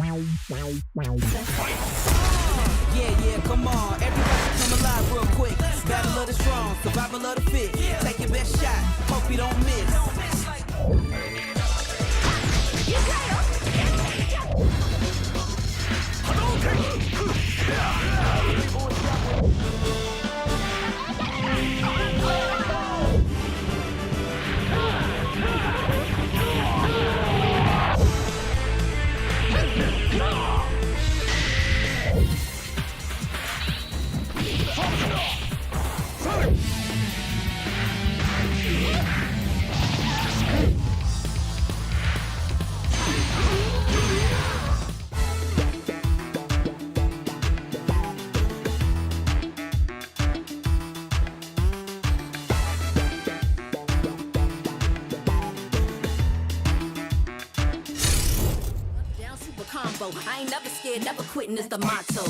Yeah, come on. Everybody come alive real quick. Battle of the strong, survival of the fit. Take your best shot, hope you don't miss. I ain't never scared, never quitting is the motto.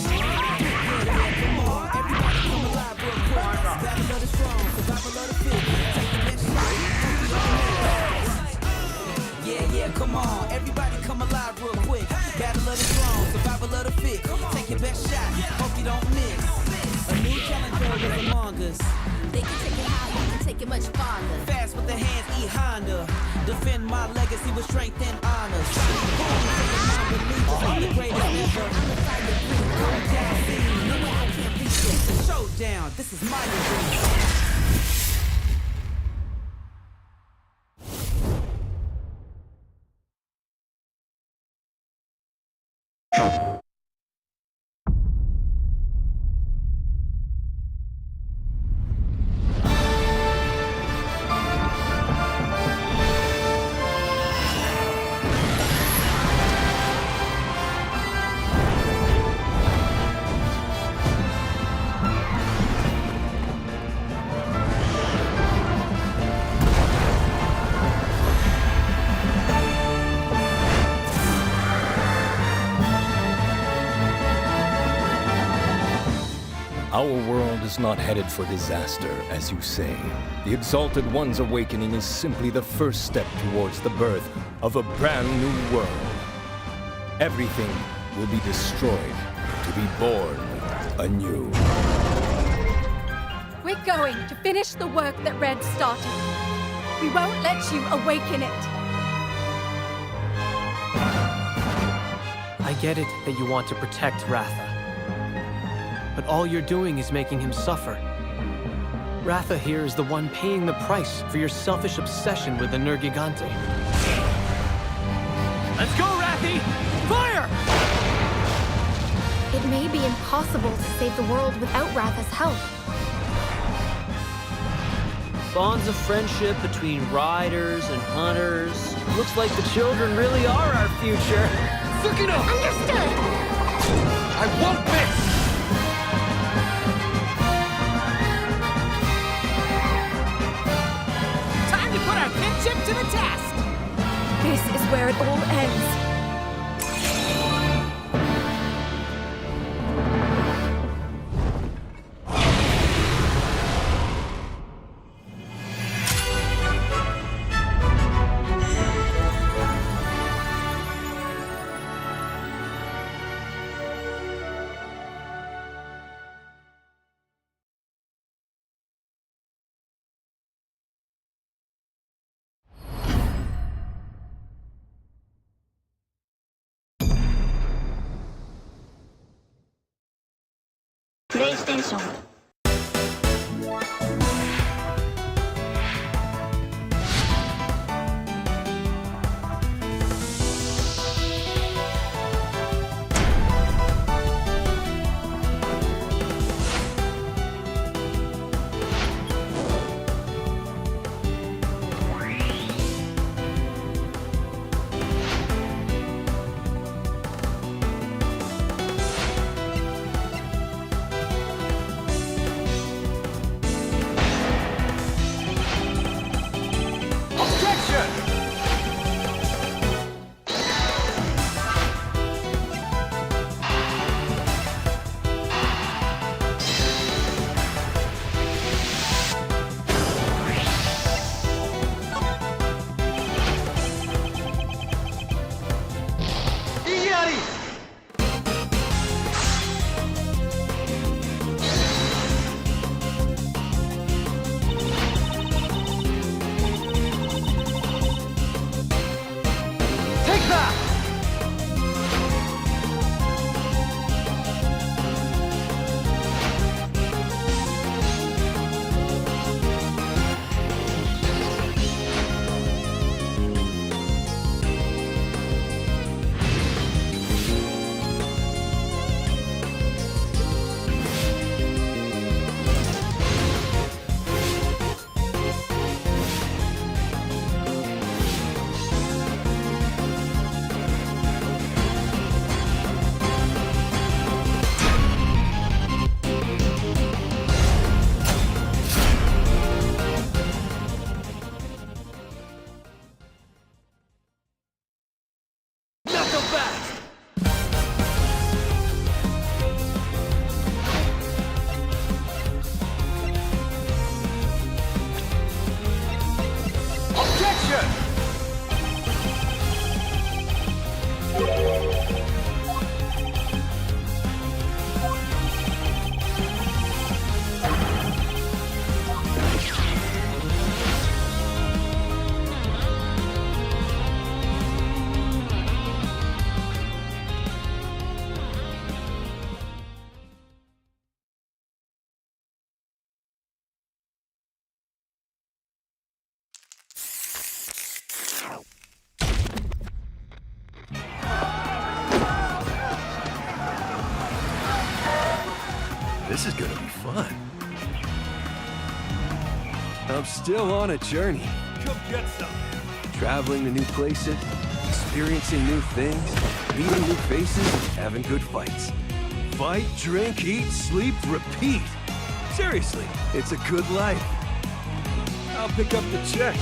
Yeah, come on. Everybody come alive real quick. Battle of the strong, survival of the fit. Take your best shot, hope you don't miss. A new challenger is among us. They can take it high, you can take it much farther. Fast with the hands, E Honda. Defend my legacy with strength and honor. I'm the greatest ever. I'm the fire breathe. Come down, see. No way I can't reach this. It's a showdown. This is my arena. Our world is not headed for disaster, as you say. The Exalted One's awakening is simply the first step towards the birth of a brand new world. Everything will be destroyed to be born anew. We're going to finish the work that Red started. We won't let you awaken it. I get it that you want to protect Ratha. But all you're doing is making him suffer. Ratha here is the one paying the price for your selfish obsession with the Nergigante. Let's go, Rathi! Fire! It may be impossible to save the world without Ratha's help. Bonds of friendship between riders and hunters. Looks like the children really are our future. Sukino! Understood! I won't miss! Put our kinship to the test! This is where it all ends. PlayStation. This is gonna be fun. I'm still on a journey. Come get some. Traveling to new places, experiencing new things, meeting new faces, having good fights. Fight, drink, eat, sleep, repeat. Seriously, it's a good life. I'll pick up the check.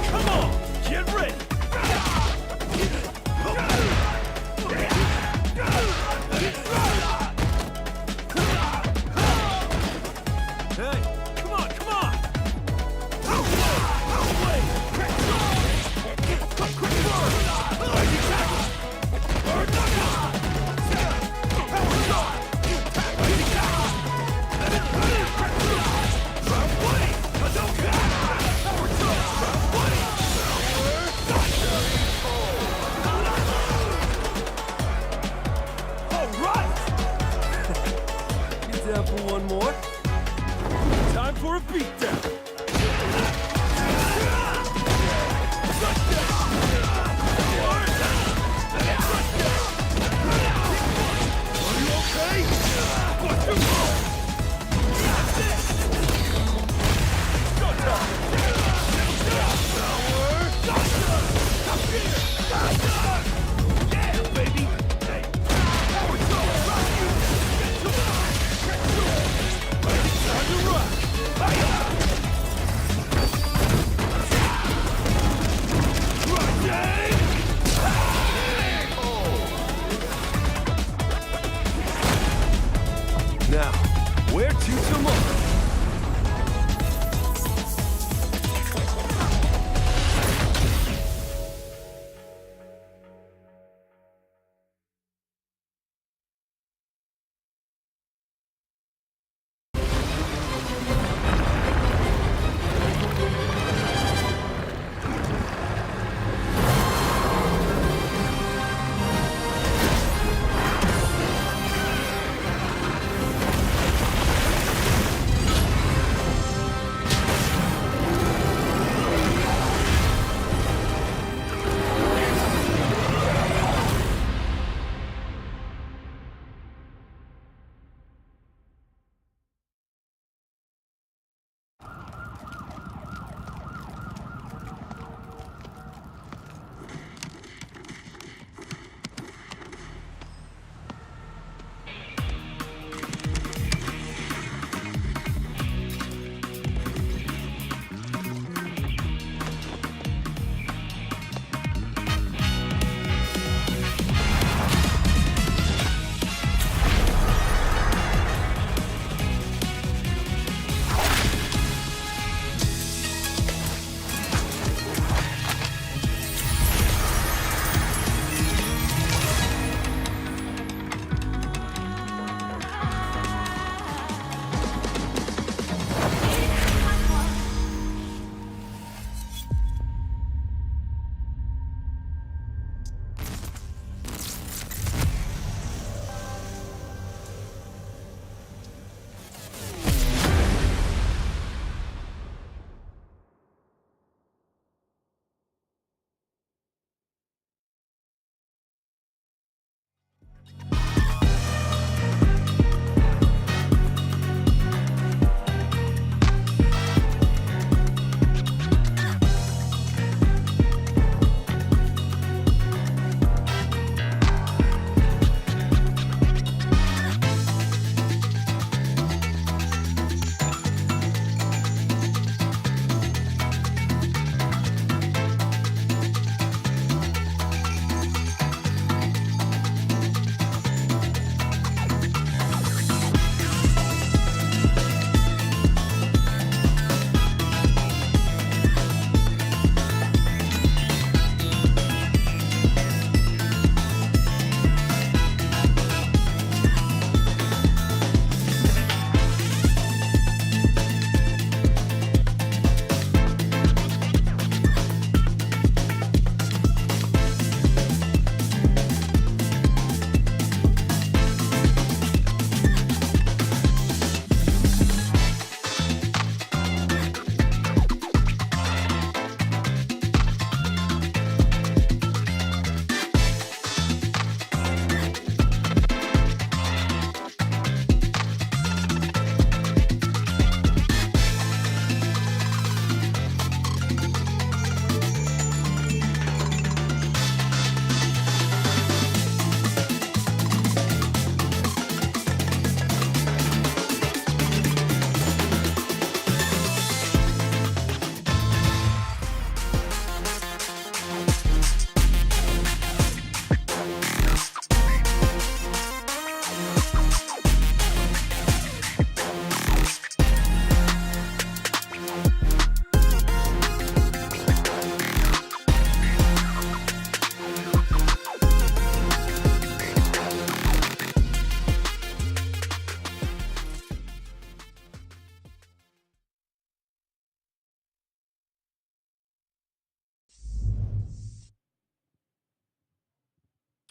Come on, get ready. Hey, come on, come on. Down for one more? Time for a beatdown! Are you okay? Watch your move! Yeah, baby! Hey! Now, where to tomorrow?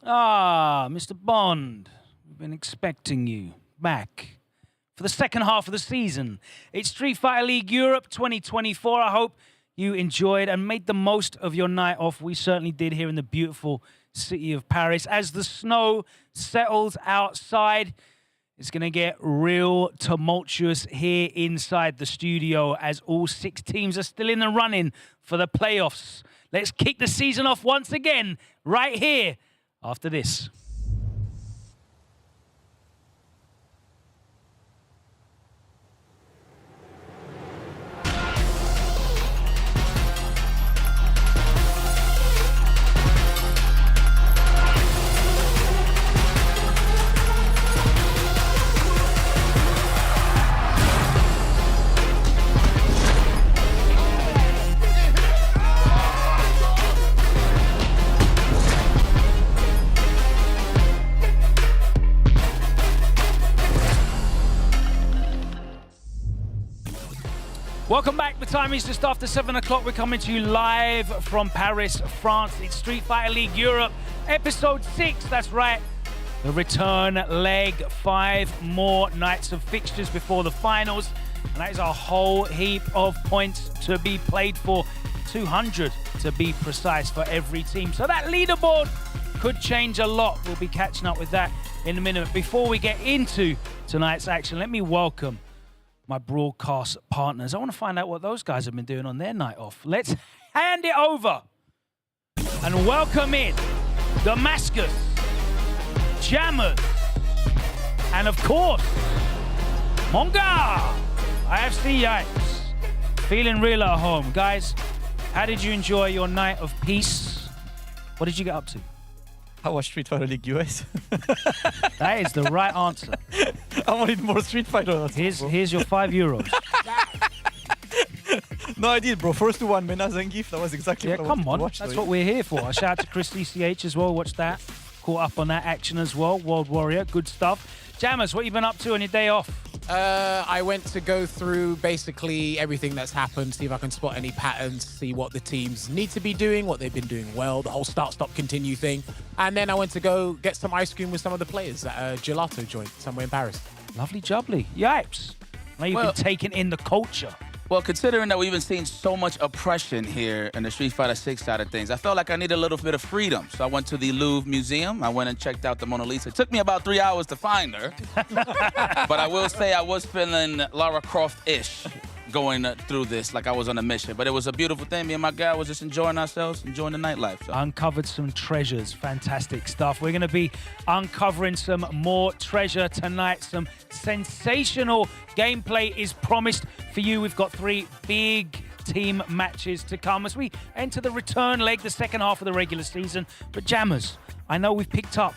Ah, Mr. Bond, we've been expecting you back for the second half of the season. It's Street Fighter League Europe 2024. I hope you enjoyed and made the most of your night off. We certainly did here in the beautiful city of Paris. As the snow settles outside, it's going to get real tumultuous here inside the studio as all 6 teams are still in the running for the playoffs. Let's kick the season off once again right here after this. Welcome back. The time is just after 7 o'clock. We're coming to you live from Paris, France. It's Street Fighter League Europe, episode 6. That's right. The return leg. 5 more nights of fixtures before the finals. And that is a whole heap of points to be played for. 200 to be precise for every team. So that leaderboard could change a lot. We'll be catching up with that in a minute. Before we get into tonight's action, let me welcome my broadcast partners. I want to find out what those guys have been doing on their night off. Let's hand it over and welcome in Damascus, Jammers, and of course, Monga. IFC Yikes. Feeling real at home. Guys, how did you enjoy your night of peace? What did you get up to? I watched Street Fighter League US. That is the right answer. I wanted more Street Fighter. Here's your €5. No, I did, bro. First to one Menas and gift. That was exactly what I wanted to watch. That's what we're here for. A shout out to Chris DCH as well. Watched that. Caught up on that action as well. World Warrior. Good stuff. Jammers, what you been up to on your day off? I went to go through basically everything that's happened, see if I can spot any patterns, see what the teams need to be doing, what they've been doing well, the whole start, stop, continue thing. And then I went to go get some ice cream with some of the players at a gelato joint somewhere in Paris. Lovely jubbly. Yipes. Now you've been taking in the culture. Well, considering that we've been seeing so much oppression here in the Street Fighter 6 side of things, I felt like I needed a little bit of freedom. So I went to the Louvre Museum. I went and checked out the Mona Lisa. It took me about 3 hours to find her. But I will say I was feeling Lara Croft-ish going through this like I was on a mission. But it was a beautiful thing. Me and my gal was just enjoying ourselves, enjoying the nightlife. So. Uncovered some treasures. Fantastic stuff. We're going to be uncovering some more treasure tonight. Some sensational gameplay is promised for you. We've got 3 big team matches to come as we enter the return leg, the second half of the regular season. But Jammers, I know we've picked up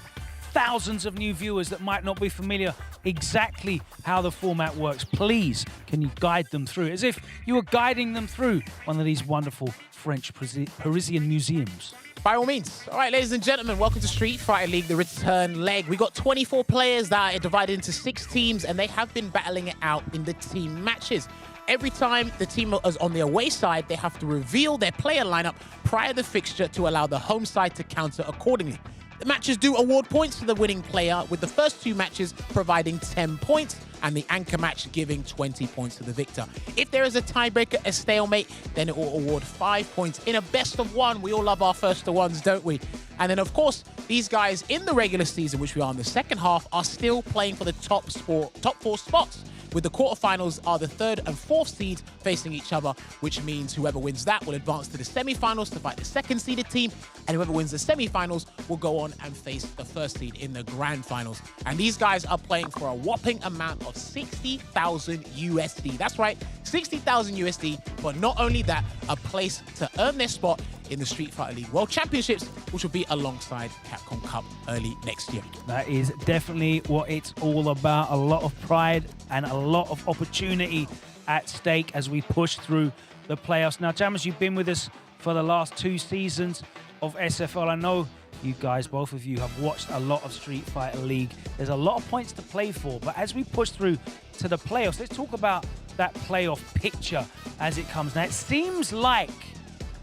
thousands of new viewers that might not be familiar exactly how the format works. Please, can you guide them through as if you were guiding them through one of these wonderful French Parisian museums? By all means. All right, ladies and gentlemen, welcome to Street Fighter League, the return leg. We got 24 players that are divided into 6 teams, and they have been battling it out in the team matches. Every time the team is on the away side, they have to reveal their player lineup prior to the fixture to allow the home side to counter accordingly. The matches do award points to the winning player, with the first 2 matches providing 10 points and the anchor match giving 20 points to the victor. If there is a tiebreaker, a stalemate, then it will award 5 points. In a best of 1, we all love our first to ones, don't we? And then, of course, these guys in the regular season, which we are in the second half, are still playing for the top 4 spots. With the quarterfinals are the 3rd and 4th seeds facing each other, which means whoever wins that will advance to the semi-finals to fight the 2nd seeded team, and whoever wins the semi-finals will go on and face the 1st seed in the grand finals. And these guys are playing for a whopping amount of 60,000 USD. That's right, 60,000 USD, but not only that, a place to earn their spot in the Street Fighter League World Championships, which will be alongside Capcom Cup early next year. That is definitely what it's all about. A lot of pride and a lot of opportunity at stake as we push through the playoffs. Now, Jammers, you've been with us for the last 2 seasons of SFL. I know you guys, both of you, have watched a lot of Street Fighter League. There's a lot of points to play for, but as we push through to the playoffs, let's talk about that playoff picture as it comes. Now, it seems like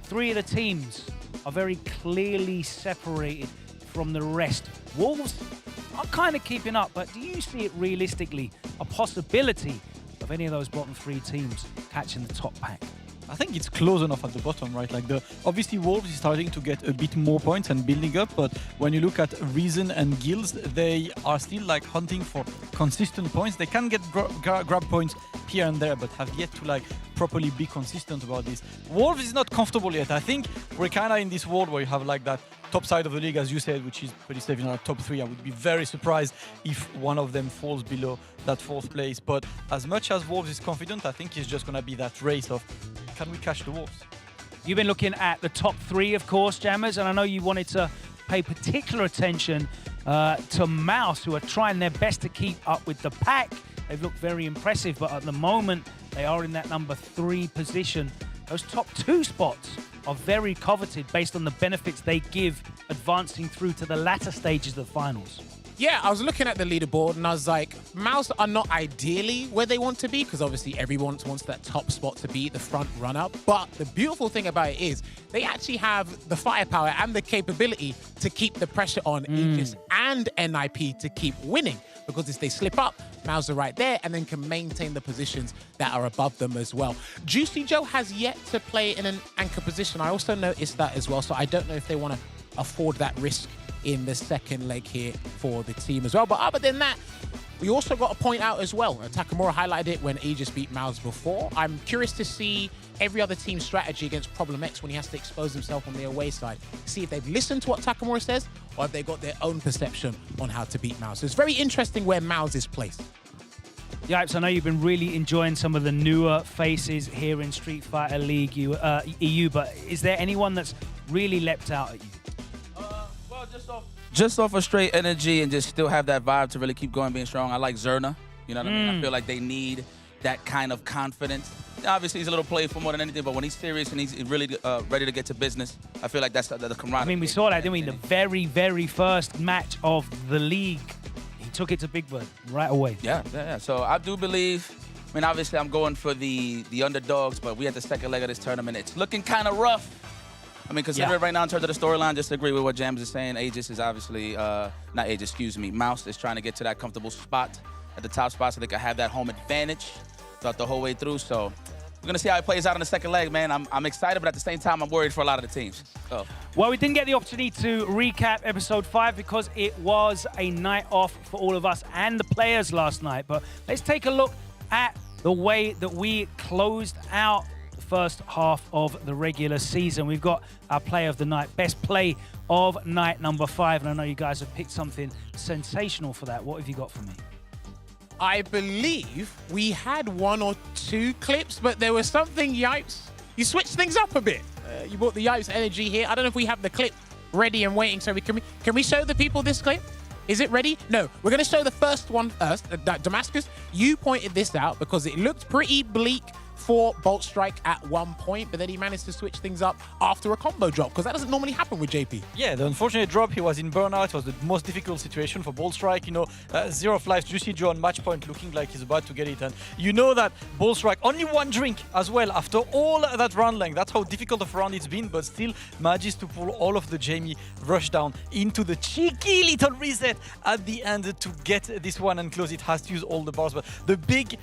3 of the teams are very clearly separated from the rest. Wolves are kind of keeping up, but do you see it realistically, a possibility of any of those bottom 3 teams catching the top pack? I think it's close enough at the bottom, right? Like obviously Wolves is starting to get a bit more points and building up, but when you look at Reason and Guilds, they are still like hunting for consistent points. They can get grab points here and there, but have yet to like properly be consistent about this. Wolves is not comfortable yet. I think we're kind of in this world where you have like that top side of the league, as you said, which is pretty safe in our top 3. I would be very surprised if one of them falls below that 4th place. But as much as Wolves is confident, I think it's just going to be that race of can we catch the Wolves? You've been looking at the top 3, of course, Jammers, and I know you wanted to pay particular attention to Mouse, who are trying their best to keep up with the pack. They've looked very impressive, but at the moment, they are in that number 3 position. Those top 2 spots are very coveted based on the benefits they give advancing through to the latter stages of the finals. Yeah, I was looking at the leaderboard and I was like, Mouse are not ideally where they want to be because obviously everyone wants that top spot to be the front runner. But the beautiful thing about it is they actually have the firepower and the capability to keep the pressure on Aegis and NIP to keep winning, because if they slip up, Mouse are right there and then can maintain the positions that are above them as well. Juicy Joe has yet to play in an anchor position. I also noticed that as well, so I don't know if they want to afford that risk in the second leg here for the team as well. But other than that, we also got to point out as well, Takamura highlighted it when Aegis beat Mouz before. I'm curious to see every other team's strategy against Problem X when he has to expose himself on the away side. See if they've listened to what Takamura says or if they've got their own perception on how to beat Mouz. So it's very interesting where Mouz is placed. Yipes, I know you've been really enjoying some of the newer faces here in Street Fighter League EU, but is there anyone that's really leapt out at you? Just off of straight energy and just still have that vibe to really keep going, being strong. I like Zerna. You know what I mean? I feel like they need that kind of confidence. Obviously, he's a little playful more than anything, but when he's serious and he's really ready to get to business, I feel like that's the camaraderie. I mean, we saw that, didn't we? The very, very first match of the league, he took it to Big Bird right away. Yeah. So I do believe, I mean, obviously I'm going for the underdogs, but we had the second leg of this tournament. It's looking kind of rough. I mean, considering right now in terms of the storyline, just to agree with what James is saying, Aegis is obviously, not Aegis, excuse me, Mouse is trying to get to that comfortable spot at the top spot so they can have that home advantage throughout the whole way through. So we're going to see how it plays out in the second leg, man. I'm excited, but at the same time, I'm worried for a lot of the teams. So. Well, we didn't get the opportunity to recap episode 5 because it was a night off for all of us and the players last night. But let's take a look at the way that we closed out first half of the regular season. We've got our play of the night, best play of night number 5, and I know you guys have picked something sensational for that. What have you got for me? I believe we had 1 or 2 clips, but there was something, Yipes. You switched things up a bit. You brought the Yipes energy here. I don't know if we have the clip ready and waiting, so can we show the people this clip? Is it ready? No, we're going to show the first one first. Damascus, you pointed this out because it looked pretty bleak for Bolt Strike at one point, but then he managed to switch things up after a combo drop, because that doesn't normally happen with JP. Yeah, the unfortunate drop, he was in burnout. It was the most difficult situation for Bolt Strike. You know, 0 lives, Juicy Joe on match point looking like he's about to get it. And you know that Bolt Strike, only 1 drink as well after all that round length. That's how difficult of a round it's been, but still manages to pull all of the Jamie rush down into the cheeky little reset at the end to get this one and close. It has to use all the bars, but the big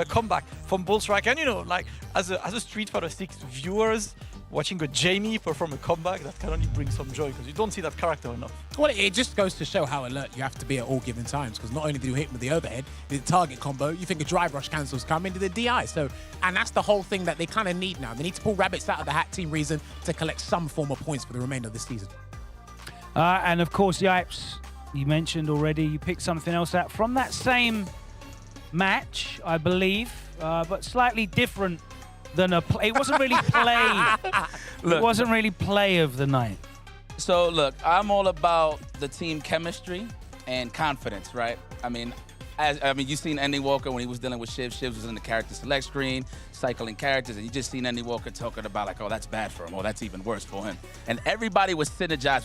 comeback from Bolt Strike. And you know, like as a Street Fighter 6 viewers, watching a Jamie perform a comeback, that can only bring some joy because you don't see that character enough. Well, it just goes to show how alert you have to be at all given times, because not only do you hit him with the overhead, the target combo, you think a drive rush cancels come into the DI. So, and that's the whole thing that they kind of need now. They need to pull rabbits out of the hat, Team Reason, to collect some form of points for the remainder of the season. And of course, Yipes, you mentioned already, you picked something else out from that same match, I believe, but slightly different than a play. It wasn't really play. It wasn't really play of the night. So look, I'm all about the team chemistry and confidence, right? I mean, you've seen Ending Walker when he was dealing with Shivs. Shivs was in the character select screen, cycling characters, and you just seen Ending Walker talking about like, oh, that's bad for him, or that's even worse for him. And everybody was synergized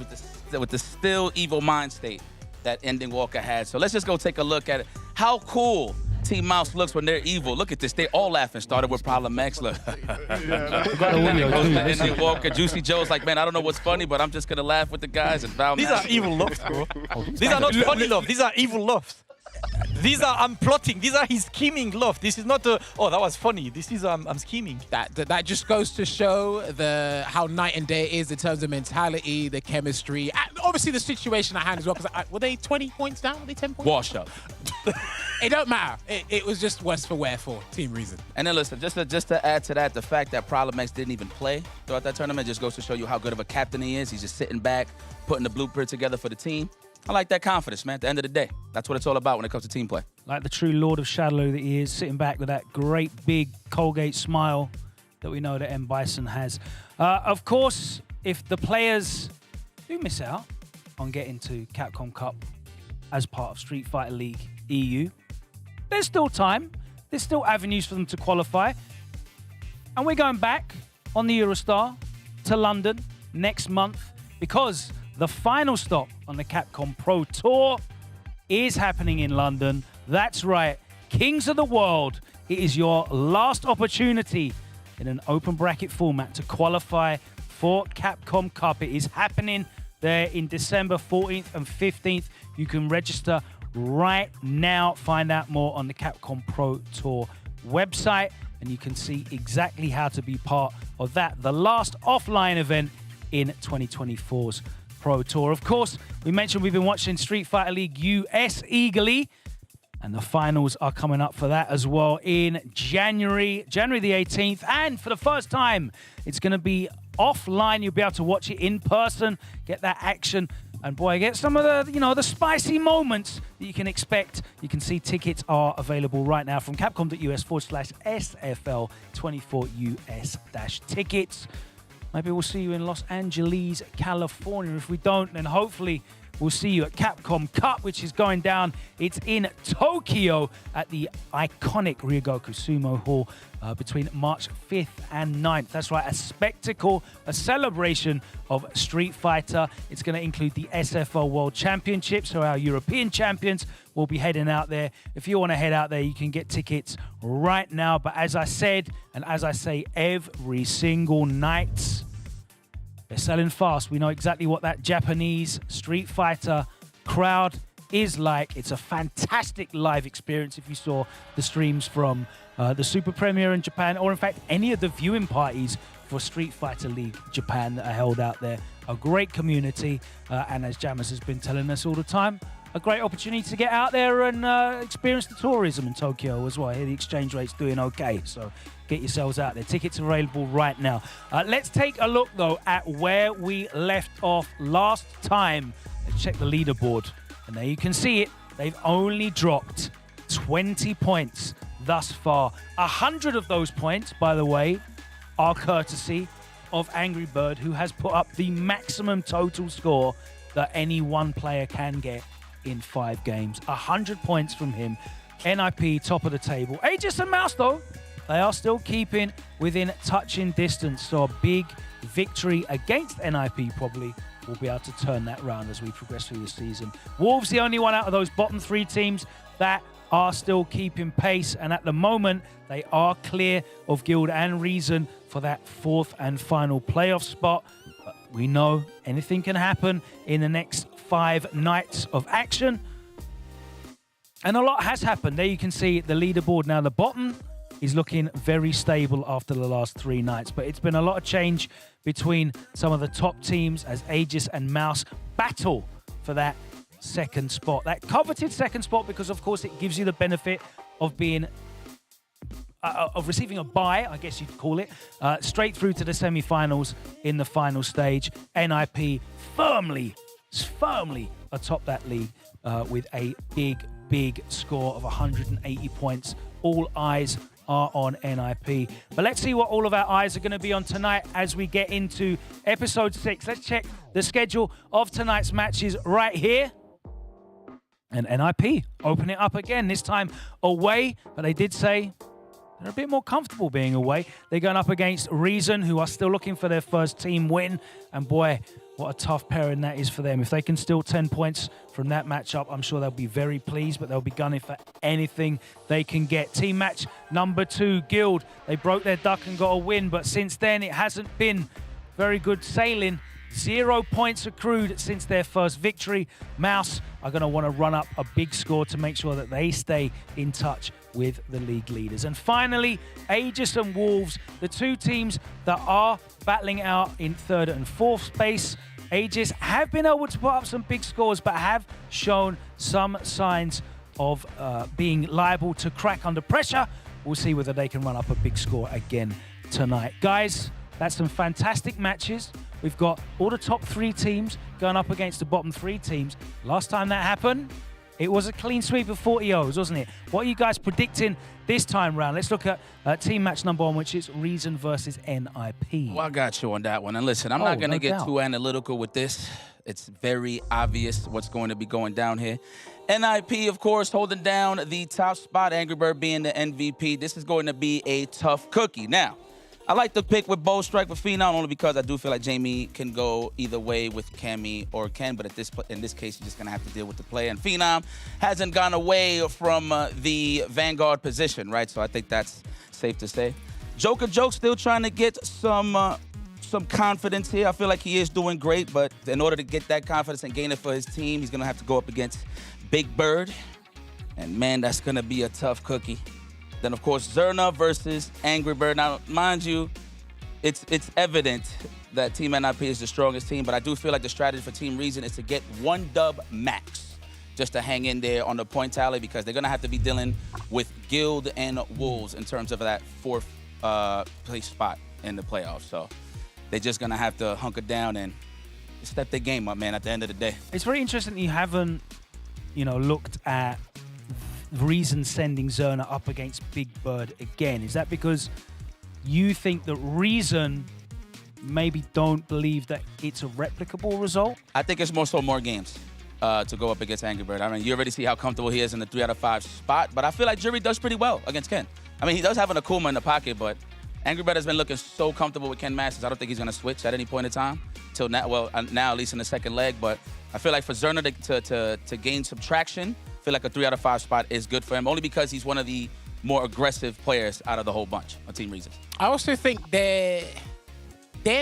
with the still evil mind state that Ending Walker had. So let's just go take a look at it. How cool Team Mouse looks when they're evil. Look at this. They all laughing. Started with Problem X. Look. Then it goes to Andy Walker. Juicy Joe's like, man, I don't know what's funny, but I'm just going to laugh with the guys. And Val These are evil laughs, bro. These are not funny laughs. These are evil laughs. These are I'm plotting. These are his scheming love. This is not a oh that was funny. This is I'm scheming. That just goes to show how night and day it is in terms of mentality, the chemistry, and obviously the situation at hand as well. Because were they 20 points down? Were they 10 points? Wash up. It don't matter. It was just worse for wear for Team Reason. And then listen, just to add to that, the fact that Problem X didn't even play throughout that tournament just goes to show you how good of a captain he is. He's just sitting back, putting the blueprint together for the team. I like that confidence, man. At the end of the day, that's what it's all about when it comes to team play. Like the true Lord of Shadow that he is, sitting back with that great big Colgate smile that we know that M. Bison has. Of course, if the players do miss out on getting to Capcom Cup as part of Street Fighter League EU, there's still time. There's still avenues for them to qualify. And we're going back on the Eurostar to London next month because the final stop on the Capcom Pro Tour is happening in London. That's right, Kings of the World. It is your last opportunity in an open bracket format to qualify for Capcom Cup. It is happening there in December 14th and 15th. You can register right now. Find out more on the Capcom Pro Tour website, and you can see exactly how to be part of that, the last offline event in 2024's Pro Tour. Of course, we mentioned we've been watching Street Fighter League US eagerly, and the finals are coming up for that as well in January the 18th. And for the first time, it's going to be offline. You'll be able to watch it in person, get that action, and boy, get some of the, the spicy moments that you can expect. You can see tickets are available right now from capcom.us/SFL24US-tickets. Maybe we'll see you in Los Angeles, California. If we don't, then hopefully we'll see you at Capcom Cup, which is going down. It's in Tokyo at the iconic Ryogoku Sumo Hall between March 5th and 9th. That's right, a spectacle, a celebration of Street Fighter. It's going to include the SFL World Championships, so our European champions will be heading out there. If you want to head out there, you can get tickets right now. But as I said, and as I say every single night, they're selling fast. We know exactly what that Japanese Street Fighter crowd is like. It's a fantastic live experience if you saw the streams from the Super Premiere in Japan, or in fact, any of the viewing parties for Street Fighter League Japan that are held out there. A great community, and as Jammers has been telling us all the time, a great opportunity to get out there and experience the tourism in Tokyo as well. I hear the exchange rate's doing okay, so get yourselves out there. Tickets are available right now. Let's take a look, though, at where we left off last time. Let's check the leaderboard. And there you can see it. They've only dropped 20 points thus far. 100 of those points, by the way, are courtesy of Angry Bird, who has put up the maximum total score that any one player can get in 5 games. 100 points from him. NIP top of the table. Aegis and Mouse, though, they are still keeping within touching distance. So a big victory against NIP probably will be able to turn that round as we progress through the season. Wolves, the only one out of those bottom 3 teams that are still keeping pace. And at the moment, they are clear of Guild and Reason for that 4th and final playoff spot. But we know anything can happen in the next 5 nights of action. And a lot has happened. There you can see the leaderboard now. The bottom is looking very stable after the last 3 nights. But it's been a lot of change between some of the top teams as Aegis and Mouse battle for that second spot. That coveted second spot, because of course it gives you the benefit of being of receiving a bye, I guess you'd call it, straight through to the semi-finals in the final stage. NIP firmly atop that league with a big score of 180 points. All eyes are on NIP. But let's see what all of our eyes are going to be on tonight as we get into episode 6. Let's check the schedule of tonight's matches right here. And NIP open it up again, this time away, but they did say they're a bit more comfortable being away. They're going up against Reason, who are still looking for their first team win. And boy, What a tough pairing that is for them. If they can steal 10 points from that matchup, I'm sure they'll be very pleased, but they'll be gunning for anything they can get. Team match number 2, Guild. They broke their duck and got a win, but since then it hasn't been very good sailing. 0 points accrued since their first victory. Mouz are going to want to run up a big score to make sure that they stay in touch with the league leaders. And finally, Aegis and Wolves, the 2 teams that are battling out in 3rd and 4th space. Aegis have been able to put up some big scores, but have shown some signs of being liable to crack under pressure. We'll see whether they can run up a big score again tonight. Guys, that's some fantastic matches. We've got all the top 3 teams going up against the bottom 3 teams. Last time that happened, it was a clean sweep of 40-0s, wasn't it? What are you guys predicting this time round? Let's look at team match number 1, which is Reason versus NIP. Well, I got you on that one. And listen, I'm not going to get too analytical with this. It's very obvious what's going to be going down here. NIP, of course, holding down the top spot, Angry Bird being the MVP. This is going to be a tough cookie. Now, I like to pick with Bow Strike with Phenom only because I do feel like Jamie can go either way with Cammy or Ken, but in this case, you're just going to have to deal with the play. And Phenom hasn't gone away from the Vanguard position, right? So I think that's safe to say. Joker Joke still trying to get some confidence here. I feel like he is doing great, but in order to get that confidence and gain it for his team, he's going to have to go up against Big Bird. And man, that's going to be a tough cookie. Then, of course, Zerna versus Angry Bird. Now, mind you, it's evident that Team NIP is the strongest team, but I do feel like the strategy for Team Reason is to get 1 dub max just to hang in there on the point tally, because they're going to have to be dealing with Guild and Wolves in terms of that 4th place spot in the playoffs. So they're just going to have to hunker down and step their game up, man, at the end of the day. It's very interesting that you haven't, looked at Reason sending Zerna up against Big Bird again. Is that because you think that Reason maybe don't believe that it's a replicable result? I think it's more games to go up against Angry Bird. I mean, you already see how comfortable he is in the 3 out of 5 spot, but I feel like Jury does pretty well against Ken. I mean, he does have an Akuma in the pocket, but Angry Bird has been looking so comfortable with Ken Masters. I don't think he's going to switch at any point in time till now. Well, now at least in the 2nd leg, but I feel like for Zerna to gain some traction, I feel like a 3 out of 5 spot is good for him, only because he's one of the more aggressive players out of the whole bunch on Team Reason. I also think they're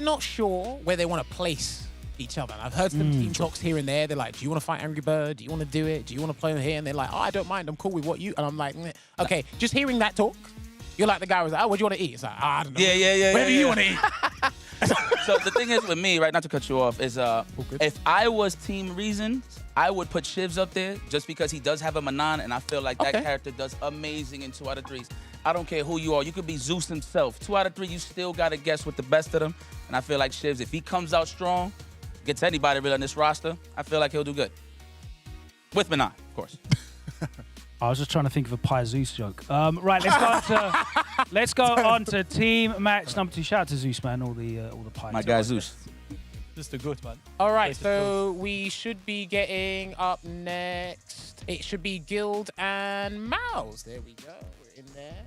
not sure where they want to place each other. I've heard some team talks here and there. They're like, do you want to fight Angry Bird? Do you want to do it? Do you want to play him here? And they're like, oh, I don't mind. I'm cool with what you... And I'm like, okay, just hearing that talk, you're like the guy who's like, oh, what do you want to eat? It's like, oh, I don't know. Yeah. Whatever you want to eat. So the thing is with me, right, not to cut you off, is if I was Team Reason, I would put Shivs up there just because he does have a Manan, and I feel like that character does amazing in 2 out of 3s. I don't care who you are. You could be Zeus himself. 2 out of 3, you still got to guess with the best of them. And I feel like Shivs, if he comes out strong, gets anybody really on this roster, I feel like he'll do good. With Manan, of course. I was just trying to think of a Pie Zeus joke. Right, let's go on to team match number 2. Shout out to Zeus, man. All the pies. My guy Zeus. Just a good man. All right, so we should be getting up next. It should be Guild and Mouz. There we go. We're in there.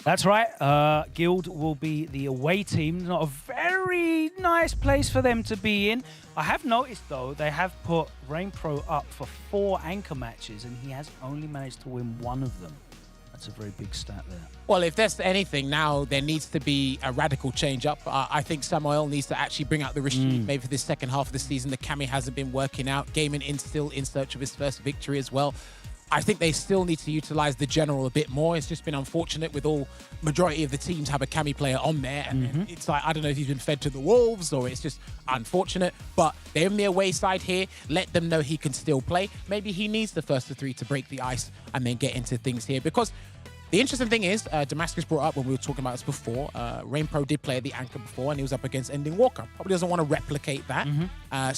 That's right. Guild will be the away team. Not a very nice place for them to be in. I have noticed, though, they have put Rain Pro up for 4 anchor matches, and he has only managed to win 1 of them. That's a very big stat there. Well, if there's anything, now there needs to be a radical change up. I think Samuel needs to actually bring out the Rashid maybe for this 2nd half of the season. The Cammy hasn't been working out. Gaming in still in search of his first victory as well. I think they still need to utilize the general a bit more. It's just been unfortunate with all majority of the teams have a Cammy player on there. And it's like, I don't know if he's been fed to the wolves or it's just unfortunate. But they're in the away side here. Let them know he can still play. Maybe he needs the first of 3 to break the ice and then get into things here. Because the interesting thing is, Damascus brought up when we were talking about this before, Rain Pro did play the anchor before and he was up against Ending Walker. Probably doesn't want to replicate that. And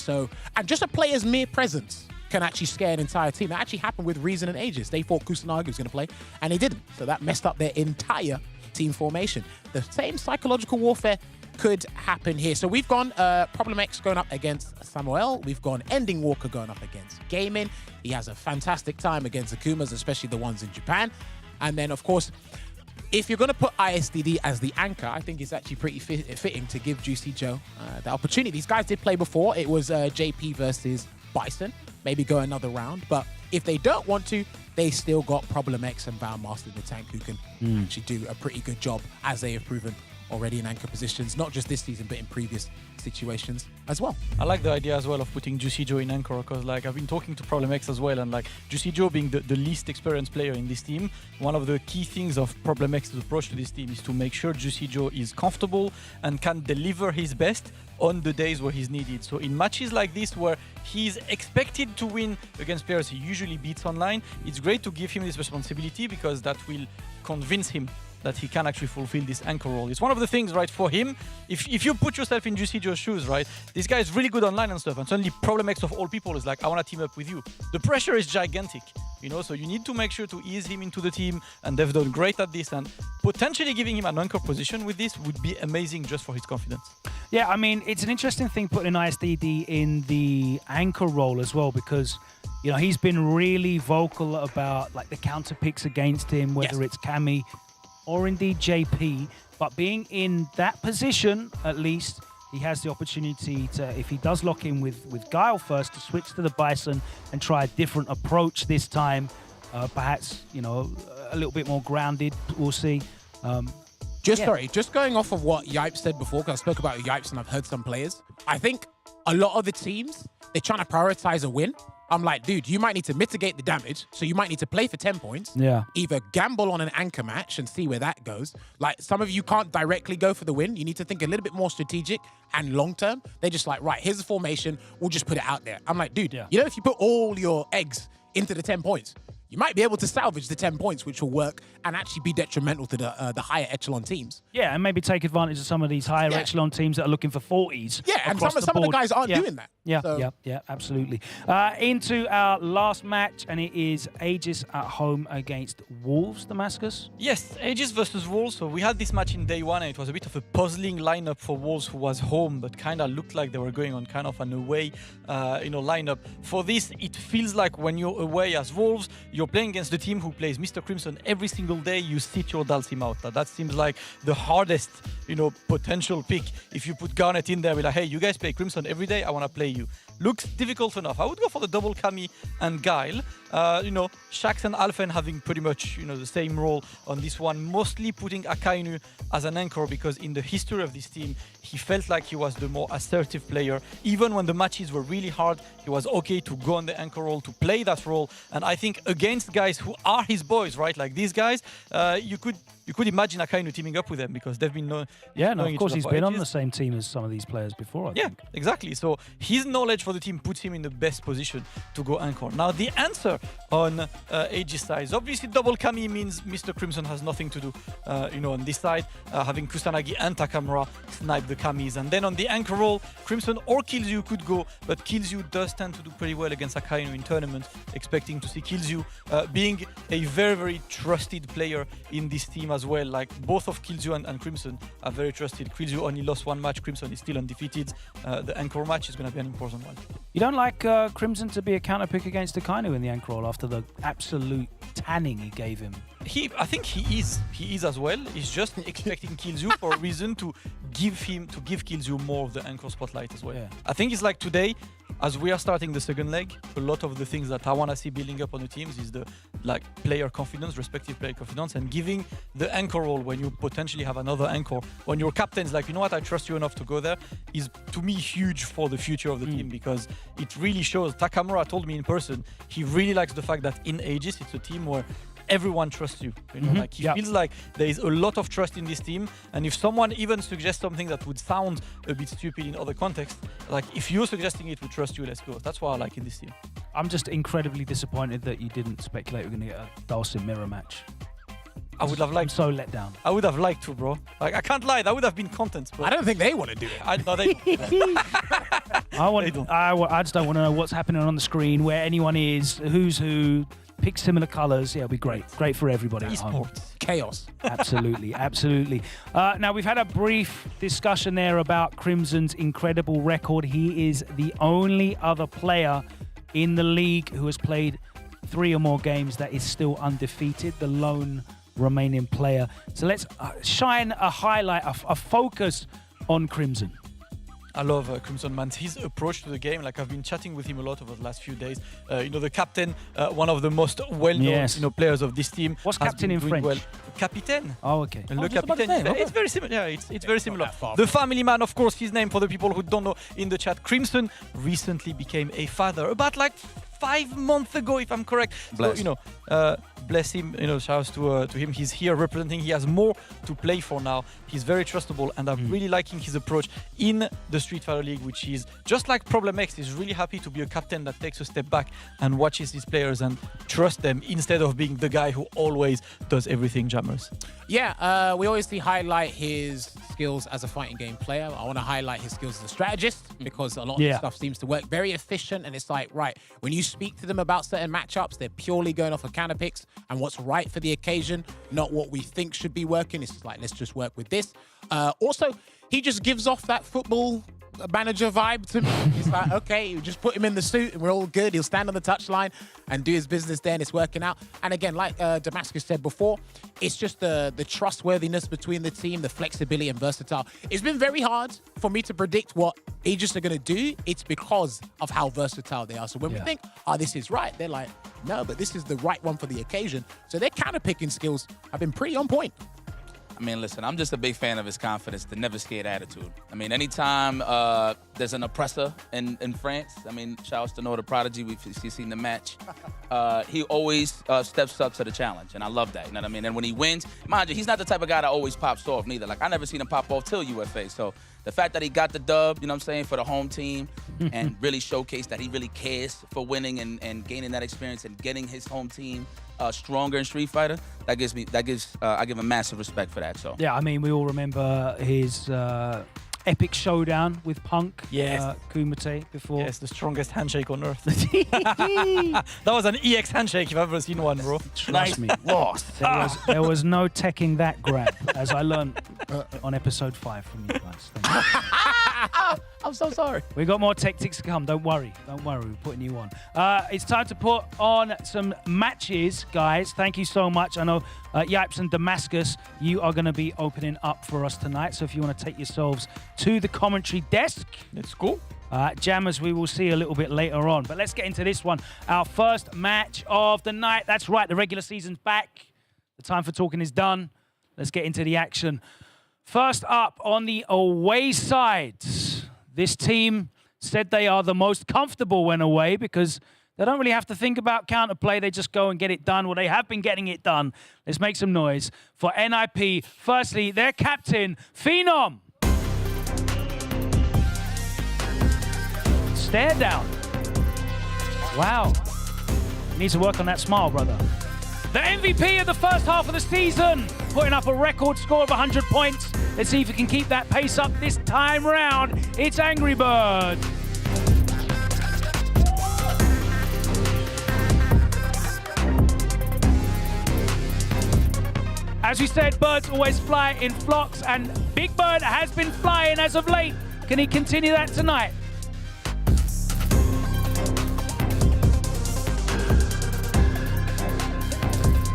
just a player's mere presence can actually scare an entire team. That actually happened with Reason and Aegis. They thought Kusanagi was going to play, and he didn't. So that messed up their entire team formation. The same psychological warfare could happen here. So we've gone Problem X going up against Samuel. We've gone Ending Walker going up against Gaming. He has a fantastic time against Akumas, especially the ones in Japan. And then, of course, if you're going to put ISDD as the anchor, I think it's actually pretty fitting to give Juicy Joe the opportunity. These guys did play before. It was JP versus Bison. Maybe go another round. But if they don't want to, they still got Problem X and Valmaster in the tank who can actually do a pretty good job, as they have proven already in anchor positions, not just this season, but in previous situations as well. I like the idea as well of putting Juicy Joe in anchor, because like I've been talking to Problem X as well, and like Juicy Joe being the least experienced player in this team, one of the key things of Problem X's approach to this team is to make sure Juicy Joe is comfortable and can deliver his best on the days where he's needed. So in matches like this where he's expected to win against players he usually beats online, it's great to give him this responsibility, because that will convince him that he can actually fulfill this anchor role. It's one of the things, right, for him, if you put yourself in Juicy Joe's shoes, right, this guy is really good online and stuff, and suddenly Problem X of all people is like, I want to team up with you. The pressure is gigantic, you know, so you need to make sure to ease him into the team, and they've done great at this, and potentially giving him an anchor position with this would be amazing just for his confidence. Yeah, I mean, it's an interesting thing putting ISDD in the anchor role as well, because, you know, he's been really vocal about like the counter picks against him, whether it's Cammy or indeed JP, but being in that position, at least, he has the opportunity to, if he does lock in with Guile first, to switch to the Bison and try a different approach this time. Perhaps, you know, a little bit more grounded, we'll see. Just going off of what Yipes said before, because I spoke about Yipes and I've heard some players. I think a lot of the teams, they're trying to prioritize a win. I'm like, dude, you might need to mitigate the damage, so you might need to play for 10 points. Yeah. Either gamble on an anchor match and see where that goes. Like, some of you can't directly go for the win. You need to think a little bit more strategic and long-term. They're just like, right, here's the formation. We'll just put it out there. I'm like, dude, you know, if you put all your eggs into the 10 points, you might be able to salvage the 10 points, which will work and actually be detrimental to the higher echelon teams. Yeah, and maybe take advantage of some of these higher echelon teams that are looking for 40s. Yeah, and some of the guys aren't doing that. Yeah, so. yeah, absolutely. Into our last match, and it is Aegis at home against Wolves, Damascus. Yes, Aegis versus Wolves. So we had this match in day one, and it was a bit of a puzzling lineup for Wolves, who was home, but kind of looked like they were going on kind of an away, lineup. For this, it feels like when you're away as Wolves, you're playing against the team who plays Mr. Crimson every single day. You sit your Dulcim out. That seems like the hardest, potential pick. If you put Garnet in there, be like, hey, you guys play Crimson every day. I want to play you. Looks difficult enough. I would go for the double Cammy and Guile. Shax and Alphen having pretty much, the same role on this one. Mostly putting Akainu as an anchor, because in the history of this team, he felt like he was the more assertive player. Even when the matches were really hard, he was okay to go on the anchor role, to play that role. And I think against guys who are his boys, right? Like these guys, you could imagine Akainu teaming up with them, because they've been knowing of course he's been on the same team as some of these players before, I think. Exactly. So his knowledge for the team puts him in the best position to go anchor. Now, the answer on Aegis side is obviously double Kami means Mr. Crimson has nothing to do, on this side, having Kusanagi and Takamura snipe the Kamis. And then on the anchor role, Crimson or Killzoo could go, but Killzoo does tend to do pretty well against Akainu in tournaments, expecting to see Killzoo being a very, very trusted player in this team as well. Like, both of Killzoo and Crimson are very trusted. Killzoo only lost one match. Crimson is still undefeated. The anchor match is going to be an important one. You don't like Crimson to be a counter pick against Akainu in the anchor role after the absolute tanning he gave him? I think he is as well. He's just expecting Killzoo for a reason to give Killzoo more of the anchor spotlight as well. Yeah. I think it's like today, as we are starting the second leg, a lot of the things that I want to see building up on the teams is the player confidence, respective player confidence, and giving the anchor role when you potentially have another anchor, when your captain's like, you know what, I trust you enough to go there, is to me huge for the future of the team, because it really shows. Takamura told me in person, he really likes the fact that in Aegis, it's a team where everyone trusts you. He feels like there is a lot of trust in this team, and if someone even suggests something that would sound a bit stupid in other contexts, like if you're suggesting it, we trust you, let's go. That's what I like in this team. I'm just incredibly disappointed that you didn't speculate we're going to get a Dulcim mirror match. I would have liked. I'm so let down. I would have liked to, bro. Like, I can't lie, that would have been content. But I don't think they want to do it. I just don't want to know what's happening on the screen, where anyone is, who's who. Pick similar colours. Yeah, it'll be great. Great for everybody at home. Chaos. Absolutely, absolutely. Now, we've had a brief discussion there about Crimson's incredible record. He is the only other player in the league who has played 3 or more games that is still undefeated. The lone remaining player. So let's shine a highlight, a focus on Crimson. I love Crimson, man. His approach to the game, like I've been chatting with him a lot over the last few days. You know, the captain, one of the most well-known players of this team. What's captain in French? Well. Capitaine. Oh, okay. Le capitaine. It's very similar. Yeah, it's very similar. The family man, of course, his name for the people who don't know in the chat. Crimson recently became a father, about like 5 months ago, if I'm correct. Bless. So, you know, bless him. You know, shouts to him. He's here representing. He has more to play for now. He's very trustable, and I'm really liking his approach in the Street Fighter League, which is just like Problem X. He's really happy to be a captain that takes a step back and watches his players and trusts them instead of being the guy who always does everything. Jammers. Yeah, we obviously highlight his skills as a fighting game player. I want to highlight his skills as a strategist because a lot of this stuff seems to work very efficient. And it's like, right, when you speak to them about certain matchups, they're purely going off of counter picks and what's right for the occasion, not what we think should be working. It's like, let's just work with this. Also, he just gives off that football manager vibe to me. It's like, okay, you just put him in the suit and we're all good. He'll stand on the touchline and do his business there, and it's working out. And again, like Damascus said before, it's just the trustworthiness between the team, the flexibility and versatile. It's been very hard for me to predict what Aegis are going to do. It's because of how versatile they are. So when we think, oh, this is right, they're like, no, but this is the right one for the occasion. So their counter-picking skills have been pretty on point. I mean, listen, I'm just a big fan of his confidence, the never scared attitude. I mean, anytime there's an oppressor in France, I mean, shouts to Noah the Prodigy, we've seen the match. He always steps up to the challenge, and I love that, you know what I mean? And when he wins, mind you, he's not the type of guy that always pops off neither. Like, I never seen him pop off till UFA, so the fact that he got the dub, you know what I'm saying, for the home team and really showcased that he really cares for winning and gaining that experience and getting his home team stronger in Street Fighter, I give him massive respect for that. So yeah, I mean, we all remember his epic showdown with Punk, Kumite before. Yes, the strongest handshake on earth. That was an EX handshake if I've ever seen one, bro. Trust me, there was no teching that grab, as I learned on episode 5 from you guys. I'm so sorry. We got more tactics to come. Don't worry. We're putting you on. It's time to put on some matches, guys. Thank you so much. I know Yipes and Damascus, you are going to be opening up for us tonight. So if you want to take yourselves to the commentary desk, let's go. Jammers, we will see a little bit later on. But let's get into this one. Our first match of the night. That's right. The regular season's back. The time for talking is done. Let's get into the action. First up on the away side, this team said they are the most comfortable when away because they don't really have to think about counterplay. They just go and get it done. Well, they have been getting it done. Let's make some noise for NIP. Firstly, their captain, Phenom. Stare down. Wow. You need to work on that smile, brother. The MVP of the first half of the season, putting up a record score of 100 points. Let's see if he can keep that pace up this time round. It's Angry Bird. As we said, birds always fly in flocks, and Big Bird has been flying as of late. Can he continue that tonight?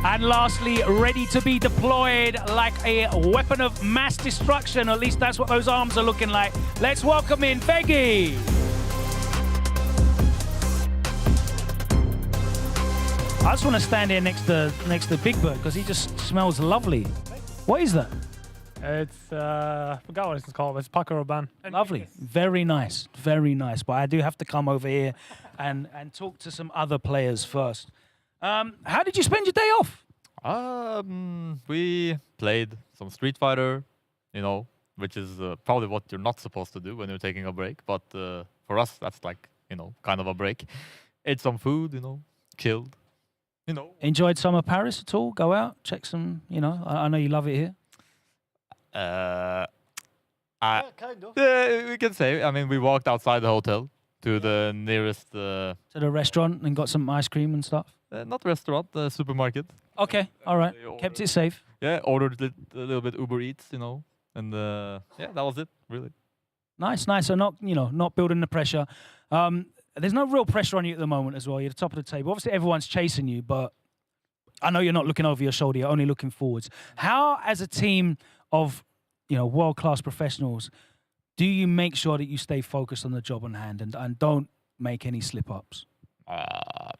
And lastly, ready to be deployed like a weapon of mass destruction. At least that's what those arms are looking like. Let's welcome in Veggie. I just want to stand here next to Big Bird because he just smells lovely. What is that? It's I forgot what it's called. It's Pucker Ban. Lovely, very nice, very nice. But I do have to come over here and talk to some other players first. How did you spend your day off? We played some Street Fighter, you know, which is probably what you're not supposed to do when you're taking a break. But for us, that's like, you know, kind of a break. Ate some food, you know, chilled, you know. Enjoyed summer Paris at all? Go out, check some, you know, I know you love it here. Yeah, kind of. We can say. I mean, we walked outside the hotel to the nearest... to the restaurant and got some ice cream and stuff? Not restaurant, the supermarket. Okay, all right. Kept it safe. Yeah, ordered a little bit Uber Eats, you know. And yeah, that was it, really. Nice, nice. So not building the pressure. There's no real pressure on you at the moment as well. You're at the top of the table. Obviously, everyone's chasing you, but I know you're not looking over your shoulder, you're only looking forwards. How, as a team of, world-class professionals, do you make sure that you stay focused on the job on hand and don't make any slip-ups? That's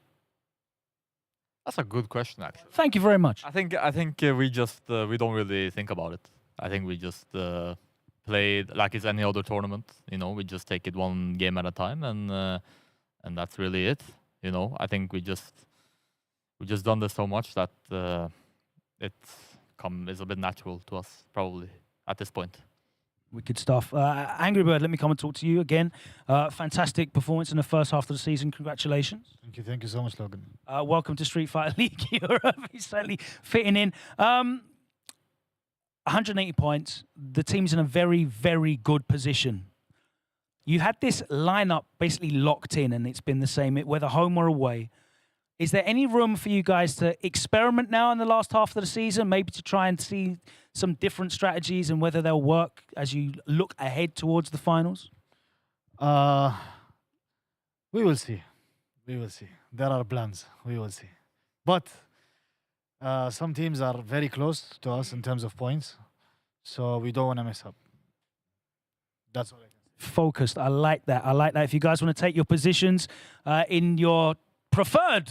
a good question, actually. Thank you very much. I think we just we don't really think about it. I think we just play like it's any other tournament. We just take it one game at a time, and that's really it. I think we just done this so much that it's a bit natural to us probably at this point. Wicked stuff. Angry Bird, let me come and talk to you again. Fantastic performance in the first half of the season. Congratulations. Thank you so much, Logan. Welcome to Street Fighter League Europe. He's certainly fitting in. 180 points. The team's in a very, very good position. You had this lineup basically locked in, and it's been the same, whether home or away. Is there any room for you guys to experiment now in the last half of the season, maybe to try and see some different strategies and whether they'll work as you look ahead towards the finals? We will see. We will see. There are plans. We will see. But some teams are very close to us in terms of points, so we don't want to mess up. That's all I can say. Focused. I like that. I like that. If you guys want to take your positions in your preferred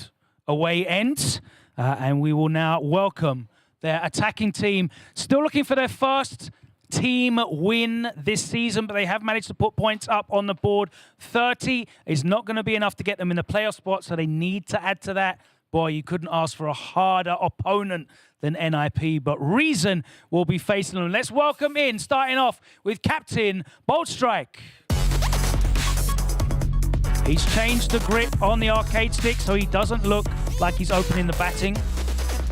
away ends, and we will now welcome their attacking team. Still looking for their first team win this season, but they have managed to put points up on the board. 30 is not going to be enough to get them in the playoff spot, so they need to add to that. Boy, you couldn't ask for a harder opponent than NIP, but Reason will be facing them. Let's welcome in, starting off with Captain Bolt Strike. He's changed the grip on the arcade stick so he doesn't look like he's opening the batting.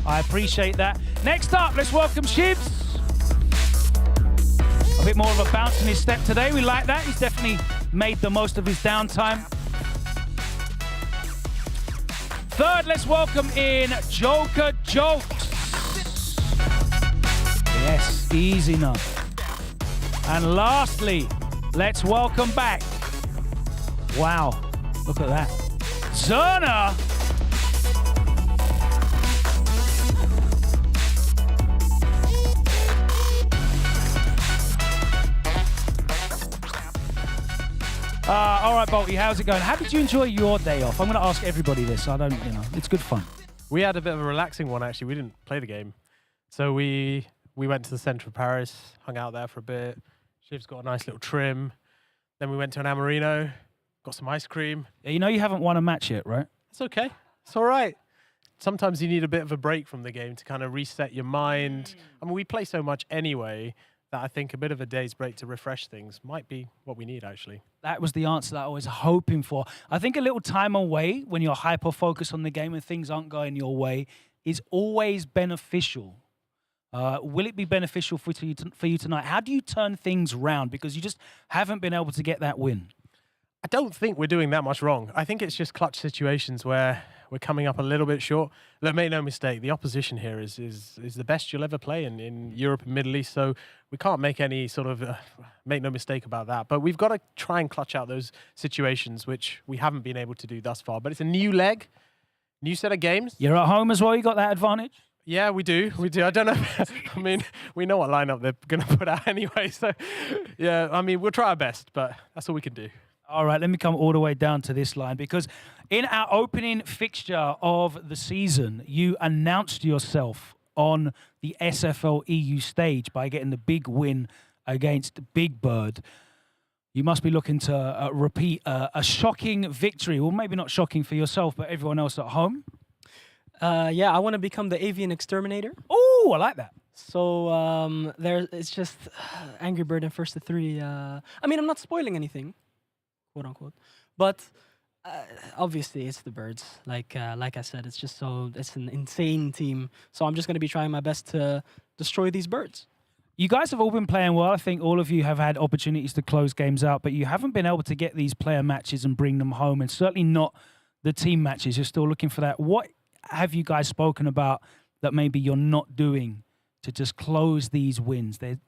I appreciate that. Next up, let's welcome Shibs. A bit more of a bounce in his step today. We like that. He's definitely made the most of his downtime. Third, let's welcome in Joker Jokes. Yes, easy enough. And lastly, let's welcome back. Wow, look at that. Zerna. All right, Bolty, how's it going? How did you enjoy your day off? I'm going to ask everybody this. It's good fun. We had a bit of a relaxing one, actually. We didn't play the game. So we went to the centre of Paris, hung out there for a bit. Shiv's got a nice little trim. Then we went to an Amarino, got some ice cream. Yeah, you haven't won a match yet, right? It's okay. It's all right. Sometimes you need a bit of a break from the game to kind of reset your mind. I mean, we play so much anyway that I think a bit of a day's break to refresh things might be what we need, actually. That was the answer that I was hoping for. I think a little time away when you're hyper-focused on the game and things aren't going your way is always beneficial. Will it be beneficial for you tonight? How do you turn things round? Because you just haven't been able to get that win. I don't think we're doing that much wrong. I think it's just clutch situations where we're coming up a little bit short. Look, make no mistake, the opposition here is the best you'll ever play in Europe and Middle East, so we can't make any sort of, make no mistake about that. But we've got to try and clutch out those situations, which we haven't been able to do thus far. But it's a new leg, new set of games. You're at home as well, you got that advantage? Yeah, we do. We do. I don't know. I mean, we know what lineup they're going to put out anyway. So, yeah, I mean, we'll try our best, but that's all we can do. All right, let me come all the way down to this line, because in our opening fixture of the season, you announced yourself on the SFL EU stage by getting the big win against Big Bird. You must be looking to repeat a shocking victory. Well, maybe not shocking for yourself, but everyone else at home. Yeah, I want to become the avian exterminator. Oh, I like that. So it's just Angry Bird and first to three. I mean, I'm not spoiling anything, quote unquote, but obviously it's the Birds. Like I said, it's an insane team. So I'm just going to be trying my best to destroy these Birds. You guys have all been playing well. I think all of you have had opportunities to close games out, but you haven't been able to get these player matches and bring them home, and certainly not the team matches. You're still looking for that. What have you guys spoken about that maybe you're not doing to just close these wins? They're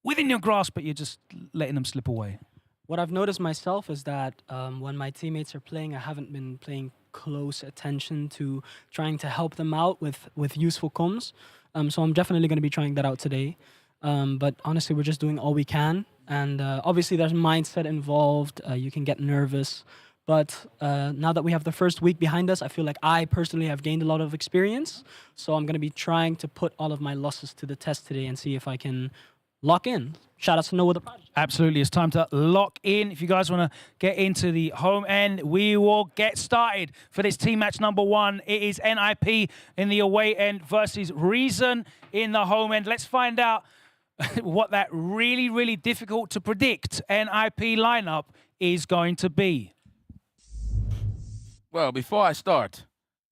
within your grasp, but you're just letting them slip away. What I've noticed myself is that when my teammates are playing, I haven't been playing close attention to trying to help them out with useful comms. So I'm definitely going to be trying that out today. But honestly, we're just doing all we can. And obviously, there's mindset involved. You can get nervous. But now that we have the first week behind us, I feel like I personally have gained a lot of experience. So I'm going to be trying to put all of my losses to the test today and see if I can lock in. Shout out to Noah the Project. Absolutely. It's time to lock in. If you guys want to get into the home end, we will get started for this team match number 1. It is NIP in the away end versus Reason in the home end. Let's find out what that really, really difficult to predict NIP lineup is going to be. Well, before I start,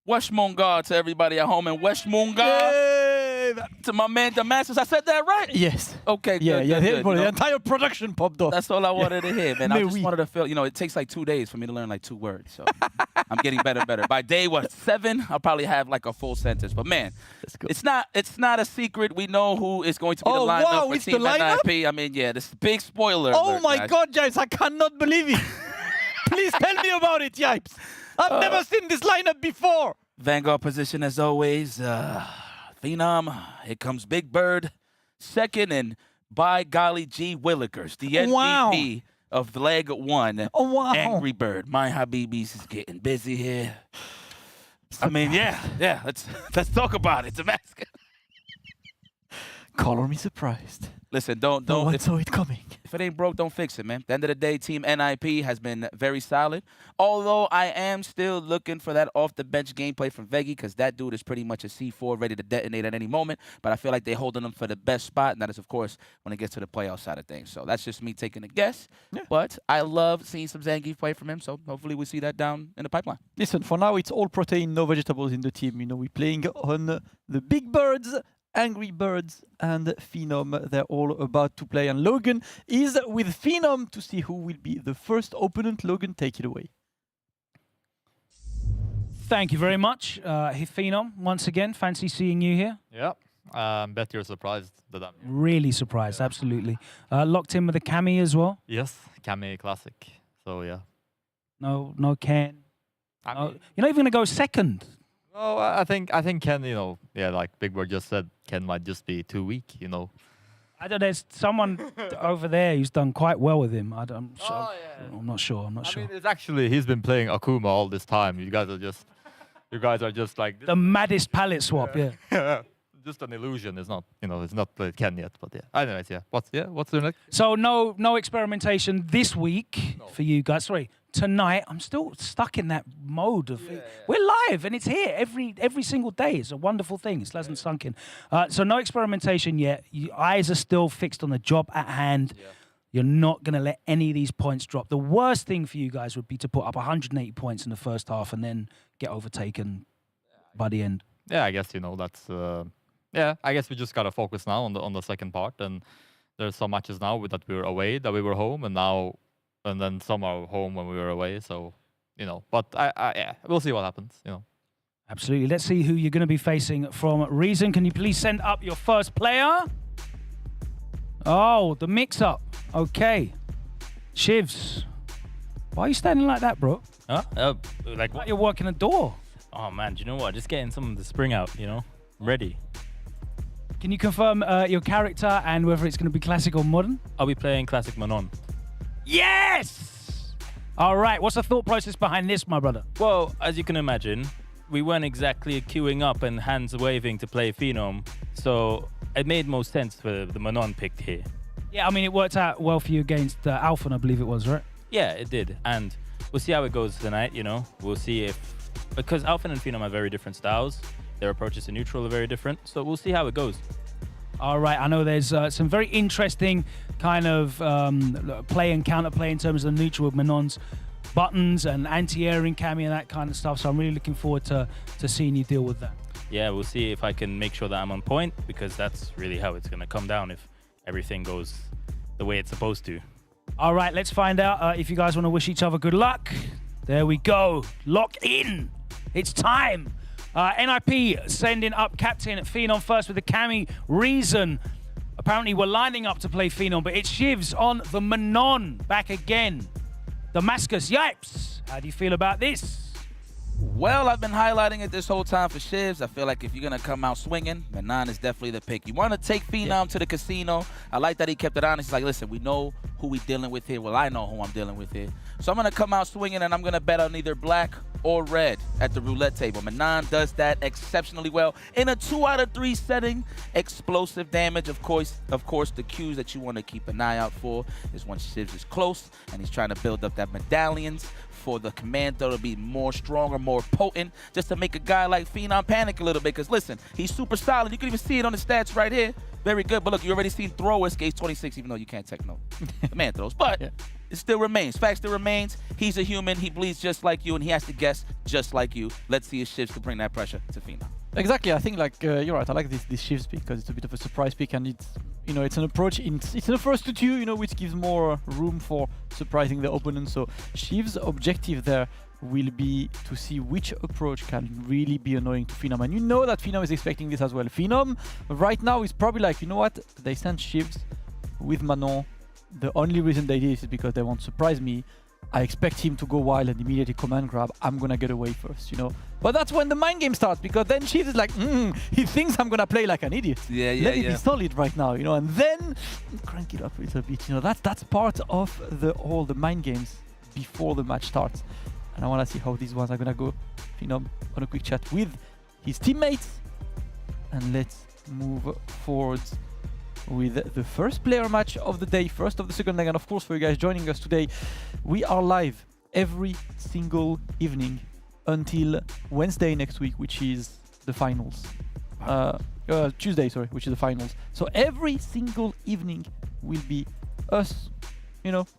Wesh Mungar to everybody at home, and Wesh Mungar to my man Damascus. I said that right? Yes. Okay, Yeah, good, yeah. good, good, The entire production popped up. That's all I wanted to hear, man. I just wanted to feel, it takes like 2 days for me to learn like 2 words. So I'm getting better and better. By day, 7, I'll probably have like a full sentence. But man, it's not a secret. We know who is going to be the lineup for Team NIP. I mean, yeah, this big spoiler. Oh alert, my guys. God, James, I cannot believe it. Please tell me about it, Yipes. I've never seen this lineup before. Vanguard position as always. Phenom. Here comes Big Bird. Second, and by golly, G. Willikers, the MVP of leg 1. Oh, wow. Angry Bird. My Habibis is getting busy here. I mean, yeah. Let's talk about it. Damascus. Color me surprised. Listen, don't. No one saw it coming. If it ain't broke, don't fix it, man. At the end of the day, Team NIP has been very solid. Although I am still looking for that off-the-bench gameplay from Veggie, because that dude is pretty much a C4 ready to detonate at any moment. But I feel like they're holding him for the best spot, and that is, of course, when it gets to the playoff side of things. So that's just me taking a guess. Yeah. But I love seeing some Zangief play from him, so hopefully we see that down in the pipeline. Listen, for now, it's all protein, no vegetables in the team. We're playing on the Big Birds, Angry Birds, and Phenom. They're all about to play, and Logan is with Phenom to see who will be the first opponent. Logan, take it away. Thank you very much, Phenom. Once again, fancy seeing you here. Yeah, bet you're surprised that I'm here. Really surprised, absolutely. Locked in with a Cammy as well. Yes, Cammy Classic. So yeah. No Ken. You're not even gonna go second. Oh, I think Ken, like Big Bird just said, Ken might just be too weak, I don't know, there's someone over there who's done quite well with him. I'm not sure. I mean, it's actually, he's been playing Akuma all this time. You guys are just like... The maddest palette swap, yeah. Just an illusion. It's not, it's not played Ken yet, but yeah. Anyways, yeah. What's the next? So no experimentation this week for you guys. Sorry. Tonight, I'm still stuck in that mode of we're live and it's here every single day. It's a wonderful thing. It hasn't sunk in. So no experimentation yet. Your eyes are still fixed on the job at hand. Yeah. You're not going to let any of these points drop. The worst thing for you guys would be to put up 180 points in the first half and then get overtaken by the end. Yeah, I guess that's. I guess we just gotta focus now on the second part. And there's some matches now that we were away, that we were home, and then some are home when we were away. So, but we'll see what happens. Absolutely. Let's see who you're going to be facing from Reason. Can you please send up your first player? Oh, the mix-up. Okay. Shivs. Why are you standing like that, bro? Huh? Like you're working a door. Oh, man. Do you know what? Just getting some of the spring out, Ready. Can you confirm your character and whether it's going to be classic or modern? I'll be playing classic Manon. Yes! All right. What's the thought process behind this, my brother? Well, as you can imagine, we weren't exactly queuing up and hands waving to play Phenom. So it made most sense for the Manon picked here. Yeah, I mean, it worked out well for you against Alphan, I believe it was, right? Yeah, it did. And we'll see how it goes tonight, We'll see if... Because Alphan and Phenom have very different styles. Their approaches to neutral are very different. So we'll see how it goes. All right, I know there's some very interesting kind of play and counterplay in terms of the neutral with Manon's buttons and anti-airing Cammy and that kind of stuff. So I'm really looking forward to seeing you deal with that. Yeah, we'll see if I can make sure that I'm on point, because that's really how it's going to come down if everything goes the way it's supposed to. All right, let's find out if you guys want to wish each other good luck. There we go. Lock in. It's time. NIP sending up Captain Phenom first with the Cammy. Reason. Apparently we're lining up to play Phenom, but it's Shivs on the Manon back again. Damascus, yipes. How do you feel about this? Well, I've been highlighting it this whole time for Shivs. I feel like if you're going to come out swinging, Manon is definitely the pick. You want to take Phenom to the casino. I like that he kept it honest. He's like, listen, we know who we dealing with here. Well, I know who I'm dealing with here. So I'm going to come out swinging, and I'm going to bet on either black or red at the roulette table. Manon does that exceptionally well. In a 2 out of 3 setting, explosive damage. Of course, the cues that you want to keep an eye out for is when Shivs is close, and he's trying to build up that medallions for the Commando to be more stronger, more potent, just to make a guy like Phenom panic a little bit. Because listen, he's super solid. You can even see it on the stats right here. Very good. But look, you already seen throw escapes 26, even though you can't techno. The man throws. But it still remains. Fact still remains. He's a human. He bleeds just like you, and he has to guess just like you. Let's see if Shivs can bring that pressure to Phenom. Exactly. I think like you're right. I like this Shivs pick because it's a bit of a surprise pick, and it's it's an approach. It's in the first to 2, which gives more room for surprising the opponent. So Shivs' objective there will be to see which approach can really be annoying to Phenom, and you know that Phenom is expecting this as well. Phenom right now is probably like, you know what? They sent Shivs with Manon. The only reason they did it is because they want to surprise me. I expect him to go wild and immediately command grab. I'm gonna get away first, But that's when the mind game starts, because then Shivs is like, he thinks I'm gonna play like an idiot. Let it be solid right now, and then crank it up a little bit. That's part of all the mind games before the match starts. And I want to see how these ones are gonna go. Phenom on a quick chat with his teammates, and let's move forward with the first player match of the day, first of the second leg. And of course, for you guys joining us today, we are live every single evening until Wednesday next week, which is the finals. Tuesday, sorry, which is the finals. So every single evening will be us,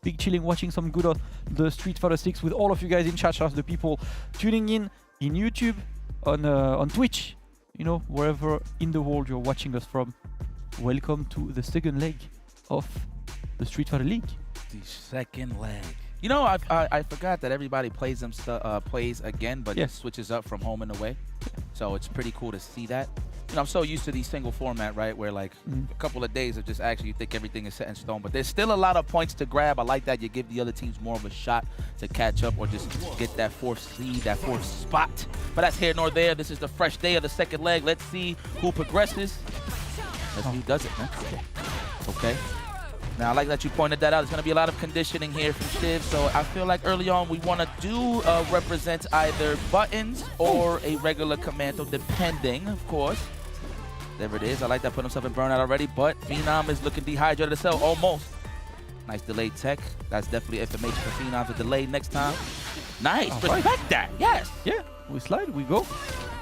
big chilling, watching some good of the Street Fighter 6 with all of you guys in chat, the people tuning in YouTube, on Twitch, wherever in the world you're watching us from. Welcome to the second leg of the Street Fighter League. The second leg. I forgot that everybody plays again, but it switches up from home and away. So it's pretty cool to see that. I'm so used to the single format, right? Where like a couple of days of just actually you think everything is set in stone. But there's still a lot of points to grab. I like that. You give the other teams more of a shot to catch up or just get that 4th seed, that 4th spot. But that's here nor there. This is the fresh day of the second leg. Let's see who progresses. Let's see who does it, man. Okay. Now, I like that you pointed that out. There's going to be a lot of conditioning here from Shiv, so I feel like early on we want to do represent either buttons or a regular commando, depending, of course. There it is. I like that, put himself in burnout already, but Phenom is looking dehydrated as hell, almost. Nice delayed tech. That's definitely information for Phenom to delay next time. Nice. Respect that. Yes. Yeah. We slide. We go.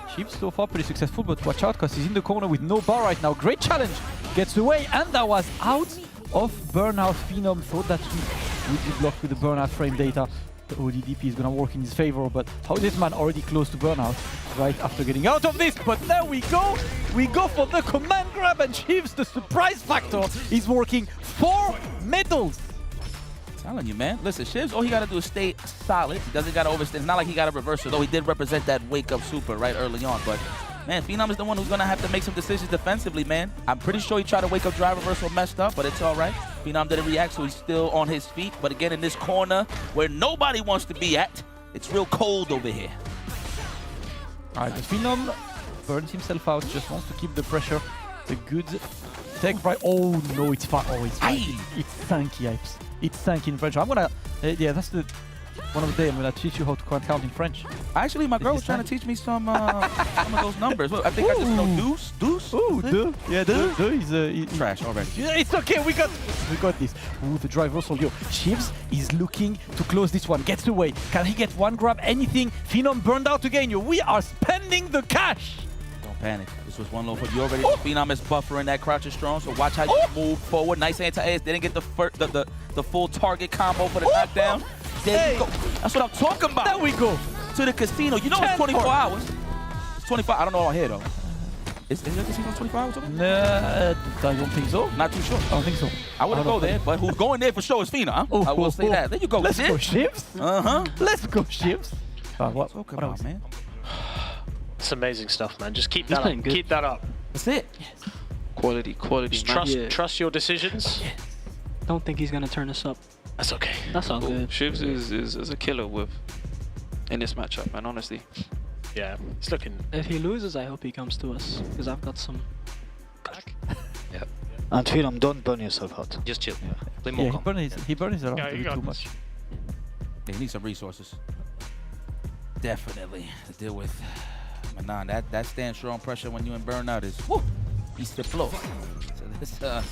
Shivs so far pretty successful, but watch out because he's in the corner with no bar right now. Great challenge. Gets away, and that was out of burnout. Phenom thought that he would be blocked with the burnout frame data. The ODDP is going to work in his favor, but how is this man already close to burnout right after getting out of this? But there we go. We go for the command grab, and Shivs, the surprise factor, is working 4 medals. Telling you, man. Listen, Shivs, all he got to do is stay solid. He doesn't got to overstay. It's not like he got a reversal, though he did represent that wake-up super right early on. But, man, Phenom is the one who's going to have to make some decisions defensively, man. I'm pretty sure he tried to wake up drive reversal messed up, but it's all right. Phenom didn't react, so he's still on his feet. But again, in this corner where nobody wants to be at, it's real cold over here. All right, but Phenom burns himself out, just wants to keep the pressure. The good tech right. Oh, no, it's fine. Oh, it's fine. It's sanky, Ipes. It's sanky in French. I'm gonna, that's the one of the day I'm gonna teach you how to count in French. Actually, my girl was trying to teach me some of those numbers. I think I just know deuce. Ooh, deux. Yeah, deux is trash already. Yeah, it's okay. We got this. Ooh, the drive reversal. Yo, Shivs is looking to close this one. Gets away. Can he get one grab? Anything? Phenom burned out again. Yo, we are spending the cash. Don't panic. This was one low foot. You already know Phenom is buffering that crouch is strong, so watch how you move forward. Nice anti-air. Didn't get the full target combo for the knockdown. There you go. That's what I'm talking about. There we go. To the casino. You know it's 24 hours. It's 25. I don't know on here though. Is there a casino 24 hours? Nah, I don't think so. Not too sure. I don't think so. I wouldn't go there, but who's going there for sure is Phenom. I will say that. There you go. Let's go, Shivs. Let's go, Shivs. What about, man? It's amazing stuff, man. Just keep that up. Keep that up. That's it. Yes. Quality, trust your decisions. Yes. Don't think he's gonna turn us up. That's okay. That's all good. Shivs is a killer with in this matchup, man, honestly. Yeah, it's looking... If he loses, I hope he comes to us, because I've got some... Yeah. And Phenom, don't burn yourself out. Just chill. Play more calm. He burns around Yeah, a you bit got too this. much. Yeah, he needs some resources. Definitely to deal with. Manan, that stand strong pressure when you in burnout is woo, he's the flow. So this the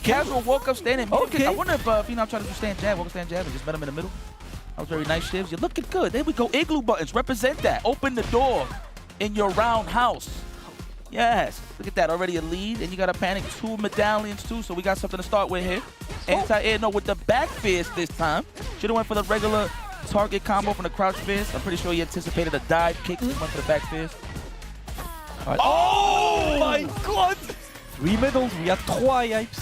casual walk up standing. Okay. I wonder if Phenom tried to do stand jab, walk up stand jab, and just met him in the middle. That was very nice, Shivs. You're looking good. There we go. Igloo buttons represent that. Open the door in your round house. Yes. Look at that. Already a lead, and you got a panic 2 medallions too. So we got something to start with here. Anti-air, no, with the back fist this time. Should have went for the regular target combo from the crouch fist. I'm pretty sure he anticipated a dive kick, so he went for the back fist. Right. Oh my god! 3 medals, we have 3 hypes.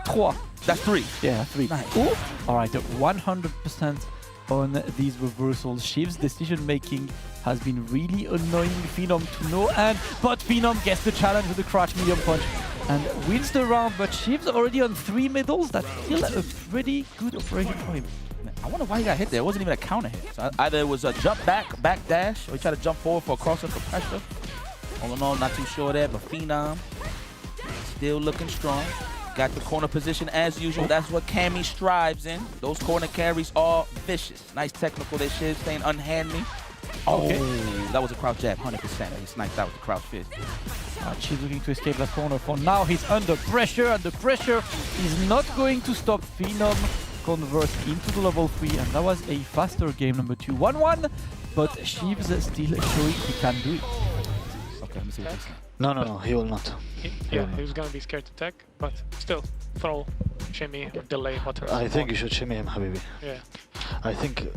3? That's 3. Yeah, 3. Nice. Ooh. Alright, 100% on these reversals. Shiv's decision making has been really annoying Phenom to no end, but Phenom gets the challenge with the crouch medium punch and wins the round, but Shiv's already on 3 medals. That's still a pretty good operation for him. I wonder why he got hit there. It wasn't even a counter hit. So either it was a jump back dash, or he tried to jump forward for a crossover for pressure. All in all, not too sure there, but Phenom still looking strong. Got the corner position as usual. That's what Cammy strives in. Those corner carries are vicious. Nice technical there, Shiv saying unhand me. Okay. Oh, that was a crouch jab, 100%. He sniped out with the crouch fist. She's looking to escape that corner for now. He's under pressure, and the pressure is not going to stop Phenom convert into the level 3, and that was a faster game number 2. 1-1, but Shiv's still showing he can do it. Okay, let me see what he's saying. No, he will not. He was gonna be scared to attack, but still, throw, shimmy, or delay, whatever. I think you should shimmy him, Habibi. Yeah. I think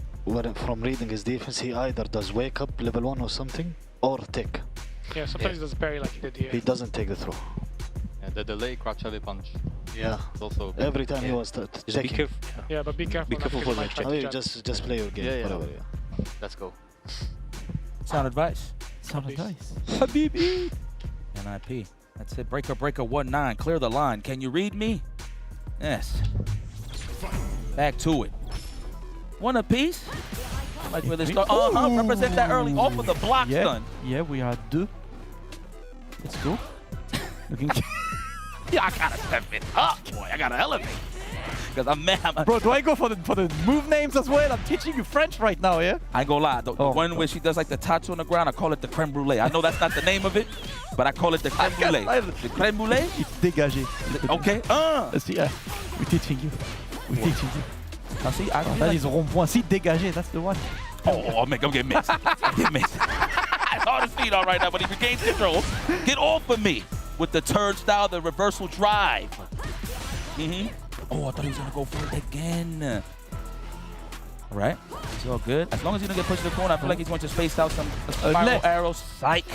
from reading his defense, he either does wake up level 1 or something, or tick. Yeah, sometimes he does parry like he did here. He doesn't take the throw. Yeah, the delay crouch heavy punch. Yeah. It's also Every time he was Just be checking. careful. Yeah, but be careful. Be careful for the check. Just play your game, whatever. Yeah. Let's go. Sound advice. Sound advice. Habibi! NIP. That's it. Breaker 1-9. Clear the line. Can you read me? Yes. Back to it. One apiece. Like where they start. Represent that early off of the block stun. Yeah, we are 2. Let's go. Yeah, I gotta step it up, boy. I gotta elevate. Because I'm mad. Bro, do I go for the move names as well? I'm teaching you French right now, yeah? I ain't gonna lie. The one where she does like the tattoo on the ground, I call it the creme brulee. I know that's not the name of it, but I call it the creme brulee. The creme brulee? It's dégagé. Okay. See, we're teaching you. We're teaching you. Now see, that is rond-point. See, dégagé, that's the one. Oh, man, go get missed. Get missed. It's hard to see it all right now, but he regains control. Get off of me with the turnstile, the reversal drive. Oh, I thought he was gonna go for it again. All right, it's all good. As long as he don't get pushed to the corner, I feel like he's going to space out some spiral arrows. Psych.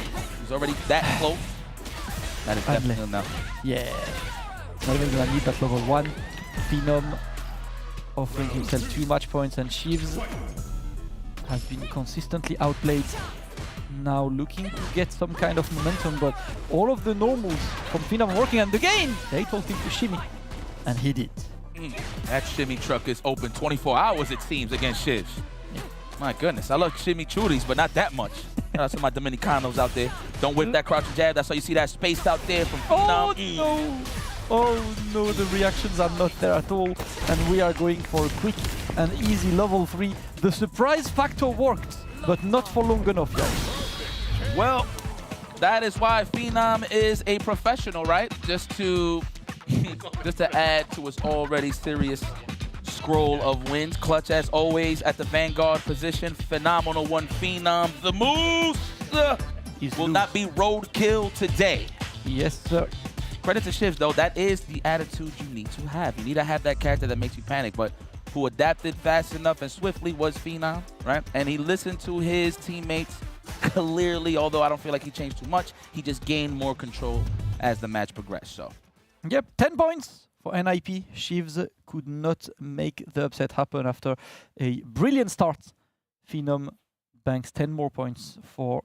He's already that close. That is definitely enough. Yeah. Not even gonna need that level 1. Phenom offering himself 2 match points, and Shivs has been consistently outplayed. Now looking to get some kind of momentum, but all of the normals from Phenom working, and again, they told him to shimmy, and he did. That shimmy truck is open 24 hours, it seems, against Shiv. Yeah. My goodness, I love shimmy churis, but not that much. Shout out to my Dominicanos out there. Don't whip that crouch jab. That's why you see that spaced out there from Phenom. No! Oh no, the reactions are not there at all, and we are going for a quick and easy level 3. The surprise factor worked, but not for long enough, guys. Well, that is why Phenom is a professional, right? Just to add to his already serious scroll of wins. Clutch, as always, at the vanguard position. Phenomenal one, Phenom. The Mouz will not be roadkill today. Yes, sir. Credit to Shivs, though. That is the attitude you need to have. You need to have that character that makes you panic, but who adapted fast enough and swiftly was Phenom, right? And he listened to his teammates clearly, although I don't feel like he changed too much. He just gained more control as the match progressed, so. Yep, 10 points for NIP. Shivs could not make the upset happen after a brilliant start. Phenom banks 10 more points for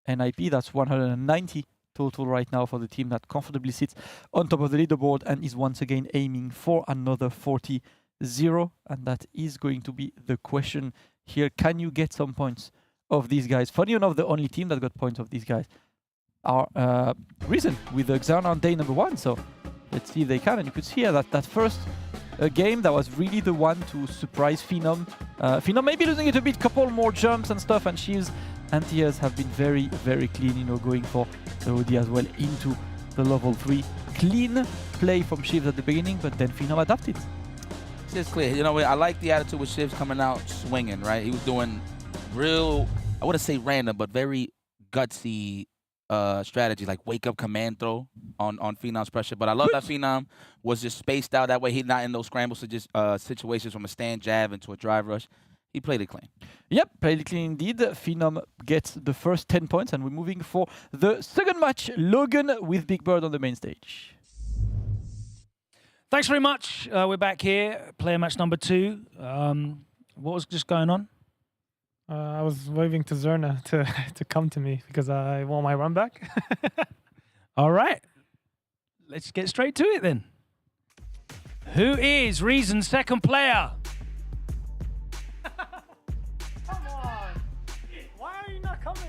NIP. That's 190 total right now for the team that comfortably sits on top of the leaderboard and is once again aiming for another 40-0. And that is going to be the question here. Can you get some points of these guys? Funny enough, the only team that got points of these guys are Reason with Xerna on day number 1. So let's see if they can. And you could see here that first game that was really the one to surprise Phenom. Phenom maybe losing it a bit, couple more jumps and stuff, and Shiv's anti-airs have been very, very clean, you know, going for the OD as well into the level 3. Clean play from Shivs at the beginning, but then Phenom adapted. It's clear. You know, I like the attitude with Shivs coming out swinging, right? He was doing real, I wouldn't say random, but very gutsy strategy, like wake up command throw on Phenom's pressure. But I love that Phenom was just spaced out. That way he's not in those scrambles to just situations from a stand jab into a drive rush. He played it clean. Yep, played it clean indeed. Phenom gets the first 10 points, and we're moving for the second match. Logan with Big Bird on the main stage. Thanks very much. We're back here, player match number 2. What was just going on? I was waving to Xerna to come to me because I want my run back. All right. Let's get straight to it then. Who is Reason's second player? Come on. Why are you not coming?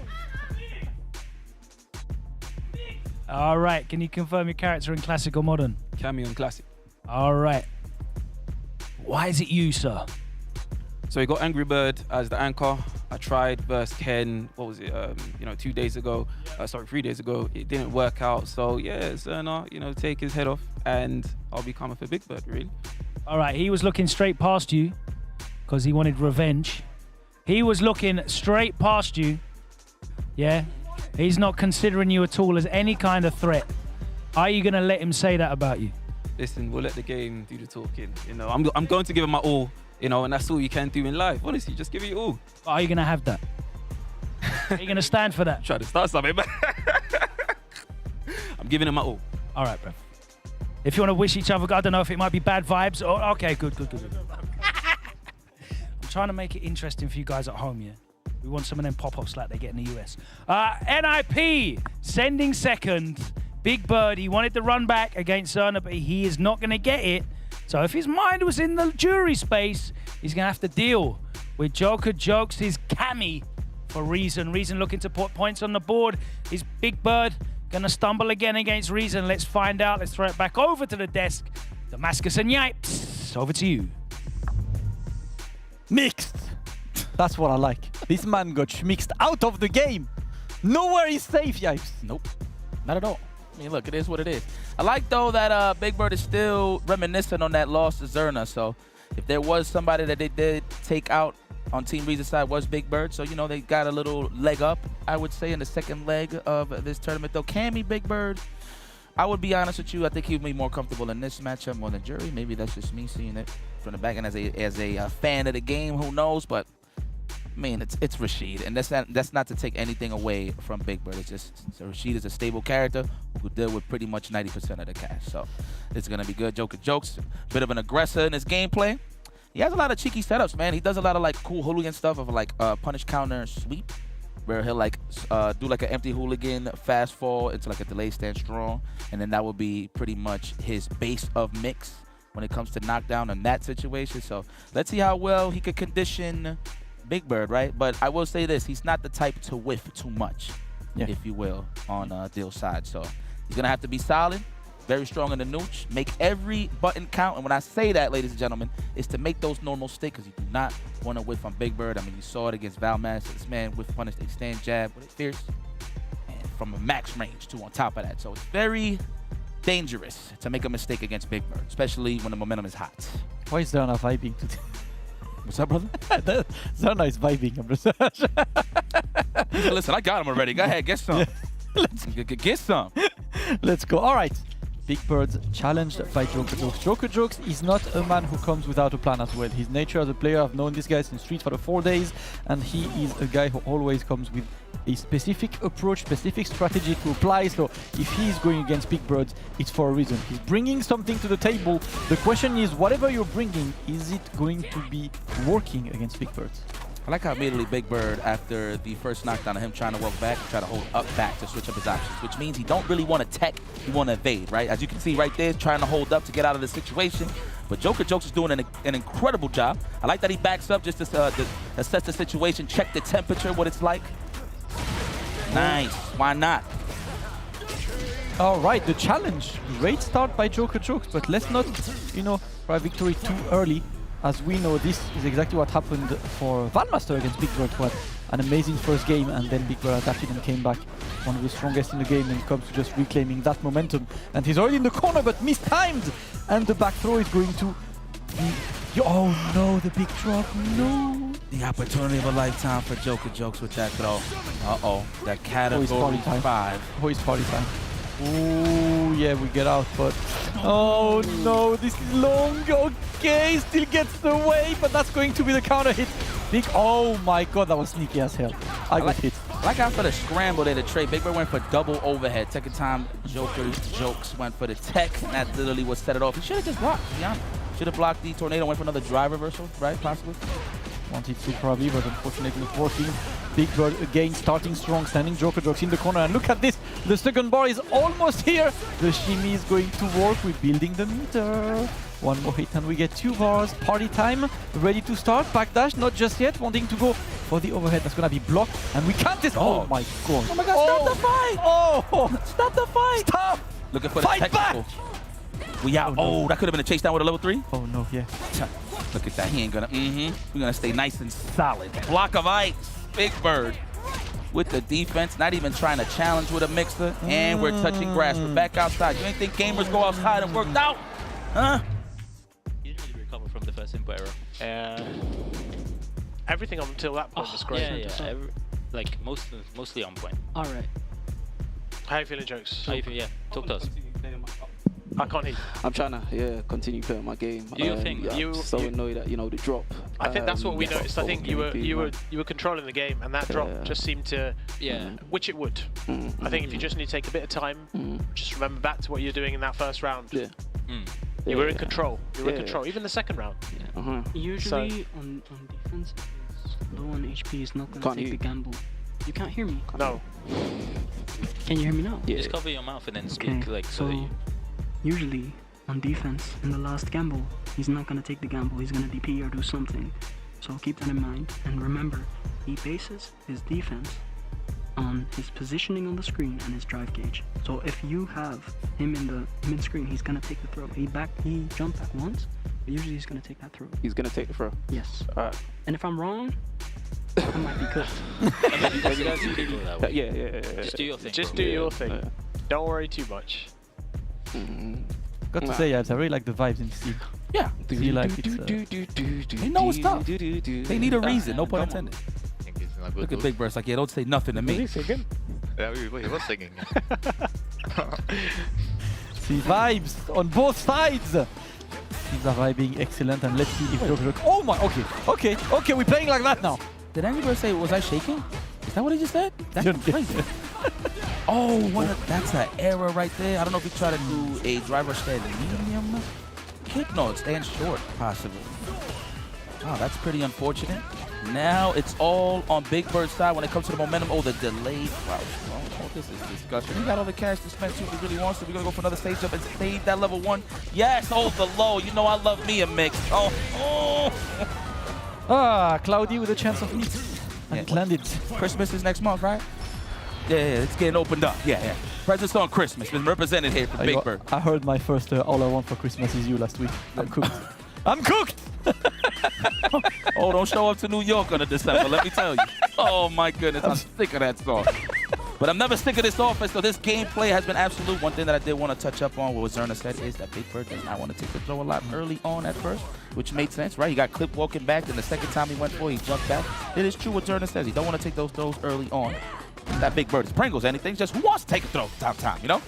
All right. Can you confirm your character in Classic or Modern? Cameo in Classic. All right. Why is it you, sir? So we got Angry Bird as the anchor. I tried versus Ken, what was it, 2 days ago. Sorry, 3 days ago. It didn't work out. So yeah, Xerna, take his head off and I'll be coming for Big Bird, really. All right, he was looking straight past you because he wanted revenge. He was looking straight past you. Yeah, he's not considering you at all as any kind of threat. Are you going to let him say that about you? Listen, we'll let the game do the talking. I'm going to give him my all. And that's all you can do in life. Honestly, just give it your all. Are you going to have that? Are you going to stand for that? Try to start something, but I'm giving him my all. All right, bro. If you want to wish each other, I don't know if it might be bad vibes. Or, okay, good. I'm trying to make it interesting for you guys at home, yeah? We want some of them pop-ups like they get in the US. NIP, sending second. Big Bird, he wanted to run back against Xerna, but he is not going to get it. So if his mind was in the jury space, he's going to have to deal with Joker Jokes, his Cammy for Reason. Reason looking to put points on the board. Is Big Bird going to stumble again against Reason? Let's find out. Let's throw it back over to the desk. Damascus and Yipes, over to you. Mixed. That's what I like. This man got mixed out of the game. Nowhere is safe, Yipes. Nope, not at all. I mean, look, it is what it is. I like, though, that Big Bird is still reminiscent on that loss to Xerna. So if there was somebody that they did take out on Team Reason's side was Big Bird. So, they got a little leg up, I would say, in the second leg of this tournament. Though, Cammy, Big Bird, I would be honest with you, I think he would be more comfortable in this matchup more than Jury. Maybe that's just me seeing it from the back end as a fan of the game. Who knows? But I mean, it's Rashid, and that's not to take anything away from Big Bird. It's just Rashid is a stable character who could deal with pretty much 90% of the cash. So it's gonna be good. Joker Jokes, bit of an aggressor in his gameplay. He has a lot of cheeky setups, man. He does a lot of cool hooligan stuff of punish counter sweep, where he'll do an empty hooligan fast fall into a delay stand strong, and then that would be pretty much his base of mix when it comes to knockdown in that situation. So let's see how well he could condition Big Bird, right? But I will say this, he's not the type to whiff too much, if you will, on Dill's side. So he's going to have to be solid, very strong in the nooch, make every button count. And when I say that, ladies and gentlemen, is to make those normal stick, because you do not want to whiff on Big Bird. I mean, you saw it against Valmaster. This man whiff punished a stand jab with it fierce, and from a max range too on top of that. So it's very dangerous to make a mistake against Big Bird, especially when the momentum is hot. Why is Xerna vibing today? What's up, brother? Xerna is vibing. Listen, I got him already. Go ahead, get some. Get some. Let's go. All right. Big Bird's challenged by Joker Jokes. Joker Jokes is not a man who comes without a plan as well. His nature as a player, I've known this guy since Street for the 4 days, and he is a guy who always comes with a specific approach, specific strategy to apply. So if he's going against Big Bird, it's for a reason. He's bringing something to the table. The question is, whatever you're bringing, is it going to be working against Big Bird? I like how immediately Big Bird, after the first knockdown of him trying to walk back, try to hold up back to switch up his options, which means he don't really want to tech, he want to evade, right? As you can see right there, trying to hold up to get out of the situation. But Joker Jokes is doing an incredible job. I like that he backs up just to assess the situation, check the temperature, what it's like. Nice. Why not? All right, the challenge. Great start by Joker Jokes, but let's not, try victory too early. As we know, this is exactly what happened for Valmaster against Big Bird, who had an amazing first game, and then Big Bird adapted and came back one of the strongest in the game when it comes to just reclaiming that momentum. And he's already in the corner, but mistimed! And the back throw is going to be... Oh no, the big drop, no! The opportunity of a lifetime for Joker Jokes with that throw. Uh-oh, that category 5. Oh, it's party time. Oh, yeah, we get out, but... Oh no, this is long. Okay, still gets the way, but that's going to be the counter hit. Big... Oh my god, that was sneaky as hell. I got hit. Like after the scramble there, the trade, Big Bird went for double overhead. Second time, Joker Jokes went for the tech, and that literally was set it off. He should have just blocked, to be honest. Should have blocked the tornado, went for another drive reversal, right, possibly? Wanted to probably, but unfortunately not working. Big Bird again starting strong, standing Joker Jokes in the corner, and look at this, the second bar is almost here. The shimmy is going to work, we're building the meter. One more hit and we get 2 bars, party time, ready to start, backdash, not just yet, wanting to go for the overhead, that's gonna be blocked, and we can't oh my god. Oh my god, stop the fight! Oh! Stop the fight! Stop! Looking for the technical. We out. Oh, that could have been a chase down with a level 3. Oh no, yeah. Look at that, he ain't gonna, We're gonna stay nice and solid. Block of ice, Big Bird. With the defense, not even trying to challenge with a mixer, and we're touching grass. We're back outside. You ain't think gamers go outside and worked out? Huh? You didn't really recover from the first input error. Everything until that point was great. Like mostly on point. All right. How you feeling, Jokes? How you feel? Yeah, talk to us. I can't hear you. I'm trying to continue playing my game. Do your thing. Yeah, I'm so annoyed at the drop. I think that's what we noticed. I think you were controlling the game, and that drop just seemed to, which it would. I think if you just need to take a bit of time, just remember back to what you're doing in that first round. Yeah. You were in control. You were in control. Even the second round. Usually on defense, low on HP is not going to take the gamble. You can't hear me? No. Can you hear me now? Yeah. Just cover your mouth and then speak like so. Usually on defense, in the last gamble, he's not going to take the gamble. He's going to DP or do something. So keep that in mind. And remember, he bases his defense on his positioning on the screen and his drive gauge. So if you have him in the mid-screen, he's going to take the throw. He jumped back once, but usually he's going to take that throw. He's going to take the throw? Yes. And if I'm wrong, I might be cooked. Yeah. Just do your thing. Just do your thing. Don't worry too much. Got to say, I really like the vibes in this team. Yeah. Feel like it's, they know it's tough. They need a reason, no pun intended. Look at Big Bird, like, don't say nothing to me. Was he singing? Yeah, he was singing. See, vibes on both sides. Teams are vibing excellent, and let's see if Joker... Oh my, okay, we're playing like that now. Did anybody say, was I shaking? Is that what he just said? That's crazy. That's an error right there. I don't know if he tried to do a driver stand medium kick. No, it stands short, possibly. Wow, that's pretty unfortunate. Now it's all on Big Bird's side when it comes to the momentum. Oh, the delayed crouch. Oh, this is disgusting. He got all the cash to spend too if he really wants to. We're going to go for another stage up and save that level 1. Yes, hold the low. You know I love me a mix. Cloudy with a chance of meat. And it landed. Christmas is next month, right? Yeah, it's getting opened up. Yeah. Presents on Christmas. Been represented here for Big Bird. I heard my first All I Want for Christmas Is You last week. I'm cooked. I'm cooked! Oh, don't show up to New York on the December, let me tell you. Oh my goodness, I'm sick of that song. But I'm never sick of this offense, so this gameplay has been absolute. One thing that I did want to touch up on, what Zerna said, is that Big Bird does not want to take the throw a lot early on at first, which made sense, right? He got clipped walking back, then the second time he went for it, he jumped back. It is true what Zerna says. He don't want to take those throws early on. That Big Bird is Pringles, anything. Just who wants to take a throw time, you know?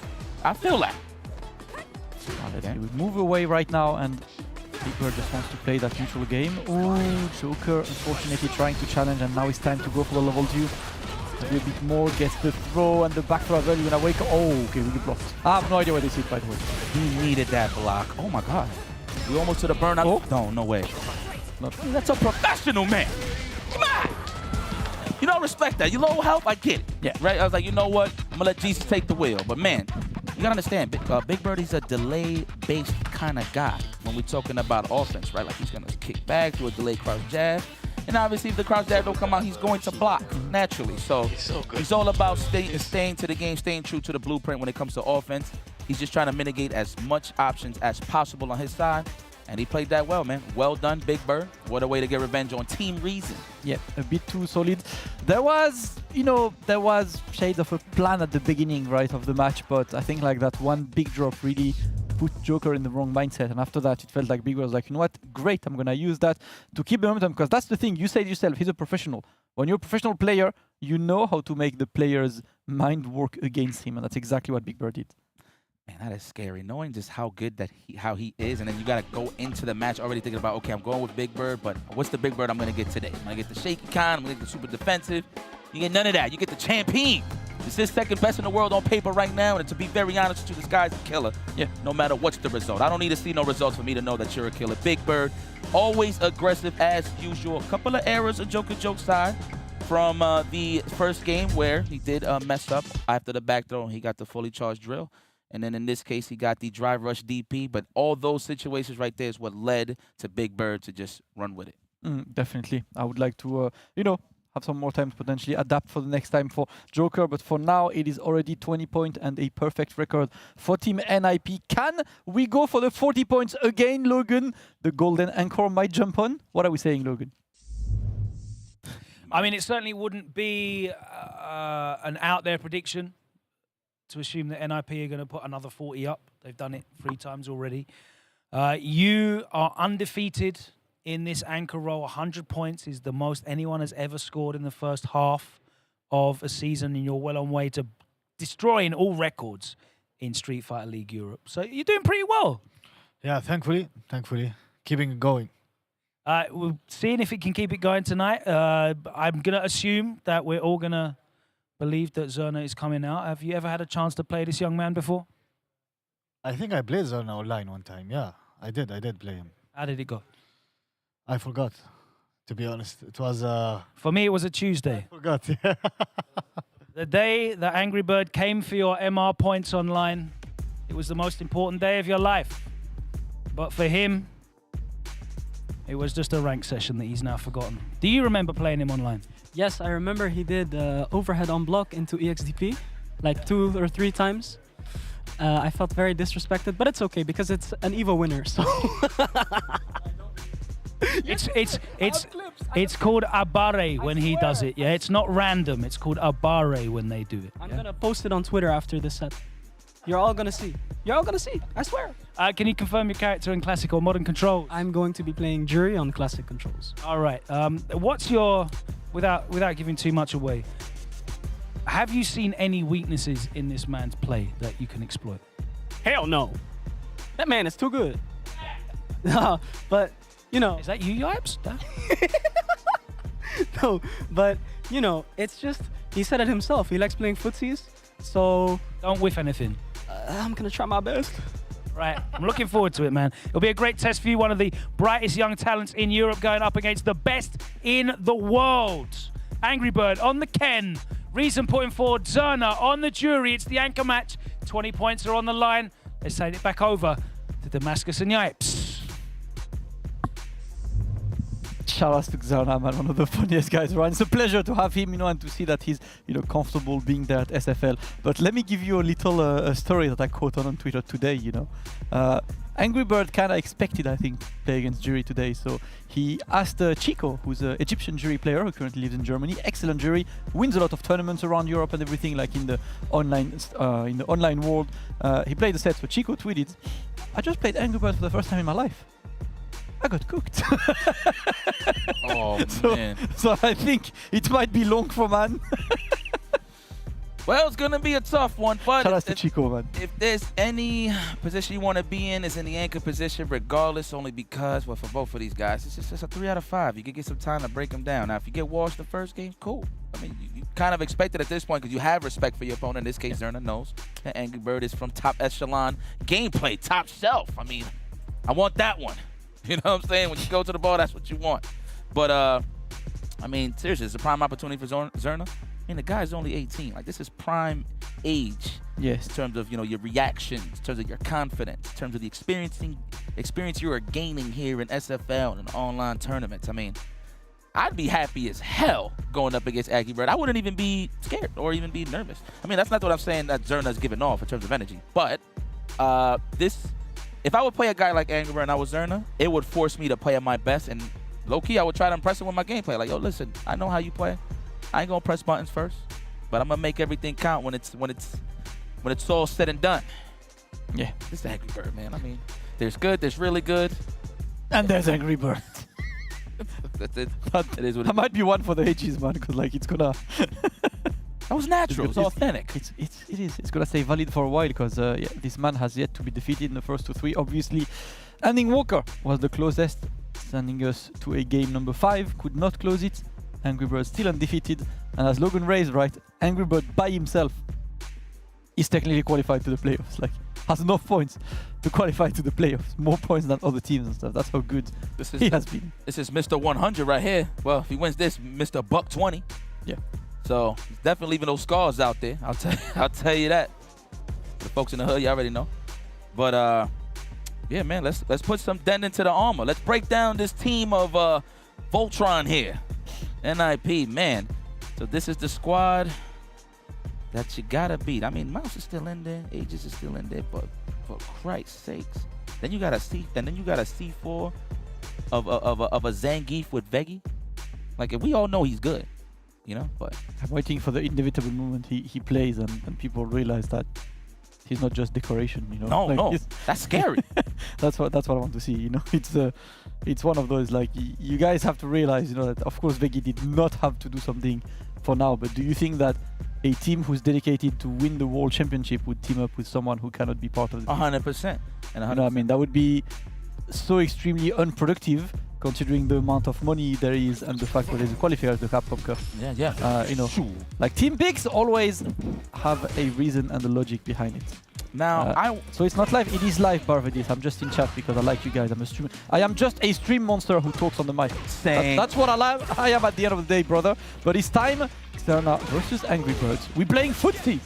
I feel that. Okay. We move away right now, and Big Bird just wants to play that neutral game. Oh, Joker unfortunately trying to challenge, and now it's time to go for the level 2. Maybe a bit more, gets the throw and the back throw as well. You're gonna wake up. Oh, okay, we get blocked. I have no idea where this is, by the way. He needed that block. Oh my god. We almost to the burnout. Oh. No way. That's a professional, man. Come on. You don't respect that. You low help, I get it. Yeah. Right? I was like, you know what? I'm gonna let Jesus take the wheel. But man, you gotta understand, Big Bird, he's a delay-based kind of guy. when we're talking about offense, right? Like he's gonna kick back, do a delayed crouch jab. And obviously if the crouch jab don't come out, he's going to block naturally. So he's all about staying to the game, staying true to the blueprint when it comes to offense. He's just trying to mitigate as much options as possible on his side. And he played that well, man. Well done, Big Bird. What a way to get revenge on Team Reason. Yeah, a bit too solid. There was, there was shades of a plan at the beginning, right, of the match, but I think like that one big drop really put Joker in the wrong mindset. And after that, it felt like Big Bird was like, you know what, great, I'm going to use that to keep the momentum. Because that's the thing, you said yourself, he's a professional. When you're a professional player, you know how to make the player's mind work against him. And that's exactly what Big Bird did. Man, that is scary, knowing just how good how he is, and then you got to go into the match already thinking about, okay, I'm going with Big Bird, but what's the Big Bird I'm going to get today? I'm going to get the shaky kind, I'm going to get the super defensive. You get none of that. You get the champion. This is second best in the world on paper right now, and to be very honest with you, this guy's a killer. Yeah. No matter what's the result. I don't need to see no results for me to know that you're a killer. Big Bird, always aggressive as usual. A couple of errors on Joke side from the first game where he did mess up after the back throw, and he got the fully charged drill. And then in this case, he got the drive rush DP. But all those situations right there is what led to Big Bird to just run with it. Definitely. I would like to, have some more time to potentially adapt for the next time for Joker. But for now, it is already 20 points and a perfect record for Team NIP. Can we go for the 40 points again, Logan? The golden anchor might jump on. What are we saying, Logan? I mean, it certainly wouldn't be an out there prediction to assume that NIP are going to put another 40 up. They've done it 3 times already. You are undefeated in this anchor role. 100 points is the most anyone has ever scored in the first half of a season, and you're well on way to destroying all records in Street Fighter League Europe. So you're doing pretty well. Yeah, thankfully. Keeping it going. We're seeing if it can keep it going tonight. I'm going to assume that we're all going to believe that Zerna is coming out. Have you ever had a chance to play this young man before? I think I played Zerna online one time. Yeah, I did play him. How did it go? I forgot, to be honest. It was... For me, it was a Tuesday. I forgot, yeah. The day that Angry Bird came for your MR points online, it was the most important day of your life. But for him, it was just a rank session that he's now forgotten. Do you remember playing him online? Yes, I remember he did overhead on block into EXDP like 2 or 3 times. I felt very disrespected, but it's okay because it's an EVO winner, so... It's called abare when he does it, yeah? It's not random, it's called abare when they do it. I'm gonna post it on Twitter after this set. You're all gonna see. You're all gonna see, I swear. Can you confirm your character in classic or modern controls? I'm going to be playing Jury on classic controls. All right, what's your, without giving too much away, have you seen any weaknesses in this man's play that you can exploit? Hell no. That man is too good. No, but... Is that you, Yipes? No, but, it's just, he said it himself. He likes playing footsies, so... Don't whiff anything. I'm going to try my best. Right, I'm looking forward to it, man. It'll be a great test for you, one of the brightest young talents in Europe going up against the best in the world. Angry Bird on the Ken. Reason putting forward Zerna on the Jury. It's the anchor match. 20 points are on the line. Let's send it back over to Damascus and Yipes. Shout out to Zerna, man, one of the funniest guys around. It's a pleasure to have him, and to see that he's, comfortable being there at SFL. But let me give you a little a story that I caught on Twitter today, Angry Bird kind of expected, I think, to play against Jury today. So he asked Chico, who's an Egyptian Jury player who currently lives in Germany, excellent Jury, wins a lot of tournaments around Europe and everything, like in the online world. He played the set, so Chico tweeted, "I just played Angry Bird for the first time in my life. I got cooked." Oh, man. So I think it might be long for man. Well, it's going to be a tough one, but shout out to Chico, man. If there's any position you want to be in, it's in the anchor position, regardless, only because, well, for both of these guys, it's just a 3 out of 5. You can get some time to break them down. Now, if you get washed the first game, cool. I mean, you kind of expect it at this point because you have respect for your opponent. In this case, Zerna knows that Angry Bird is from top echelon gameplay, top shelf. I mean, I want that one. You know what I'm saying? When you go to the ball, that's what you want. But, I mean, seriously, it's a prime opportunity for Zerna. mean, the guy's only 18. Like, this is prime age. Yes. In terms of, you know, your reactions, in terms of your confidence, in terms of the experience you are gaining here in SFL and online tournaments. I mean, I'd be happy as hell going up against Angry Bird. I wouldn't even be scared or even be nervous. I mean, that's not what I'm saying that Zerna's giving off in terms of energy. But if I would play a guy like Angry Bird and I was Zerna, it would force me to play at my best. And low-key, I would try to impress him with my gameplay. Like, yo, listen, I know how you play. I ain't gonna press buttons first, but I'm gonna make everything count when it's all said and done. Yeah. This is Angry Bird, man. I mean, there's good, there's really good. And there's Angry Bird. That's it. It is what it I might be one for the Aegis, man, because like it's gonna. That was natural. It's authentic. It is. It's gonna stay valid for a while because yeah, this man has yet to be defeated in the first 2-3. Obviously, Ending Walker was the closest, sending us to a game number 5. Could not close it. Angry Bird still undefeated, and as Logan raised, right, Angry Bird by himself is technically qualified to the playoffs. Like, has enough points to qualify to the playoffs, more points than other teams and stuff. That's how good he has been. This is Mr. 100 right here. Well, if he wins this, Mr. Buck 20. Yeah. So he's definitely leaving those scars out there. I'll tell you that. For the folks in the hood, you already know. But yeah, man, let's put some dent into the armor. Let's break down this team of Voltron here. NIP, man. So this is the squad that you gotta beat. I mean, Mouz is still in there, Aegis is still in there, but for Christ's sakes. Then you got a C4 of a Zangief with Veggie. Like, we all know he's good, you know. But I'm waiting for the inevitable moment he plays and people realize that he's not just decoration, you know. No, like, no, that's scary. that's what I want to see, you know. It's one of those, like, you guys have to realize, you know, that of course Veggie did not have to do something for now, but do you think that a team who's dedicated to win the World Championship would team up with someone who cannot be part of the 100%. And 100%. You know, I mean, that would be so extremely unproductive considering the amount of money there is and the fact that there's a qualifier at the Capcom Cup. Yeah. You know, like team picks always have a reason and a logic behind it. Now, so it's not live, it is live, Barvedis. I'm just in chat because I like you guys. I'm a streamer. I am just a stream monster who talks on the mic. That's what I am at the end of the day, brother. But it's time, Xerna versus Angry Birds. We're playing footsie.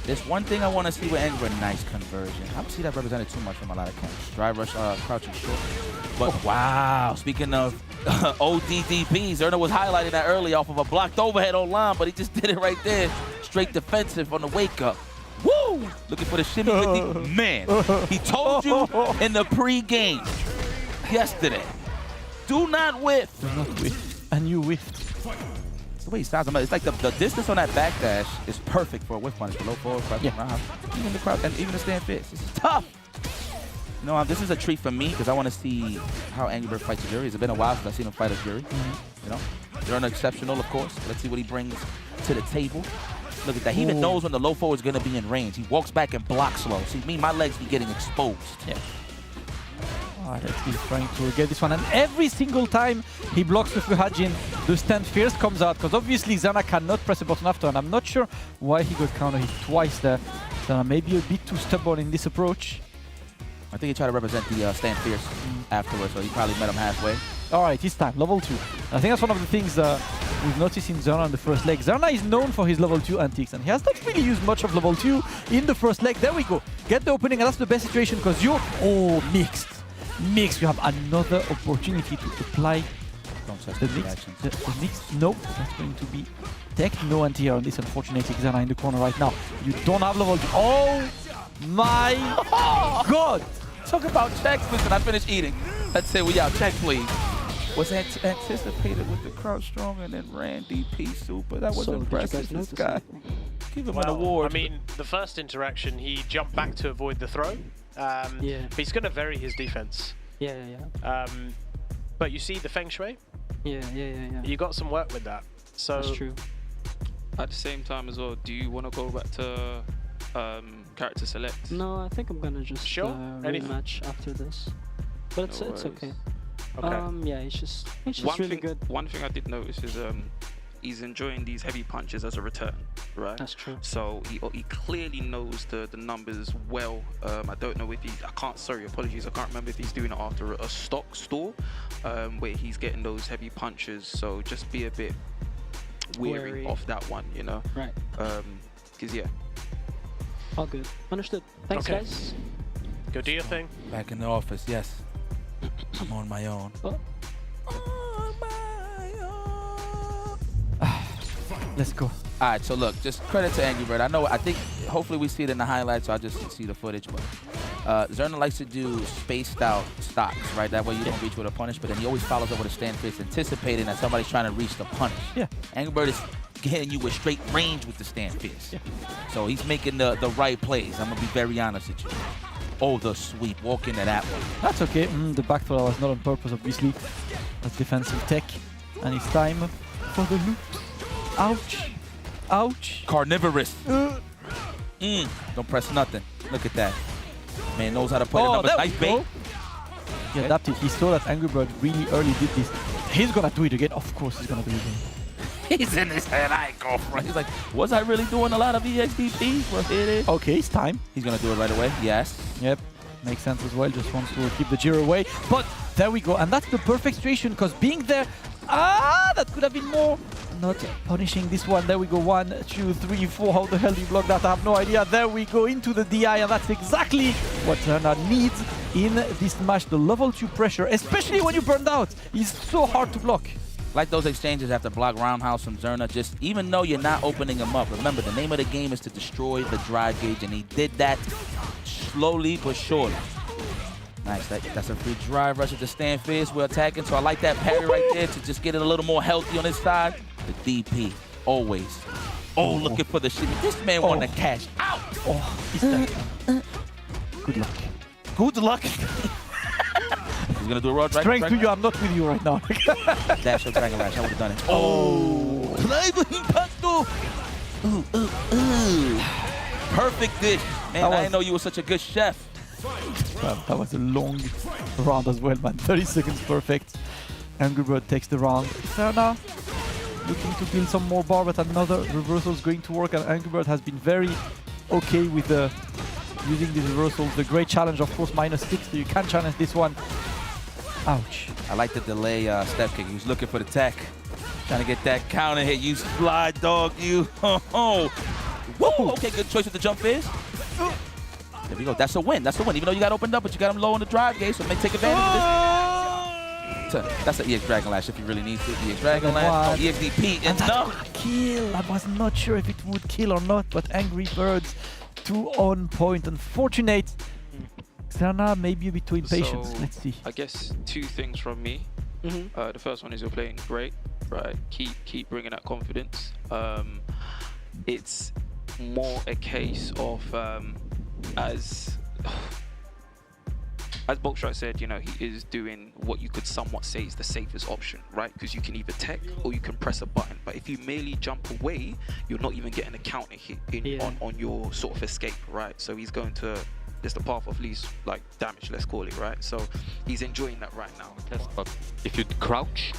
There's one thing I want to see with Angry Bird, nice conversion. I don't see that represented too much from a lot of camps. Drive rush, crouching short. But wow, speaking of ODDP, Xerna was highlighting that early off of a blocked overhead online, but he just did it right there. Straight defensive on the wake up. Woo! Looking for the shimmy with the man. He told you in the pre-game yesterday. Do not whiff. Do not whiff. And you whiffed. It's the way he sounds. It's like the distance on that backdash is perfect for a whiff punish. The low forward, even the crowd, and even the stand fist. This is tough. You know, this is a treat for me because I want to see how Angry Bird fights a jury. It's been a while since I've seen him fight a jury. You know, Xerna exceptional, of course. Let's see what he brings to the table. Look at that. He even knows when the low forward is going to be in range. He walks back and blocks slow. See, my legs be getting exposed. Yeah. Alright, he's trying to get this one. And every single time he blocks the Fuhajin, the stand fierce comes out. Because obviously Xerna cannot press a button after. And I'm not sure why he got counter hit twice there. Xerna maybe a bit too stubborn in this approach. I think he tried to represent the stand fierce afterwards, so he probably met him halfway. Alright, it's time. Level 2. I think that's one of the things we've noticed in Xerna in the first leg. Xerna is known for his level 2 antics, and he has not really used much of level 2 in the first leg. There we go. Get the opening, and that's the best situation because you're... Oh, mixed. Mixed. You have another opportunity to apply the mix. No, that's going to be tech. No anti-air on this, unfortunately. Xerna in the corner right now. You don't have level 2. Oh my God. Talk about checks. Listen, I finished eating. Let's say we out. Check, please. Was anticipated with the crouch strong and then ran DP super. That was impressive. This guy. Give him an award. I mean, the first interaction, he jumped back to avoid the throw. But he's going to vary his defense. Yeah. But you see the Feng Shui? Yeah. You got some work with that. So that's true. At the same time as well, do you want to go back to character select? No, I think I'm gonna just rematch after this. But it's okay. Yeah, he's just really good. One thing I did notice is he's enjoying these heavy punches as a return, right? That's true. So he clearly knows the numbers well. I don't know if apologies, I can't remember if he's doing it after a stock store where he's getting those heavy punches. So just be a bit weary of that one, you know. Right. Because yeah. All good. Understood. Thanks, Okay. guys. Go do your thing. Back in the office, yes. I'm on my own. Let's go. All right, so look, just credit to Angry Bird. I think, hopefully we see it in the highlights, so I'll just see the footage. But Zerna likes to do spaced out stocks, right? That way you don't reach with a punish, but then he always follows up with a stand fist, anticipating that somebody's trying to reach the punish. Yeah. Angry Bird is getting you with straight range with the stand fist. Yeah. So he's making the right plays. I'm going to be very honest with you. Oh, the sweep. Walk into that one. That's okay. The back throw was not on purpose, obviously. That's defensive tech. And it's time for the loop. Ouch. Ouch. Carnivorous. Don't press nothing. Look at that. Man knows how to play the numbers. Nice bait. He adapted. He saw that Angry Bird really early did this. He's gonna do it again. Of course he's gonna do it again. He's in his head. I ain't go for it. He's like, was I really doing a lot of EXDP? Well, it is. Okay, it's time. He's gonna do it right away. Yes. Yep. Makes sense as well. Just wants to keep the Jiro away. But there we go. And that's the perfect situation, because being there, that could have been more. Not punishing this one. There we go. 1, 2, 3, 4. How the hell do you block that? I have no idea. There we go into the DI, and that's exactly what Zerna needs in this match. The level 2 pressure, especially when you burned out, is so hard to block. Like those exchanges after block roundhouse from Zerna, just even though you're not opening them up, remember the name of the game is to destroy the drive gauge, and he did that slowly but surely. Nice, that's a free drive rush at the stand fist. We're attacking, so I like that parry right there to just get it a little more healthy on his side. The DP, always. Oh, looking for the shit. This man wanted to cash out. Oh, is that? Good luck. Good luck. He's gonna do a raw dragon. Strength to you, I'm not with you right now. Dash or Dragon Lash, I would have done it. Oh, play impasto. Ooh. Perfect dish. Man, I didn't know you were such a good chef. Well, that was a long round as well, man. 30 seconds perfect. Angry Bird takes the round. Zerna looking to build some more bar, but another reversal is going to work, and Angry Bird has been very okay with using these reversals. The great challenge, of course, -6, so you can challenge this one. Ouch. I like the delay step kick. He was looking for the tech. Trying to get that counter hit. You fly dog, you. Oh. Whoa, okay, good choice with the jump is. There we go. That's a win. That's a win. Even though you got opened up, but you got him low on the drive gauge, so may take advantage of this. That's an EX Dragon Lash if you really need to. EX Dragon Lash, EXDP, and enough. That's kill. I was not sure if it would kill or not, but Angry Birds, 2 on point. Unfortunate. Zerna maybe a bit too impatient. So, Let's see. I guess 2 things from me. The first one is you're playing great, right? Keep bringing that confidence. It's more a case of as Bulkstrike said, you know, he is doing what you could somewhat say is the safest option, right? Because you can either tech or you can press a button. But if you merely jump away, you're not even getting a counter hit on your sort of escape, right? So he's going to, it's the path of least like damage, let's call it, right? So he's enjoying that right now. But if you crouch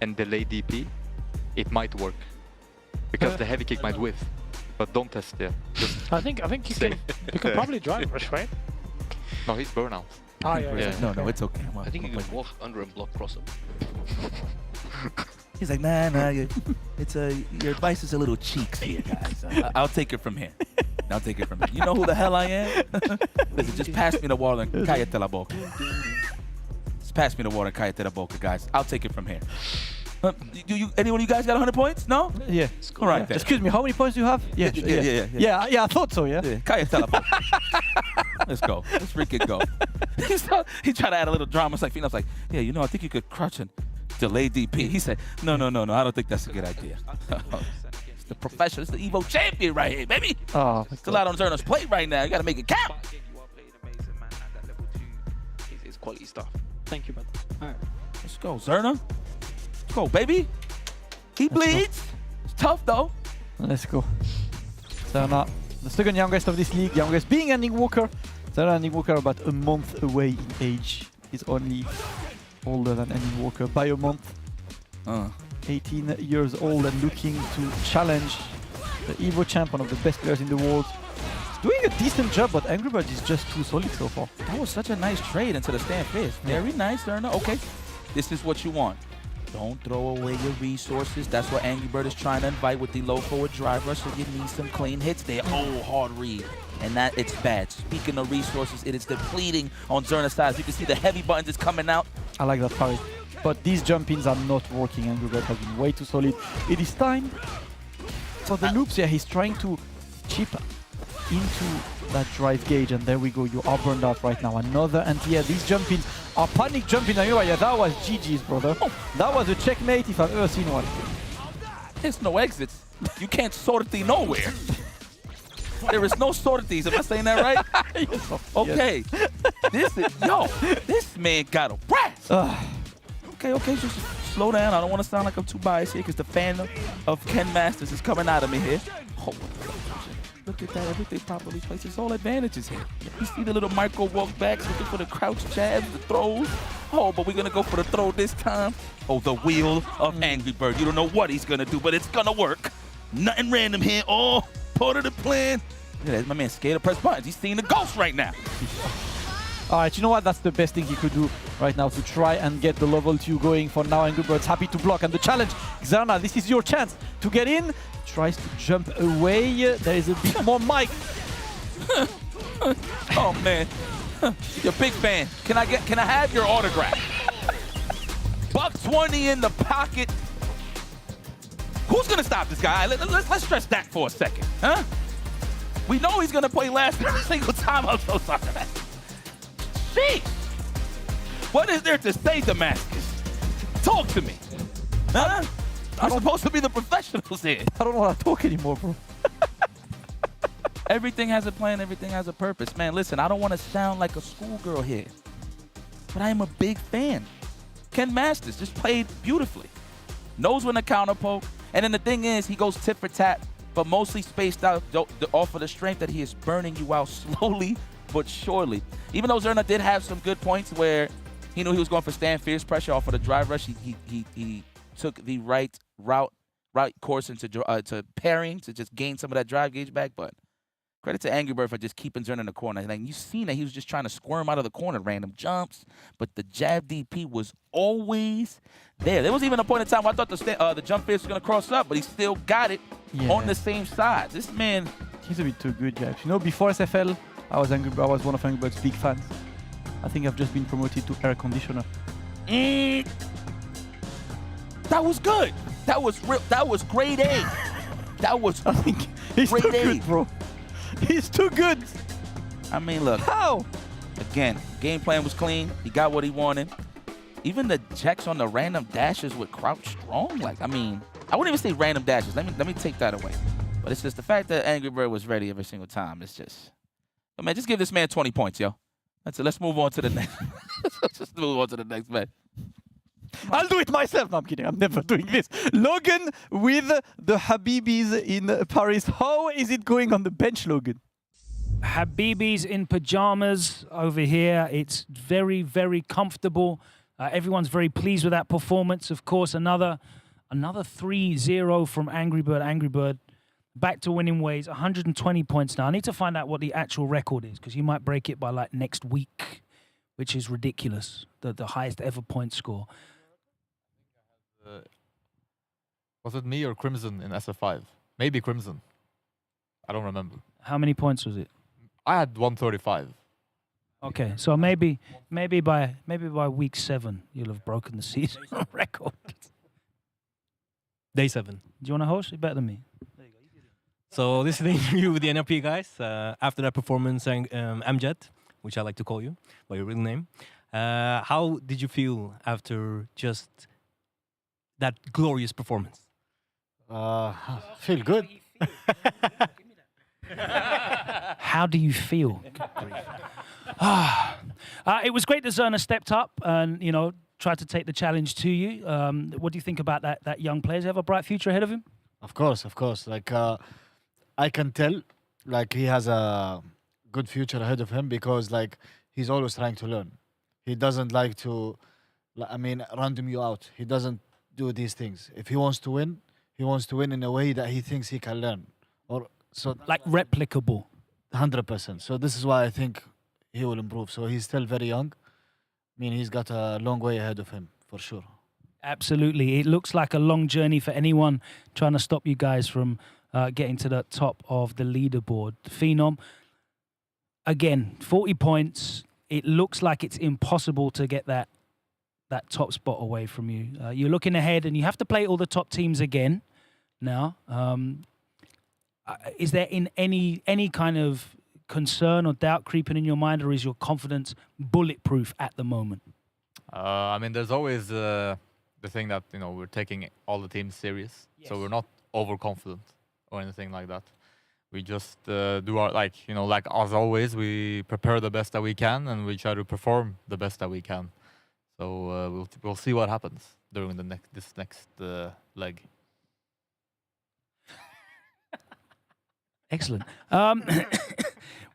and delay DP, it might work. Because the heavy kick might whiff. But don't test there. Just I think you can probably drive rush, right? No, he's burnout. Oh, yeah. No, it's okay. I think you can walk under and block cross him. He's like, nah, your advice is a little cheeks here, guys. I'll take it from here. I'll take it from here. You know who the hell I am? Listen, just pass me the water and cállate la boca. Just pass me the water and cállate la boca, guys. I'll take it from here. Anyone of you guys got 100 points? No? Yeah. All right, then. Excuse me, how many points do you have? Yeah, I thought so, yeah. Cállate la boca. Let's go. Let's freaking go. He tried to add a little drama. It's like, Phenix's like, yeah, you know, I think you could crouch and delay DP. He said, no, I don't think that's a good idea. It's the professional. It's the Evo champion right here, baby. Oh, it's a lot on Zerna's plate right now. You got to make it count. It's quality stuff. Thank you, brother. All right. Let's go, Zerna. Let's go, baby. He bleeds. It's tough, though. Let's go. Zerna, the second youngest of this league. Youngest being Ending Walker. Zerna Ending Walker about a month away in age. He's only older than Ending Walker by a month. 18 years old and looking to challenge the Evo champ, one of the best players in the world. He's doing a decent job, but Angry Bird is just too solid so far. That was such a nice trade into the stand fist. Very nice, Zerna. Okay, this is what you want. Don't throw away your resources. That's what Angry Bird is trying to invite with the low forward drive rush, so you need some clean hits there. Oh, hard read. And that, it's bad. Speaking of resources, it is depleting on Zerna's side. As you can see, the heavy buttons is coming out. I like that Paris. But these jump-ins are not working. Angry Bird has been way too solid. It is time for the loops here. He's trying to chip into that drive gauge, and there we go. You are burned out right now. Another anti-air. These jump-ins are panic jumping. Yeah, that was GG's, brother. That was a checkmate if I've ever seen one. There's no exits. You can't sortie nowhere. There is no sorties. Am I saying that right? Yes, okay. This man got a brass. Okay, just slow down. I don't want to sound like I'm too biased here because the fan of Ken Masters is coming out of me here. Oh, look at that. Everything properly placed. There's all advantages here. You see the little micro walk backs, looking for the crouch jabs, the throws. Oh, but we're going to go for the throw this time. Oh, the wheel of Angry Bird. You don't know what he's going to do, but it's going to work. Nothing random here. Oh, part of the plan. Look at that. My man scared to press buttons. He's seeing the ghost right now. All right, you know what? That's the best thing he could do right now to try and get the level 2 going. For now, Angry Bird's happy to block. And the challenge, Xana, this is your chance to get in. Tries to jump away. There is a bit more mic. Oh, man. You're a big fan. Can I have your autograph? $120 in the pocket. Who's going to stop this guy? Let's stress that for a second, huh? We know he's going to play last every single time. I'm so sorry. Jeez. What is there to say, Damascus? Talk to me. Huh? I'm supposed to be the professionals here. I don't want to talk anymore, bro. Everything has a plan. Everything has a purpose. Man, listen, I don't want to sound like a schoolgirl here, but I am a big fan. Ken Masters just played beautifully. Knows when to counter poke. And then the thing is, he goes tit for tat, but mostly spaced out off of the strength that he is burning you out slowly but surely. Even though Zerna did have some good points where he knew he was going for stand fierce pressure off of the drive rush, he took the right course into to pairing to just gain some of that drive gauge back. But credit to Angry Bird for just keeping Zerna in the corner. Like, you seen that he was just trying to squirm out of the corner, random jumps, but the jab DP was always there. There was even a point in time where I thought the jump fierce was going to cross up, but he still got it on the same side. This man, he's a bit too good, Jack. You know, before SFL, I was one of Angry Bird's big fans. I think I've just been promoted to air conditioner. That was good. That was real. That was grade A. That was I think he's grade too A. good, bro. He's too good. I mean, look. How? Again, game plan was clean. He got what he wanted. Even the checks on the random dashes with crouch strong. Like, I mean, I wouldn't even say random dashes. Let me take that away. But it's just the fact that Angry Bird was ready every single time. It's just, but man, just give this man 20 points, yo. That's it. Let's move on to the next. Let's just move on to the next man. I'll do it myself. No, I'm kidding. I'm never doing this. Logan with the Habibis in Paris. How is it going on the bench, Logan? Habibis in pajamas over here. It's very, very comfortable. Everyone's very pleased with that performance. Of course, another 3-0 from Angry Bird. Angry Bird back to winning ways. 120 points now. I need to find out what the actual record is because you might break it by like next week, which is ridiculous. The highest ever point score. Was it me or Crimson in SF5? Maybe Crimson. I don't remember. How many points was it? I had 135. Okay, so maybe by week 7 you'll have broken the season record. Day 7. Do you want to host? You're better than me. So this is the interview with the NLP guys. After that performance, Amjad, which I like to call you by your real name. How did you feel after just that glorious performance? Feel good. How do you feel? It was great that Zerna stepped up and, you know, tried to take the challenge to you. What do you think about that young player? Does he have a bright future ahead of him? Of course. Like, I can tell, like, he has a good future ahead of him because, like, he's always trying to learn. He doesn't like to, random you out. He doesn't do these things. If he wants to win, he wants to win in a way that he thinks he can learn. Like replicable. 100%. So this is why I think he will improve. So he's still very young. I mean, he's got a long way ahead of him, for sure. Absolutely. It looks like a long journey for anyone trying to stop you guys from getting to the top of the leaderboard. Phenom, again, 40 points. It looks like it's impossible to get that top spot away from you. You're looking ahead, and you have to play all the top teams again now. Is there any kind of concern or doubt creeping in your mind, or is your confidence bulletproof at the moment? I mean, there's always the thing that, you know, we're taking all the teams serious, so we're not overconfident or anything like that. We just do our, like as always, we prepare the best that we can, and we try to perform the best that we can. So we'll see what happens during this next leg. Excellent.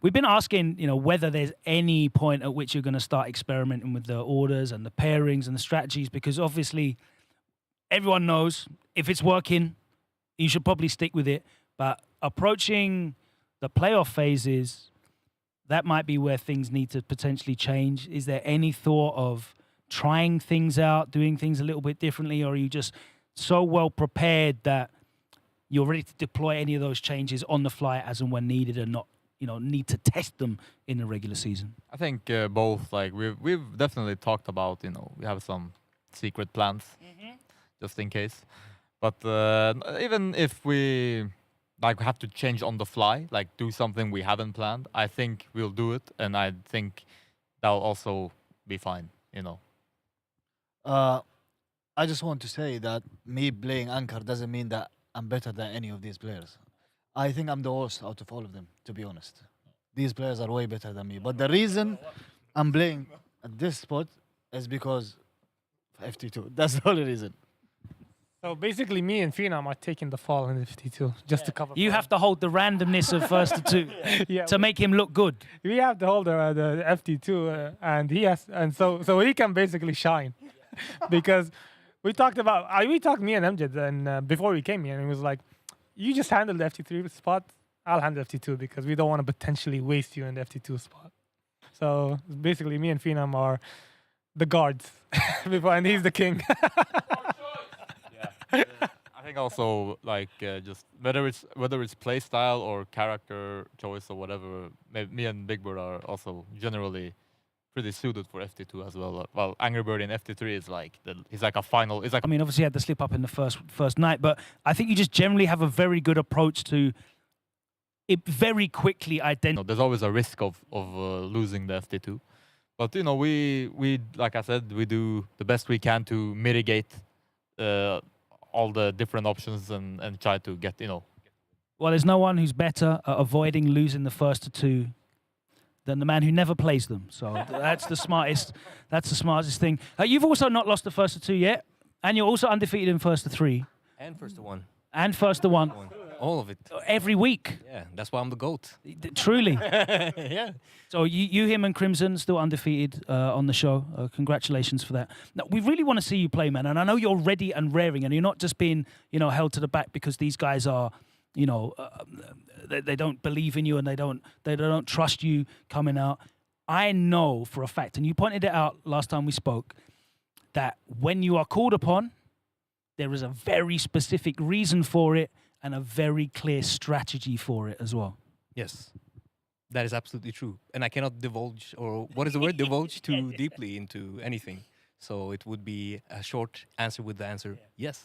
We've been asking, whether there's any point at which you're going to start experimenting with the orders and the pairings and the strategies, because obviously everyone knows if it's working, you should probably stick with it. But approaching the playoff phases, that might be where things need to potentially change. Is there any thought of trying things out, doing things a little bit differently, or are you just so well prepared that you're ready to deploy any of those changes on the fly as and when needed, and not need to test them in the regular season? I think both. Like we've definitely talked about, we have some secret plans just in case. But even if we have to change on the fly, like do something we haven't planned, I think we'll do it, and I think that'll also be fine. I just want to say that me playing Anchor doesn't mean that I'm better than any of these players. I think I'm the worst out of all of them, to be honest. These players are way better than me. But the reason I'm playing at this spot is because of FT2. That's the only reason. So basically, me and Phenom are taking the fall in the 52 just to cover. You have to hold the randomness of first to two to make him look good. We have to hold the FT2, and he has, and so he can basically shine, because we talked me and Amjad, and before we came here, and he was like, "You just handle the FT3 spot. I'll handle FT2 because we don't want to potentially waste you in the FT2 spot." So basically, me and Phenom are the guards before, and he's the king. I think also just whether it's play style or character choice or whatever, me and Big Bird are also generally pretty suited for FT2 as well. While Angry Bird in FT3 is he's like a final. It's like, I mean, obviously, he had the slip up in the first night, but I think you just generally have a very good approach to it. Very quickly identify. There's always a risk of losing the FT2, but we like I said, we do the best we can to mitigate all the different options and try to get Well, there's no one who's better at avoiding losing the first to two than the man who never plays them. So that's the smartest. That's the smartest thing. You've also not lost the first to two yet, and you're also undefeated in first to three. And first to one. And first to one. All of it. Every week. Yeah, that's why I'm the GOAT. Truly. Yeah. So you, him, and Crimson still undefeated on the show. Congratulations for that. Now, we really want to see you play, man. And I know you're ready and raring, and you're not just being, held to the back because these guys are, they don't believe in you and they don't trust you coming out. I know for a fact, and you pointed it out last time we spoke, that when you are called upon, there is a very specific reason for it and a very clear strategy for it as well. Yes, that is absolutely true. And I cannot divulge, or what is the word? Divulge too deeply into anything. So it would be a short answer with the answer, yes.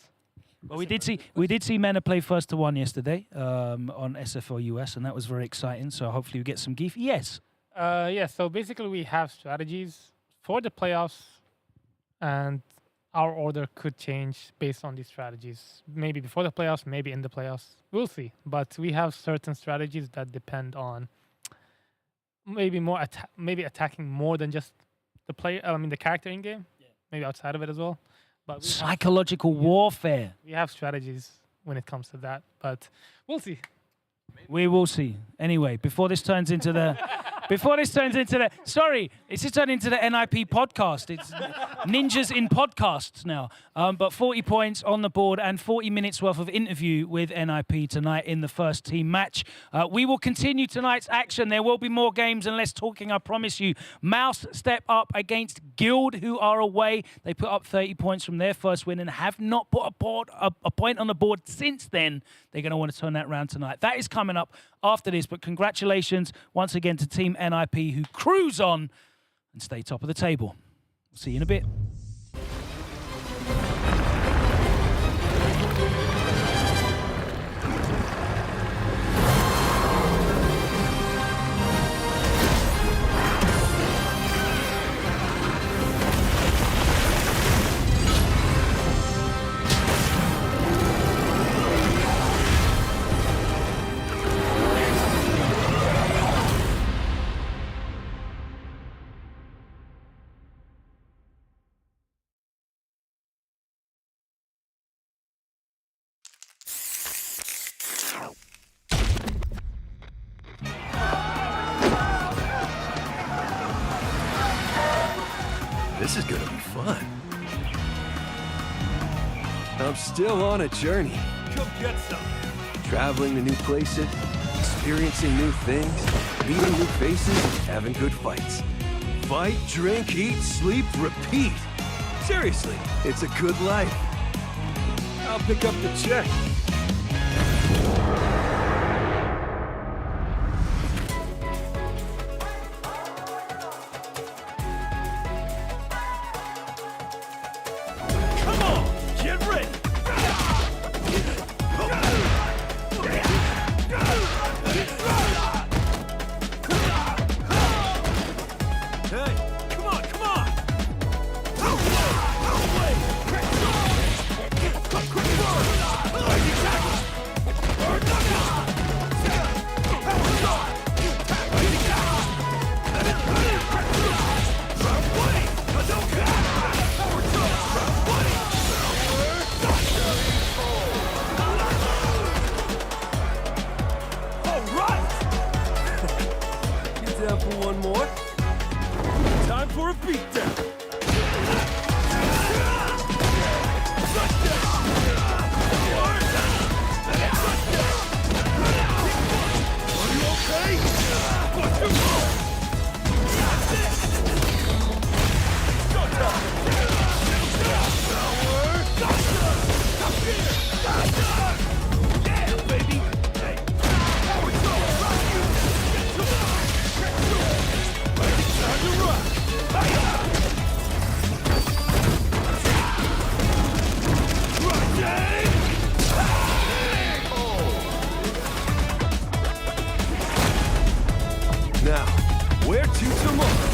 Well, we did see Mena play first to one yesterday on SFO US, and that was very exciting. So hopefully we get some geef. Yes. So basically we have strategies for the playoffs, and our order could change based on these strategies. Maybe before the playoffs, maybe in the playoffs. We'll see. But we have certain strategies that depend on maybe attacking more than just the the character in game. Yeah. Maybe outside of it as well. But psychological warfare. We have strategies when it comes to that, but we'll see. We will see. Anyway, before this turns into the Before this turns into the... Sorry, it's just turned into the NIP podcast. It's Ninjas in Podcasts now. But 40 points on the board and 40 minutes worth of interview with NIP tonight in the first team match. We will continue tonight's action. There will be more games and less talking, I promise you. Mouse step up against Guild, who are away. They put up 30 points from their first win and have not put a point on the board since then. They're going to want to turn that round tonight. That is coming up after this, but congratulations once again to Team NIP, who cruise on and stay top of the table. We'll see you in a bit. This is gonna be fun. I'm still on a journey. Come get some. Traveling to new places, experiencing new things, meeting new faces, having good fights. Fight, drink, eat, sleep, repeat. Seriously, it's a good life. I'll pick up the check. Come on, get ready. Hey, come on, come on. All right. You down for one more? Time for a beatdown. Are you okay? Watch your move. Yeah, baby. Hey. Time to rock. Now, where to tomorrow?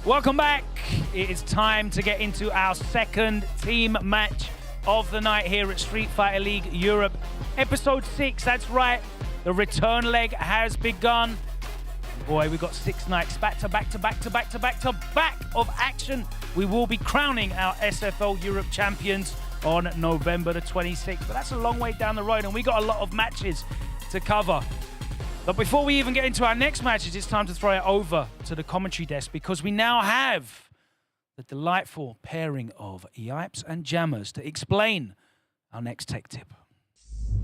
Welcome back. It is time to get into our second team match of the night here at Street Fighter League Europe. Episode 6, that's right. The return leg has begun. Boy, we've got 6 nights back to back of action. We will be crowning our SFL Europe champions on November the 26th. But that's a long way down the road, and we got a lot of matches to cover. But before we even get into our next matches, it's time to throw it over to the commentary desk, because we now have the delightful pairing of Yipes and Jammers to explain our next tech tip.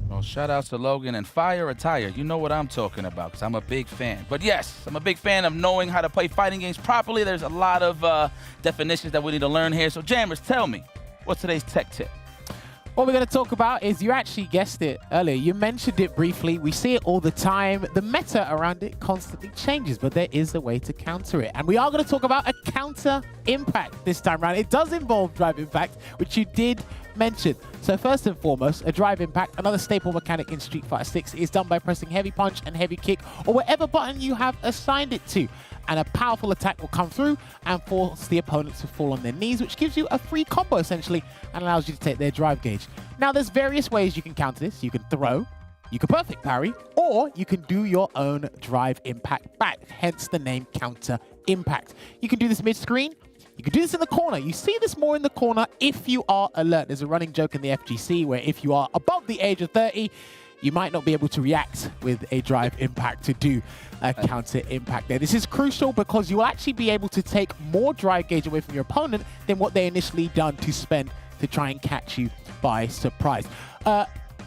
Well, shout outs to Logan and Fire Attire. You know what I'm talking about, because I'm a big fan. But yes, I'm a big fan of knowing how to play fighting games properly. There's a lot of definitions that we need to learn here. So Jammers, tell me, what's today's tech tip? What we're going to talk about is, you actually guessed it earlier. You mentioned it briefly. We see it all the time. The meta around it constantly changes, but there is a way to counter it. And we are going to talk about a counter impact this time around. It does involve drive impact, which you did mention. So first and foremost, a drive impact, another staple mechanic in Street Fighter 6, is done by pressing heavy punch and heavy kick, or whatever button you have assigned it to. And a powerful attack will come through and force the opponent to fall on their knees, which gives you a free combo essentially and allows you to take their drive gauge. Now there's various ways you can counter this. You can throw, you can perfect parry, or you can do your own drive impact back, hence the name counter impact. You can do this mid-screen. You can do this in the corner. You see this more in the corner if you are alert. There's a running joke in the FGC where if you are above the age of 30, you might not be able to react with a drive impact to do a counter impact there. This is crucial because you will actually be able to take more drive gauge away from your opponent than what they initially done to spend to try and catch you by surprise.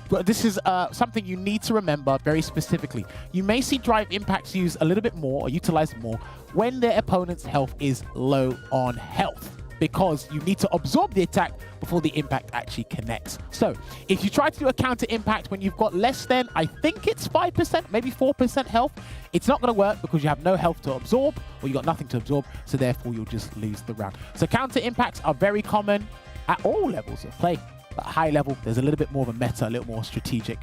But this is something you need to remember very specifically. You may see drive impacts used a little bit more or utilized more when their opponent's health is low on health, because you need to absorb the attack before the impact actually connects. So if you try to do a counter impact when you've got less than, I think it's 5%, maybe 4% health, it's not going to work because you have no health to absorb, or you got nothing to absorb, so therefore you'll just lose the round. So counter impacts are very common at all levels of play. But at high level, there's a little bit more of a meta, a little more strategic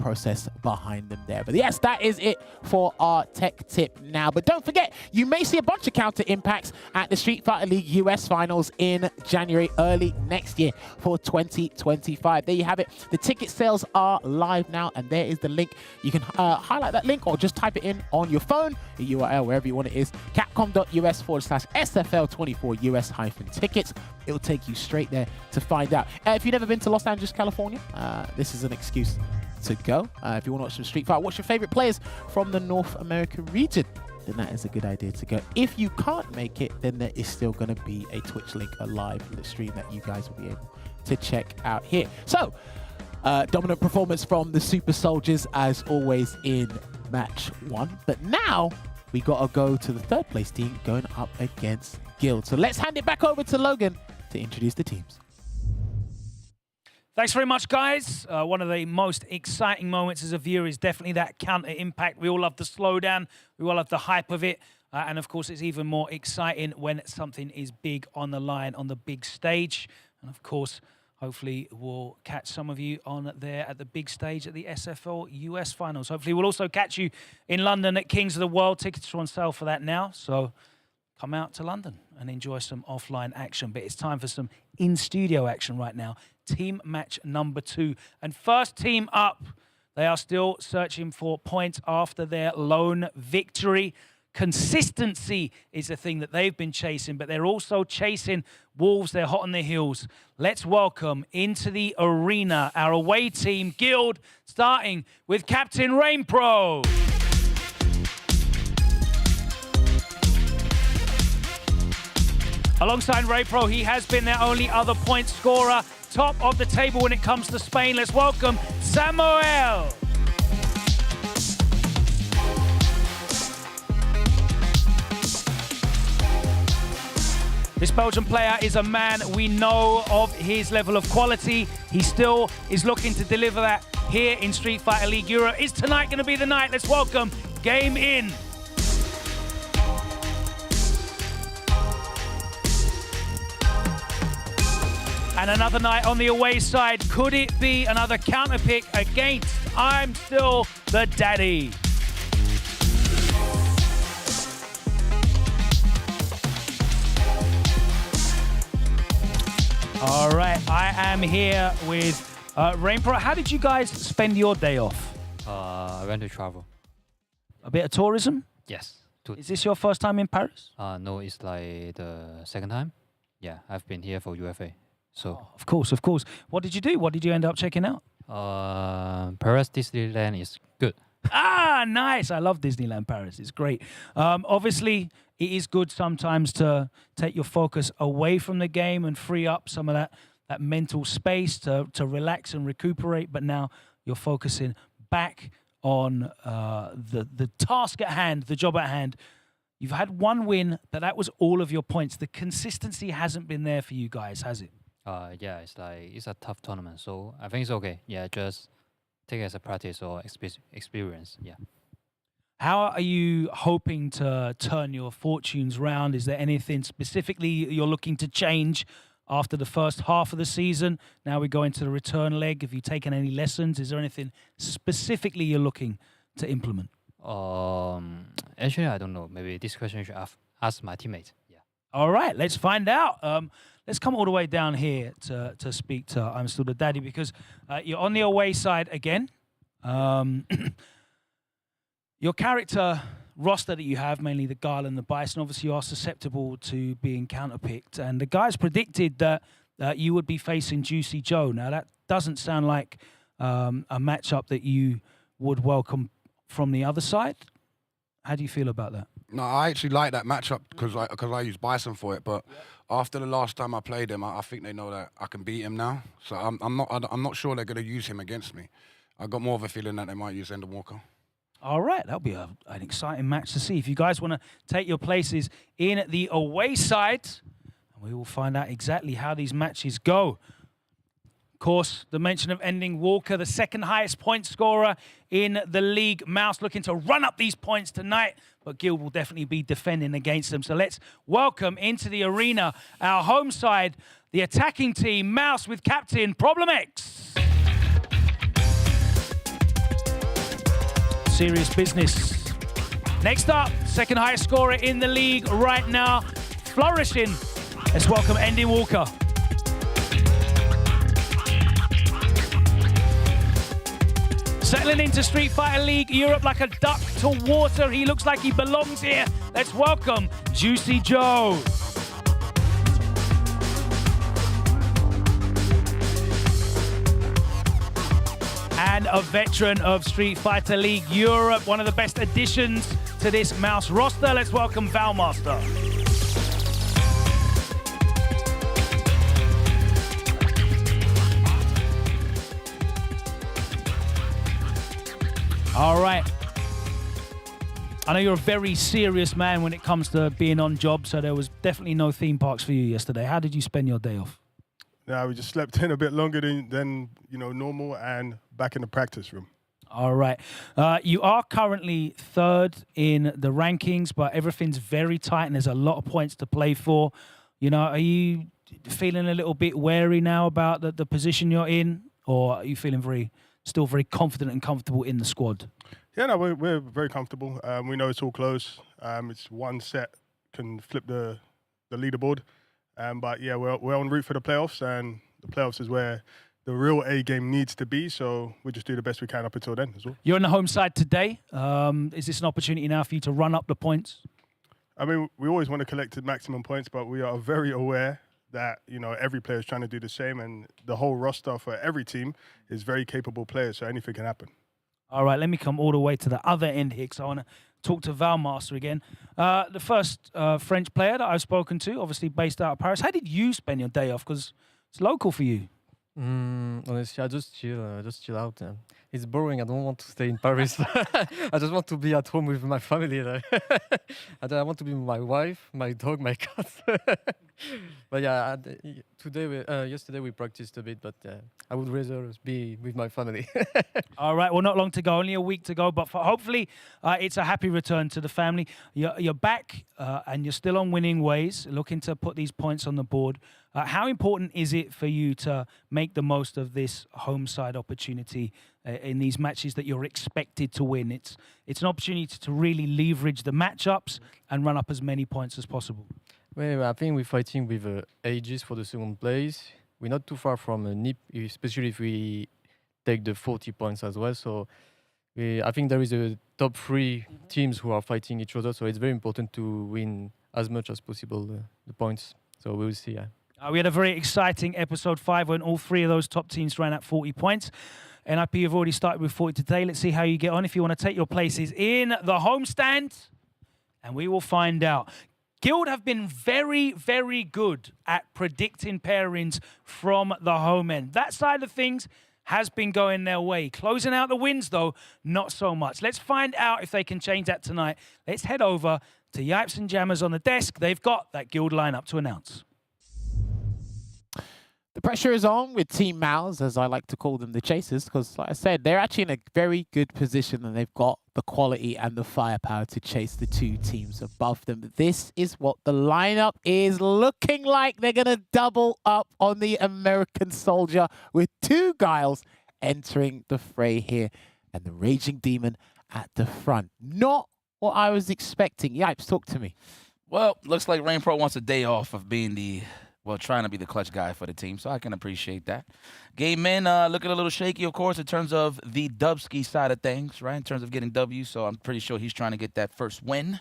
process behind them there. But yes, that is it for our tech tip now. But don't forget, you may see a bunch of counter impacts at the Street Fighter League US Finals in January, early next year for 2025. There you have it. The ticket sales are live now, and there is the link. You can highlight that link or just type it in on your phone, the URL, wherever you want it is, capcom.us/SFL24US-tickets. It'll take you straight there to find out. If you've never been to Los Angeles, California, this is an excuse to go. If you want to watch some Street Fighter, watch your favorite players from the North American region, then that is a good idea to go. If you can't make it, then there is still going to be a Twitch link, a live stream that you guys will be able to check out here. So, dominant performance from the Super Soldiers, as always, in match 1. But now, we got to go to the third place team going up against Guild. So let's hand it back over to Logan to introduce the teams. Thanks very much, guys. One of the most exciting moments as a viewer is definitely that counter impact. We all love the slowdown. We all love the hype of it. And of course, it's even more exciting when something is big on the line, on the big stage. And of course, hopefully we'll catch some of you on there at the big stage at the SFL US Finals. Hopefully we'll also catch you in London at Kings of the World. Tickets are on sale for that now. So come out to London and enjoy some offline action. But it's time for some in-studio action right now. Team match number 2. And first team up, they are still searching for points after their lone victory. Consistency is the thing that they've been chasing, but they're also chasing wolves. They're hot on their heels. Let's welcome into the arena our away team, Guild, starting with Captain Rainpro. Alongside Rainpro, he has been their only other point scorer. Top of the table when it comes to Spain. Let's welcome Samuel. This Belgian player is a man we know of his level of quality. He still is looking to deliver that here in Street Fighter League Europe. Is tonight going to be the night? Let's welcome Game In. And another night on the away side. Could it be another counter pick against I'm Still the Daddy? All right, I am here with Rainpro. How did you guys spend your day off? I went to travel. A bit of tourism? Yes. Is this your first time in Paris? No, it's like the second time. Yeah, I've been here for UFA. So. Oh, of course, of course. What did you do? What did you end up checking out? Paris Disneyland is good. Ah, nice. I love Disneyland Paris. It's great. Obviously, it is good sometimes to take your focus away from the game and free up some of that mental space to relax and recuperate. But now you're focusing back on the task at hand, the job at hand. You've had one win, but that was all of your points. The consistency hasn't been there for you guys, has it? Yeah, it's a tough tournament, so I think it's okay. Yeah, just take it as a practice or experience. Yeah. How are you hoping to turn your fortunes round? Is there anything specifically you're looking to change after the first half of the season? Now we go into the return leg. Have you taken any lessons? Is there anything specifically you're looking to implement? Actually, I don't know. Maybe this question you should ask my teammate. Yeah. All right, let's find out. Let's come all the way down here to speak to I'm Still the Daddy, because you're on the away side again. Your character roster that you have, mainly the Guile and the Bison, obviously you are susceptible to being counterpicked. And the guys predicted that you would be facing Juicy Joe. Now, that doesn't sound like a matchup that you would welcome from the other side. How do you feel about that? No, I actually like that matchup because I use Bison for it. But after the last time I played him, I think they know that I can beat him now. So I'm not sure they're going to use him against me. I got more of a feeling that they might use Ender Walker. All right, that'll be an exciting match to see. If you guys want to take your places in the away side, we will find out exactly how these matches go. Of course, the mention of Ending Walker, the second highest point scorer in the league. Mouz looking to run up these points tonight, but Guild will definitely be defending against them. So let's welcome into the arena our home side, the attacking team, Mouz with captain Problem X. Serious business. Next up, second highest scorer in the league right now, flourishing. Let's welcome Ending Walker. Settling into Street Fighter League Europe like a duck to water. He looks like he belongs here. Let's welcome Juicy Joe. And a veteran of Street Fighter League Europe, one of the best additions to this Mouz roster. Let's welcome Valmaster. All right. I know you're a very serious man when it comes to being on job, so there was definitely no theme parks for you yesterday. How did you spend your day off? Yeah, we just slept in a bit longer than normal and back in the practice room. All right. You are currently third in the rankings, but everything's very tight and there's a lot of points to play for. Are you feeling a little bit wary now about the position you're in, or are you feeling still very confident and comfortable in the squad? Yeah, no, we're very comfortable. We know it's all close. It's one set can flip the leaderboard. But yeah, we're en route for the playoffs, and the playoffs is where the real A game needs to be. So we just do the best we can up until then as well. You're on the home side today. Is this an opportunity now for you to run up the points? I mean, we always want to collect the maximum points, but we are very aware that every player is trying to do the same, and the whole roster for every team is very capable players. So anything can happen. All right, let me come all the way to the other end here, because I want to talk to Valmaster again. The first French player that I've spoken to, obviously based out of Paris. How did you spend your day off? Because it's local for you. Honestly, I just chill out. It's boring. I don't want to stay in Paris. I just want to be at home with my family. I want to be with my wife, my dog, my cat. But yeah, yesterday we practiced a bit, but I would rather be with my family. All right, well, not long to go, only a week to go, but hopefully it's a happy return to the family. You're back and you're still on winning ways, looking to put these points on the board. How important is it for you to make the most of this home side opportunity in these matches that you're expected to win? It's an opportunity to really leverage the matchups and run up as many points as possible. Well, I think we're fighting with Aegis for the second place. we're not too far from a NIP, especially if we take the 40 points as well. So I think there is a top 3 teams who are fighting each other. So it's very important to win as much as possible the points. So we will see. Yeah. We had a very exciting episode 5 when all 3 of those top teams ran at 40 points. NIP have already started with 40 today. Let's see how you get on if you want to take your places in the homestand. And we will find out. Guild have been very, very good at predicting pairings from the home end. That side of things has been going their way. Closing out the wins, though, not so much. Let's find out if they can change that tonight. Let's head over to Yipes and Jammers on the desk. They've got that Guild lineup to announce. The pressure is on with Team Mouz, as I like to call them, the Chasers, because, like I said, they're actually in a very good position and they've got the quality and the firepower to chase the 2 teams above them. This is what the lineup is looking like. They're going to double up on the American Soldier with 2 Guiles entering the fray here and the Raging Demon at the front. Not what I was expecting. Yipes, talk to me. Well, looks like Rain Pro wants a day off of being trying to be the clutch guy for the team, so I can appreciate that. Game men looking a little shaky, of course, in terms of the Dubsky side of things, right? In terms of getting W, so I'm pretty sure he's trying to get that first win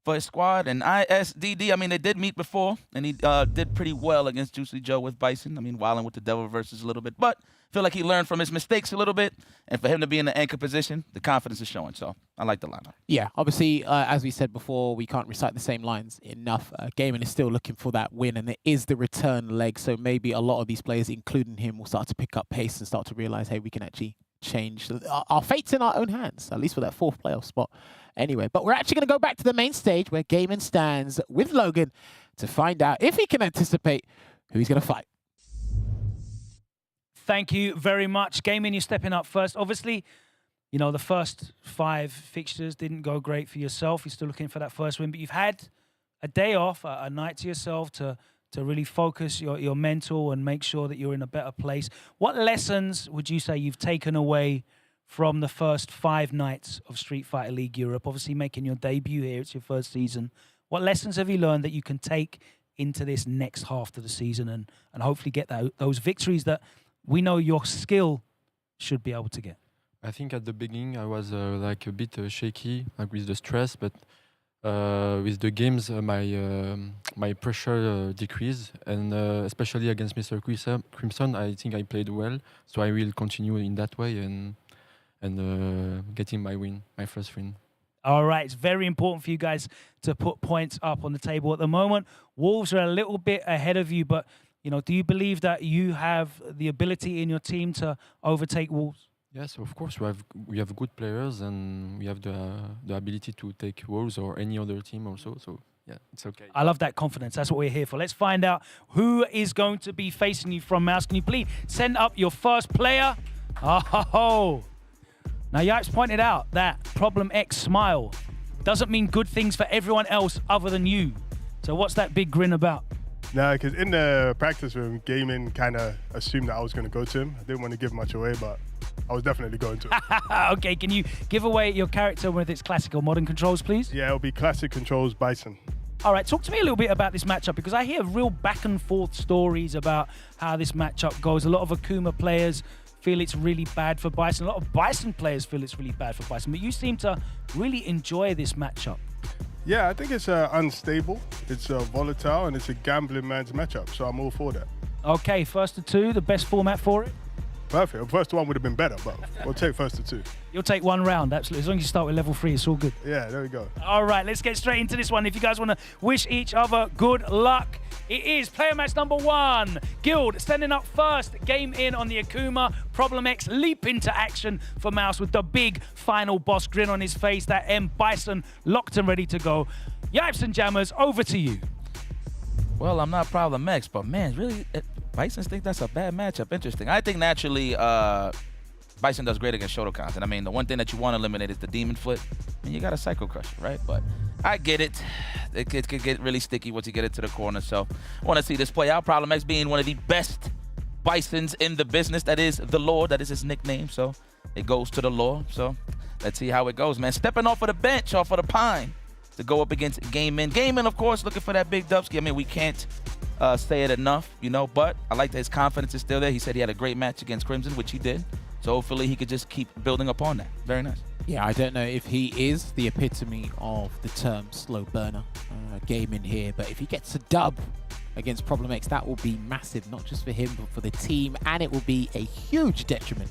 for his squad. And ISDD, I mean, they did meet before, and he did pretty well against Juicy Joe with Bison. I mean, wilding with the Devil versus a little bit, but I feel like he learned from his mistakes a little bit, and for him to be in the anchor position, the confidence is showing, so I like the lineup. Yeah, obviously, as we said before, we can't recite the same lines enough. Gaiman is still looking for that win, and it is the return leg, so maybe a lot of these players, including him, will start to pick up pace and start to realize, hey, we can actually change our fates in our own hands, at least for that 4th playoff spot. Anyway, but we're actually going to go back to the main stage where Gaiman stands with Logan to find out if he can anticipate who he's going to fight. Thank you very much. Gaiman, you're stepping up first. Obviously, you know, the first 5 fixtures didn't go great for yourself. You're still looking for that first win, but you've had a day off, a night to yourself to really focus your mental and make sure that you're in a better place. What lessons would you say you've taken away from the first 5 nights of Street Fighter League Europe? Obviously making your debut here, it's your first season. What lessons have you learned that you can take into this next half of the season and hopefully get those victories that we know your skill should be able to get? I think at the beginning I was like a bit shaky with the stress, but with the games my pressure decreased, and especially against Mr. Crimson, I think I played well. So I will continue in that way and getting my first win. All right, it's very important for you guys to put points up on the table at the moment. Wolves are a little bit ahead of you, but you know, do you believe that you have the ability in your team to overtake Wolves? Yes, of course. We have good players, and we have the ability to take Wolves or any other team also. So yeah, it's okay. I love that confidence. That's what we're here for. Let's find out who is going to be facing you from Mouse. Can you please send up your first player? Oh. Now, Yipes pointed out that Problem X smile doesn't mean good things for everyone else other than you. So what's that big grin about? No, because in the practice room, Gaming kind of assumed that I was going to go to him. I didn't want to give much away, but I was definitely going to him. Okay, can you give away your character with its classic or modern controls, please? Yeah, it'll be classic controls Bison. All right, talk to me a little bit about this matchup, because I hear real back and forth stories about how this matchup goes. A lot of Akuma players feel it's really bad for Bison. A lot of Bison players feel it's really bad for Bison, but you seem to really enjoy this matchup. Yeah, I think it's unstable, it's volatile, and it's a gambling man's matchup, so I'm all for that. Okay, first to 2, the best format for it? Perfect. First to 1 would have been better, but we'll take first to 2. You'll take 1 round, absolutely. As long as you start with level 3, it's all good. Yeah, there we go. All right, let's get straight into this one. If you guys want to wish each other good luck, it is player match number 1. Guild standing up first, game in on the Akuma. Problem X leap into action for Mouse with the big final boss grin on his face. That M Bison locked and ready to go. Yipes and Jammers, over to you. Well, I'm not Problem X, but man, really, Bisons think that's a bad matchup. Interesting. I think naturally Bison does great against Shotokan. And I mean, the one thing that you want to eliminate is the Demon Foot. I mean, you got a Psycho Crusher, right? But I get it. It could get really sticky once you get it to the corner. So I want to see this play out. Problem X being one of the best Bisons in the business. That is the Lord. That is his nickname. So it goes to the Lord. So let's see how it goes, man. Stepping off of the bench, off of the pine, to go up against Game In. Game In, of course, looking for that big Dubsky. I mean, we can't say it enough, you know, but I like that his confidence is still there. He said he had a great match against Crimson, which he did. So hopefully he could just keep building upon that. Very nice. Yeah, I don't know if he is the epitome of the term slow burner gaming here, but if he gets a dub against Problem X, that will be massive, not just for him, but for the team, and it will be a huge detriment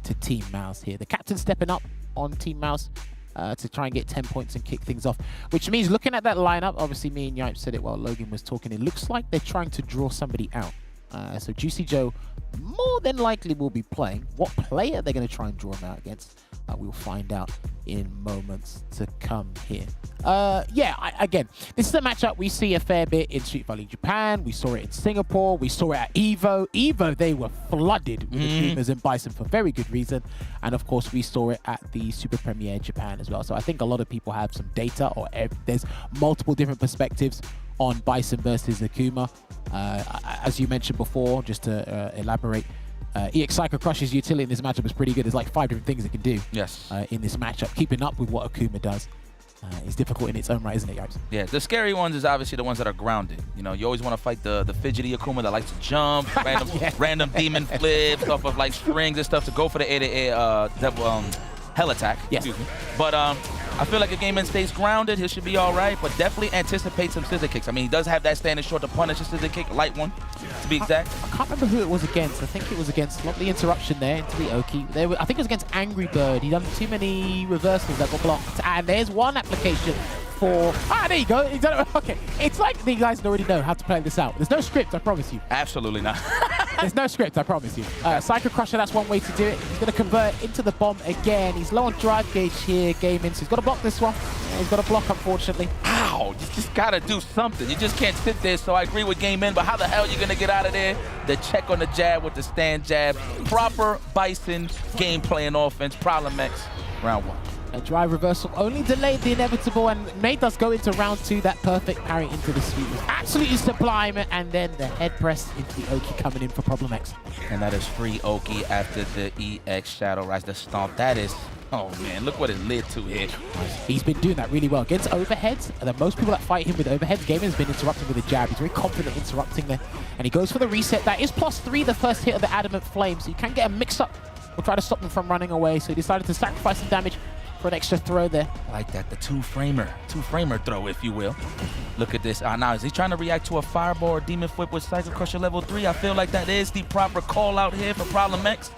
to Team Mouz here. The captain stepping up on Team Mouz to try and get 10 points and kick things off, which means looking at that lineup, obviously me and Yipes said it while Logan was talking, it looks like they're trying to draw somebody out. So Juicy Joe more than likely will be playing. What player they're going to try and draw him out against, we'll find out in moments to come here. Again, this is a matchup we see a fair bit in Street Fighter League Japan. We saw it in Singapore. We saw it at EVO. EVO, they were flooded with Akumas and Bison for very good reason. And of course, we saw it at the Super Premiere Japan as well. So I think a lot of people have some data, or there's multiple different perspectives on Bison versus Akuma. As you mentioned before, just to elaborate, EX Psycho Crush's utility in this matchup is pretty good. There's like 5 different things it can do in this matchup. Keeping up with what Akuma does is difficult in its own right, isn't it, guys? Yeah, the scary ones is obviously the ones that are grounded. You know, you always want to fight the fidgety Akuma that likes to jump, random demon flips off of like strings and stuff to go for the hell attack. Yes. But I feel like if Game Man stays grounded, he should be all right, but definitely anticipate some scissor kicks. I mean, he does have that standing short to punish a scissor kick, light one, to be exact. I can't remember who it was against. I think it was against, lovely interruption there into the Oki. I think it was against Angry Bird. He done too many reversals that got blocked. And there's one application for, there you go. Okay, it's like the guys already know how to play this out. There's no script, I promise you. Absolutely not. There's no script, I promise you. Psycho Crusher, that's one way to do it. He's going to convert into the bomb again. He's low on drive gauge here, Gaming, so he's got to block this one. He's got to block, unfortunately. Ow, you just got to do something. You just can't sit there, so I agree with Game In, but how the hell are you going to get out of there? The check on the jab with the stand jab. Proper Bison gameplay and offense. Problem X, round 1. A drive reversal only delayed the inevitable and made us go into round 2. That perfect parry into the sweep was absolutely sublime, and then the head press into the Oki coming in for Problem X. And that is free Oki after the EX Shadow Rise, the stomp. That is, oh man, look what it led to here. He's been doing that really well. Against overheads, most people that fight him with overheads, Gamer's been interrupting with a jab. He's very confident interrupting there. And he goes for the reset. That is +3, the first hit of the Adamant Flame, so you can get a mix-up. We'll try to stop them from running away, so he decided to sacrifice some damage for an extra throw there. I like that, the two-framer throw, if you will. Look at this. Now, is he trying to react to a fireball or demon flip with Psycho Crusher level 3? I feel like that is the proper call out here for Problem X.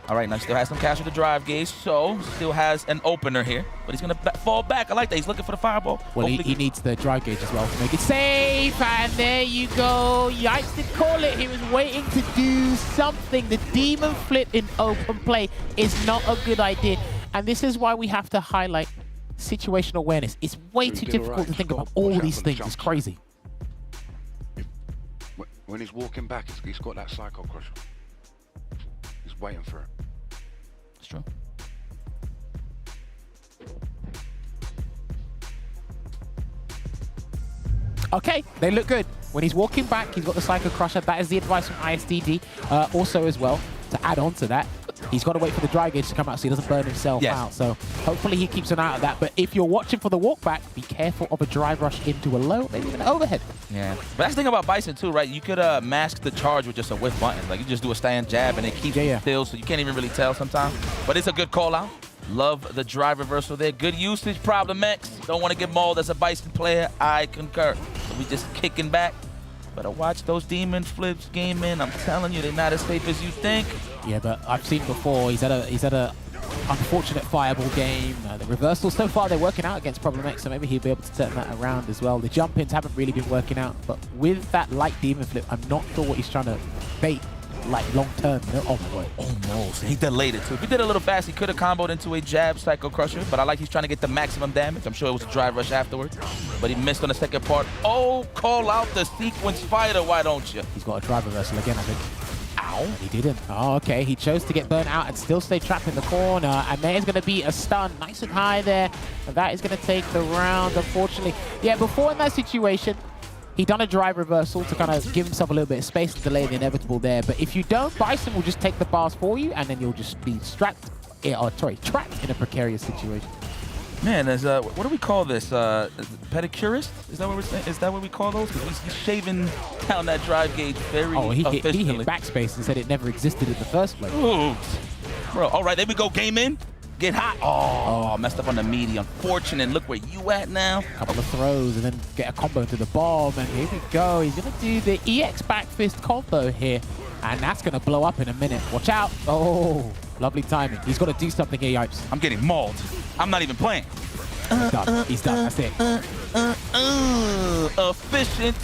All right, now still has some cash with the drive gauge, so still has an opener here, but he's gonna fall back. I like that. He's looking for the fireball. Well, he needs the drive gauge as well to make it safe, and there you go. Yipes did call it. He was waiting to do something. The demon flip in open play is not a good idea, and this is why we have to highlight situational awareness. It's way too difficult to think about all these things. It's crazy. When he's walking back, he's got that Psycho Crusher. He's waiting for it. It's true. Okay, they look good. When he's walking back, he's got the Psycho Crusher. That is the advice from ISDD. Also as well, to add on to that, he's got to wait for the dry gauge to come out so he doesn't burn himself out. So hopefully he keeps an eye out of that. But if you're watching for the walk back, be careful of a drive rush into a low, maybe even an overhead. Yeah, but that's the thing about Bison too, right? You could mask the charge with just a whiff button. Like you just do a stand jab and it keeps you still, so you can't even really tell sometimes. But it's a good call out. Love the drive reversal there. Good usage, Problem X. Don't want to get mauled as a Bison player. I concur. So we just kicking back. Better watch those demon flips, Game In. I'm telling you, they're not as safe as you think. Yeah, but I've seen before. He's had a unfortunate fireball game. The reversals so far they're working out against Problem X, so maybe he'll be able to turn that around as well. The jump ins haven't really been working out, but with that light demon flip, I'm not sure what he's trying to bait. Like long term, oh my god. Almost. He delayed it too. If he did a little fast, he could have comboed into a jab Psycho Crusher, but I like he's trying to get the maximum damage. I'm sure it was a drive rush afterwards, but he missed on the second part. Oh, call out the sequence fighter, why don't you? He's got a drive reversal again, I think. Ow. He didn't. Oh, okay. He chose to get burnt out and still stay trapped in the corner, and there's going to be a stun. Nice and high there. And that is going to take the round, unfortunately. Yeah, before in that situation, he done a drive reversal to kind of give himself a little bit of space to delay the inevitable there. But if you don't, Bison will just take the bars for you, and then you'll just be trapped in a precarious situation. Man, as what do we call this? Pedicurist? Is that what we're saying? Is that what we call those? Because he's shaving down that drive gauge very efficiently. He hit backspace and said it never existed in the first place. Ooh. Bro, all right, there we go. Game in. Get hot. Oh, messed up on the meaty. Unfortunate. Look where you at now. Couple of throws and then get a combo into the bomb. And here we go. He's going to do the EX back fist combo here. And that's going to blow up in a minute. Watch out. Oh, lovely timing. He's got to do something here, Yipes. I'm getting mauled. I'm not even playing. He's done. He's done. That's it. Efficient.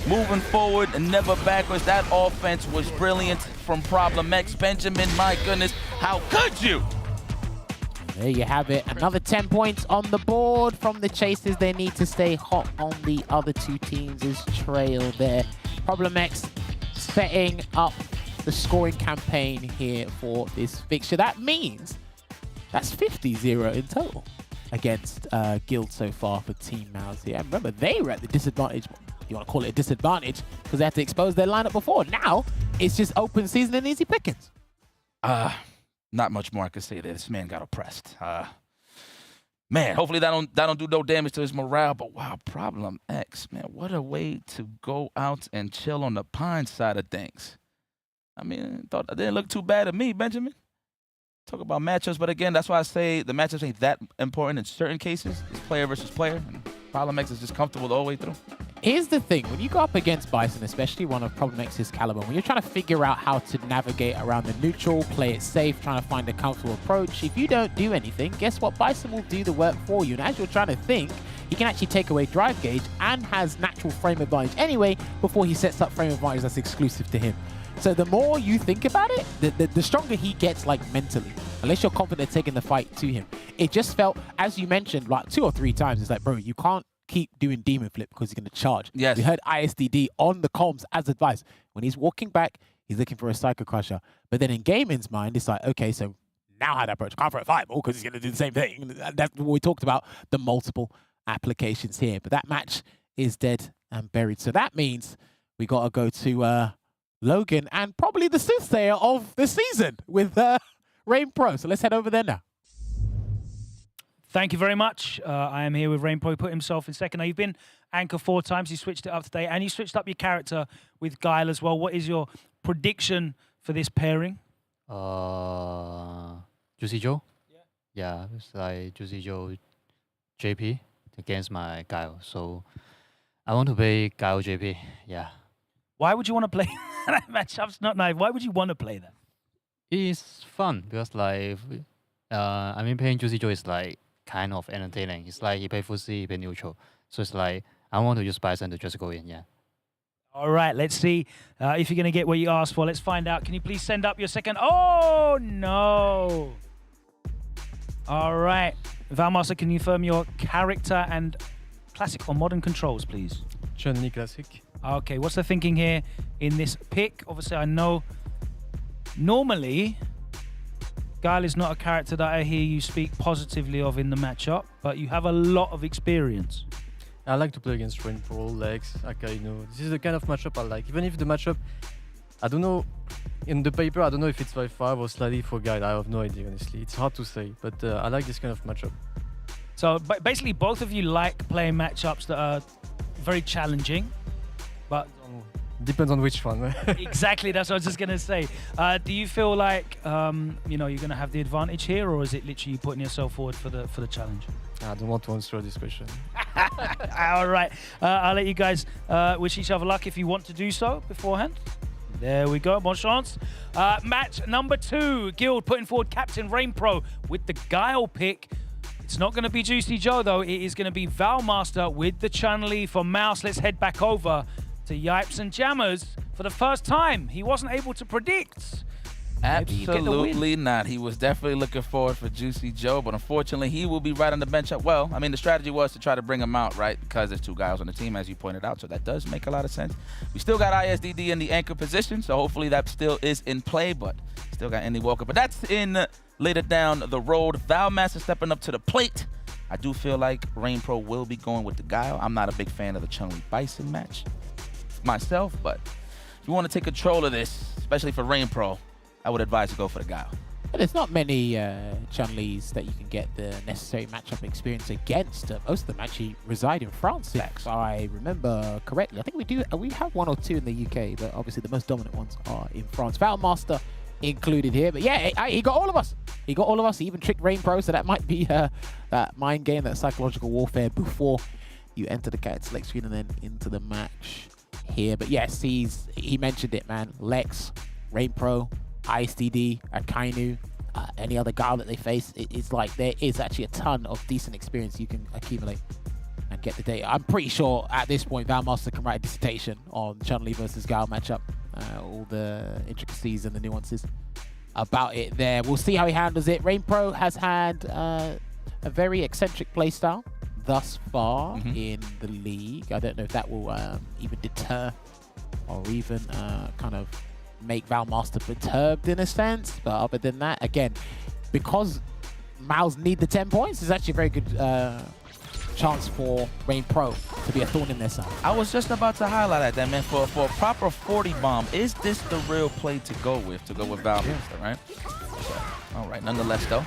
Moving forward and never backwards. That offense was brilliant from Problem X. Benjamin, my goodness, how could you? There you have it. Another 10 points on the board from the chasers. They need to stay hot on the other two teams' trail there. Problem X setting up the scoring campaign here for this fixture. That means that's 50-0 in total against Guild so far for Team Mouz here. And remember, they were at the disadvantage. You want to call it a disadvantage because they had to expose their lineup before. Now, it's just open season and easy pickings. Not much more I could say there. This man got oppressed. Man, hopefully that don't do no damage to his morale. But wow, Problem X, man, what a way to go out and chill on the pine side of things. I mean, thought it didn't look too bad to me, Benjamin. Talk about matchups, but again, that's why I say the matchups ain't that important in certain cases. It's player versus player. And Problem X is just comfortable the whole way through. Here's the thing, when you go up against Bison, especially one of Problem X's caliber, when you're trying to figure out how to navigate around the neutral, play it safe, trying to find a comfortable approach, if you don't do anything, guess what? Bison will do the work for you. And as you're trying to think, he can actually take away drive gauge and has natural frame advantage anyway before he sets up frame advantage that's exclusive to him. So the more you think about it, the stronger he gets, like, mentally, unless you're confident taking the fight to him. It just felt, as you mentioned, like 2 or 3 times, it's like, bro, you can't keep doing Demon Flip because he's going to charge. Yes. We heard ISDD on the comms as advice. When he's walking back, he's looking for a Psycho Crusher. But then in Gamin's mind, it's like, okay, so now how to approach? Can't throw a fireball because he's going to do the same thing. That's what we talked about, the multiple applications here. But that match is dead and buried. So that means we got to go to Logan and probably the soothsayer of the season with Rain Pro. So let's head over there now. Thank you very much. I am here with Rain Pro. He put himself in second. Now, you've been Anchor 4 times. You switched it up today. And you switched up your character with Guile as well. What is your prediction for this pairing? Juicy Joe? Yeah, it's like Juicy Joe JP against my Guile. So I want to play Guile JP. Yeah. Why would you want to play that matchup's not nice. Why would you want to play that? It's fun because like I mean playing Juicy Joe is like kind of entertaining. It's like he play full C, he play neutral. So it's like I want to use Bison to just go in, yeah. All right, let's see if you're going to get what you asked for. Let's find out. Can you please send up your second? Oh, no. All right. Valmaster, can you confirm your character and classic or modern controls, please? Chun-Li classic. Okay, what's the thinking here in this pick? Obviously, I know normally Guile is not a character that I hear you speak positively of in the matchup, but you have a lot of experience. I like to play against Rain Pro, Lex, Akainu. This is the kind of matchup I like. Even if the matchup, I don't know, in the paper, I don't know if it's 5-5 or slightly for Guile. I have no idea, honestly. It's hard to say, but I like this kind of matchup. So basically, both of you like playing matchups that are very challenging, but depends on which one. Exactly, that's what I was just gonna say. Do you feel like you know, you're gonna have the advantage here, or is it literally you putting yourself forward for the challenge? I don't want to answer this question. All right, I'll let you guys wish each other luck if you want to do so beforehand. There we go, bon chance. Match number 2, Guild putting forward Captain Rain Pro with the Guile pick. It's not going to be Juicy Joe, though. It is going to be Valmaster with the Chun-Li for Mouse. Let's head back over to Yipes and Jammers. For the first time, he wasn't able to predict. Absolutely not. He was definitely looking forward for Juicy Joe, but unfortunately, he will be right on the bench. Well, I mean, the strategy was to try to bring him out, right? Because there's 2 guys on the team, as you pointed out, so that does make a lot of sense. We still got ISDD in the anchor position, so hopefully that still is in play, but still got Andy Walker. But that's in later down the road. Valmaster stepping up to the plate. I do feel like Rain Pro will be going with the Guile. I'm not a big fan of the Chun-Li Bison match myself, but if you want to take control of this, especially for Rain Pro, I would advise to go for the Guile. But there's not many Chun-Lis that you can get the necessary matchup experience against. Most of them actually reside in France, if I remember correctly. I think we have 1 or 2 in the UK, but obviously the most dominant ones are in France. Valmaster included here, but yeah, he got all of us. He got all of us. He even tricked Rain Pro, so that might be that mind game, that psychological warfare before you enter the character select screen and then into the match here. But yes, he mentioned it, man. Lex, Rain Pro, ISTD, Akainu, any other guy that they face, it's like there is actually a ton of decent experience you can accumulate and get the data. I'm pretty sure at this point Valmaster can write a dissertation on Chun-Li versus Gao matchup, all the intricacies and the nuances about it there. We'll see how he handles it. Rain Pro has had a very eccentric playstyle thus far in the league. I don't know if that will even deter or even kind of make Valmaster perturbed in a sense, but other than that, again, because Mouz need the 10 points, it's actually a very good chance for Rain Pro to be a thorn in their side. I was just about to highlight that, man. For a proper 40 bomb, is this the real play to go with Valmaster, right? So, all right, nonetheless, though,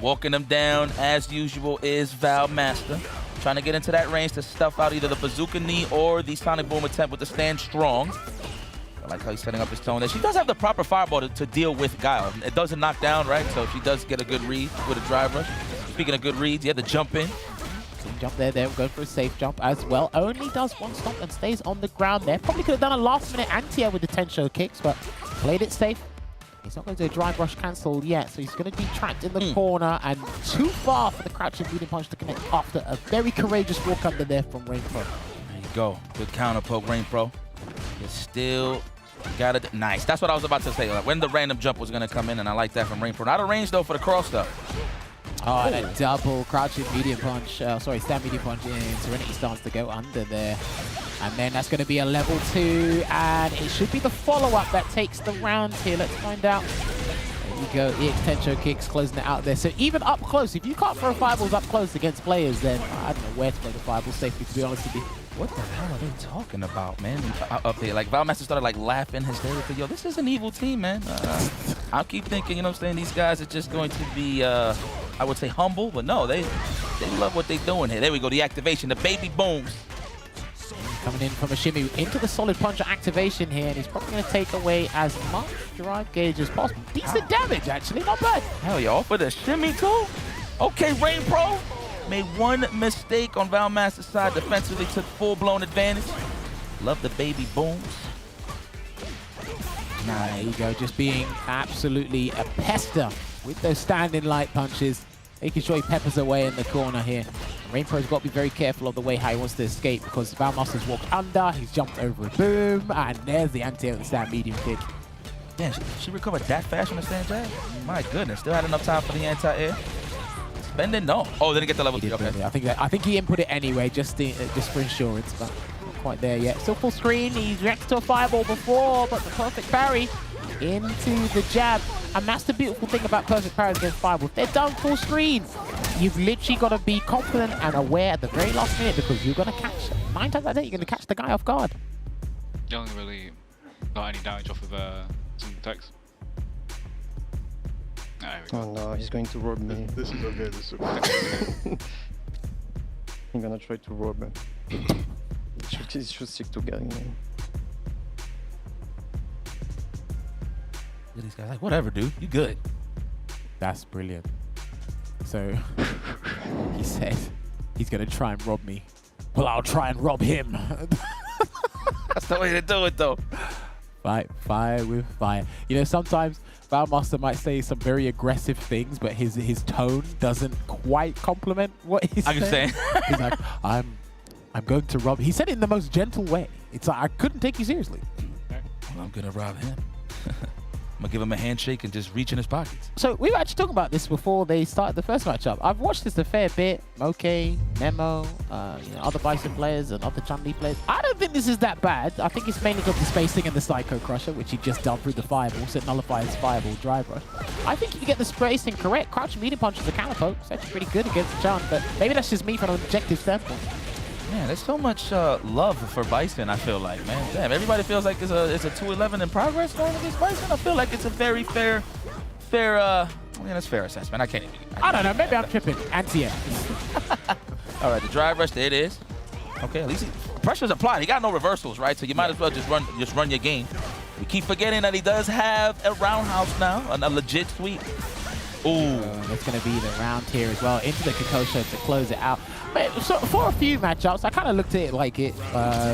walking them down as usual is Valmaster. Trying to get into that range to stuff out either the bazooka knee or the sonic boom attempt with the stand strong. I like how he's setting up his tone there. She does have the proper fireball to deal with Guile. It doesn't knock down, right? So she does get a good read with a drive rush. Speaking of good reads, he had to jump in. Jump there, we'll go for a safe jump as well. Only does one stomp and stays on the ground there. Probably could have done a last-minute anti-air with the Tensho kicks, but played it safe. He's not going to do a drive rush cancel yet, so he's going to be trapped in the corner and too far for the crouching medium punch to connect after a very courageous walk under there from Rain Pro. There you go. Good counter poke, Rain Pro. You still got it. Nice. That's what I was about to say. Like when the random jump was going to come in, and I like that from Rain Pro. Not a range, though, for the cross stuff. Oh, and a double crouching medium punch, stand medium punch in. Serenity starts to go under there. And then that's going to be a level 2, and it should be the follow-up that takes the round here. Let's find out. There you go, EX Tensho kicks, closing it out there. So even up close, if you can't throw fireballs up close against players, then I don't know where to throw the fireballs safely, to be honest with you. What the hell are they talking about, man? Up there, like Valmaster started like laughing hysterically. Yo, this is an evil team, man. I'll keep thinking, you know what I'm saying? These guys are just going to be, I would say humble, but no, they love what they're doing here. There we go, the activation, the baby booms. Coming in from a shimmy into the solid puncher activation here, and he's probably going to take away as much drive gauge as possible. Decent damage, actually, not bad. Hell, y'all, for the shimmy too? Okay, Rain Pro made one mistake on Valmaster's side defensively, took full-blown advantage. Love the baby booms. There you go, just being absolutely a pester with those standing light punches, making sure he peppers away in the corner here. Rain Pro's got to be very careful of the way how he wants to escape, because Valmaster's walked under, he's jumped over a boom, and there's the anti-air with the stand medium kick. Yeah, she recovered that fast from the stand jab? My goodness, still had enough time for the anti-air. Spending? No. Oh, didn't get the level 3. Okay. I think he input it anyway, just for insurance, but not quite there yet. Still full screen. He's reacted to a fireball before, but the perfect parry into the jab. And that's the beautiful thing about perfect parries against fireballs. They're done full screen. You've literally got to be confident and aware at the very last minute, because you're going to catch, 9 times out of 10, you're going to catch the guy off guard. You haven't really got any damage off of some attacks. Oh no, he's going to rob me. This is okay, this is okay. He's gonna try to rob me. He should stick together. These guys like, whatever, dude, you good. That's brilliant. So he said he's gonna try and rob me. Well, I'll try and rob him. That's the way to do it, though. Fight fire with fire. You know, sometimes Valmaster might say some very aggressive things, but his tone doesn't quite complement what he's saying. He's like, I'm going to rob. He said it in the most gentle way. It's like, I couldn't take you seriously. Well, I'm gonna rob him. I'm gonna give him a handshake and just reach in his pockets. So we were actually talking about this before they started the first matchup. I've watched this a fair bit. Moke, Nemo, other Bison players and other Chun-Li players. I don't think this is that bad. I think it's mainly got the spacing and the Psycho Crusher, which he just done through the fireball, so it nullifies fireball drive rush. I think if you get the spacing correct, crouching medium punch is a counter poke. It's actually pretty good against Chun, but maybe that's just me from an objective standpoint. Man, there's so much love for Bison, I feel like, man. Damn, everybody feels like it's a 2-11 in progress going against Bison. I feel like it's a very fair fair, yeah, that's fair assessment. I can't even. I don't know. Maybe I'm tripping. Anti-air. All right, the drive rush, there it is. Okay, at least pressure's applied. He got no reversals, right? So you might as well just run your game. We keep forgetting that he does have a roundhouse now, a legit sweep. Ooh. That's going to be the round here as well, into the Kokosho to close it out. But so for a few matchups, I kind of looked at it like it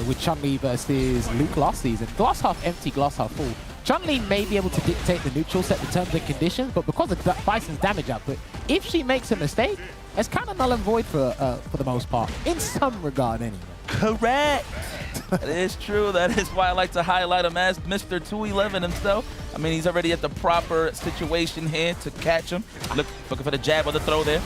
with Chun-Li versus Luke last season. Glass half empty, glass half full. Chun-Li may be able to dictate the neutral, set the terms and conditions, but because of Bison's damage output, if she makes a mistake, it's kind of null and void for the most part, in some regard anyway. Correct. That is true. That is why I like to highlight him as Mr. 211 himself. I mean, he's already at the proper situation here to catch him. Looking for the jab or the throw there.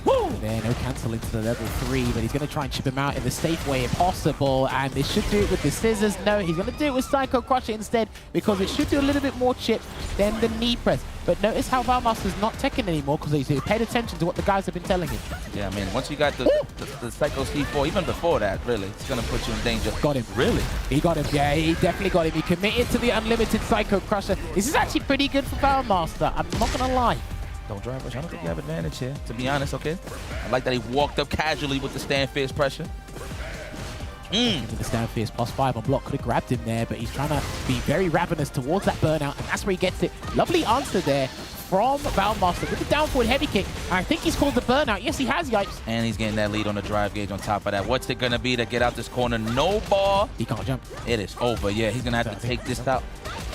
Woo! There, no cancel into the level 3, but he's going to try and chip him out in the safe way if possible, and they should do it with the scissors. No, he's going to do it with Psycho Crusher instead, because it should do a little bit more chip than the knee press. But notice how Valmaster's not teching anymore, because he paid attention to what the guys have been telling him. Yeah, I mean, once you got the Psycho C4, even before that, really, it's going to put you in danger. Got him. Really? He got him. Yeah, he definitely got him. He committed to the unlimited Psycho Crusher. This is actually pretty good for Valmaster. I'm not going to lie. Don't drive rush. I don't think you have advantage here, to be honest, okay? I like that he walked up casually with the stand fierce pressure. Into the stand fierce +5 on block. Could have grabbed him there, but he's trying to be very ravenous towards that burnout, and that's where he gets it. Lovely answer there from Valmaster with the down forward heavy kick. I think he's called the burnout. Yes, he has, Yipes. And he's getting that lead on the drive gauge on top of that. What's it going to be to get out this corner? No ball. He can't jump. It is over. Yeah, he's going to have to take this out.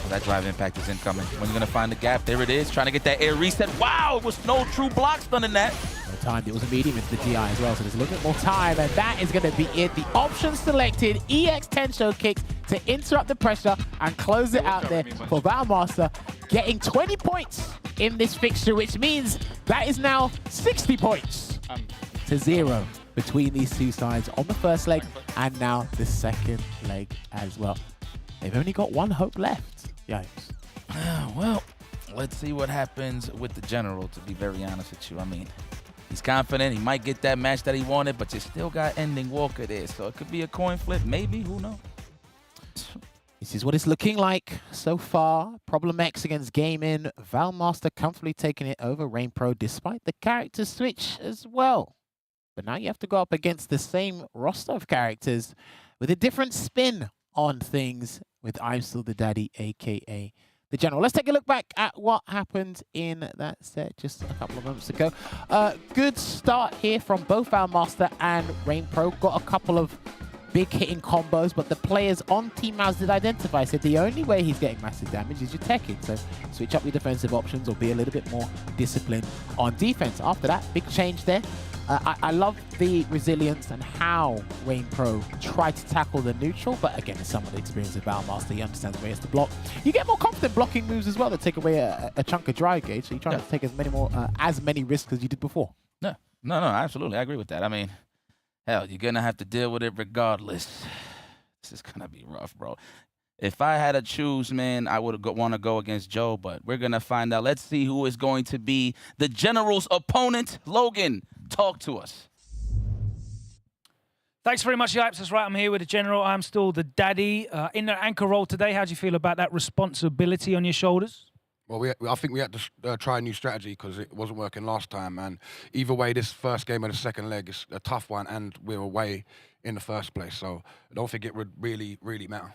That drive impact is incoming. When you're going to find the gap, there it is. Trying to get that air reset. Wow, it was no true block stun in that. No time. It was a medium into the GI as well, so there's a little bit more time, and that is going to be it. The option selected, EX Tensho kicks to interrupt the pressure and close it out there for Valmaster, getting 20 points in this fixture, which means that is now 60 points to 0 between these two sides on the first leg and now the second leg as well. They've only got one hope left. Yikes. Well, let's see what happens with the general, to be very honest with you. I mean, he's confident. He might get that match that he wanted, but you still got Ending Walker there. So it could be a coin flip, maybe. Who knows? This is what it's looking like so far. Problem X against Gaming. Valmaster comfortably taking it over Rain Pro despite the character switch as well. But now you have to go up against the same roster of characters with a different spin on things with I'm Still the Daddy, a.k.a. the General. Let's take a look back at what happened in that set just a couple of moments ago. Good start here from both Valmaster and Rain Pro. Got a couple of big hitting combos, but the players on Team Mouz did identify, said the only way he's getting massive damage is your teching. So switch up your defensive options or be a little bit more disciplined on defense. After that, big change there. I love the resilience and how Rain Pro tried to tackle the neutral, but again, it's some of the experience of Valmaster. He understands where he has to block. You get more confident blocking moves as well that take away a chunk of drive gauge, so you're trying to take as many risks as you did before. No, absolutely. I agree with that. I mean, hell, you're going to have to deal with it regardless. This is going to be rough, bro. If I had to choose, man, I would want to go against Joe, but we're going to find out. Let's see who is going to be the General's opponent. Logan, talk to us. Thanks very much, Yipes. That's right. I'm here with the General. I'm still the daddy. In the anchor role today, how do you feel about that responsibility on your shoulders? Well, I think we had to try a new strategy because it wasn't working last time. And either way, this first game of the second leg is a tough one, and we're away in the first place. So I don't think it would really, really matter.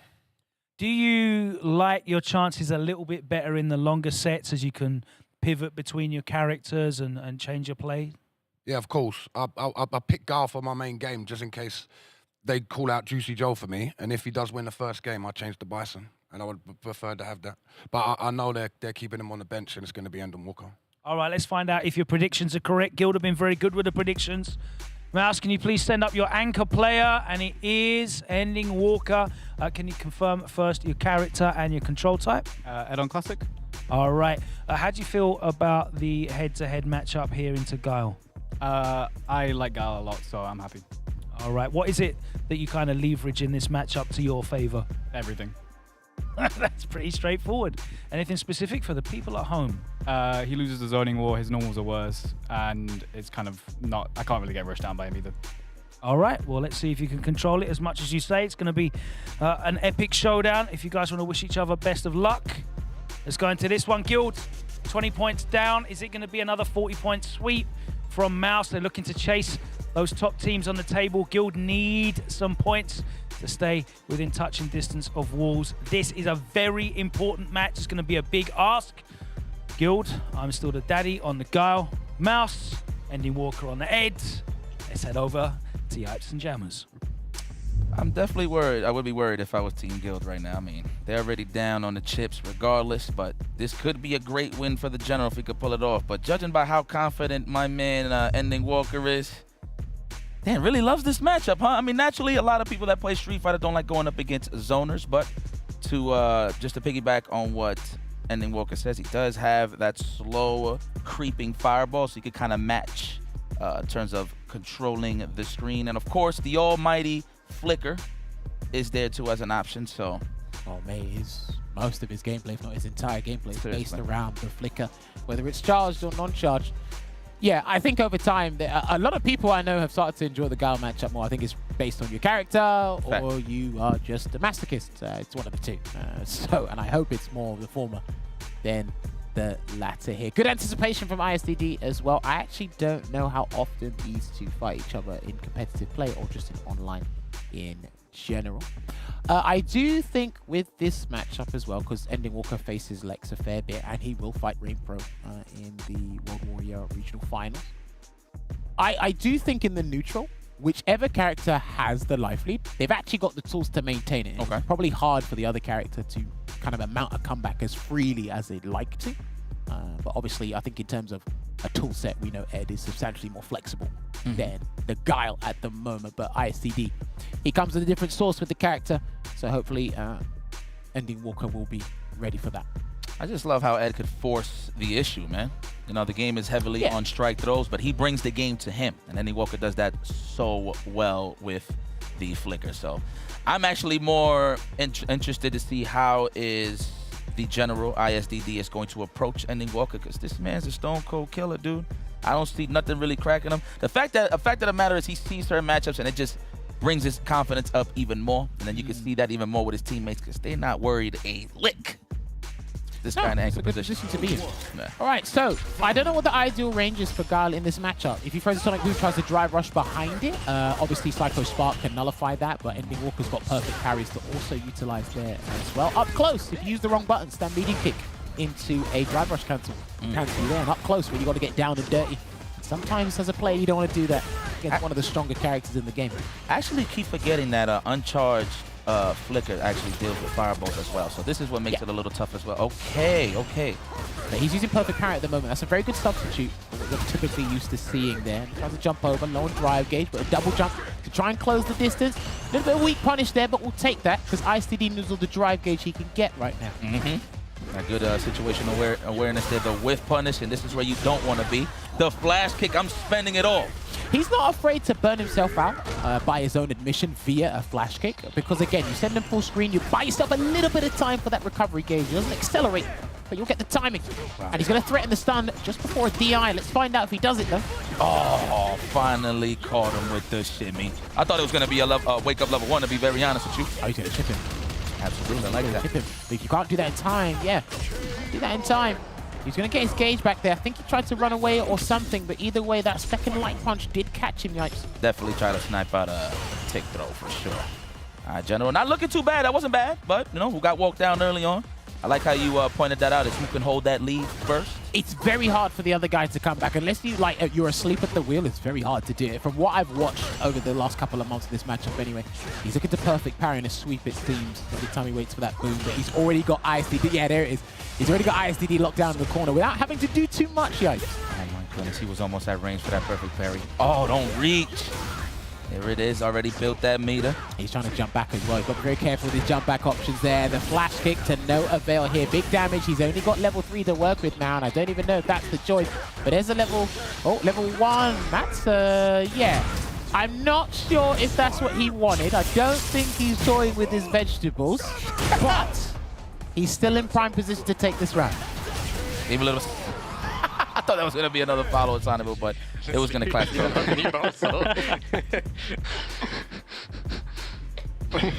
Do you like your chances a little bit better in the longer sets as you can pivot between your characters and change your play? Yeah, of course. I pick Gar for my main game just in case they call out Juicy Joe for me. And if he does win the first game, I change to Bison. And I would prefer to have that. But I know they're keeping him on the bench and it's going to be Endon Walker. All right, let's find out if your predictions are correct. Guild have been very good with the predictions. Mouse, can you please send up your anchor player? And it is Ending Walker. Can you confirm first your character and your control type? Add-on Classic. All right. How do you feel about the head-to-head matchup here into Guile? I like Guile a lot, so I'm happy. All right. What is it that you kind of leverage in this matchup to your favor? Everything. That's pretty straightforward. Anything specific for the people at home? He loses the zoning war, his normals are worse, and it's kind of not, I can't really get rushed down by him either. All right, well, let's see if you can control it as much as you say. It's going to be an epic showdown. If you guys want to wish each other best of luck, let's go into this one, Guild. 20 points down. Is it going to be another 40-point sweep from Mouz? They're looking to chase those top teams on the table. Guild need some points to stay within touching distance of Wolves. This is a very important match. It's going to be a big ask. Guild, I'm still the daddy on the Guile. Mouz, Ending Walker on the Ed. Let's head over to Yipes and Jammers. I'm definitely worried. I would be worried if I was Team Guild right now. I mean, they're already down on the chips regardless, but this could be a great win for the General if he could pull it off. But judging by how confident my man Ending Walker is, Dan really loves this matchup, huh? I mean, naturally, a lot of people that play Street Fighter don't like going up against zoners, but to just to piggyback on what Ending Walker says, he does have that slow creeping fireball, so he could kind of match in terms of controlling the screen. And of course, the almighty flicker is there too as an option, so. Well, most of his gameplay, if not his entire gameplay, is based around the flicker, whether it's charged or non-charged. Yeah, I think over time, a lot of people I know have started to enjoy the Guile matchup more. I think it's based on your character, or you are just a masochist. It's one of the two. And I hope it's more of the former than the latter here. Good anticipation from ISDD as well. I actually don't know how often these two fight each other in competitive play or just in online in general. I do think with this matchup as well, because Ending Walker faces Lex a fair bit, and he will fight Rain Pro in the World Warrior Regional Finals. I do think in the neutral, whichever character has the life lead, they've actually got the tools to maintain it. Okay. It's probably hard for the other character to kind of mount a comeback as freely as they'd like to. But obviously, I think in terms of a tool set, we know Ed is substantially more flexible than the Guile at the moment. But ISCD, he comes with a different source with the character. So hopefully, Ending Walker will be ready for that. I just love how Ed could force the issue, man. You know, the game is heavily on strike throws, but he brings the game to him. And Ending Walker does that so well with the flicker. So I'm actually more interested to see how is the General ISDD is going to approach Ending Walker, because this man's a stone cold killer, dude. I don't see nothing really cracking him. The fact of the matter is he sees certain matchups and it just brings his confidence up even more. And then you can see that even more with his teammates, because they're not worried a lick. This kind of anchor position to be in. Yeah. All right, so I don't know what the ideal range is for Guile in this matchup. If he throws a Sonic Boom, tries to drive rush behind it, obviously Psycho Spark can nullify that, but Ending Walker's got perfect parries to also utilize there as well. Up close, if you use the wrong button, stand medium kick into a drive rush cancel there, and up close where you got to get down and dirty. Sometimes as a player, you don't want to do that against one of the stronger characters in the game. I actually keep forgetting that uncharged flicker actually deals with fireballs as well. So this is what makes it a little tough as well. Okay. But he's using perfect parry at the moment. That's a very good substitute for what we're typically used to seeing there. He tries to jump over, low on drive gauge, but a double jump to try and close the distance. A little bit of weak punish there, but we'll take that because ISTD knows all the drive gauge he can get right now. A good situational awareness there, the whiff punish, and this is where you don't want to be. The flash kick, I'm spending it all. He's not afraid to burn himself out by his own admission via a flash kick, because again, you send him full screen, you buy yourself a little bit of time for that recovery gauge. He doesn't accelerate, but you'll get the timing. And he's going to threaten the stun just before a DI. Let's find out if he does it though. Oh, finally caught him with the shimmy. I thought it was going to be a wake-up level 1, to be very honest with you. Oh, he's going to chip him. Absolutely, I like that. Chip him. But if you can't do that in time, do that in time. He's going to get his gauge back there. I think he tried to run away or something, but either way, that second light punch did catch him, Yipes. Definitely try to snipe out a tick throw for sure. All right, General, not looking too bad. That wasn't bad, but, you know, who got walked down early on. I like how you pointed that out, is who can hold that lead first. It's very hard for the other guys to come back. Unless you're asleep at the wheel, it's very hard to do it. From what I've watched over the last couple of months of this matchup anyway, he's looking to perfect parry and a sweep, it seems, every time he waits for that boom. But he's already got ISDD. Yeah, there it is. He's already got ISDD locked down in the corner without having to do too much, Yipes. Oh my goodness, he was almost at range for that perfect parry. Oh, don't reach. There it is, already built that meter. He's trying to jump back as well. He's got to be very careful with his jump back options there. The flash kick to no avail here. Big damage. He's only got level 3 to work with now, and I don't even know if that's the choice. But there's a level 1. That's, yeah. I'm not sure if that's what he wanted. I don't think he's toying with his vegetables, but he's still in prime position to take this round. Give a little... I thought that was going to be another follow at Sonneville, but it was going to clash.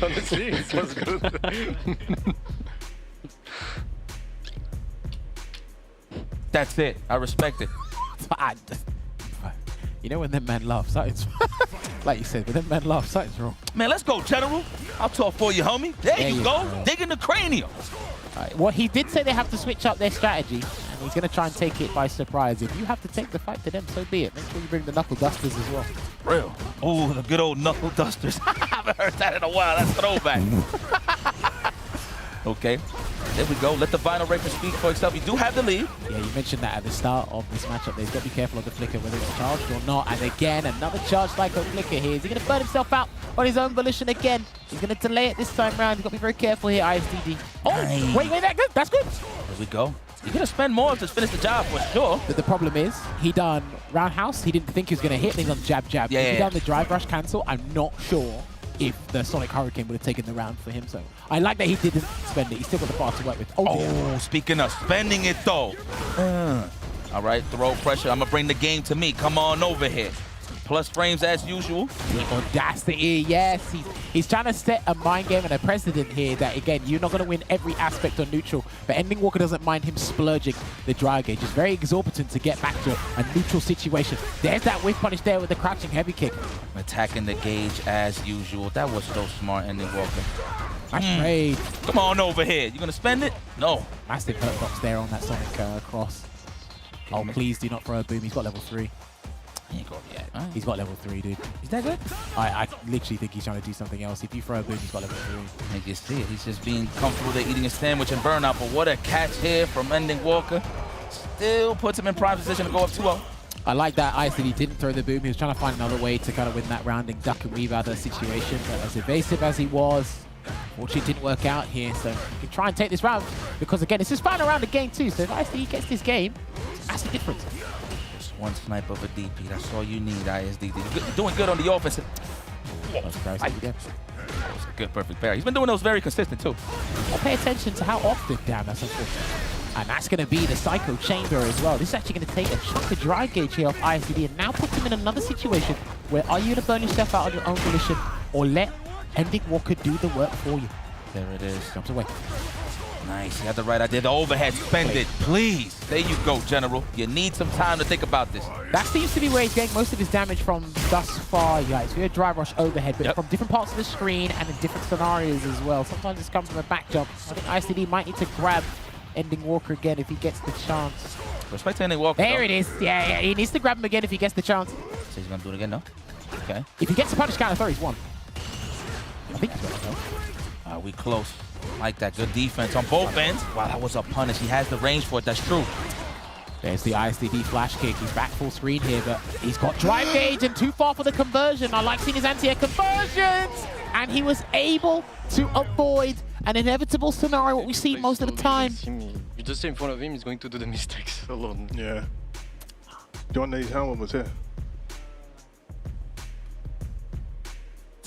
Honestly, it was good. That's it. I respect it. You know when them men laugh, something's like you said, when them men laugh, something's wrong. Man, let's go, General. I'll talk for you, homie. There you go. Digging the cranium. Well, he did say they have to switch up their strategy, and he's going to try and take it by surprise. If you have to take the fight to them, so be it. Make sure you bring the knuckle dusters as well. Real. Oh, the good old knuckle dusters. I haven't heard that in a while. That's throwback. Okay. There we go. Let the Vinyl Raper speak for itself. You do have the lead. Yeah, you mentioned that at the start of this matchup. They've got to be careful of the flicker, whether it's charged or not. And again, another charged Psycho flicker here. Is he going to burn himself out on his own volition again? He's going to delay it this time around. He's got to be very careful here, ISDD. Oh, Nice. wait, that's good. There we go. You're going to spend more to finish the job for sure. But the problem is, he done roundhouse. He didn't think he was going to hit. Then he's on jab, jab. Yeah, if he yeah. done the drive rush cancel, I'm not sure if the Sonic Hurricane would have taken the round for him. So I like that he didn't spend it. He's still got the bar to work with. Oh, speaking of spending it though. All right, throw pressure. I'm going to bring the game to me. Come on over here. Plus frames as usual. The audacity, yes. He's trying to set a mind game and a precedent here that, again, you're not going to win every aspect on neutral. But Ending Walker doesn't mind him splurging the drive gauge. It's very exorbitant to get back to a neutral situation. There's that whiff punish there with the crouching heavy kick. Attacking the gauge as usual. That was so smart, Ending Walker. Nice trade. Come on over here. You going to spend it? No. Massive hurt box there on that Sonic cross. Oh, please do not throw a boom. He's got level 3. He ain't got it yet. He's got level 3, dude. Is that good? I literally think he's trying to do something else. If you throw a boom, he's got level 3. I think you see it. He's just being comfortable there eating a sandwich and burnout. But what a catch here from Ending Walker. Still puts him in prime position to go up 2-0. I like that ISDD didn't throw the boom. He was trying to find another way to kind of win that rounding duck and weave out of the situation. But as evasive as he was, fortunately it didn't work out here. So he can try and take this round because, again, it's his final round of game 2. So if ISDD gets this game, it's a massive difference. One snipe of a DP. That's all you need, ISDD. You're doing good on the offensive. That was a good perfect parry. He's been doing those very consistent, too. I'll pay attention to how often. Damn, that's unfortunate. And that's going to be the Psycho Chamber as well. This is actually going to take a chunk of drive gauge here off ISDD and now puts him in another situation where are you going to burn yourself out on your own volition or let Ending Walker do the work for you? There it is. Jumps away. Nice. You had the right idea. The overhead. Spend it, please. There you go, General. You need some time to think about this. That seems to be where he's getting most of his damage from thus far, guys. We had drive rush overhead, but from different parts of the screen and in different scenarios as well. Sometimes it's come from a back jump. I think ISDD might need to grab Ending Walker again if he gets the chance. Respect to Ending Walker. There it is. Yeah, he needs to grab him again if he gets the chance. So he's going to do it again, no? Okay. If he gets the punish counter throw, he's won. I think he's got it. We close. Like that. Good defense on both ends. Wow, that was a punish. He has the range for it. That's true. There's the ISDD flash kick. He's back full screen here, but he's got drive gauge and too far for the conversion. I like seeing his anti-air conversions. And he was able to avoid an inevitable scenario, what we see most of the time. You just stay in front of him, he's going to do the mistakes alone. Yeah. John Nay's helmet was here.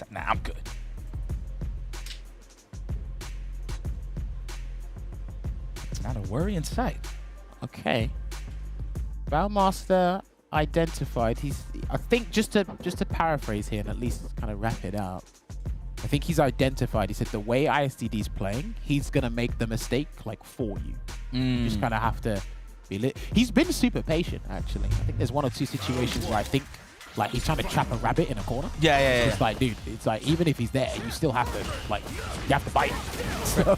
Nah, I'm good. Not a worry in sight. Okay. Bowmaster identified. I think just to paraphrase here and at least kind of wrap it up. I think he's identified. He said the way ISDD's playing, he's gonna make the mistake like for you. You just kind of have to be lit. He's been super patient actually. I think there's 1 or 2 situations where I think like he's trying to trap a rabbit in a corner. Yeah. It's like, dude, it's like even if he's there, you still have to you have to bite. So.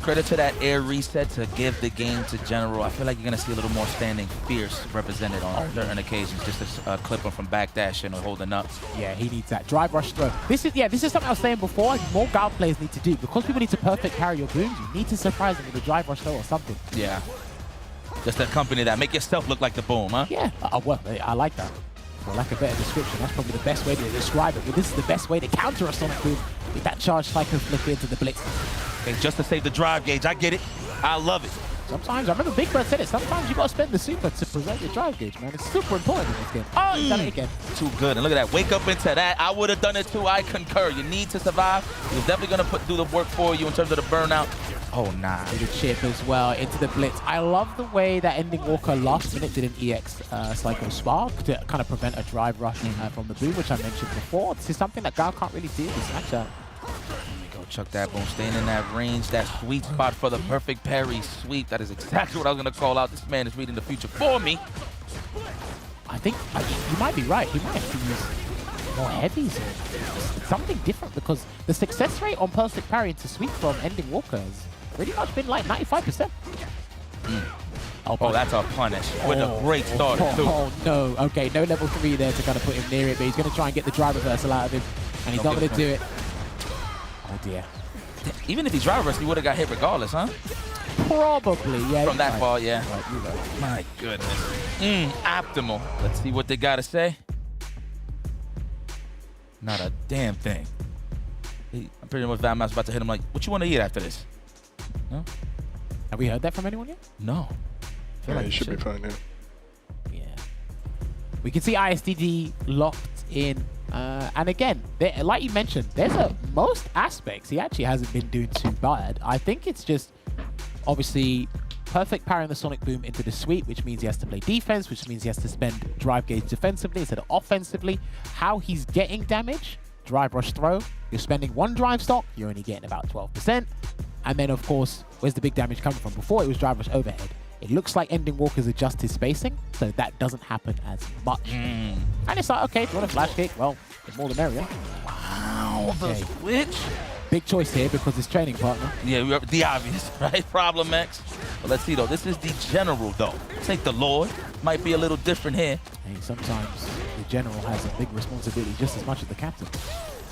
Credit to that air reset to give the game to General. I feel like you're going to see a little more standing fierce represented on certain occasions, just to clip him from backdashing or holding up. Yeah, he needs that drive rush throw. This is something I was saying before. More Gal players need to do because people need to perfect carry your booms. You need to surprise them with a drive rush throw or something. Yeah. Just accompany that. Make yourself look like the boom, huh? Yeah. Well, I like that. For lack of a better description, that's probably the best way to describe it. But this is the best way to counter a Sonic boom with that charge Psycho flicker into the blitz. Okay, just to save the drive gauge. I get it. I love it. Sometimes, I remember Big Bird said it, sometimes you got to spend the super to preserve your drive gauge, man. It's super important in this game. Oh, he's done it again. Too good. And look at that. Wake up into that. I would have done it too. I concur. You need to survive. He's definitely going to do the work for you in terms of the burnout. Oh, nah. Good chip as well into the blitz. I love the way that Ending Walker last minute did an EX Psycho Spark to kind of prevent a drive rush from the boom, which I mentioned before. This is something that Gal can't really do in this matchup. chuck that boom, staying in that range, that sweet spot for the perfect parry sweep. That is exactly what I was going to call out. This man is reading the future for me. I think you might be right. He might have to use more heavies or something different, because the success rate on perfect parry into sweep from Ending Walker has pretty much been like 95%. Oh, that's a punish. With a great start, too. Oh, no. Okay, no level 3 there to kind of put him near it, but he's going to try and get the drive reversal out of him, and he's not going to do it. Oh, dear. Even if he drive reversed, he would have got hit regardless, huh? Probably, yeah. From that far, yeah. Right. My goodness. Optimal. Let's see what they got to say. Not a damn thing. I'm pretty much Van Mass about to hit him like, what you want to eat after this? No? Have we heard that from anyone yet? No. Yeah, he should be fine, yeah. Yeah. We can see ISDD locked in. And again, like you mentioned, there's most aspects he actually hasn't been doing too bad. I think it's just obviously perfect parrying the Sonic Boom into the sweep, which means he has to play defense, which means he has to spend drive gauge defensively instead of offensively. How he's getting damage, drive rush throw, you're spending 1 drive stock, you're only getting about 12%. And then of course, where's the big damage coming from? Before it was drive rush overhead. It looks like Ending Walker's adjust his spacing, so that doesn't happen as much. And it's like, okay, if you want a flash kick, well, the more the merrier. Wow, the switch. Big choice here because it's training partner. Yeah, we have the obvious, right? Problem X. But let's see, though. This is the general, though. This ain't the Lord. Might be a little different here. Hey, sometimes the general has a big responsibility just as much as the captain.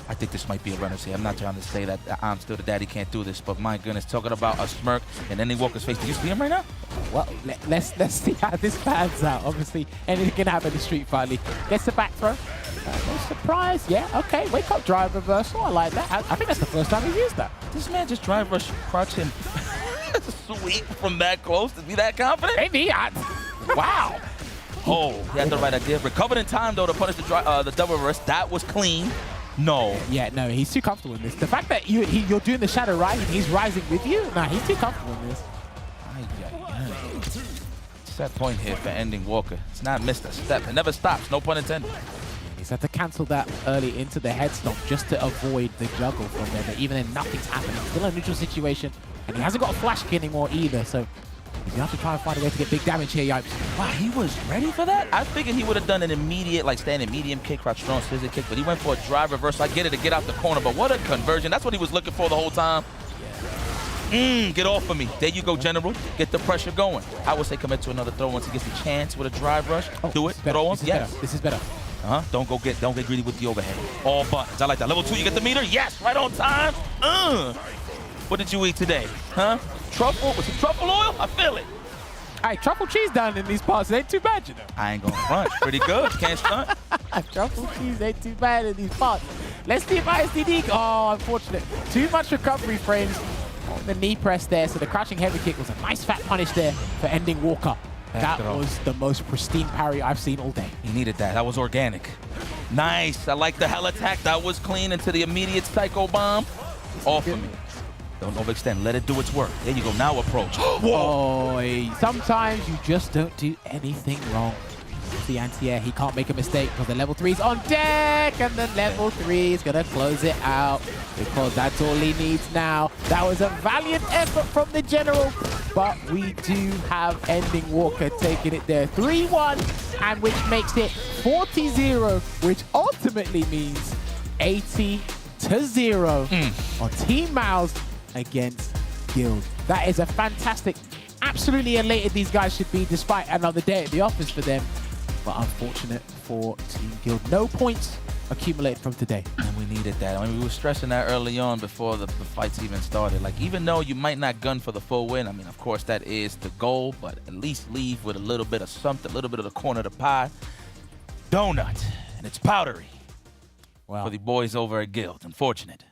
I think this might be a runner. See, I'm not trying to say that I'm still the daddy, can't do this, but my goodness, talking about a smirk and Ending Walker's face. Do you see him right now? Well, let's see how this pans out. Obviously, anything can happen in Street Fighter League. Gets the back throw. No surprise. Yeah, okay. Wake up drive reversal. I like that. I think that's the first time he's used that. This man just drive rush crouch and sweep from that close. Is he that confident? Maybe. Wow. Oh, he had the right idea. Recovered in time, though, to punish the double reverse. That was clean. No. Yeah, no, he's too comfortable in this. The fact that you're doing the shadow rise and he's rising with you, nah, he's too comfortable in this. Set point here for Ending Walker. It's not missed a step. It never stops. No pun intended. He's had to cancel that early into the head stomp just to avoid the juggle from there. But even then, nothing's happening. Still a neutral situation. And he hasn't got a flash kick anymore either. So you have to try and find a way to get big damage here, Yipes. Wow, he was ready for that? I figured he would have done an immediate, like, standing medium kick, crouch strong scissor kick, but he went for a drive reverse. I get it to get out the corner, but what a conversion. That's what he was looking for the whole time. Get off of me. There you go, General. Get the pressure going. I would say commit to another throw once he gets the chance with a drive rush. Do it. Throw him. Yes. This is better. Don't get greedy with the overhead. All buttons. I like that. Level 2, you get the meter. Yes, right on time. What did you eat today? Huh? Truffle? Was it truffle oil? I feel it. Hey, truffle cheese down in these parts ain't too bad, you know. I ain't gonna front. Pretty good. Can't stunt. Truffle cheese ain't too bad in these parts. Let's see if ISDD. Oh, unfortunate. Too much recovery frames on the knee press there. So the crouching heavy kick was a nice fat punish there for Ending Walker. That was the most pristine parry I've seen all day. He needed that. That was organic. Nice. I like the hell attack. That was clean into the immediate psycho bomb. Off of me. Don't overextend. Let it do its work. There you go. Now approach. Whoa. Sometimes you just don't do anything wrong. The anti-air, he can't make a mistake because the level 3 is on deck, and then level 3 is going to close it out because that's all he needs now. That was a valiant effort from the General, but we do have Ending Walker taking it there 3-1, and which makes it 40-0, which ultimately means 80-0 on Team Mouz against Guild. That is a fantastic, absolutely elated these guys should be despite another day at the office for them. But unfortunate for Team Guild. No points accumulated from today. And we needed that. I mean, we were stressing that early on before the fights even started. Like, even though you might not gun for the full win, I mean, of course, that is the goal, but at least leave with a little bit of something, a little bit of the corner of the pie. Donut. And it's powdery. Wow. For the boys over at Guild. Unfortunate.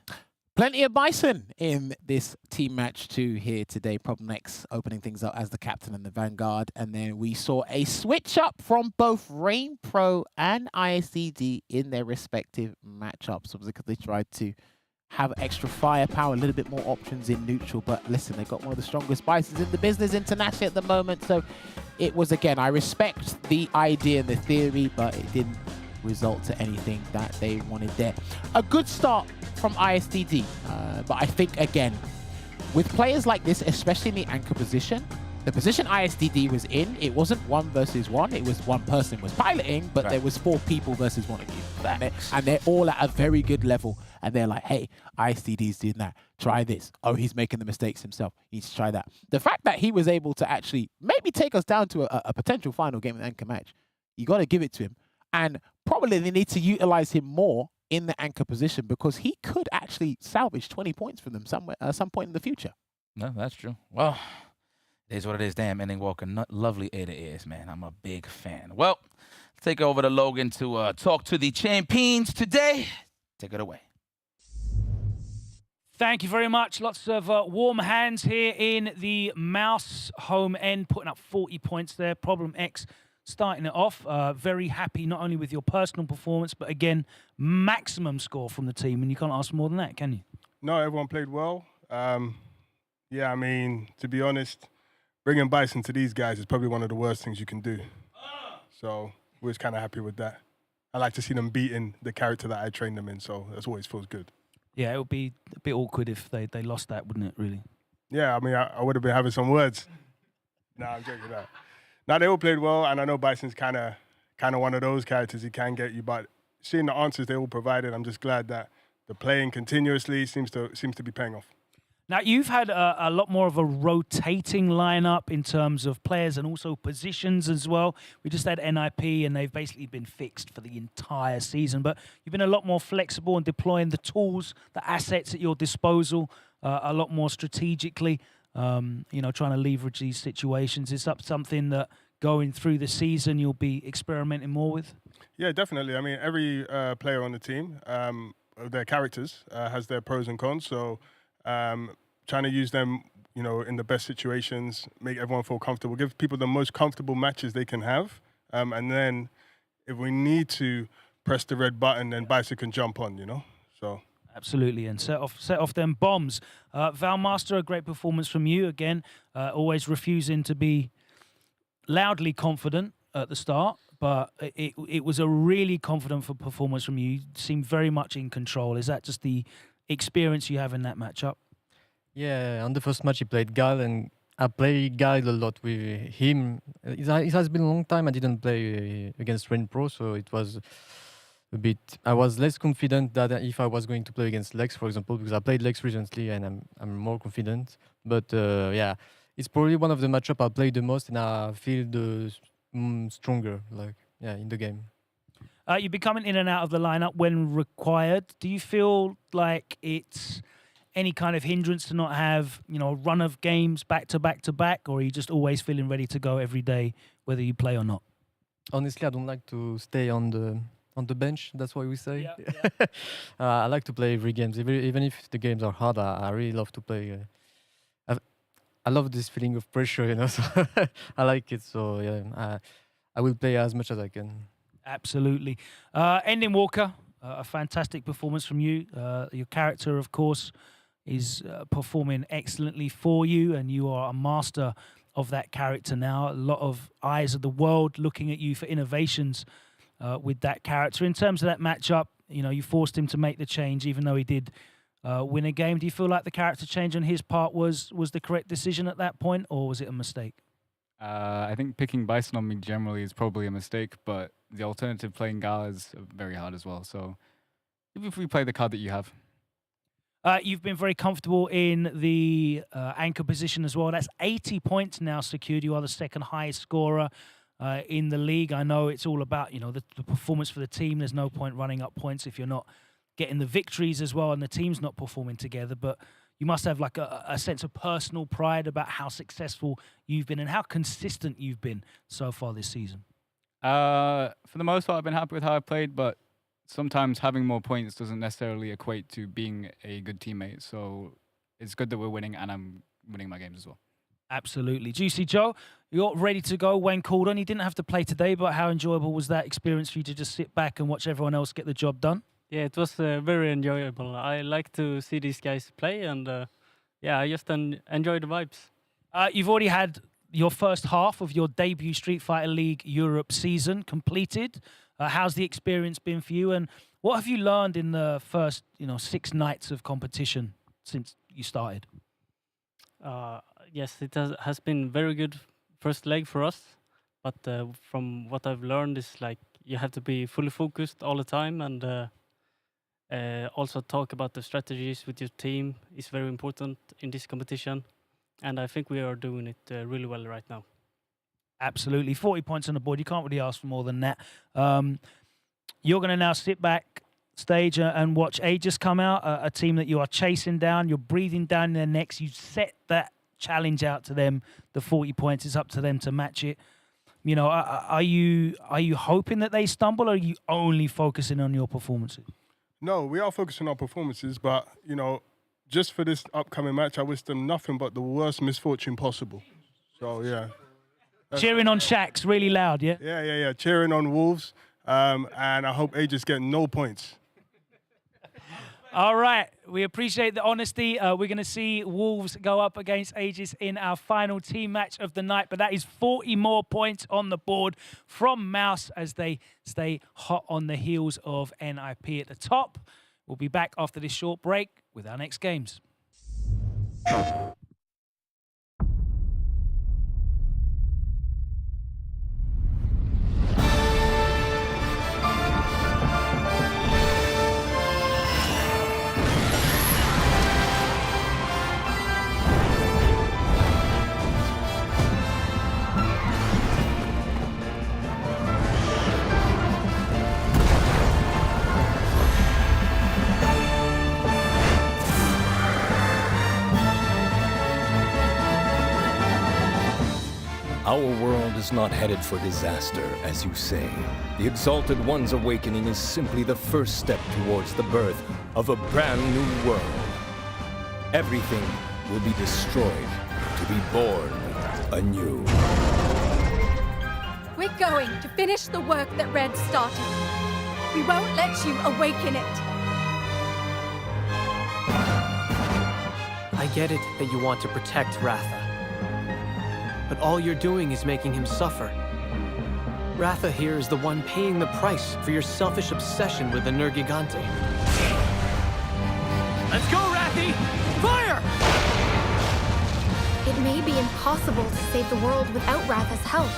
Plenty of Bison in this team match 2 here today. Problem X opening things up as the captain and the Vanguard. And then we saw a switch up from both Rain Pro and ISDD in their respective matchups. Because they tried to have extra firepower, a little bit more options in neutral. But listen, they got one of the strongest Bisons in the business internationally at the moment. So it was, again, I respect the idea and the theory, but it didn't result to anything that they wanted there. A good start from ISDD, but I think, again, with players like this, especially in the anchor position, the position ISDD was in, it wasn't 1 versus 1. It was one person was piloting, but there was 4 people versus 1 of you. And they're all at a very good level. And they're like, hey, ISDD's doing that. Try this. Oh, he's making the mistakes himself. He needs to try that. The fact that he was able to actually maybe take us down to a potential final game in the anchor match, you got to give it to him. And probably they need to utilize him more in the anchor position because he could actually salvage 20 points from them somewhere, some point in the future. No, that's true. Well, it is what it is. Damn, Ending Walker, lovely ear to ears, man. I'm a big fan. Well, let's take over to Logan to talk to the champions today. Take it away. Thank you very much. Lots of warm hands here in the Mouse home end, putting up 40 points there. Problem X starting it off. Very happy not only with your personal performance, but again, maximum score from the team. And you can't ask more than that, can you? No, everyone played well. Yeah, I mean, to be honest, bringing Bison to these guys is probably one of the worst things you can do. So we was kind of happy with that. I like to see them beating the character that I trained them in, so that always feels good. Yeah, it would be a bit awkward if they lost that, wouldn't it, really? Yeah, I mean, I would have been having some words. No, I'm joking that. Now, they all played well, and I know Bison's kind of one of those characters he can get you, but seeing the answers they all provided, I'm just glad that the playing continuously seems to be paying off. Now, you've had a lot more of a rotating lineup in terms of players and also positions as well. We just had NIP, and they've basically been fixed for the entire season. But you've been a lot more flexible in deploying the tools, the assets at your disposal, a lot more strategically, trying to leverage these situations. Is that something that going through the season you'll be experimenting more with? Yeah, definitely. I mean, every player on the team, their characters, has their pros and cons. So trying to use them, in the best situations, make everyone feel comfortable, give people the most comfortable matches they can have. And then if we need to press the red button, then Bison can jump on, so. Absolutely, and set off them bombs. Valmaster, a great performance from you again. Always refusing to be loudly confident at the start, but it was a really confident performance from you. You seemed very much in control. Is that just the experience you have in that matchup? Yeah, on the first match he played Gal, and I play Gal a lot with him. It has been a long time I didn't play against Rain Pro, so it was a bit. I was less confident that if I was going to play against Lex, for example, because I played Lex recently and I'm more confident. But yeah, it's probably one of the matchup I play the most, and I feel the stronger, in the game. You've been coming in and out of the lineup when required. Do you feel like it's any kind of hindrance to not have, a run of games back to back to back, or are you just always feeling ready to go every day, whether you play or not? Honestly, I don't like to stay on the bench. That's what we say. Yeah. I like to play every game, even if the games are hard. I really love to play. I love this feeling of pressure, So I like it. So yeah, I will play as much as I can. Absolutely. Ending Walker, a fantastic performance from you. Your character, of course, is performing excellently for you, and you are a master of that character now. A lot of eyes of the world looking at you for innovations with that character. In terms of that matchup, you forced him to make the change, even though he did win a game. Do you feel like the character change on his part was the correct decision at that point, or was it a mistake? I think picking Bison on me generally is probably a mistake, but the alternative playing Gal is very hard as well. So if we play the card that you have. You've been very comfortable in the anchor position as well. That's 80 points now secured. You are the second highest scorer in the league. I know it's all about, the performance for the team. There's no point running up points if you're not getting the victories as well and the team's not performing together. But you must have like a sense of personal pride about how successful you've been and how consistent you've been so far this season. For the most part, I've been happy with how I played, but sometimes having more points doesn't necessarily equate to being a good teammate. So it's good that we're winning, and I'm winning my games as well. Absolutely. Juicy Joe, you're ready to go when called on. You didn't have to play today, but how enjoyable was that experience for you to just sit back and watch everyone else get the job done? Yeah, it was very enjoyable. I like to see these guys play, and I just enjoy the vibes. You've already had your first half of your debut Street Fighter League Europe season completed. How's the experience been for you, and What have you learned in the first, 6 nights of competition since you started? Yes, it has been very good first leg for us. But from what I've learned is like you have to be fully focused all the time, and also talk about the strategies with your team is very important in this competition. And I think we are doing it really well right now. Absolutely. 40 points on the board. You can't really ask for more than that. You're going to now sit back stage and watch Aegis come out, a team that you are chasing down. You're breathing down their necks. You set that challenge out to them. The 40 points, it's up to them to match it. Are you hoping that they stumble, or are you only focusing on your performances? No, we are focusing on our performances, but, just for this upcoming match, I wish them nothing but the worst misfortune possible. So, yeah. Cheering on Shax really loud, yeah? Yeah. Cheering on Wolves, and I hope Aegis get no points. All right, we appreciate the honesty. We're going to see Wolves go up against Aegis in our final team match of the night, but that is 40 more points on the board from Mouz as they stay hot on the heels of NIP at the top. We'll be back after this short break with our next games. Our world is not headed for disaster, as you say. The Exalted One's awakening is simply the first step towards the birth of a brand new world. Everything will be destroyed to be born anew. We're going to finish the work that Red started. We won't let you awaken it. I get it that you want to protect Ratha. But all you're doing is making him suffer. Ratha here is the one paying the price for your selfish obsession with the Nergigante. Let's go, Rathy! Fire! It may be impossible to save the world without Ratha's help.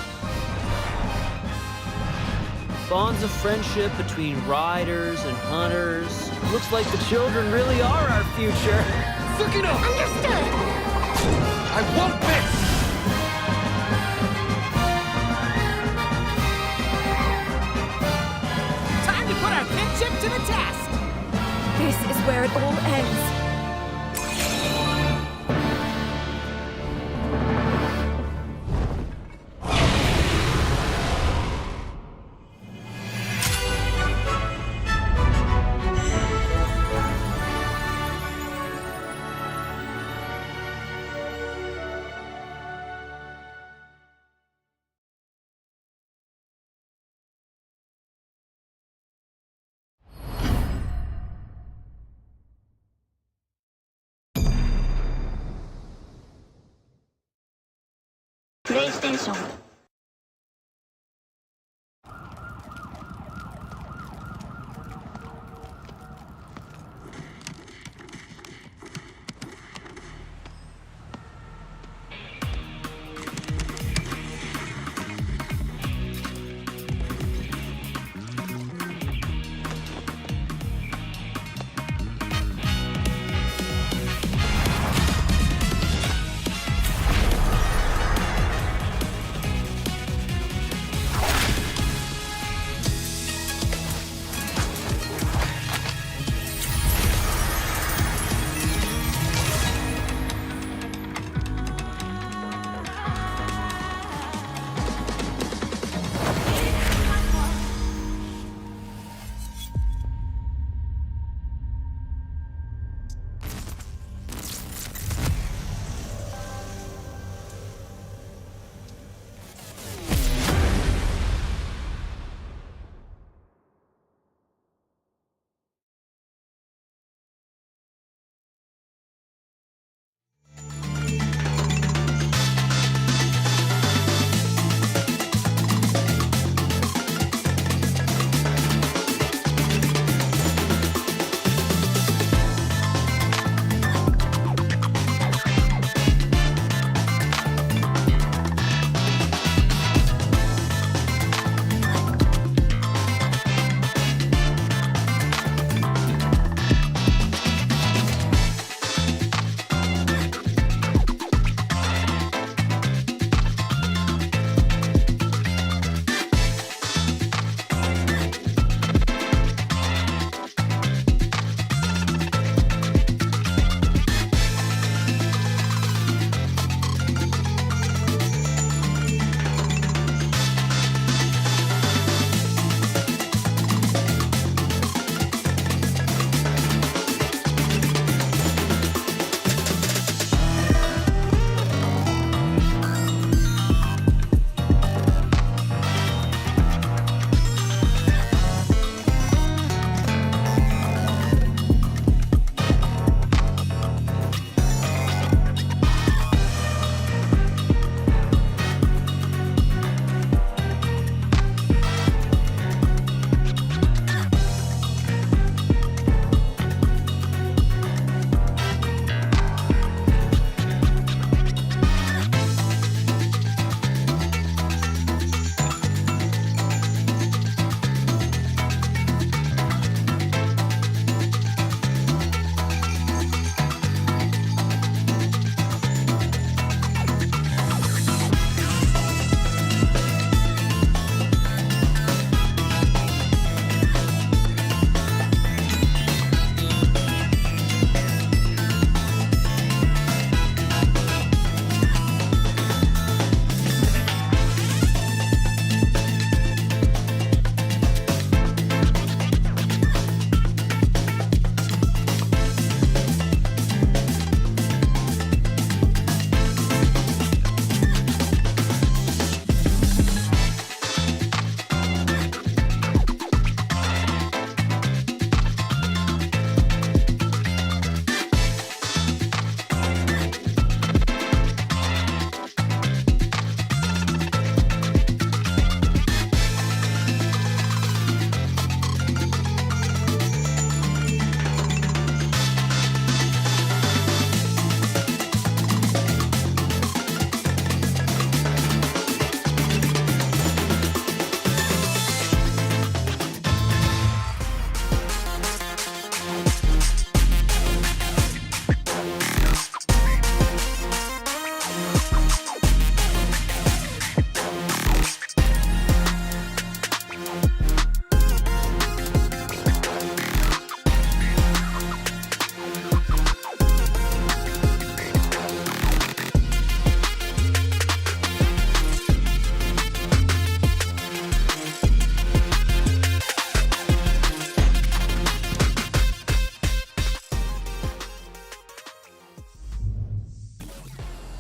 Bonds of friendship between riders and hunters. Looks like the children really are our future. Look it up! Understood! I won't miss! Put our kinship to the test! This is where it all ends. PlayStation.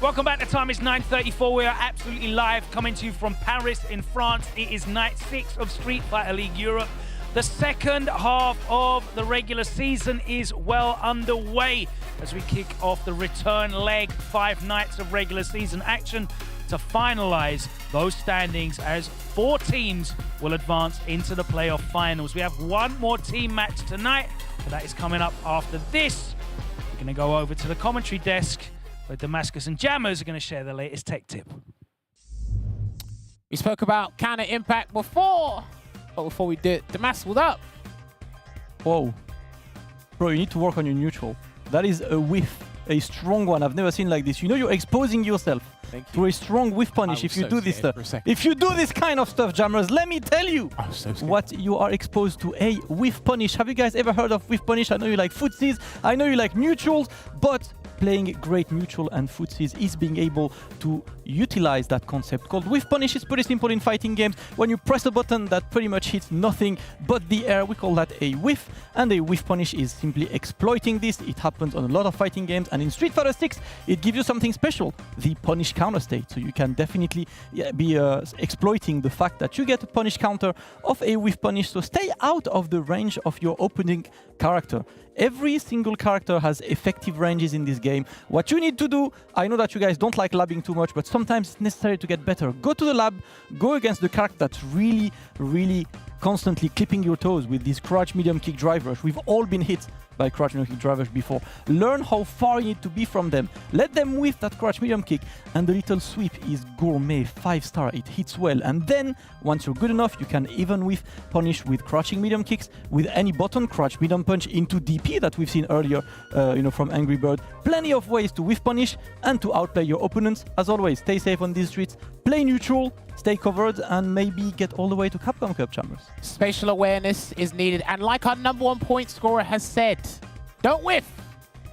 Welcome back. The time is 9:34. We are absolutely live, coming to you from Paris in France. It is night 6 of Street Fighter League Europe. The second half of the regular season is well underway as we kick off the return leg, 5 nights of regular season action to finalize those standings as 4 teams will advance into the playoff finals. We have one more team match tonight, but that is coming up after this. We're going to go over to the commentary desk where Damascus and Jammers are going to share the latest tech tip. We spoke about counter impact before, but before we do it, Damascus, what up? Whoa. Bro, you need to work on your neutral. That is a whiff, a strong one. I've never seen like this. You know, you're exposing yourself to a strong whiff punish if you do this stuff. If you do this kind of stuff, Jammers, let me tell you what you are exposed to. A whiff punish. Have you guys ever heard of whiff punish? I know you like footsies, I know you like neutrals, but playing great neutral and footsies is being able to utilize that concept called whiff punish. It's pretty simple in fighting games. When you press a button that pretty much hits nothing but the air, we call that a whiff, and a whiff punish is simply exploiting this. It happens on a lot of fighting games, and in Street Fighter 6 it gives you something special, the punish counter state. So you can definitely be exploiting the fact that you get a punish counter of a whiff punish, so stay out of the range of your opponent character. Every single character has effective ranges in this game. What you need to do, I know that you guys don't like labbing too much, but sometimes it's necessary to get better. Go to the lab, go against the character that's really, really constantly clipping your toes with these crouch medium kick drive rush. We've all been hit by crouch medium kick drive rush before. Learn how far you need to be from them. Let them whiff that crouch medium kick, and the little sweep is gourmet, 5-star. It hits well, and then once you're good enough, you can even whiff punish with crouching medium kicks, with any button crouch medium punch into DP that we've seen earlier, from Angry Bird. Plenty of ways to whiff punish and to outplay your opponents. As always, stay safe on these streets, play neutral, stay covered, and maybe get all the way to Capcom Cup, Chambers. Spatial awareness is needed, and like our #1 point scorer has said, don't whiff.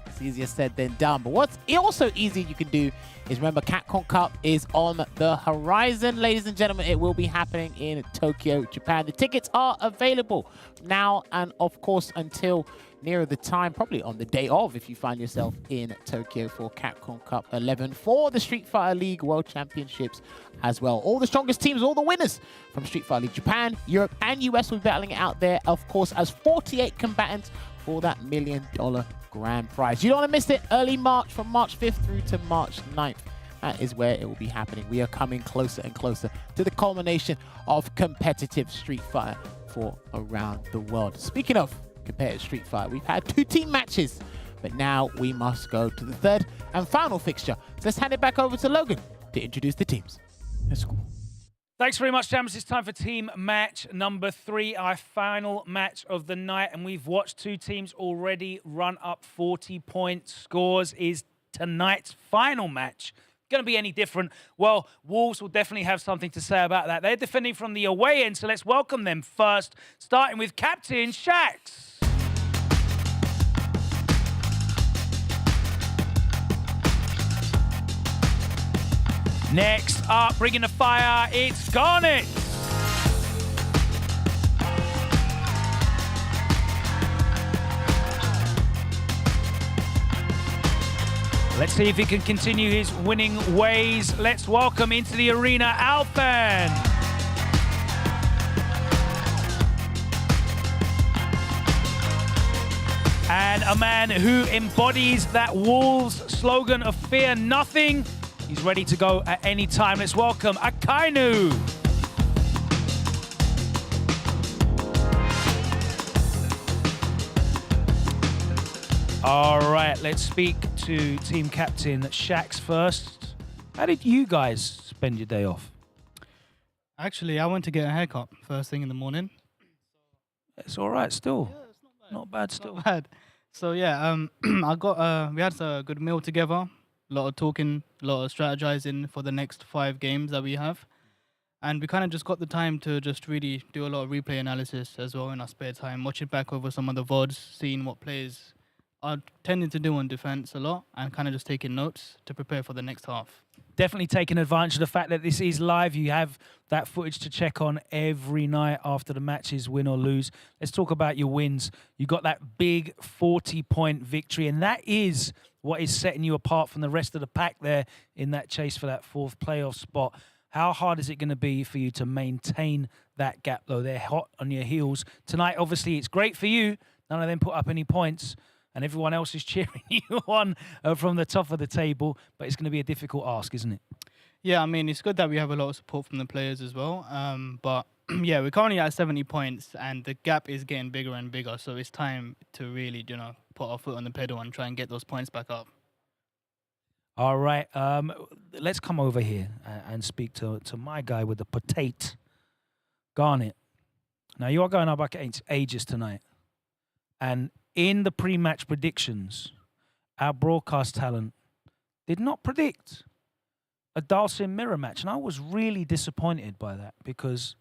It's easier said than done, but what's also easy you can do is remember Capcom Cup is on the horizon, ladies and gentlemen. It will be happening in Tokyo, Japan. The tickets are available now and, of course, until nearer the time, probably on the day of, if you find yourself in Tokyo for Capcom Cup 11 for the Street Fighter League World Championships as well. All the strongest teams, all the winners from Street Fighter League Japan, Europe, and US will be battling it out there, of course, as 48 combatants for that $1 million grand prize. You don't want to miss it. Early March, from March 5th through to March 9th. That is where it will be happening. We are coming closer and closer to the culmination of competitive Street Fighter for around the world. Speaking of competitive Street Fighter, we've had 2 team matches, but now we must go to the 3rd and final fixture. So let's hand it back over to Logan to introduce the teams. Let's go. Thanks very much, James. It's time for team match number 3, our final match of the night. And we've watched 2 teams already run up 40-point scores. Is tonight's final match going to be any different? Well, Wolves will definitely have something to say about that. They're defending from the away end, so let's welcome them first, starting with Captain Shax. Next up, bringing the fire, it's Garnet. Let's see if he can continue his winning ways. Let's welcome into the arena, Alphan. And a man who embodies that Wolves slogan of fear nothing. He's ready to go at any time. Let's welcome Akainu. All right, let's speak to team captain Shax first. How did you guys spend your day off? Actually, I went to get a haircut first thing in the morning. It's all right still. Yeah, it's not bad still. Not bad. So yeah, I got we had a good meal together. A lot of talking, a lot of strategizing for the next 5 games that we have. And we kind of just got the time to just really do a lot of replay analysis as well in our spare time, watching back over some of the VODs, seeing what players are tending to do on defense a lot and kind of just taking notes to prepare for the next half. Definitely taking advantage of the fact that this is live. You have that footage to check on every night after the matches, win or lose. Let's talk about your wins. You got that big 40-point victory, and that is what is setting you apart from the rest of the pack there in that chase for that 4th playoff spot. How hard is it going to be for you to maintain that gap, though? They're hot on your heels. Tonight, obviously, it's great for you. None of them put up any points, and everyone else is cheering you on from the top of the table. But it's going to be a difficult ask, isn't it? Yeah, I mean, it's good that we have a lot of support from the players as well. But yeah, we're currently at 70 points, and the gap is getting bigger and bigger. So it's time to really, put our foot on the pedal and try and get those points back up. All right, let's come over here and speak to my guy with the potato, Garnet. Now, you are going up against Aegis tonight. And in the pre-match predictions, our broadcast talent did not predict a Dalsim mirror match. And I was really disappointed by that because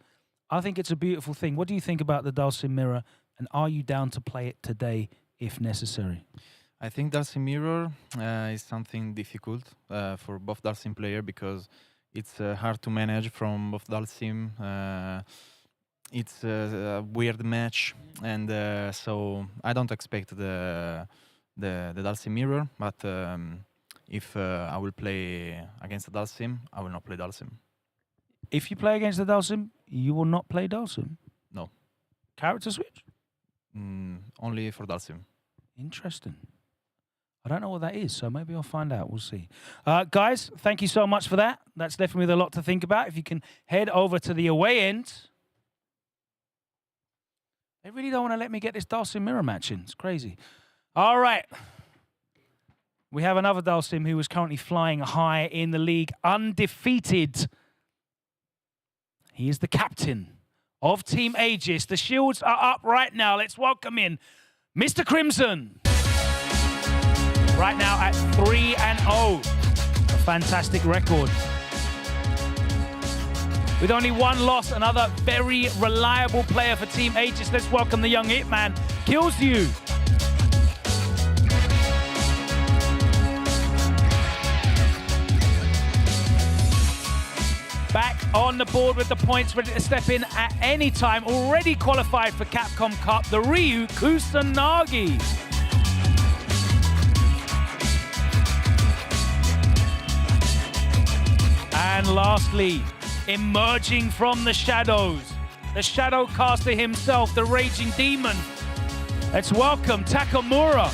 I think it's a beautiful thing. What do you think about the Dalsim mirror? And are you down to play it today if necessary? I think Dalsim mirror is something difficult for both Dalsim player because it's hard to manage from both Dalsim. It's a weird match, and so I don't expect the Dalsim mirror. But if I will play against the Dalsim, I will not play Dalsim. If you play against the Dalsim, you will not play Dalsim? No. Character switch? Only for Dalsim. Interesting. I don't know what that is, so maybe I'll find out. We'll see. Guys, thank you so much for that. That's definitely a lot to think about. If you can head over to the away end. They really don't want to let me get this Dalsim mirror match in. It's crazy. All right. We have another Dalsim who is currently flying high in the league, undefeated. He is the captain of Team Aegis. The shields are up right now. Let's welcome in Mr. Crimson. Right now at 3-0. A fantastic record. With only one loss, another very reliable player for Team Aegis. Let's welcome the young hitman, Kills You. Back on the board with the points, ready to step in at any time. Already qualified for Capcom Cup, the Ryu Kusanagi. And lastly, emerging from the shadows, the shadow caster himself, the raging demon. Let's welcome Takamura.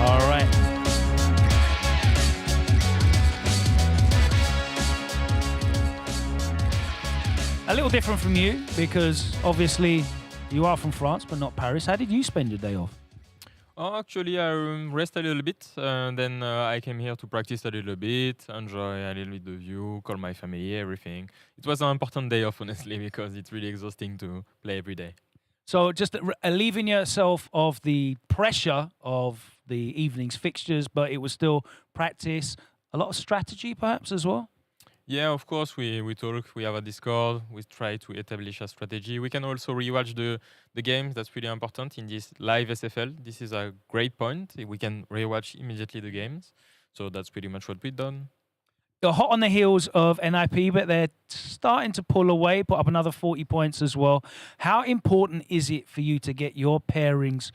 All right. A little different from you because obviously you are from France, but not Paris. How did you spend your day off? Oh, actually, I rest a little bit, and then I came here to practice a little bit, enjoy a little bit the view, call my family, everything. It was an important day off, honestly, because it's really exhausting to play every day. So just relieving yourself of the pressure of the evening's fixtures, but it was still practice, a lot of strategy perhaps as well? Yeah, of course, we talk, we have a Discord, we try to establish a strategy. We can also rewatch the games, that's really important in this live SFL. This is a great point. We can rewatch immediately the games. So that's pretty much what we've done. You're hot on the heels of NIP, but they're starting to pull away, put up another 40 points as well. How important is it for you to get your pairings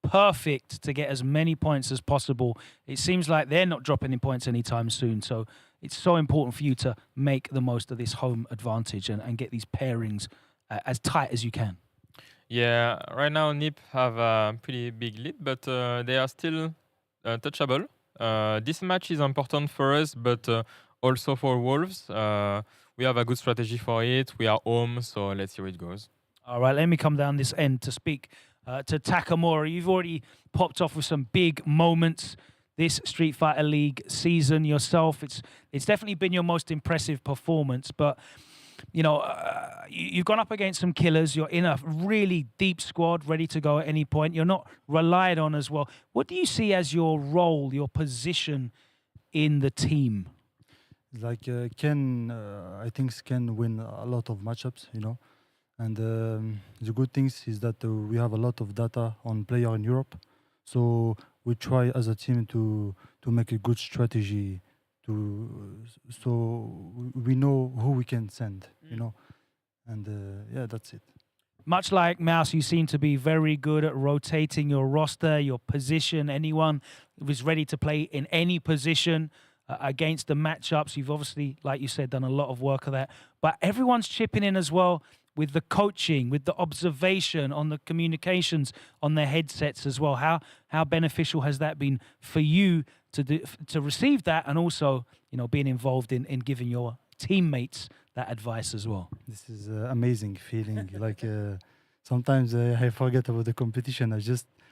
perfect to get as many points as possible? It seems like they're not dropping in points anytime soon. So it's so important for you to make the most of this home advantage and get these pairings as tight as you can. Yeah, right now NIP have a pretty big lead, but they are still touchable. This match is important for us, but also for Wolves. We have a good strategy for it. We are home, so let's see how it goes. All right, let me come down this end to speak to Takamura. You've already popped off with some big moments this Street Fighter League season yourself. It's definitely been your most impressive performance, but you know, you've gone up against some killers. You're in a really deep squad, ready to go at any point. You're not relied on as well. What do you see as your role, your position in the team? Like Ken, I think Ken win a lot of matchups, you know. And the good things is that we have a lot of data on player in Europe, so we try as a team to make a good strategy so we know who we can send, you know, and yeah, that's it. Much like Mouse, you seem to be very good at rotating your roster, your position. Anyone who's ready to play in any position against the matchups. You've obviously, like you said, done a lot of work of that. But everyone's chipping in as well with the coaching, with the observation, on the communications, on their headsets as well. How beneficial has that been for you to receive that, and also, you know, being involved in giving your teammates that advice as well? This is an amazing feeling. Like sometimes I forget about the competition.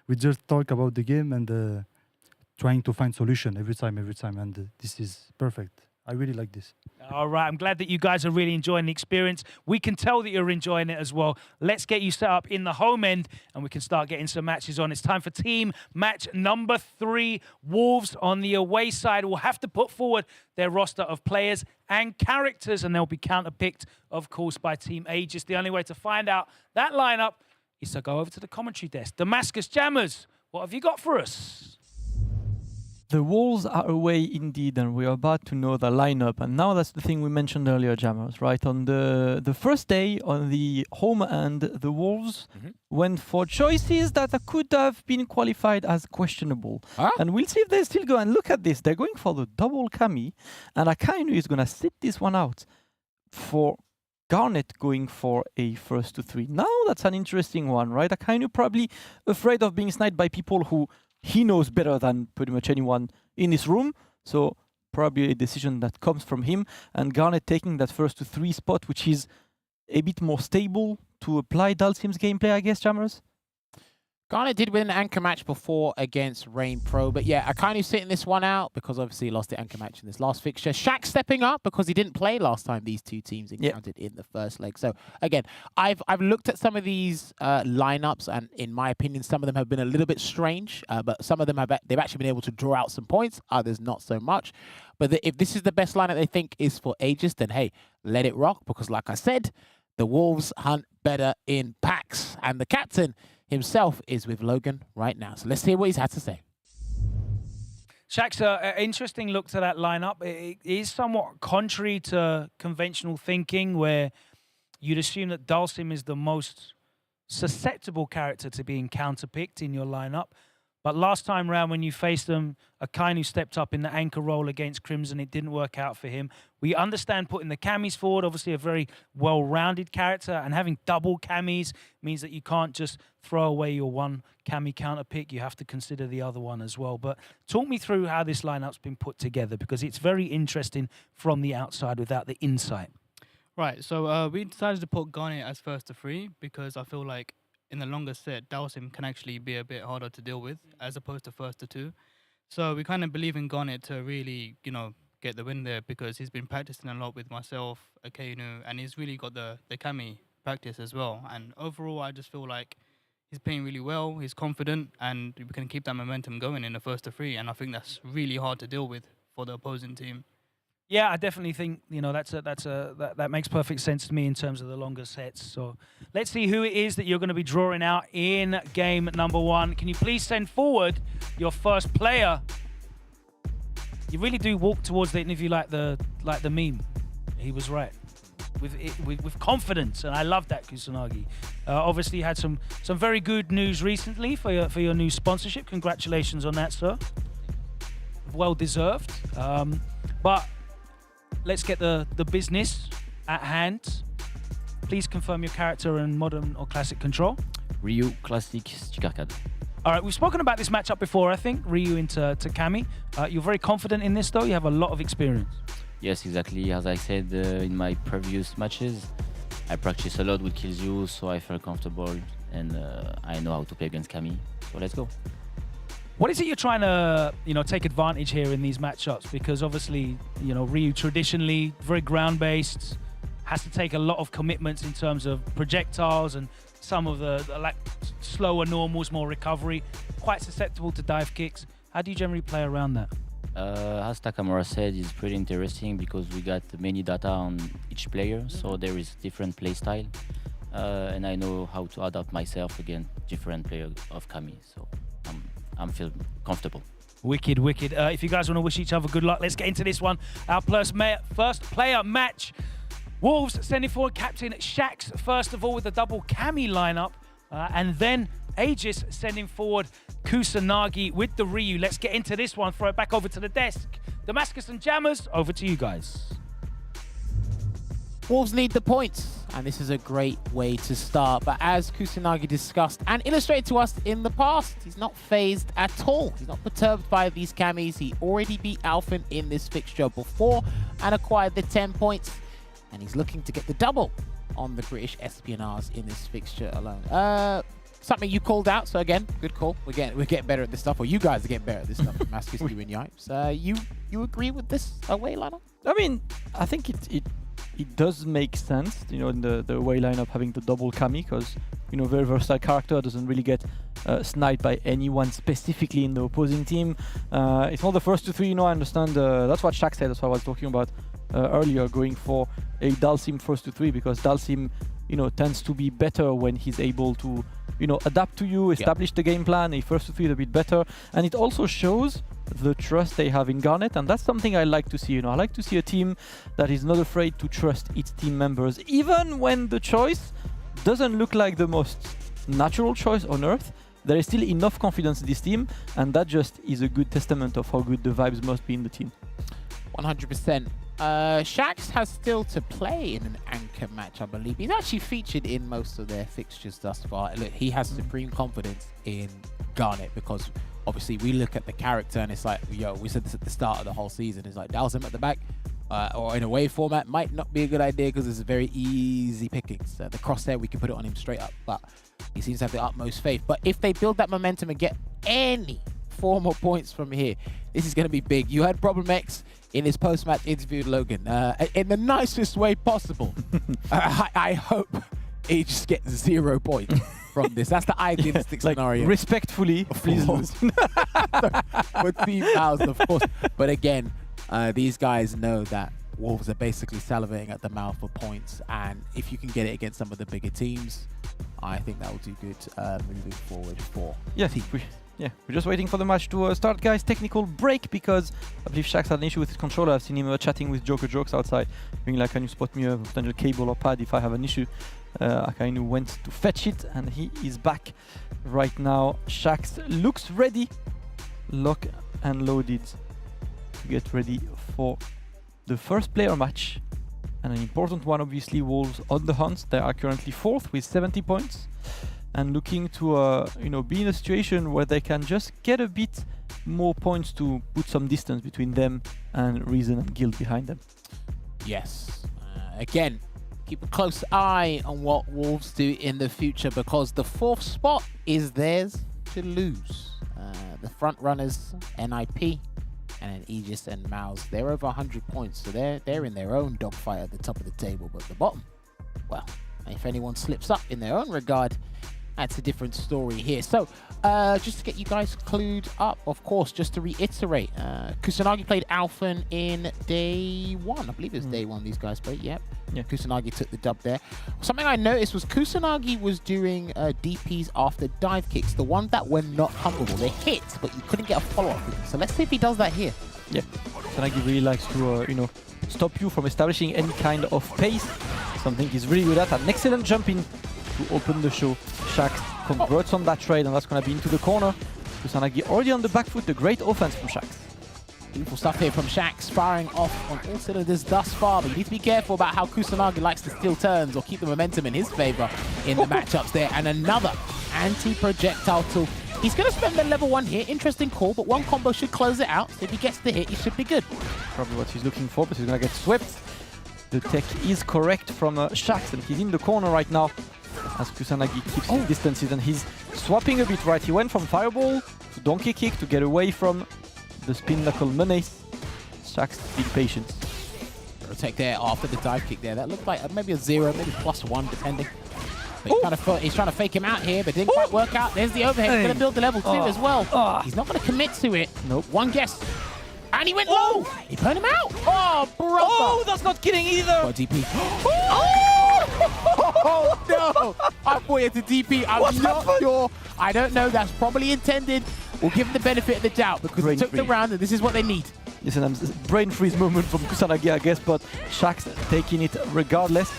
We just talk about the game and trying to find solution every time, and this is perfect. I really like this. All right, I'm glad that you guys are really enjoying the experience. We can tell that you're enjoying it as well. Let's get you set up in the home end and we can start getting some matches on. It's time for team match number 3. Wolves on the away side will have to put forward their roster of players and characters, and they'll be counterpicked, of course, by Team Aegis. The only way to find out that lineup is to go over to the commentary desk. Damascus Jammers, what have you got for us? The Wolves are away indeed, and we are about to know the lineup. And now that's the thing we mentioned earlier, Jammers, right? On the first day, on the home end, the Wolves went for choices that could have been qualified as questionable. And we'll see if they still go. And look at this. They're going for the double Kami, and Akainu is going to sit this one out for Garnet going for a first to 3. Now that's an interesting one, right? Akainu probably afraid of being sniped by people who he knows better than pretty much anyone in this room, so probably a decision that comes from him. And Garnet taking that first to 3 spot, which is a bit more stable to apply Dalsim's gameplay, I guess, Jammers? Garnet did win an anchor match before against Rain Pro, but yeah, Akainu sitting this one out because obviously he lost the anchor match in this last fixture. Shaq stepping up because he didn't play last time these two teams encountered in the first leg. So again, I've looked at some of these lineups, and in my opinion, some of them have been a little bit strange, but some of them they've actually been able to draw out some points. Others not so much. But if this is the best lineup they think is for Aegis, then hey, let it rock, because like I said, the Wolves hunt better in packs, and the captain himself is with Logan right now. So let's hear what he's had to say. Shaq's an interesting look to that lineup. It is somewhat contrary to conventional thinking, where you'd assume that Dalsim is the most susceptible character to being counterpicked in your lineup. But last time round, when you faced them, Akainu stepped up in the anchor role against Crimson. It didn't work out for him. We understand putting the Camis forward, obviously a very well-rounded character, and having double Camis means that you can't just throw away your one Cami counter pick. You have to consider the other one as well. But talk me through how this lineup's been put together, because it's very interesting from the outside without the insight. Right, so we decided to put Garnet as first to 3 because I feel like in the longer set, Dalsim can actually be a bit harder to deal with as opposed to first to 2. So we kind of believe in Garnet to really, you know, get the win there, because he's been practicing a lot with myself, Akainu, and he's really got the Kami practice as well. And overall, I just feel like he's playing really well, he's confident, and we can keep that momentum going in the first to 3. And I think that's really hard to deal with for the opposing team. Yeah, I definitely think, you know, that makes perfect sense to me in terms of the longer sets. So let's see who it is that you're going to be drawing out in game number 1. Can you please send forward your first player? You really do walk towards the interview like the meme. He was right. With confidence, and I love that, Kusanagi. Obviously, you had some very good news recently for your new sponsorship. Congratulations on that, sir. Well deserved. But let's get the business at hand. Please confirm your character and modern or classic control. Ryu, classic, stick arcade. All right, we've spoken about this matchup before, I think. Ryu into Kami. You're very confident in this, though. You have a lot of experience. Yes, exactly. As I said in my previous matches, I practice a lot with Killzoo, so I feel comfortable, and I know how to play against Kami. So let's go. What is it you're trying to, you know, take advantage here in these matchups? Because obviously, you know, Ryu traditionally very ground-based, has to take a lot of commitments in terms of projectiles and some of the like slower normals, more recovery, quite susceptible to dive kicks. How do you generally play around that? As Takamura said, it's pretty interesting because we got many data on each player, so there is different play style. and I know how to adapt myself against different players of Kami. So I'm feeling comfortable. Wicked, wicked. If you guys want to wish each other good luck, let's get into this one. Our first player match. Wolves sending forward Captain Shax, first of all, with a double Kami lineup. And then Aegis sending forward Kusanagi with the Ryu. Let's get into this one. Throw it back over to the desk. Damascus and Jammers, over to you guys. Wolves need the points, and this is a great way to start. But as Kusanagi discussed and illustrated to us in the past, he's not phased at all. He's not perturbed by these Kamis. He already beat Alphen in this fixture before and acquired the 10 points. And he's looking to get the double on the British Espionage in this fixture alone. Something you called out, so again, good call. We're getting better at this stuff, or you guys are getting better at this stuff. Damascus, you and Yipes. You agree with this away lineup? I mean, I think it does make sense, you know, in the away lineup having the double Kami, because, you know, very versatile character, doesn't really get sniped by anyone specifically in the opposing team. It's not the first to three, you know, I understand. That's what Shaq said, that's what I was talking about earlier, going for a Dalsim first to three, because Dalsim, you know, tends to be better when he's able to, you know, adapt to you, establish the game plan. A first to three is a bit better, and it also shows the trust they have in Garnet, and that's something I like to see. You know, I like to see a team that is not afraid to trust its team members, even when the choice doesn't look like the most natural choice on earth. There is still enough confidence in this team, and that just is a good testament of how good the vibes must be in the team. 100%. Shax has still to play in an anchor match, I believe. He's actually featured in most of their fixtures thus far. Look, he has supreme confidence in Garnet, because obviously we look at the character and it's like, yo, we said this at the start of the whole season. It's like Dalsim at the back or in a away format might not be a good idea because it's very easy pickings. The crosshair, we can put it on him straight up, but he seems to have the utmost faith. But if they build that momentum and get any 4 more points from here, this is going to be big. You had Problem X in his post-match interview with Logan in the nicest way possible. I hope he just gets 0 points from this. That's the idealistic scenario. Respectfully, please lose. For Team Mouz, of course. But again, these guys know that Wolves are basically salivating at the mouth for points, and if you can get it against some of the bigger teams, I think that will do good moving forward for team. We're just waiting for the match to start, guys. Technical break, because I believe Shax had an issue with his controller. I've seen him chatting with Joker Jokes outside, being like, can you spot me a potential cable or pad if I have an issue? I kind of went to fetch it, and he is back right now. Shax looks ready, lock and loaded, to get ready for the first player match. And an important one, obviously. Wolves on the hunt. They are currently 4th with 70 points. And looking to you know, be in a situation where they can just get a bit more points to put some distance between them and Reason and Guild behind them. Yes. Again, keep a close eye on what Wolves do in the future, because the 4th spot is theirs to lose. The front runners, NIP, and then Aegis and Mouz, they're over 100 points, so they're in their own dogfight at the top of the table. But the bottom, well, if anyone slips up in their own regard, that's a different story here. So, just to get you guys clued up, of course, just to reiterate, Kusanagi played Alphen in day 1. I believe it was day 1 these guys played, yep. Yeah. Kusanagi took the dub there. Something I noticed was Kusanagi was doing DPs after dive kicks, the ones that were not humpable. They hit, but you couldn't get a follow-up. So let's see if he does that here. Yeah, Kusanagi really likes to, you know, stop you from establishing any kind of pace. Something he's really good at. An excellent jump in to open the show. Shax converts on that trade, and that's going to be into the corner. Kusanagi already on the back foot. The great offense from Shax. Beautiful stuff here from Shax, firing off on all cylinders thus far, but you need to be careful about how Kusanagi likes to steal turns or keep the momentum in his favor in the matchups there. And another anti-projectile tool. He's going to spend the level 1 here. Interesting call, but one combo should close it out. If he gets the hit, he should be good. Probably what he's looking for, but he's going to get swept. The tech is correct from Shax, and he's in the corner right now as Kusanagi keeps his distances, and he's swapping a bit, right? He went from Fireball to Donkey Kick to get away from the Spin Knuckle Menace. Shax, big patience. Protect there after the dive kick there. That looked like maybe a 0, maybe +1, depending. But he's trying to fake him out here, but didn't quite work out. There's the overhead. He's going to build the level 2 as well. He's not going to commit to it. Nope. One guess. And he went low. He put him out. Oh, brother. Oh, that's not kidding either. Got DP. Oh, no. know. I thought he had to DP. I'm not sure. I don't know. That's probably intended. We'll give him the benefit of the doubt because he took the round and this is what they need. Listen, brain freeze moment from Kusanagi, I guess, but Shax taking it regardless.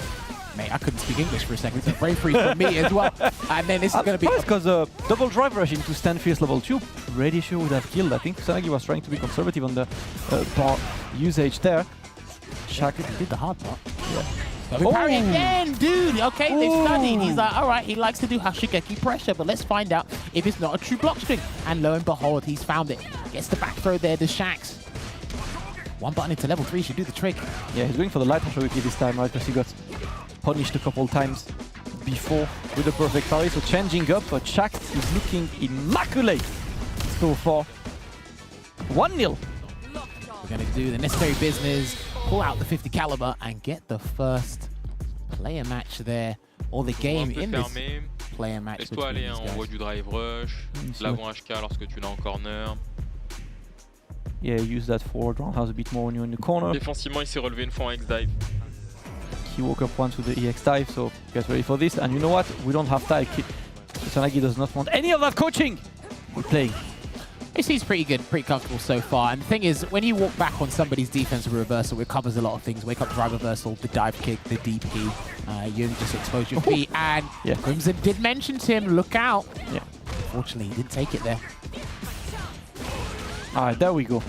Mate, I couldn't speak English for a second. It's a brain freeze for me as well. And then this is going to be... because double drive rush into stand fierce level 2, pretty sure would have killed. I think Kusanagi was trying to be conservative on the bar usage there. Shax did the hard part. Yeah. Parry again, dude. Okay, they've studied. He's like, all right, he likes to do Hashigeki pressure, but let's find out if it's not a true block string. And lo and behold, he's found it. Gets the back throw there to Shax. One button into level 3 should do the trick. Yeah, he's going for the light Hashigeki this time, right? Because he got punished a couple times before with the perfect parry. So changing up, but Shax is looking immaculate so far. 1-0. We're going to do the necessary business, pull out the 50 caliber, and get the first player match there, or the game in this player match. Laisse-toi aller, on voit du drive rush, l'avant HK lorsque tu l'as en corner. Yeah, use that forward roundhouse a bit more when you're in the corner. Défensivement, il s'est relevé une fois en X-dive. He woke up once with the EX dive, so get ready for this. And you know what? We don't have time. Kusanagi does not want any of that coaching. We're playing. He seems pretty good, pretty comfortable so far. And the thing is, when you walk back on somebody's defensive reversal, it covers a lot of things. Wake up drive reversal, the dive kick, the DP. You just expose your feet. And Crimson did mention to him, look out. Yeah. Unfortunately, he didn't take it there. Alright, there we go.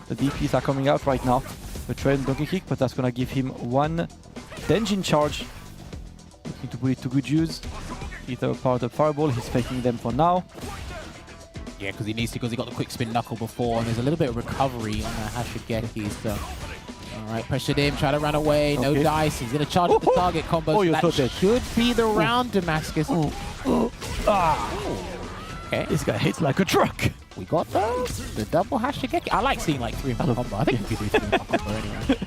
The DPs are coming out right now. The trail donkey kick, but that's gonna give him one Denjin charge. Looking to put it to good use. Either part of fireball, he's faking them for now. Yeah, because he needs to, because he got the quick spin knuckle before, and there's a little bit of recovery on the Hashigeki. So, all right, pressured him, try to run away, no dice. He's gonna charge at the target combo. So that should be the round, Damascus. Okay, this guy hits like a truck. We got the double Hashigeki. I like seeing like 3-in-1 combo. I think we could do 3-in-1 combo anyway.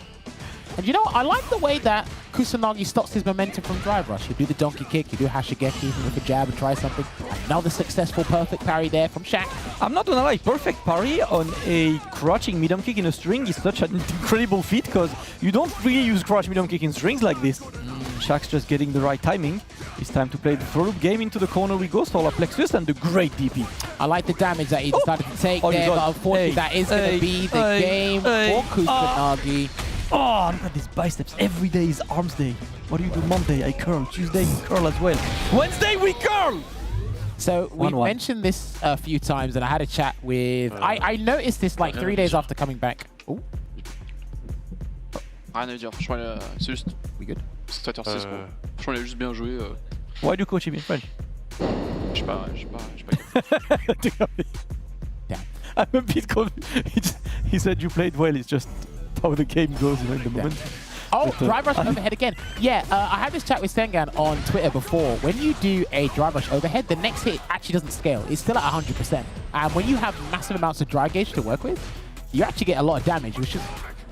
And you know what? I like the way that Kusanagi stops his momentum from drive rush. You do the donkey kick, you do Hashigeki, with a jab and try something. Another successful perfect parry there from Shaq. I'm not gonna lie, perfect parry on a crouching medium kick in a string is such an incredible feat because you don't really use crouch medium kick in strings like this. Shaq's just getting the right timing. It's time to play the throw loop game into the corner we go, solar plexus and the great DP. I like the damage that he decided to take there, but unfortunately that is going to be the game for Kusanagi. Oh, look at these biceps. Every day is arms day. What do you do Monday? I curl. Tuesday, you curl as well. Wednesday, we curl! So we mentioned this a few times, and I had a chat with... I noticed this like 3 days after coming back. Oh. Rien à dire, franchement, c'est juste... We good? C'est 7h06, quoi. Franchement, il a juste bien joué. Why do you coach him in French? Je sais pas. Damn. I'm a bit confused. He said you played well, it's just how the game goes in the moment. Oh, drive rush overhead again. Yeah, I had this chat with Sengan on Twitter before. When you do a drive rush overhead, the next hit actually doesn't scale. It's still at 100%. And when you have massive amounts of drive gauge to work with, you actually get a lot of damage, which is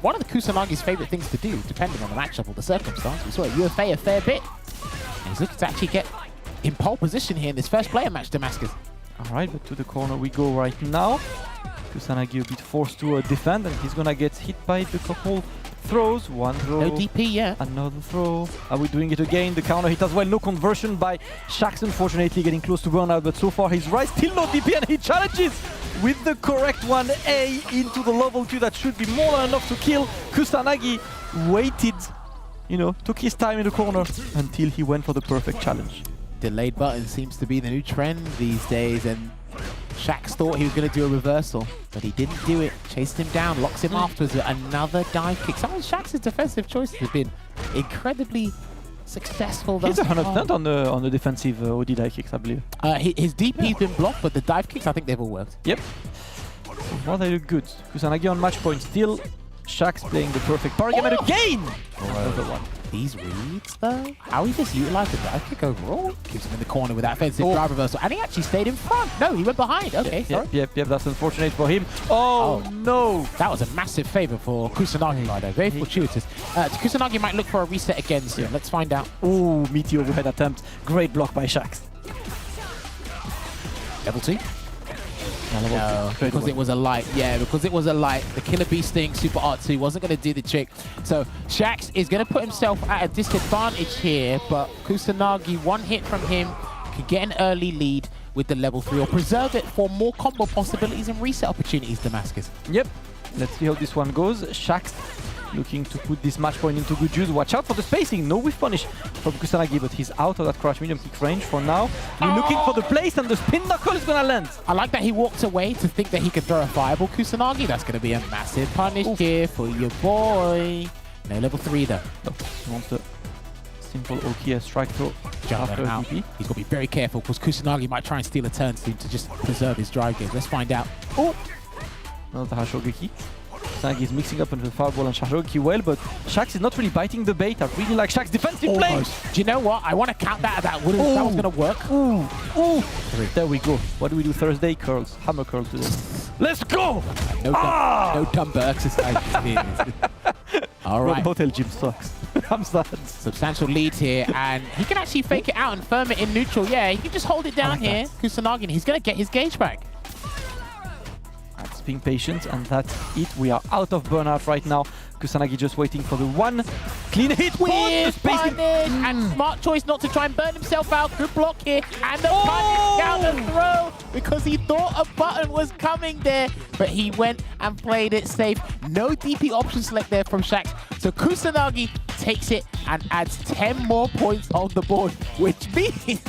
one of the Kusanagi's favorite things to do, depending on the matchup or the circumstance. We saw at UFA a fair bit. And he's looking to actually get in pole position here in this first player match, Damascus. All right, but to the corner we go right now. Kusanagi a bit forced to defend, and he's gonna get hit by the couple throws. One throw. No DP, yeah. Another throw. Are we doing it again? The counter hit as well. No conversion by Shax, unfortunately, getting close to burnout, but so far he's right. Still no DP, and he challenges with the correct 1A into the level 2. That should be more than enough to kill. Kusanagi waited, you know, took his time in the corner until he went for the perfect challenge. Delayed button seems to be the new trend these days, and Shax thought he was going to do a reversal, but he didn't do it. Chased him down, locks him afterwards with another dive kick. Some of Shax's defensive choices have been incredibly successful. He's 100% on the defensive OD dive kicks, I believe. His DP's been blocked, but the dive kicks, I think they've all worked. Yep. Well, they look good. Kusanagi on match point still. Shax playing the perfect parry game again! Another one. These reads, though, how he just utilized the dive kick overall, keeps him in the corner with that offensive drive reversal, and he actually stayed in front. No, he went behind. Okay, sorry. Yep, that's unfortunate for him. Oh, no! That was a massive favor for Kusanagi right there. Very fortuitous. Kusanagi might look for a reset again soon. Let's find out. Ooh, meaty overhead attempt. Great block by Shax. Level 2. No, because it was a light. Yeah, because it was a light. The Killer Bee Sting Super Art 2 wasn't going to do the trick. So Shax is going to put himself at a disadvantage here, but Kusanagi, one hit from him, could get an early lead with the level 3 or preserve it for more combo possibilities and reset opportunities, Damascus. Yep. Let's see how this one goes. Shax looking to put this match point into good use. Watch out for the spacing. No whiff punish from Kusanagi, but he's out of that crouch medium kick range for now. We're looking for the place, and the spin knuckle is going to land. I like that he walked away to think that he could throw a fireball. Kusanagi, that's going to be a massive punish here for your boy. No level 3 though. Oh, he wants the simple Okia strike throw. After He's got to be very careful because Kusanagi might try and steal a turn soon to just preserve his drive game. Let's find out. Oh! Another Hashogeki. Kusanagi is mixing up into the fireball and Hashogeki well, but Shax is not really biting the bait. I really like Shax's defensive play. Do you know what? I want to count that. That was going to work. Ooh. There we go. What do we do Thursday? Curls. Hammer curls today. Let's go! No dumbbell exercise. All right. Hotel gym sucks. I'm sad. Substantial lead here, and he can actually fake it out and firm it in neutral. Yeah, he can just hold it down here. Kusanagi, and he's going to get his gauge back. That's being patient, and that's it. We are out of burnout right now. Kusanagi just waiting for the one clean hit. Weird punish, and smart choice not to try and burn himself out. Good block here, and the punish down the throw because he thought a button was coming there, but he went and played it safe. No DP option select there from Shax. So Kusanagi takes it and adds 10 more points on the board, which means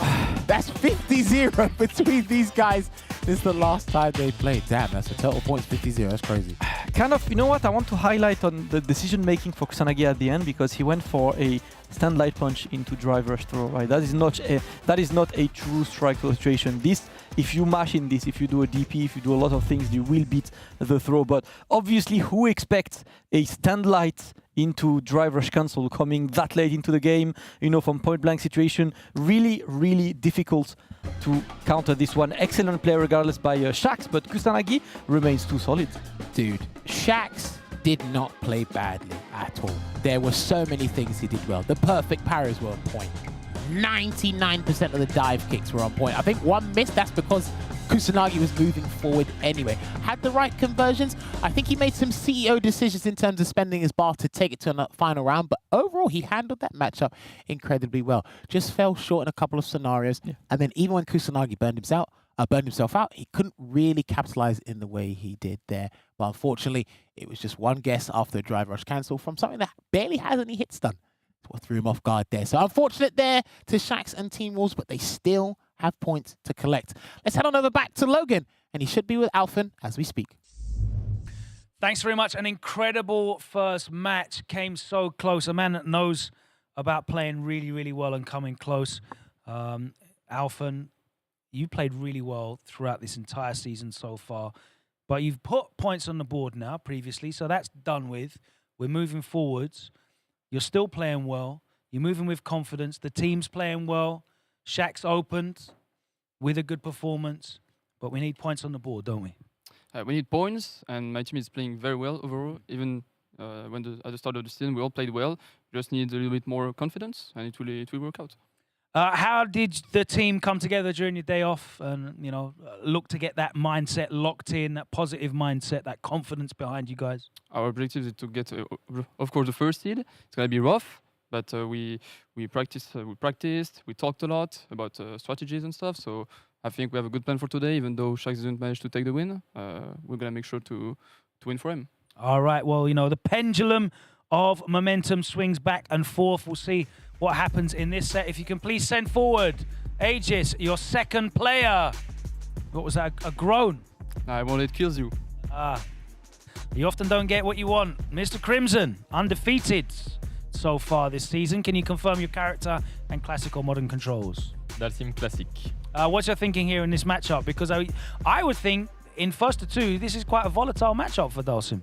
that's 50-0 between these guys. This is the last time they played. Damn, that's a total points 50-0. That's crazy. Kind of, you know what? I want to highlight on the decision making for Kusanagi at the end, because he went for a stand light punch into drive rush throw. Right, that is not a true strike throw situation. This, if you mash in this, if you do a DP, if you do a lot of things, you will beat the throw. But obviously, who expects a stand light into drive rush cancel coming that late into the game, you know, from point blank situation? Really, really difficult to counter this one. Excellent play regardless by Shax, but Kusanagi remains too solid. Dude, Shax did not play badly at all. There were so many things he did well. The perfect parries were on point. 99% of the dive kicks were on point. I think one missed, that's because Kusanagi was moving forward anyway. Had the right conversions. I think he made some CEO decisions in terms of spending his bar to take it to a final round, but overall he handled that matchup incredibly well. Just fell short in a couple of scenarios, and then even when Kusanagi burned himself out, he couldn't really capitalize in the way he did there. But unfortunately, it was just one guess after a drive rush cancel from something that barely has any hits done. That's what threw him off guard there. So unfortunate there to Shax and Team Wolves, but they still have points to collect. Let's head on over back to Logan, and he should be with Alphen as we speak. Thanks very much. An incredible first match. Came so close. A man that knows about playing really, really well and coming close. Alphen, you played really well throughout this entire season so far, but you've put points on the board now previously, so that's done with. We're moving forwards. You're still playing well. You're moving with confidence. The team's playing well. Shax opened with a good performance, but we need points on the board, don't we? We need points, and my team is playing very well overall. Even at the start of the season, we all played well. Just need a little bit more confidence, and it will work out. How did the team come together during your day off and, you know, look to get that mindset locked in, that positive mindset, that confidence behind you guys? Our objective is to get, of course, the first seed. It's going to be rough, but we practiced, we talked a lot about strategies and stuff. So I think we have a good plan for today, even though Shax didn't manage to take the win. We're going to make sure to win for him. All right, well, you know, the pendulum of momentum swings back and forth. We'll see what happens in this set. If you can please send forward Aegis, your second player. What was that, a groan? I won't, it kills you. You often don't get what you want. Mr. Crimson, undefeated so far this season. Can you confirm your character and classic or modern controls? Dalsim Classic. What's your thinking here in this matchup? Because I would think in first to two, this is quite a volatile matchup for Dalsim.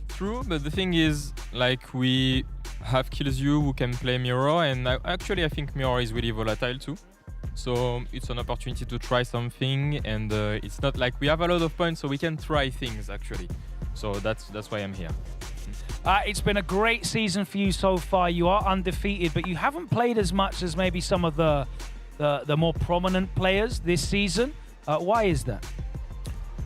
True, but the thing is, like, we have Kills You who can play Mirror, and actually I think Mirror is really volatile too. So it's an opportunity to try something, and it's not like we have a lot of points, so we can try things actually. So that's why I'm here. It's been a great season for you so far. You are undefeated, but you haven't played as much as maybe some of the more prominent players this season. Why is that?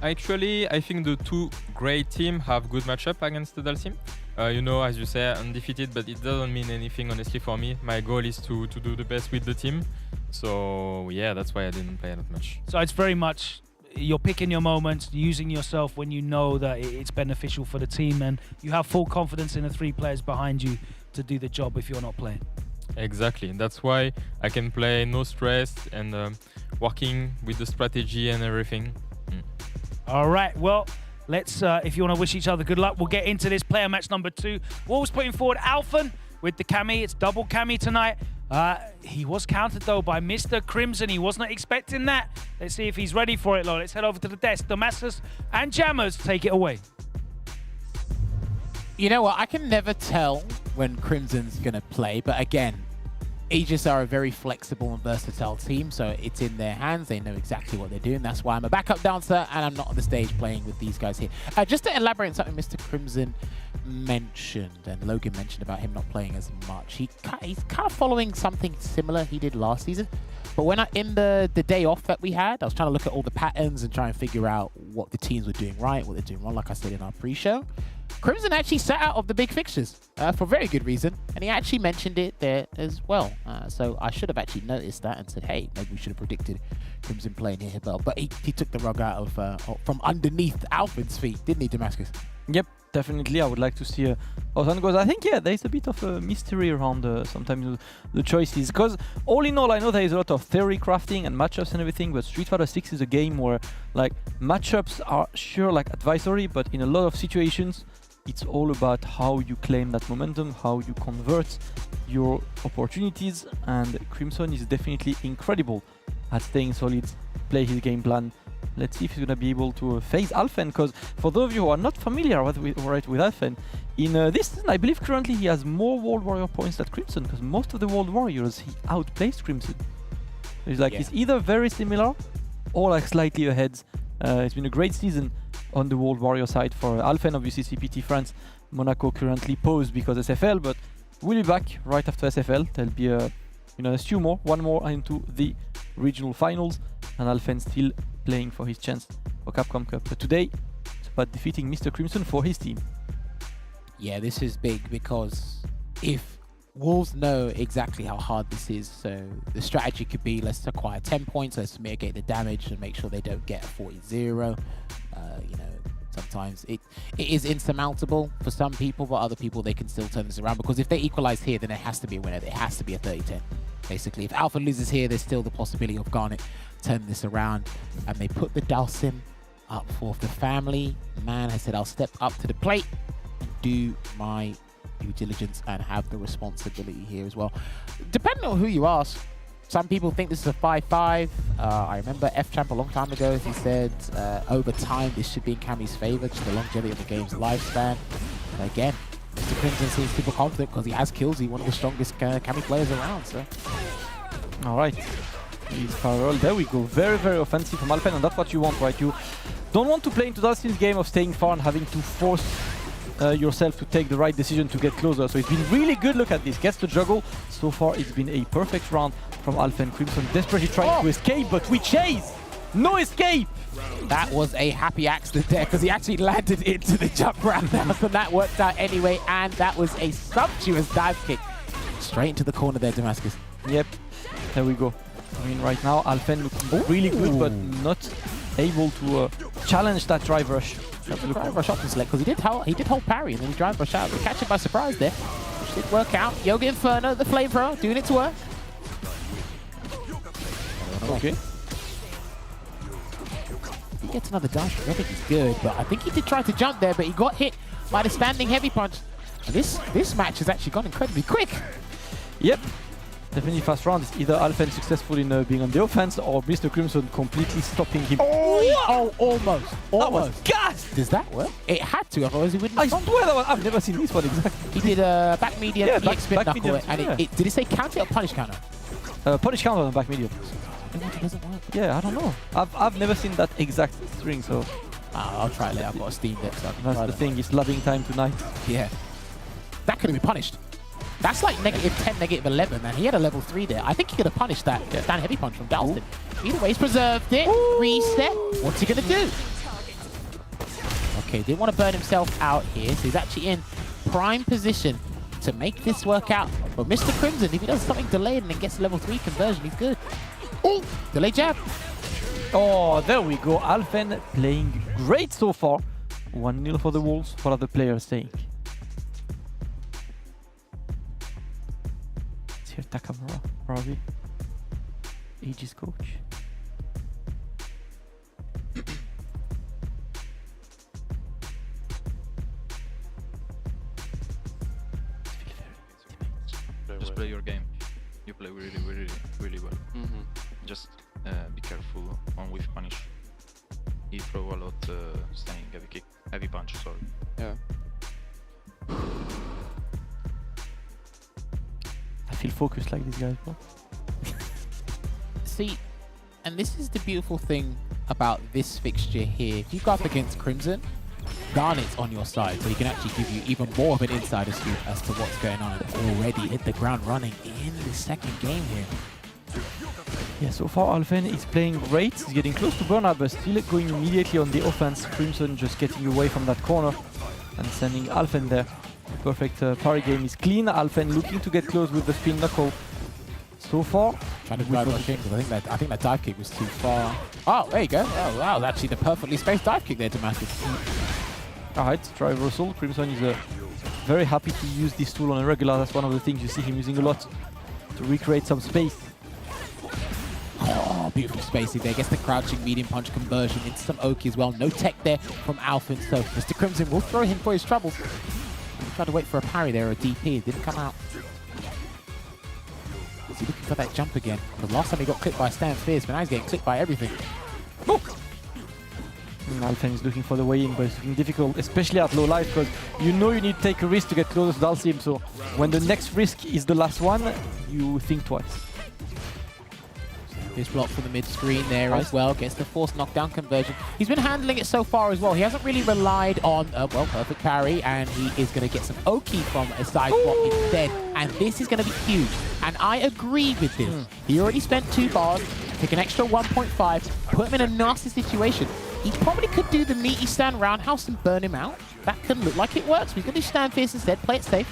Actually, I think the two great teams have good matchup against the Dalsim. You know, as you say, undefeated, but it doesn't mean anything, honestly, for me. My goal is to do the best with the team. So, yeah, that's why I didn't play that much. So it's very much you're picking your moments, using yourself when you know that it's beneficial for the team, and you have full confidence in the 3 players behind you to do the job if you're not playing. Exactly. That's why I can play no stress and working with the strategy and everything. All right, well, let's, if you want to wish each other good luck, we'll get into this player match number 2. Wolves putting forward Alphen with the Cammy. It's double Cammy tonight. He was countered, though, by Mr. Crimson. He was not expecting that. Let's see if he's ready for it, though. Let's head over to the desk. Damascus and Jammers, take it away. You know what? I can never tell when Crimson's going to play, but again, Aegis are a very flexible and versatile team, so it's in their hands. They know exactly what they're doing. That's why I'm a backup dancer and I'm not on the stage playing with these guys here. Just to elaborate on something Mr. Crimson mentioned, and Logan mentioned about him not playing as much. He's kind of following something similar he did last season. But when in the day off that we had, I was trying to look at all the patterns and try and figure out what the teams were doing right, what they're doing wrong, like I said in our pre-show. Crimson actually sat out of the big fixtures for very good reason, and he actually mentioned it there as well. So I should have actually noticed that and said, hey, maybe we should have predicted Crimson playing here, but he took the rug out of from underneath Alfred's feet, didn't he, Damascus? Yep, definitely. I would like to see how that goes. I think, yeah, there is a bit of a mystery around sometimes the choices, because all in all, I know there is a lot of theory crafting and matchups and everything, but Street Fighter 6 is a game where like matchups are sure like advisory, but in a lot of situations, it's all about how you claim that momentum, how you convert your opportunities, and Crimson is definitely incredible at staying solid, play his game plan. Let's see if he's going to be able to face Alphen, because for those of you who are not familiar with Alphen, in this season, I believe currently he has more World Warrior points than Crimson, because most of the World Warriors, he outplays Crimson. It's like he's either very similar or like slightly ahead. It's been a great season on the World Warrior side for Alphen. Obviously, CPT France, Monaco currently paused because SFL, but we'll be back right after SFL. There'll be a few more, one more into the regional finals, and Alphen still playing for his chance for Capcom Cup. But today, it's about defeating Mr. Crimson for his team. Yeah, this is big because if Wolves know exactly how hard this is, so the strategy could be let's acquire 10 points, let's mitigate the damage and make sure they don't get a 40-0. Sometimes it is insurmountable for some people, but other people, they can still turn this around, because if they equalize here, then it has to be a winner. It has to be a 30-10. Basically, if Alpha loses here, there's still the possibility of Garnet turning this around. And they put the Dalsim up for the family. Man has said, I'll step up to the plate and do my due diligence and have the responsibility here as well. Depending on who you ask, some people think this is a 5-5. I remember F-Champ a long time ago, he said over time this should be in Cammy's favor, just the longevity of the game's lifespan. But again, Mr. Crimson seems super confident because he has kills. He's one of the strongest Cammy players around. So, all right, he's parallel. There we go. Very, very offensive from Alphen, and that's what you want, right? You don't want to play into Dalsim's game of staying far and having to force yourself to take the right decision to get closer. So it's been really good. Look at this. Gets the juggle. So far, it's been a perfect round from Alphen. Crimson desperately trying to escape, but we chase. No escape. That was a happy accident there because he actually landed into the jump roundhouse, and that worked out anyway. And that was a sumptuous dive kick straight into the corner there, Damascus. Yep. There we go. I mean, right now, Alphen looking really good, but not able to challenge that drive rush. Drive rush option select because he did hold parry and then he drive rush out. Catch it by surprise there. Which did work out. Yoga Inferno, the flamethrower, doing its work. Okay. He gets another dash. I think he's good, but I think he did try to jump there, but he got hit by the standing heavy punch. And this match has actually gone incredibly quick. Yep. Definitely fast round. It's either Alphen successful in being on the offense or Mr. Crimson completely stopping him. Oh, almost. That was gas! Does that work? It had to, otherwise he wouldn't I have swear that one. I've never seen this one exactly. He did a back medium, yeah, back spin knuckle, medium, and did it say counter or punish counter? Punish counter on back medium. It doesn't work. Yeah, I don't know. I've never seen that exact string, so... I'll try it later. I've got a Steam Deck, so I can that's try the that. thing, it's loving time tonight. Yeah. That could have been punished. That's like -10, -11, and he had a level 3 there. I think he could have punished that stand heavy punch from Dalston. Either way, he's preserved it. Reset. What's he going to do? Okay, didn't want to burn himself out here, so he's actually in prime position to make this work out. But Mr. Crimson, if he does something delayed and then gets level 3 conversion, he's good. Oh, delayed jab. Oh, there we go. Alphen playing great so far. 1-0 for the Wolves. What are the players saying? Let's hear Takamura, probably. Aegis coach. Just play your game. You play really well. Just be careful on whiff punish. He throw a lot staying heavy kick, heavy punch, sorry. Yeah. I feel focused like these guys, bro. See, and this is the beautiful thing about this fixture here. If you go up against Crimson, Garnet's on your side, so he can actually give you even more of an insider scoop as to what's going on, and already hit the ground running in the second game here. Yeah, so far Alphen is playing great. He's getting close to burnout, but still going immediately on the offense. Crimson just getting away from that corner and sending Alphen there. Perfect parry game is clean. Alphen looking to get close with the spin knuckle. So far, trying to drive rush in, because I think that dive kick was too far. Oh, there you go. Oh, wow, actually the perfectly spaced dive kick there to Massive. Alright, try reversal. Crimson is very happy to use this tool on a regular. That's one of the things you see him using a lot to recreate some space. Oh, beautiful spacing there. Gets the crouching medium punch conversion into some Oki as well. No tech there from Alphen, so Mr. Crimson will throw him for his troubles. He tried to wait for a parry there, or a DP. It didn't come out. Is he looking for that jump again? The last time he got clipped by Stan Fierce, but now he's getting clipped by everything. Oh. Alphen is looking for the way in, but it's looking difficult, especially at low life, because you know you need to take a risk to get closer to Dalsim, so when the next risk is the last one, you think twice. This block from the mid-screen there as well, gets the force knockdown conversion. He's been handling it so far as well. He hasn't really relied on, well, perfect parry, and he is going to get some Oki from a side swap instead, and this is going to be huge. And I agree with this. He already spent 2 bars, took an extra 1.5, put him in a nasty situation. He probably could do the meaty stand roundhouse and burn him out. That can look like it works. We're going to do stand fierce instead, play it safe.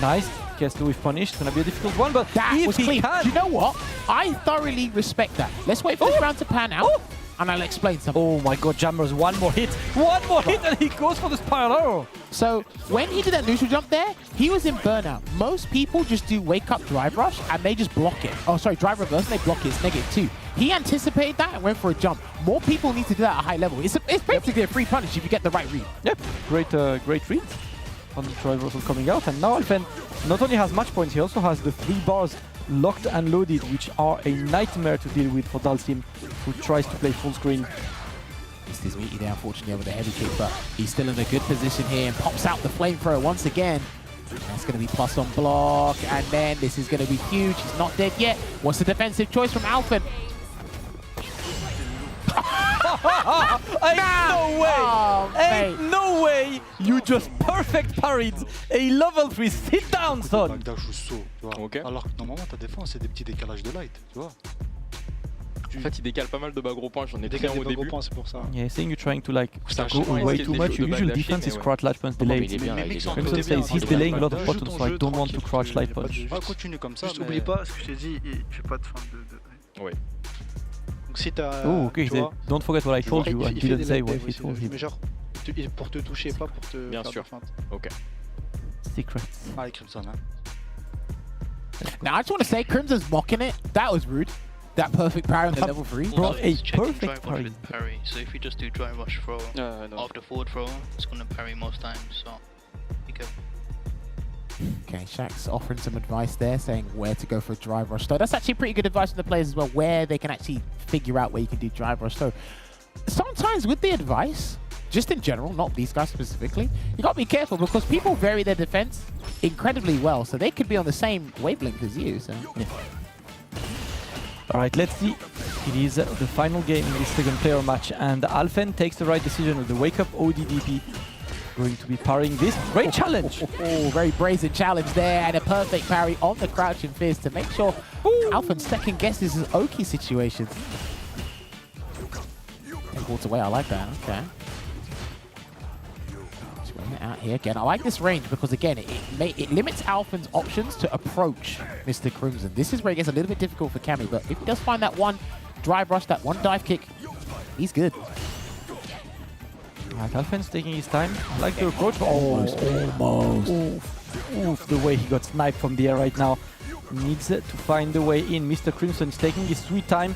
Nice. Gets the whiff punish. It's going to be a difficult one, but that was clean. Do you know what? I thoroughly respect that. Let's wait for this round to pan out, and I'll explain something. Oh my god, Jammers, one more hit, and he goes for the spiral. So when he did that neutral jump there, he was in burnout. Most people just do wake up drive rush, and they just block it. Oh, sorry, drive reverse, and they block it. It's -2. He anticipated that and went for a jump. More people need to do that at a high level. It's basically a free punish if you get the right read. Yep, great read on the drive reversal coming out, and now Alphen not only has match points, he also has the 3 bars locked and loaded, which are a nightmare to deal with for Dalsim, who tries to play full screen. This is meaty there, unfortunately, over the heavy kick, but he's still in a good position here and pops out the flamethrower once again. That's going to be plus on block, and then this is going to be huge. He's not dead yet. What's the defensive choice from Alphen? Ain't no way you just perfect parried a level 3 sit down, son. Okay. Alors que normalement ta défense c'est des petits décalages de light, tu vois. En fait, il décale pas mal de bas gros points, j'en ai pris un au début. C'est pour ça. Yeah, saying you're trying to like go away too much. Your usual defense is crouch light punch delayed. Crimson says he's delaying a lot of buttons, so I don't want to crouch light punch. Continue comme ça. Juste oublie pas ce que je t'ai dit, j'ai pas de fin de... Ouais. Donc si t'as... Oh, okay, don't forget what I told you. I didn't say what he told you. Mais genre, pour te toucher, pas pour te Bien faire sûr. de feinte. Ok. Secrets. Allez, Crimson, hein. Now, I just want to say, Crimson's mocking it. That was rude. That perfect parry on the level 3. Bro, a perfect drive parry. with parry. So if you just do drive rush throw after forward throw, it's going to parry most times. So be careful. Okay, Shaq's offering some advice there, saying where to go for drive rush throw. That's actually pretty good advice from the players as well, where they can actually figure out where you can do drive rush throw. Sometimes with the advice, just in general, not these guys specifically, you got to be careful because people vary their defense incredibly well, so they could be on the same wavelength as you. So. Yeah. All right, let's see. It is the final game in this second player match, and Alphen takes the right decision with the wake up ODDP. Going to be parrying this. Great challenge. Very brazen challenge there, and a perfect parry on the crouching fist to make sure Alphen second guesses his Oki situation. Take walks away, I like that. Okay. it out here again. I like this range because, again, it limits Alphen's options to approach Mr. Crimson. This is where it gets a little bit difficult for Cammy, but if he does find that one drive rush, that one dive kick, he's good. Alphen's taking his time. I like the approach. Almost. Oof, the way he got sniped from the air right now. Needs to find the way in. Mr. Crimson is taking his sweet time.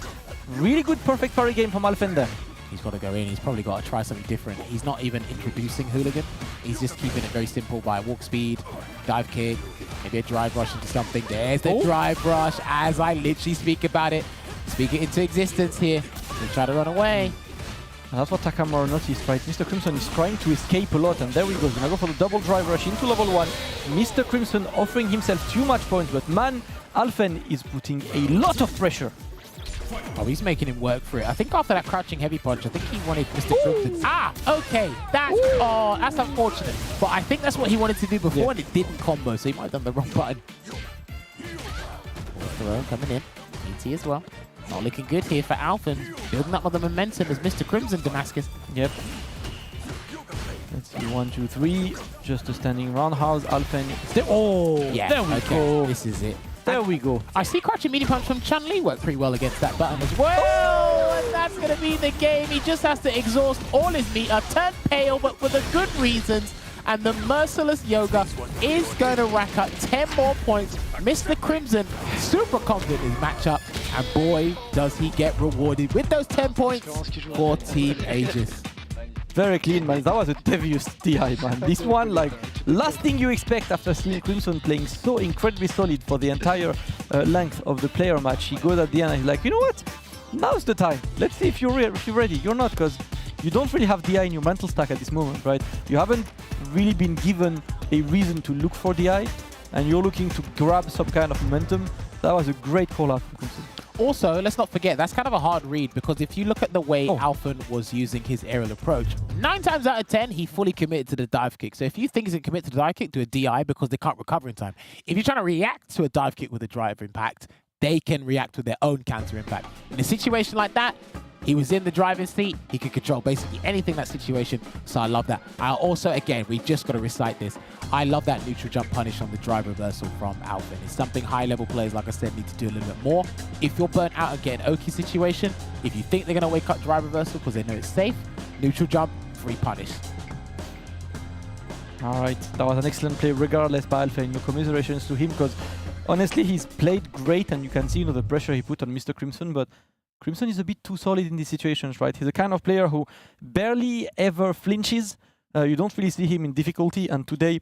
Really good perfect parry game from Alphen there. He's got to go in. He's probably got to try something different. He's not even introducing Hooligan. He's just keeping it very simple by walk speed, dive kick, maybe a drive rush into something. There's the drive rush as I literally speak about it. Speak it into existence here. He'll try to run away. And that's what Takamura noticed, right? Mr. Crimson is trying to escape a lot, and there we go. He's gonna go for the double drive rush into level 1. Mr. Crimson offering himself too much points, but man, Alphen is putting a lot of pressure. Oh, he's making him work for it. I think after that crouching heavy punch, I think he wanted Mr. Crimson. Okay. That's unfortunate. But I think that's what he wanted to do before, and it didn't combo, so he might have done the wrong button. Throw coming in. ET as well. Not looking good here for Alphen. Building up with the momentum as Mr. Crimson Damascus. Yep. Let's see, 1, 2, 3. Just a standing roundhouse. Alphen. Yeah, there we go. This is it. There we go. I see crouching meaty punch from Chun-Li work pretty well against that button as well. And that's going to be the game. He just has to exhaust all his meter, turn pale, but for the good reasons. And the merciless Yoga is going to rack up 10 more points. Mr. Crimson, super confident in his matchup. And boy, does he get rewarded with those 10 points for Team Aegis. Very clean, man. That was a devious DI, man. This one, like, last thing you expect after seeing Crimson playing so incredibly solid for the entire length of the player match. He goes at the end and he's like, you know what? Now's the time. Let's see if you're ready. You're not, because you don't really have DI in your mental stack at this moment, right? You haven't really been given a reason to look for DI, and you're looking to grab some kind of momentum. That was a great call out from Crimson. Also, let's not forget, that's kind of a hard read, because if you look at the way Alphen was using his aerial approach, 9 times out of 10, he fully committed to the dive kick. So if you think he's going to commit to the dive kick, do a DI because they can't recover in time. If you're trying to react to a dive kick with a drive impact, they can react with their own counter impact. In a situation like that, he was in the driving seat. He could control basically anything in that situation. So I love that. I also, again, we've just got to recite this. I love that neutral jump punish on the drive reversal from Alphen. It's something high-level players, like I said, need to do a little bit more. If you're burnt out and get an Oki situation, if you think they're going to wake up drive reversal because they know it's safe, neutral jump, free punish. All right, that was an excellent play regardless by Alphen. Your commiserations to him, because honestly, he's played great, and you can see the pressure he put on Mr. Crimson, but Crimson is a bit too solid in these situations, right? He's the kind of player who barely ever flinches. You don't really see him in difficulty, and today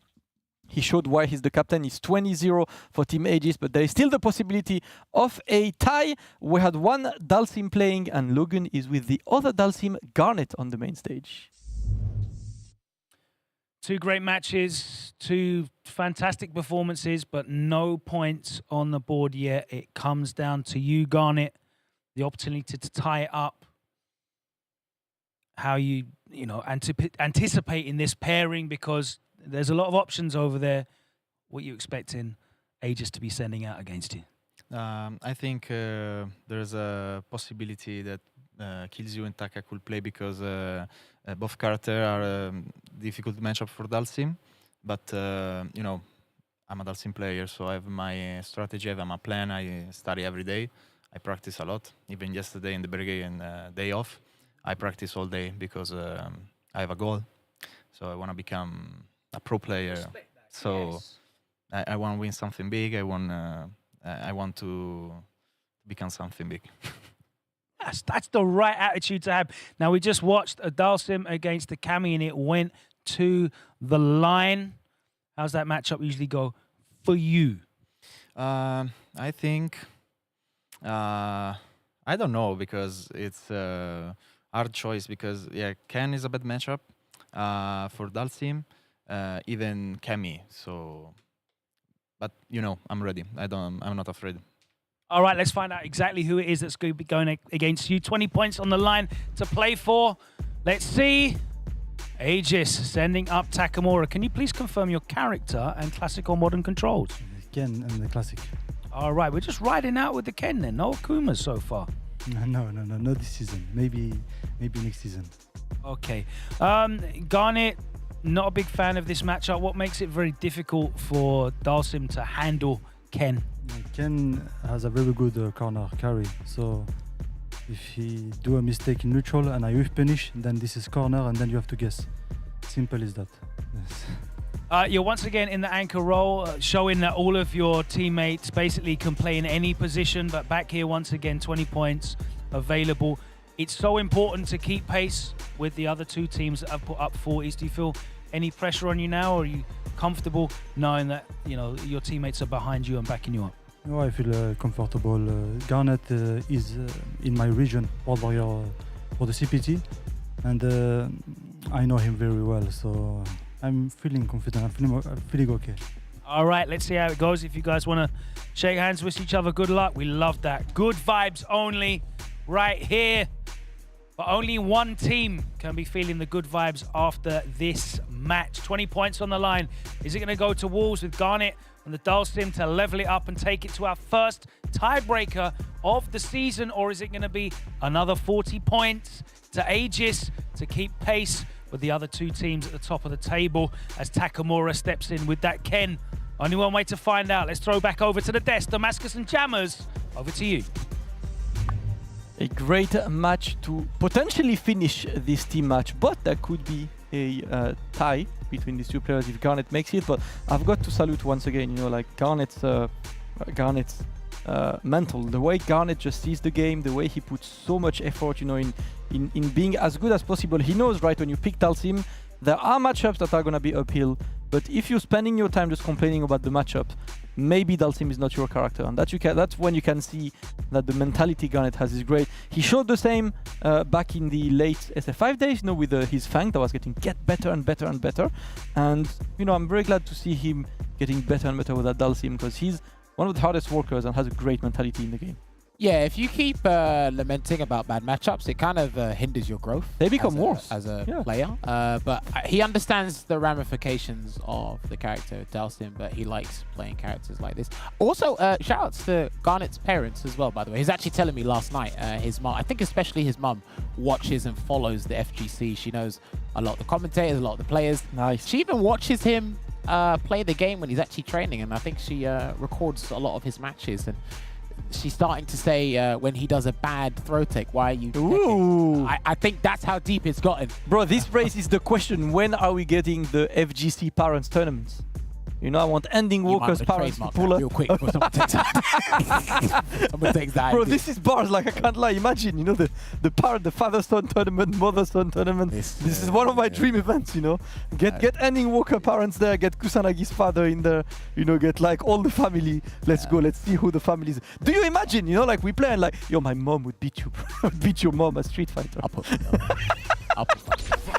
he showed why he's the captain. He's 20-0 for Team Aegis, but there is still the possibility of a tie. We had one Dalsim playing, and Logan is with the other Dalsim, Garnet, on the main stage. 2 great matches, 2 fantastic performances, but no points on the board yet. It comes down to you, Garnet. The opportunity to tie it up. How you anticipate in this pairing, because there's a lot of options over there. What you expecting Aegis to be sending out against you? I think there's a possibility that Killzoo and Taka could play, because both characters are a difficult matchup for Dalsim. But I'm a Dalsim player, so I have my strategy, I have my plan. I study every day. I practice a lot. Even yesterday in the brigade and day off, I practice all day because I have a goal. So I want to become a pro player. So yes. I want to win something big. I want to become something big. That's the right attitude to have. Now, we just watched a Dalsim against the Cammy, and it went to the line. How's that matchup usually go for you? I think... I don't know, because it's a hard choice, because Ken is a bad matchup for Dalsim, even Cammy. So, but I'm ready. I'm not afraid. All right, let's find out exactly who it is that's going to be going against you. 20 points on the line to play for. Let's see. Aegis sending up Takamura. Can you please confirm your character and classic or modern controls? Ken and the classic. All right, we're just riding out with the Ken then. No Akumas so far. No this season. Maybe next season. Okay. Garnet, not a big fan of this matchup. What makes it very difficult for Dalsim to handle Ken? Ken has a very good corner carry, so if he do a mistake in neutral and I whiff punish, then this is corner and then you have to guess. Simple as that. Yes. You're once again in the anchor role, showing that all of your teammates basically can play in any position, but back here once again 20 points available. It's so important to keep pace with the other two teams that have put up 40s. Do you feel any pressure on you now, or are you comfortable knowing that your teammates are behind you and backing you up? No, I feel comfortable. Garnet is in my region, World Warrior for the CPT, and I know him very well, so I'm feeling confident. I'm feeling okay. All right, let's see how it goes. If you guys want to shake hands, wish each other good luck. We love that. Good vibes only right here. But only one team can be feeling the good vibes after this match. 20 points on the line. Is it going to go to Wolves with Garnet and the Dalsim to level it up and take it to our first tiebreaker of the season? Or is it going to be another 40 points to Aegis to keep pace with the other two teams at the top of the table as Takamura steps in with that Ken? Only one way to find out. Let's throw back over to the desk. Damascus and Jammers, over to you. A great match to potentially finish this team match, but there could be a tie between these two players if Garnet makes it. But I've got to salute once again, like Garnet's mental, the way Garnet just sees the game, the way he puts so much effort, in being as good as possible. He knows, right, when you pick Dalsim, there are matchups that are going to be uphill, but if you're spending your time just complaining about the matchup, maybe Dalsim is not your character, and that's when you can see that the mentality Garnet has is great. He showed the same back in the late SF5 days, with his Fang that was getting better and better and better, and I'm very glad to see him getting better and better with that Dalsim, because he's one of the hardest workers and has a great mentality in the game. Yeah, if you keep lamenting about bad matchups, it kind of hinders your growth. They become worse as a player. But he understands the ramifications of the character Dalsim, but he likes playing characters like this. Also, shout-outs to Garnet's parents as well, by the way. He's actually telling me last night, his mom, I think especially his mum, watches and follows the FGC. She knows a lot of the commentators, a lot of the players. Nice. She even watches him play the game when he's actually training, and I think she records a lot of his matches. And she's starting to say when he does a bad throw take, why are you Ooh. I think that's how deep it's gotten. Bro, this raises the question, when are we getting the FGC parents tournaments? I want ending Walker's parents to pull up. Real quick before someone takes that. Someone takes that. Bro, this is bars, like I can't lie. Imagine, the father-son tournament, mother-son tournament. This is one of my dream events, Get ending Walker parents there, get Kusanagi's father in there, get like all the family. Let's go, let's see who the family is. Do you imagine, like we play and like, yo, my mom would beat you, beat your mom at Street Fighter.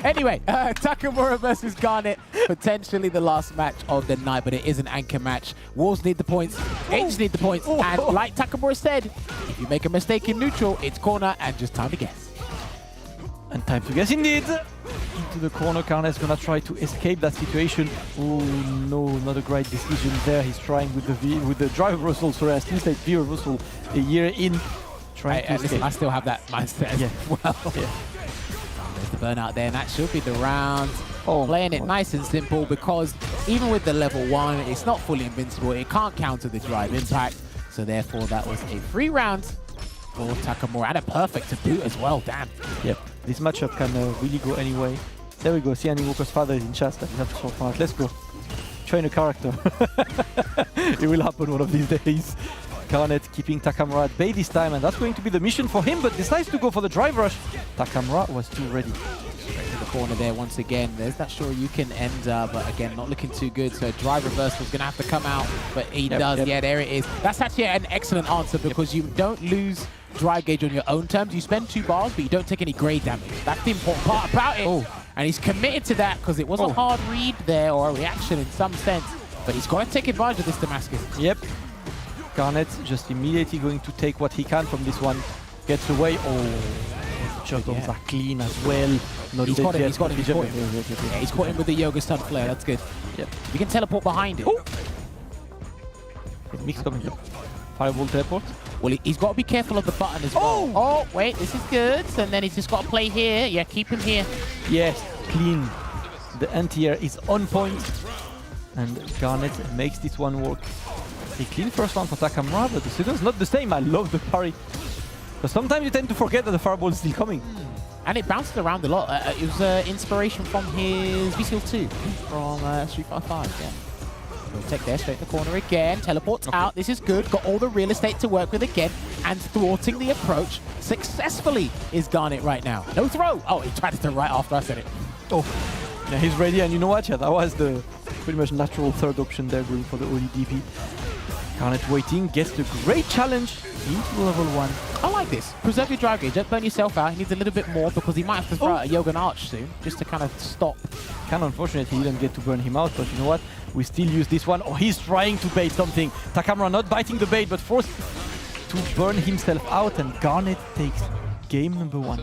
Anyway, Takamura versus Garnet, potentially the last match of the night, but it is an anchor match. Wolves need the points, Aegis need the points, and like Takamura said, if you make a mistake in neutral, it's corner and just time to guess. And time to guess indeed. Into the corner, Garnet's gonna try to escape that situation. Oh no, not a great decision there. He's trying with the driver Russell, sorry, I still say V Russell a year in. Trying to escape. I still have that mindset as well. Yeah. There's the burnout there, and that should be the round. Playing it nice and simple, because even with the level 1, it's not fully invincible. It can't counter the drive impact, so therefore that was a free round for Takamura, and a perfect to boot as well. Damn. Yep, this matchup can really go any way. There we go. See, Andy Walker's father is in chat. That is have to sort out. Let's go. Train a character. It will happen one of these days. Garnet keeping Takamura at bay this time, and that's going to be the mission for him, but decides to go for the drive rush. Takamura was too ready. Straight to the corner there once again. There's that Shoryuken end, but again, not looking too good, so drive reversal is going to have to come out, but he does. Yep. Yeah, there it is. That's actually an excellent answer, because you don't lose drive gauge on your own terms. You spend 2 bars, but you don't take any grade damage. That's the important part about it. And he's committed to that, because it was a hard read there, or a reaction in some sense, but he's got to take advantage of this Damascus. Yep. Garnet just immediately going to take what he can from this one. Gets away. Juggles are clean as well. He's got him. He's got him. Yeah, he's caught him with the Yoga Stun Flare. That's good. Yep. You can teleport behind him. Mix coming up. Fireball teleport. Well, he's got to be careful of the button as well. Oh, wait. This is good. And then he's just got to play here. Yeah, keep him here. Yes, clean. The anti-air is on point, and Garnet makes this one work. A clean first round for Takamura, but the second's not the same. I love the parry. But sometimes you tend to forget that the fireball is still coming. And it bounced around a lot. It was inspiration from his VCL 2 from Street Fighter 5. Yeah. We'll take there, straight in the corner again. Teleports out. This is good. Got all the real estate to work with again. And thwarting the approach successfully is Garnet right now. No throw. Oh, he tried to throw right after I said it. Oh, yeah, he's ready. And you know what? Yeah, that was the pretty much natural third option there, going for the ODDP. Garnet waiting, gets the great challenge into level 1. I like this. Preserve your drive gauge. Don't burn yourself out. He needs a little bit more because he might have to throw out a Yogan Arch soon, just to kind of stop. Kind of unfortunate he didn't get to burn him out, but you know what? We still use this one. Oh, he's trying to bait something. Takamura not biting the bait, but forced to burn himself out, and Garnet takes game number 1.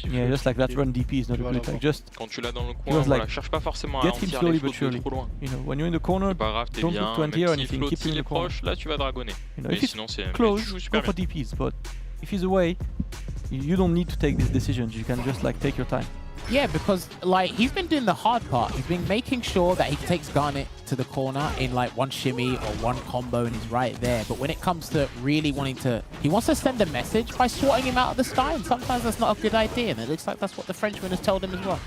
Yeah, just like that run DP is not a good like just quand tu l'as dans le coin, voilà, cherche pas forcément à get him enfiler slowly les but flottes surely. trop loin. You know, when you're in the corner, C'est pas grave, t'es don't bien, look to anti-air or anything, keep him in the corner. proche, là tu vas dragonner. You know, Mais if it's sinon c'est close, tu joues go super for bien. DPs, but if he's away, you don't need to take these decisions. You can just like take your time. Yeah, because like he's been doing the hard part. He's been making sure that he takes Garnet to the corner in like one shimmy or one combo and he's right there. But when it comes to really wanting to, he wants to send a message by swatting him out of the sky, and sometimes that's not a good idea. And it looks like that's what the Frenchman has told him as well.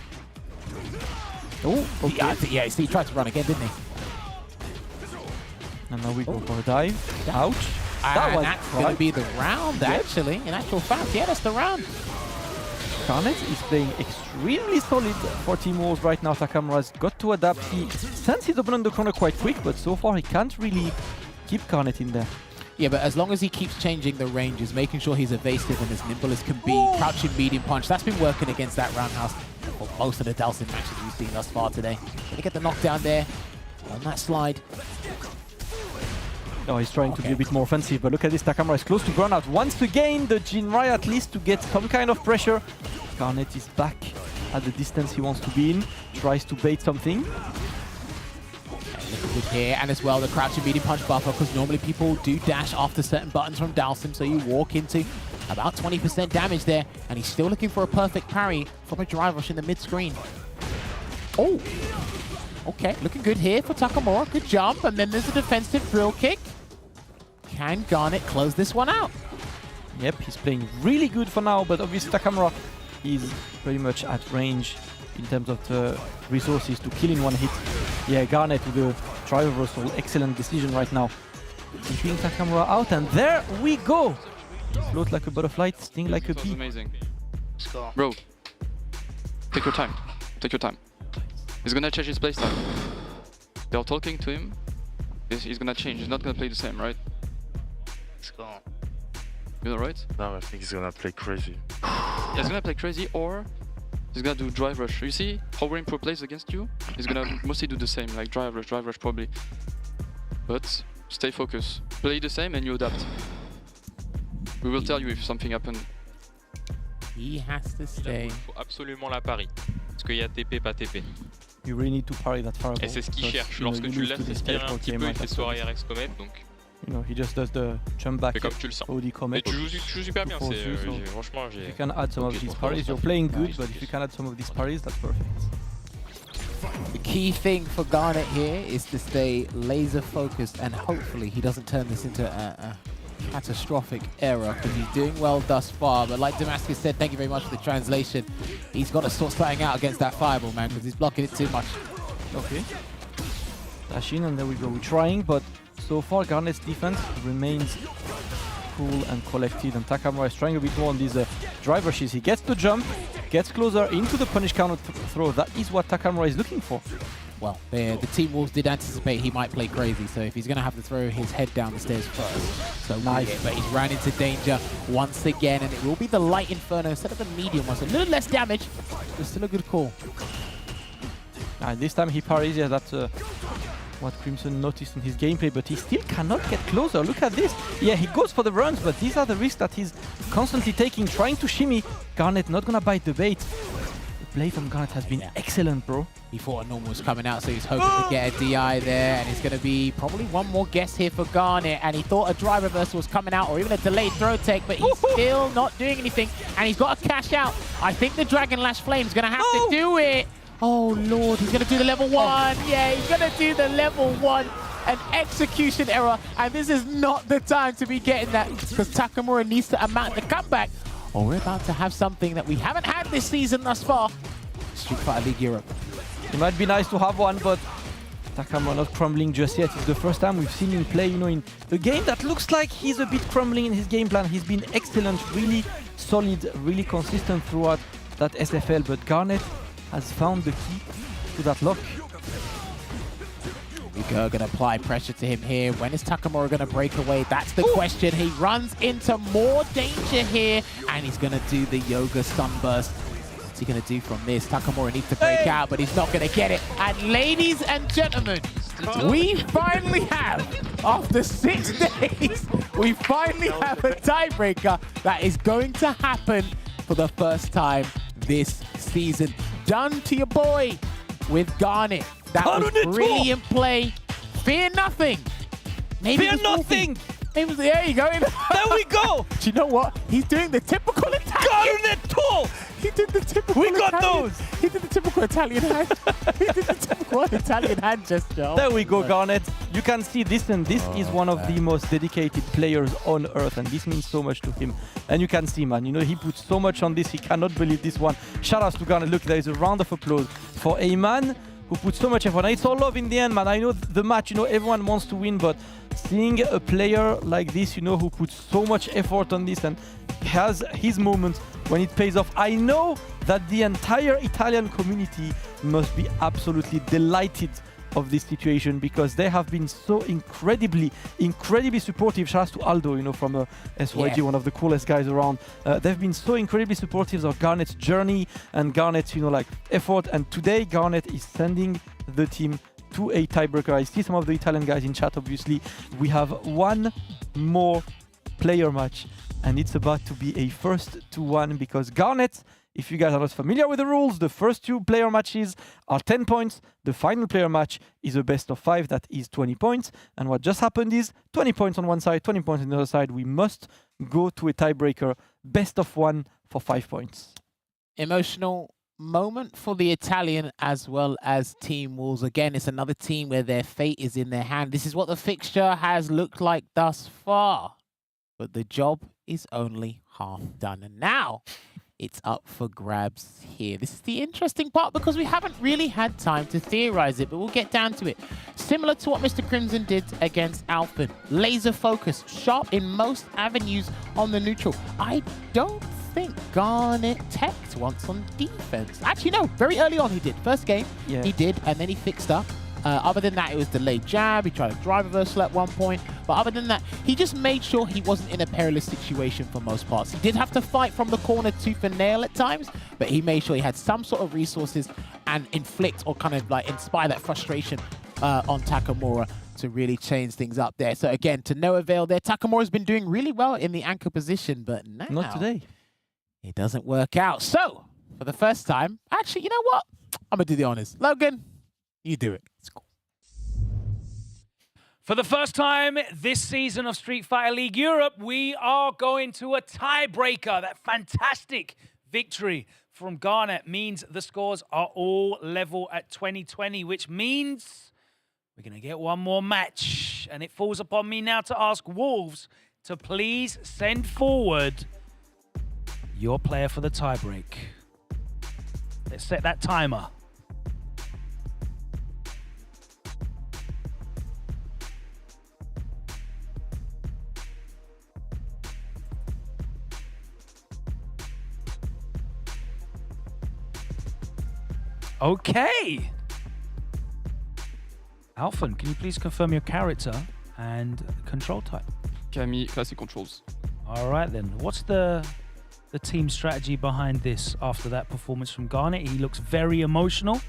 Oh, okay. Yeah, see, he tried to run again, didn't he? And now we go for a dive. Ouch. That was going to be the round, actually. In actual fact, yeah, that's the round. Garnet is playing extremely solid for Team Mouz right now. Takamura's got to adapt. He sends his opponent in the corner quite quick, but so far he can't really keep Garnet in there. Yeah, but as long as he keeps changing the ranges, making sure he's evasive and as nimble as can be, crouching medium punch, that's been working against that roundhouse for most of the Dalsim matches we've seen thus far today. Gonna get the knockdown there on that slide. Oh, he's trying to be a bit more offensive, but look at this, Takamura is close to burnout. Once again, the Jinrai at least to get some kind of pressure. Garnet is back at the distance he wants to be in, tries to bait something. Looking good here, and as well the crouching medium punch buffer, because normally people do dash after certain buttons from Dalsim, so you walk into about 20% damage there, and he's still looking for a perfect parry from a drive rush in the mid-screen. Oh! Okay, looking good here for Takamura. Good jump, and then there's a defensive drill kick. Can Garnet close this one out? Yep, he's playing really good for now, but obviously Takamura is pretty much at range in terms of the resources to kill in one hit. Yeah, Garnet with the drive reversal, excellent decision right now. Keeping Takamura out, and there we go! Float like a butterfly, sting like a bee. Amazing. Bro, take your time. Take your time. He's gonna change his playstyle. They're talking to him. He's gonna change. He's not gonna play the same, right? Let's go. You know, right? No, I think he's gonna play crazy. Yeah, he's gonna play crazy, or he's gonna do drive rush. You see how Rain Pro plays against you? He's gonna mostly do the same, like drive rush probably. But stay focused. Play the same and you adapt. We will tell you if something happened. He has to stay. Il faut absolument la pari. Parce qu'il y a TP, pas TP. You really need to parry that fireball. Et c'est ce qu'il cherche. Lorsque tu le laisses respirer un petit peu, il fait soirée RX Comet, donc... You know, he just does the jump back. C'est comme tu le sens. OD comet. Et tu joues super bien. Franchement, j'ai... If you can add some of these parries, you're playing good, but if you can add some of these parries, that's perfect. The key thing for Garnet here is to stay laser focused, and hopefully he doesn't turn this into a catastrophic error, because he's doing well thus far. But like Damascus said, thank you very much for the translation. He's got to sort something out against that fireball, man, because he's blocking it too much. Okay. Dash in, and there we go. We're trying, but so far Garnet's defense remains cool and collected, and Takamura is trying a bit more on these drive rushes. He gets the jump, gets closer into the punish counter throw. That is what Takamura is looking for. Well, the Team Wolves did anticipate he might play crazy, so if he's going to have to throw his head down the stairs first, so nice. But he's ran into danger once again, and it will be the light inferno instead of the medium one, so a little less damage, but still a good call. And this time he parries. Yeah, that's what Crimson noticed in his gameplay, but he still cannot get closer. Look at this. Yeah, he goes for the runs, but these are the risks that he's constantly taking, trying to shimmy. Garnet not gonna bite the bait. play from Garnet has been excellent, bro. He thought a normal was coming out, so he's hoping to get a DI there, and it's going to be probably one more guess here for Garnet, and he thought a drive reversal was coming out, or even a delayed throw tech, but he's still not doing anything, and he's got to cash out. I think the Dragon Lash Flame is going to have to do it. Oh, Lord, he's going to do the level 1. Yeah, he's going to do the level 1. An execution error, and this is not the time to be getting that, because Takamura needs to amount the comeback, or we're about to have something that we haven't had this season thus far. Street Fighter League Europe. It might be nice to have one, but Takamura not crumbling just yet. It's the first time we've seen him play, you know, in a game that looks like he's a bit crumbling in his game plan. He's been excellent, really solid, really consistent throughout that SFL, but Garnet has found the key to that lock. Going to apply pressure to him here. When is Takamura going to break away? That's the question. He runs into more danger here, and he's going to do the Yoga Sunburst. What's he going to do from this? Takamura needs to break out, but he's not going to get it. And ladies and gentlemen, we finally have, after 6 days, we finally have a tiebreaker that is going to happen for the first time this season. Done to your boy with Garnet. That was really in play. Fear nothing. Maybe Fear nothing. Maybe there you go. There we go. Do you know what? He's doing the typical Italian. Garnet! He did the typical We got Italian. those. He did the typical Italian hand. He did the typical Italian hand gesture. There we go, Garnet. You can see this, and this is one of the most dedicated players on earth, and this means so much to him. And you can see, man, you know, he puts so much on this. He cannot believe this one. Shout out to Garnet. Look, there is a round of applause for a man who put so much effort. And it's all love in the end, man. I know the match, you know, everyone wants to win, but seeing a player like this, you know, who puts so much effort on this and has his moments when it pays off, I know that the entire Italian community must be absolutely delighted of this situation, because they have been so incredibly supportive. Shout out to Aldo, you know, from SYG, one of the coolest guys around. They've been so incredibly supportive of Garnet's journey and Garnet's, you know, like effort. And today, Garnet is sending the team to a tiebreaker. I see some of the Italian guys in chat, obviously. We have one more player match, and it's about to be a 1-1, because Garnet, if you guys are not familiar with the rules, the first 2 player matches are 10 points. The final player match is a best of 5, that is 20 points. And what just happened is 20 points on one side, 20 points on the other side. We must go to a tiebreaker, best of 1 for 5 points. Emotional moment for the Italian as well as Team Mouz. Again, it's another team where their fate is in their hand. This is what the fixture has looked like thus far. But the job is only half done. And now it's up for grabs here. This is the interesting part, because we haven't really had time to theorize it, but we'll get down to it. Similar to what Mr. Crimson did against Alphen. Laser focus, sharp in most avenues on the neutral. I don't think Garnet teched once on defense. Actually, no, very early on he did. First game, he did, and then he fixed up. Other than that, it was delayed jab. He tried a drive reversal at one point. But other than that, he just made sure he wasn't in a perilous situation for most parts. He did have to fight from the corner tooth and nail at times, but he made sure he had some sort of resources and inflict or kind of like inspire that frustration on Takamura to really change things up there. So again, to no avail there. Takamura's been doing really well in the anchor position, but now not today. It doesn't work out. So for the first time, actually, you know what? I'm going to do the honors. Logan, you do it. It's cool. For the first time this season of Street Fighter League Europe, we are going to a tiebreaker. That fantastic victory from Garnet means the scores are all level at 20-20, which means we're going to get one more match. And it falls upon me now to ask Wolves to please send forward your player for the tiebreak. Let's set that timer. Okay. Alphen, can you please confirm your character and control type? Camille, classic controls. All right then. What's the team strategy behind this after that performance from Garnet? He looks very emotional.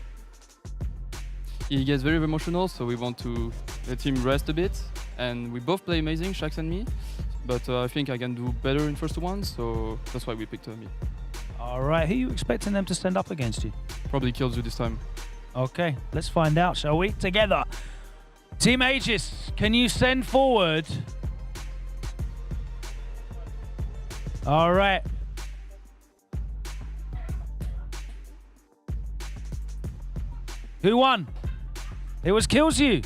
He gets very emotional, so we want to let him rest a bit. And we both play amazing, Shax and me. But I think I can do better in first one, so that's why we picked me. All right, who are you expecting them to stand up against you? Probably kills you this time. Okay, let's find out, shall we? Together. Team Aegis, can you send forward? All right. Who won? It was Kills You.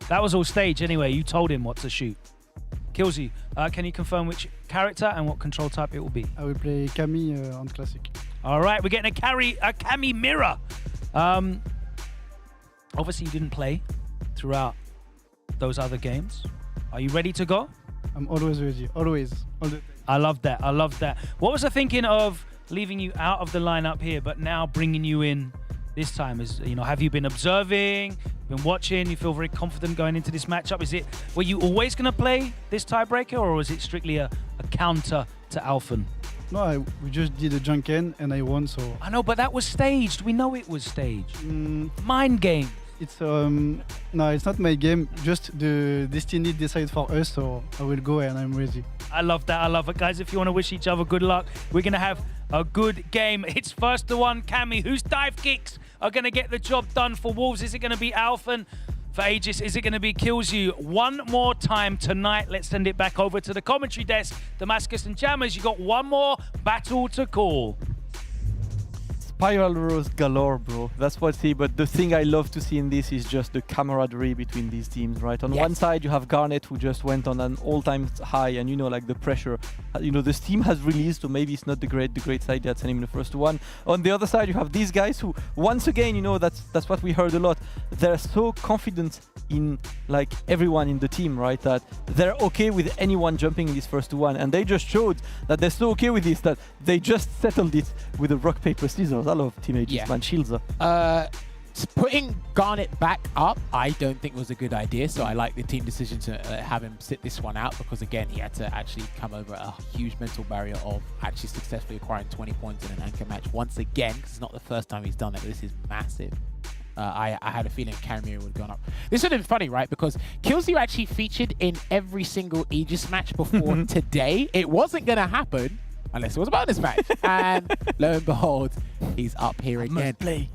That was all staged anyway. You told him what to shoot. Kills You. Can you confirm which character and what control type it will be? I will play Camille on Classic. All right, we're getting a Cammy mirror. Obviously, you didn't play throughout those other games. Are you ready to go? I'm always ready. Always. All the time. I love that. I love that. What was the thinking of leaving you out of the lineup here, but now bringing you in this time? Is, you know, have you been observing, been watching? You feel very confident going into this matchup? Were you always going to play this tiebreaker, or was it strictly a counter to Alphen? No, we just did a Junken and I won, so... I know, but that was staged. We know it was staged. Mind game. It's no, it's not my game. Just the destiny decide for us, so I will go and I'm ready. I love that. I love it, guys. If you want to wish each other good luck, we're gonna have a good game. It's first to one, Cammy. Whose dive kicks are gonna get the job done for Wolves? Is it gonna be Alphen? For Aegis, is it gonna be Kills You? One more time tonight. Let's send it back over to the commentary desk. Damascus and Jammers, you got one more battle to call. Spiral Rose galore, bro. That's what I see. But the thing I love to see in this is just the camaraderie between these teams, right? On one side, you have Garnet, who just went on an all-time high, and you know, like the pressure. You know, this team has released, so maybe it's not the great side that's sending him the first one. On the other side, you have these guys who, once again, you know, that's what we heard a lot. They're so confident in like everyone in the team, right? That they're okay with anyone jumping in this first one, and they just showed that they're so okay with this that they just settled it with a rock paper scissors. I love Team Aegis, man. Shields up. Putting Garnet back up, I don't think was a good idea. So I like the team decision to have him sit this one out, because again, he had to actually come over a huge mental barrier of actually successfully acquiring 20 points in an anchor match once again, because it's not the first time he's done it. This is massive. I had a feeling Caramir would have gone up. This would have been funny, right? Because Kills You actually featured in every single Aegis match before today. It wasn't going to happen unless it was a bonus match. And lo and behold, he's up here again. Play.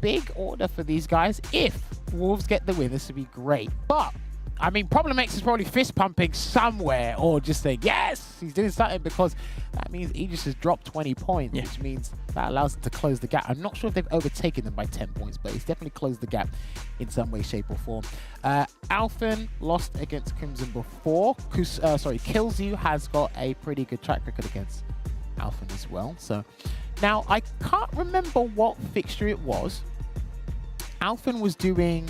Big order for these guys. If Wolves get the win, this would be great. But, I mean, Problem X is probably fist pumping somewhere, or just saying, yes, he's doing something, because that means Aegis has dropped 20 points, which means that allows them to close the gap. I'm not sure if they've overtaken them by 10 points, but it's definitely closed the gap in some way, shape, or form. Alphen lost against Crimson before. Kills You has got a pretty good track record against Alphen as well. So now I can't remember what fixture it was. Alphen was doing...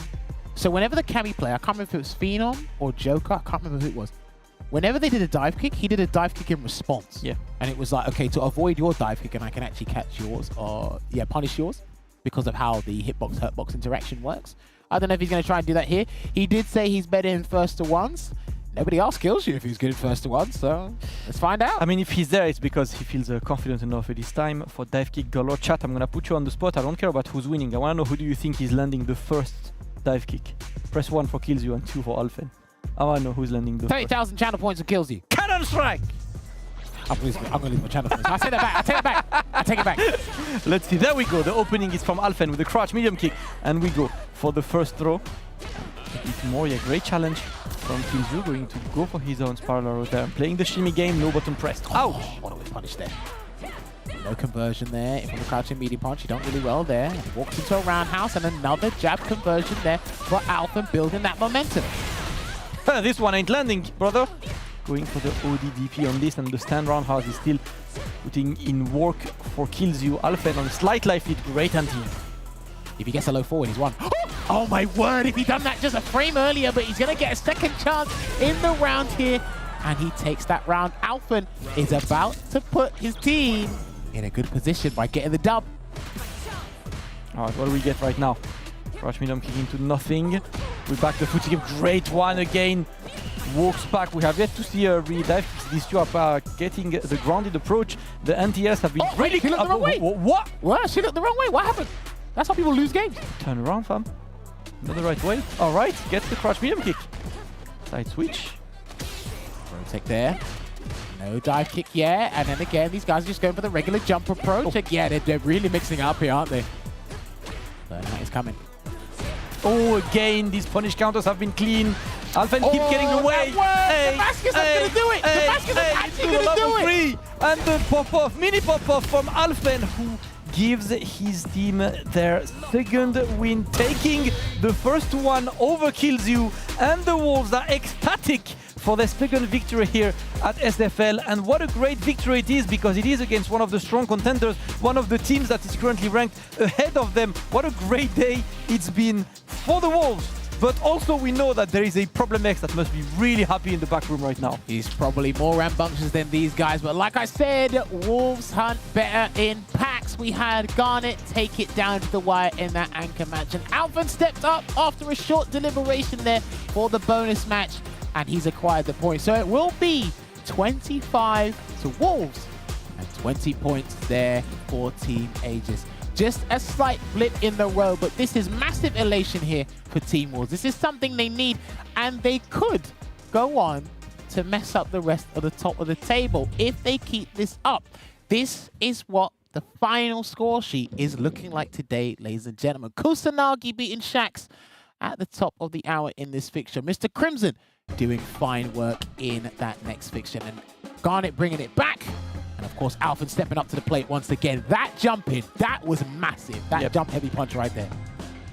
So whenever the Cammy player, I can't remember if it was Phenom or Joker, I can't remember who it was. Whenever they did a dive kick, he did a dive kick in response. Yeah. And it was like, okay, to avoid your dive kick and I can actually catch yours, or punish yours, because of how the hitbox, hurtbox interaction works. I don't know if he's going to try and do that here. He did say he's better in first to ones. Nobody else kills you if he's good in first to ones, so let's find out. I mean, if he's there, it's because he feels confident enough at this time. For dive kick galore, chat, I'm going to put you on the spot. I don't care about who's winning. I want to know, who do you think is landing the first dive kick? Press 1 for Kills You and 2 for Alphen. I want to know who's landing the 30,000 channel points of Kills You. Cannon strike! I'm going to lose my channel points. I take it back. I take it back. Let's see. There we go. The opening is from Alphen with a crouch medium kick. And we go for the first throw. It's more a great challenge from Kills You, going to go for his own spiral there. Playing the shimmy game, no button pressed. Ouch! What a whiff punish there. No conversion there. From the crouching medium punch, he done really well there. He walks into a roundhouse, and another jab conversion there for Alphen, building that momentum. This one ain't landing, brother. Going for the ODDP on this, and the stand roundhouse is still putting in work for Kills You. Alphen on a slight life lead, great anti. If he gets a low forward, he's won. Oh my word, if he done that just a frame earlier, but he's going to get a second chance in the round here. And he takes that round. Alphen is about to put his team in a good position by getting the dub. All right, what do we get right now? Crouch medium kick into nothing. We're back to footing game. Great one again. Walks back. We have yet to see a re-dive. These two are getting the grounded approach. The NTS have been really... She looked the wrong way. What? What? She looked the wrong way. What happened? That's how people lose games. Turn around, fam. Not the right way. All right, gets the crouch medium kick. Side switch. Rotate there. No dive kick yet. And then again, these guys are just going for the regular jump approach. Yeah, they're really mixing it up here, aren't they? But it's coming. Oh, again, these punish counters have been clean. Alphen keep getting away. Damascus is going to do it. Damascus is actually going to do it. And the pop-off, mini pop-off from Alphen, who gives his team their second win, taking the first one over Kills You, and the Wolves are ecstatic for their second victory here at SFL. And what a great victory it is, because it is against one of the strong contenders, one of the teams that is currently ranked ahead of them. What a great day it's been for the Wolves. But also we know that there is a Problem X that must be really happy in the back room right now. He's probably more rambunctious than these guys, but like I said, Wolves hunt better in packs. We had Garnet take it down to the wire in that anchor match, and Alphen stepped up after a short deliberation there for the bonus match, and he's acquired the point. So it will be 25 to Wolves, and 20 points there for Team Aegis. Just a slight blip in the road, but this is massive elation here for Team Wolves. This is something they need, and they could go on to mess up the rest of the top of the table if they keep this up. This is what the final score sheet is looking like today, ladies and gentlemen. Kusanagi beating Shax at the top of the hour in this fixture. Mr. Crimson doing fine work in that next fixture, and Garnet bringing it back. And of course, Alphen stepping up to the plate once again. That jump in, that was massive. That jump heavy punch right there.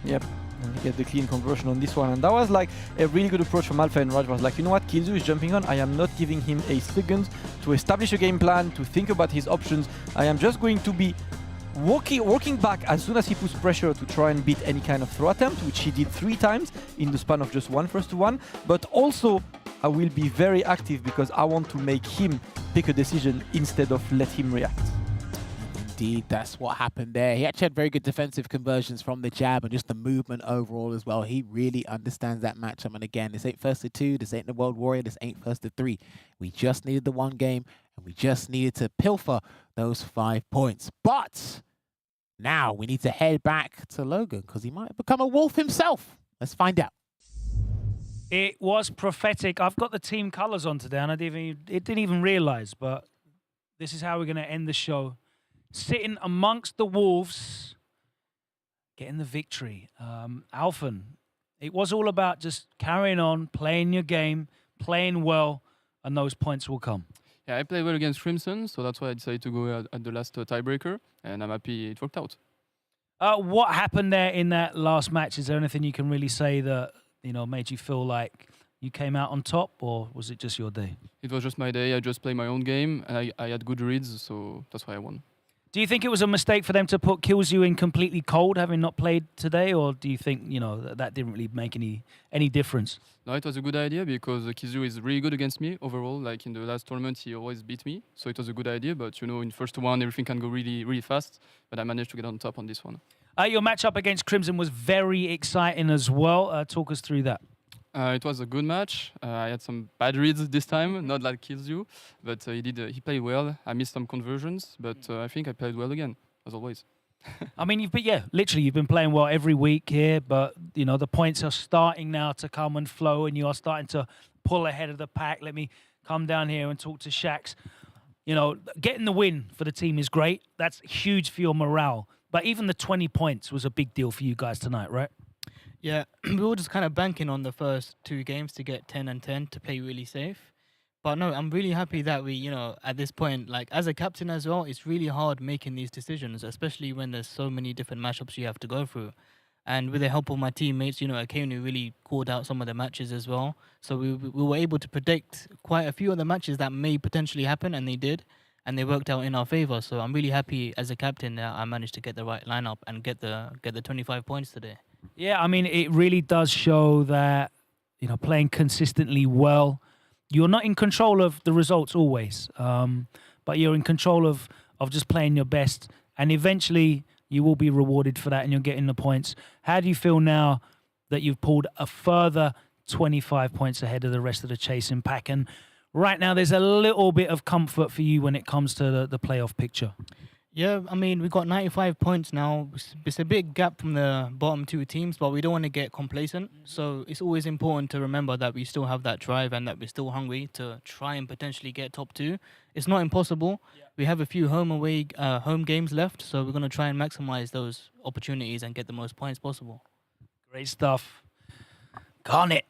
Yep, and he get the clean conversion on this one. And that was like a really good approach from Alpha, and Raj was like, you know what, Killzu is jumping on. I am not giving him a second to establish a game plan, to think about his options. I am just going to be working back as soon as he puts pressure to try and beat any kind of throw attempt, which he did 3 times in the span of just one first to one. But also, I will be very active because I want to make him pick a decision instead of let him react. Indeed, that's what happened there. He actually had very good defensive conversions from the jab and just the movement overall as well. He really understands that matchup. And again, this ain't first to 2, this ain't the World Warrior, this ain't first to 3. We just needed the one game, and we just needed to pilfer those 5 points. But now we need to head back to Logan because he might become a wolf himself. Let's find out. It was prophetic. I've got the team colors on today, and I didn't even realize, but this is how we're going to end the show. Sitting amongst the Wolves, getting the victory. Alphen, it was all about just carrying on, playing your game, playing well, and those points will come. Yeah, I played well against Crimson, so that's why I decided to go at the last tiebreaker, and I'm happy it worked out. What happened there in that last match? Is there anything you can really say that made you feel like you came out on top, or was it just your day? It was just my day. I just played my own game, and I had good reads, so that's why I won. Do you think it was a mistake for them to put Killzu in completely cold, having not played today, or do you think that didn't really make any difference? No, it was a good idea because Killzu is really good against me overall. Like in the last tournament, he always beat me, so it was a good idea. But in first one, everything can go really, really fast. But I managed to get on top on this one. Your matchup against Crimson was very exciting as well. Talk us through that. It was a good match. I had some bad reads this time, not like Killzu, but he played well. I missed some conversions, but I think I played well again, as always. I mean, literally, you've been playing well every week here, but the points are starting now to come and flow, and you are starting to pull ahead of the pack. Let me come down here and talk to Shax. Getting the win for the team is great. That's huge for your morale. But even the 20 points was a big deal for you guys tonight, right? Yeah, we were just kind of banking on the first 2 games to get 10 and 10 to play really safe. But no, I'm really happy that we, at this point, like as a captain as well, it's really hard making these decisions, especially when there's so many different matchups you have to go through. And with the help of my teammates, Akenu really called out some of the matches as well. So we were able to predict quite a few of the matches that may potentially happen, and they did. And they worked out in our favor. So I'm really happy as a captain that I managed to get the right lineup and get the 25 points today. Yeah, I mean, it really does show that, playing consistently well, you're not in control of the results always, but you're in control of just playing your best. And eventually you will be rewarded for that and you're getting the points. How do you feel now that you've pulled a further 25 points ahead of the rest of the chasing pack? And right now, there's a little bit of comfort for you when it comes to the playoff picture. Yeah, I mean, we got 95 points now. It's a big gap from the bottom two teams, but we don't want to get complacent. So it's always important to remember that we still have that drive and that we're still hungry to try and potentially get top two. It's not impossible. We have a few home games left, so we're going to try and maximize those opportunities and get the most points possible. Great stuff. Garnet,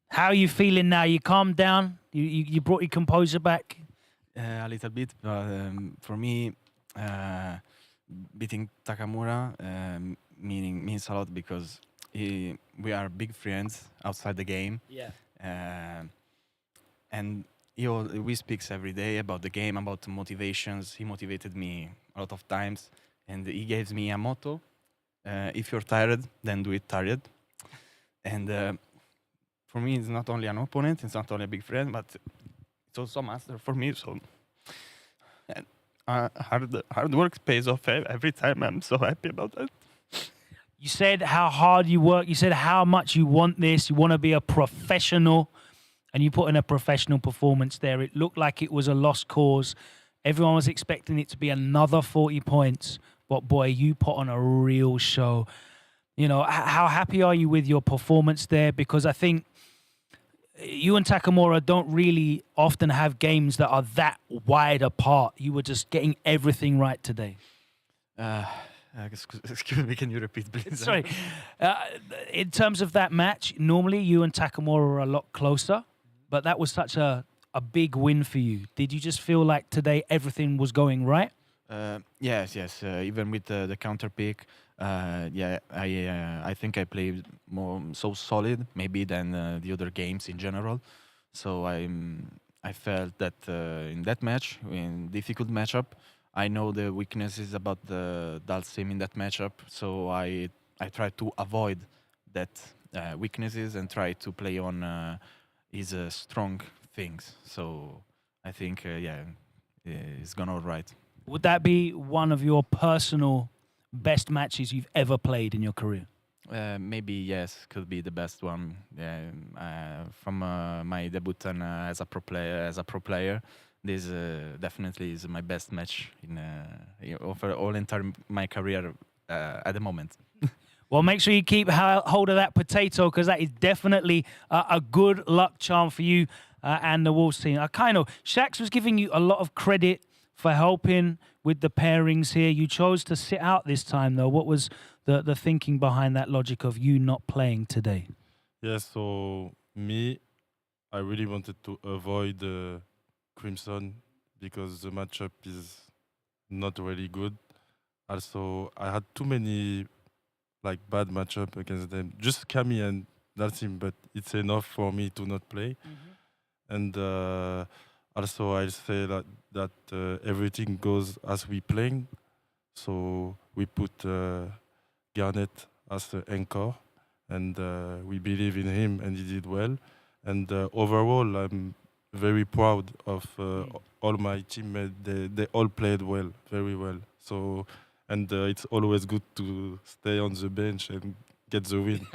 how are you feeling now? You calmed down? You brought your composure back? A little bit, but for me, beating Takamura means a lot because we are big friends outside the game. Yeah. And we speak every day about the game, about motivations. He motivated me a lot of times, and he gave me a motto: if you're tired, then do it tired. And for me, it's not only an opponent, it's not only a big friend, but it's also a master for me. So hard work pays off every time. I'm so happy about that. You said how hard you work. You said how much you want this. You want to be a professional, and you put in a professional performance there. It looked like it was a lost cause. Everyone was expecting it to be another 40 points, but boy, you put on a real show. You know, how happy are you with your performance there? Because I think you and Takamura don't really often have games that are that wide apart. You were just getting everything right today. Excuse me, can you repeat, please? Sorry. In terms of that match, normally you and Takamura are a lot closer, but that was such a big win for you. Did you just feel like today everything was going right? Yes. Even with the counter pick, I think I played more so solid maybe than the other games in general. So I felt that in that match, in difficult matchup, I know the weaknesses about the Dalsim in that matchup. So I tried to avoid that weaknesses and try to play on his strong things. So I think it's gone all right. Would that be one of your personal best matches you've ever played in your career? Maybe yes, could be the best one. From my debut and as a pro player, this definitely is my best match in over all entire my career at the moment. Well, make sure you keep hold of that potato because that is definitely a good luck charm for you and the Wolves team. Shax was giving you a lot of credit for helping with the pairings here. You chose to sit out this time, though. What was the thinking behind that logic of you not playing today? Yeah, so I really wanted to avoid Crimson because the matchup is not really good. Also, I had too many bad matchup against them. Just Camille and Dalsim, but it's enough for me to not play. And also, I'll say that everything goes as we playing. So we put Garnet as the anchor, and we believe in him, and he did well. And overall, I'm very proud of all my teammates. They all played well, very well. So, and it's always good to stay on the bench and get the win.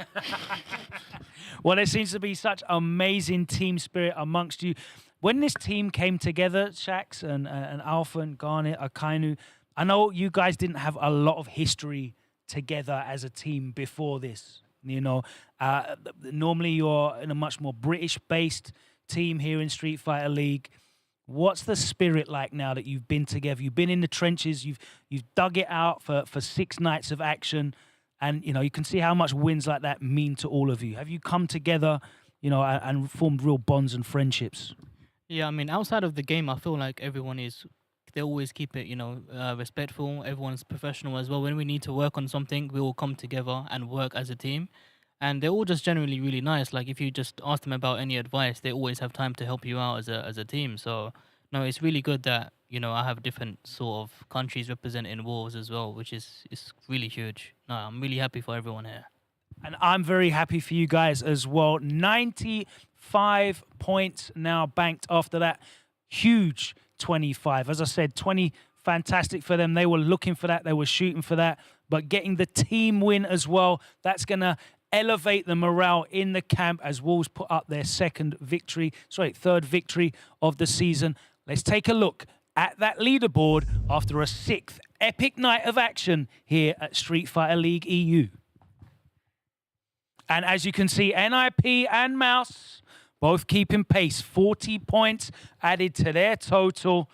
Well, there seems to be such amazing team spirit amongst you. When this team came together, Shax and Alpha and Garnet, Akainu, I know you guys didn't have a lot of history together as a team before this. You know, normally you're in a much more British-based team here in Street Fighter League. What's the spirit like now that you've been together? You've been in the trenches. You've dug it out for 6 nights of action, and you know you can see how much wins like that mean to all of you. Have you come together, you know, and formed real bonds and friendships? Yeah, I mean, outside of the game, I feel like they always keep it, respectful. Everyone's professional as well. When we need to work on something, we all come together and work as a team. And they're all just generally really nice. Like, if you just ask them about any advice, they always have time to help you out as a team. So, no, it's really good that, I have different sort of countries represented in Wolves as well, which is really huge. No, I'm really happy for everyone here. And I'm very happy for you guys as well. 95 points now banked after that huge 25. As I said, 20 fantastic for them. They were looking for that. They were shooting for that. But getting the team win as well, that's going to elevate the morale in the camp as Wolves put up their third victory of the season. Let's take a look at that leaderboard after a 6th epic night of action here at Street Fighter League EU. And as you can see, NIP and Mouz both keeping pace. 40 points added to their total.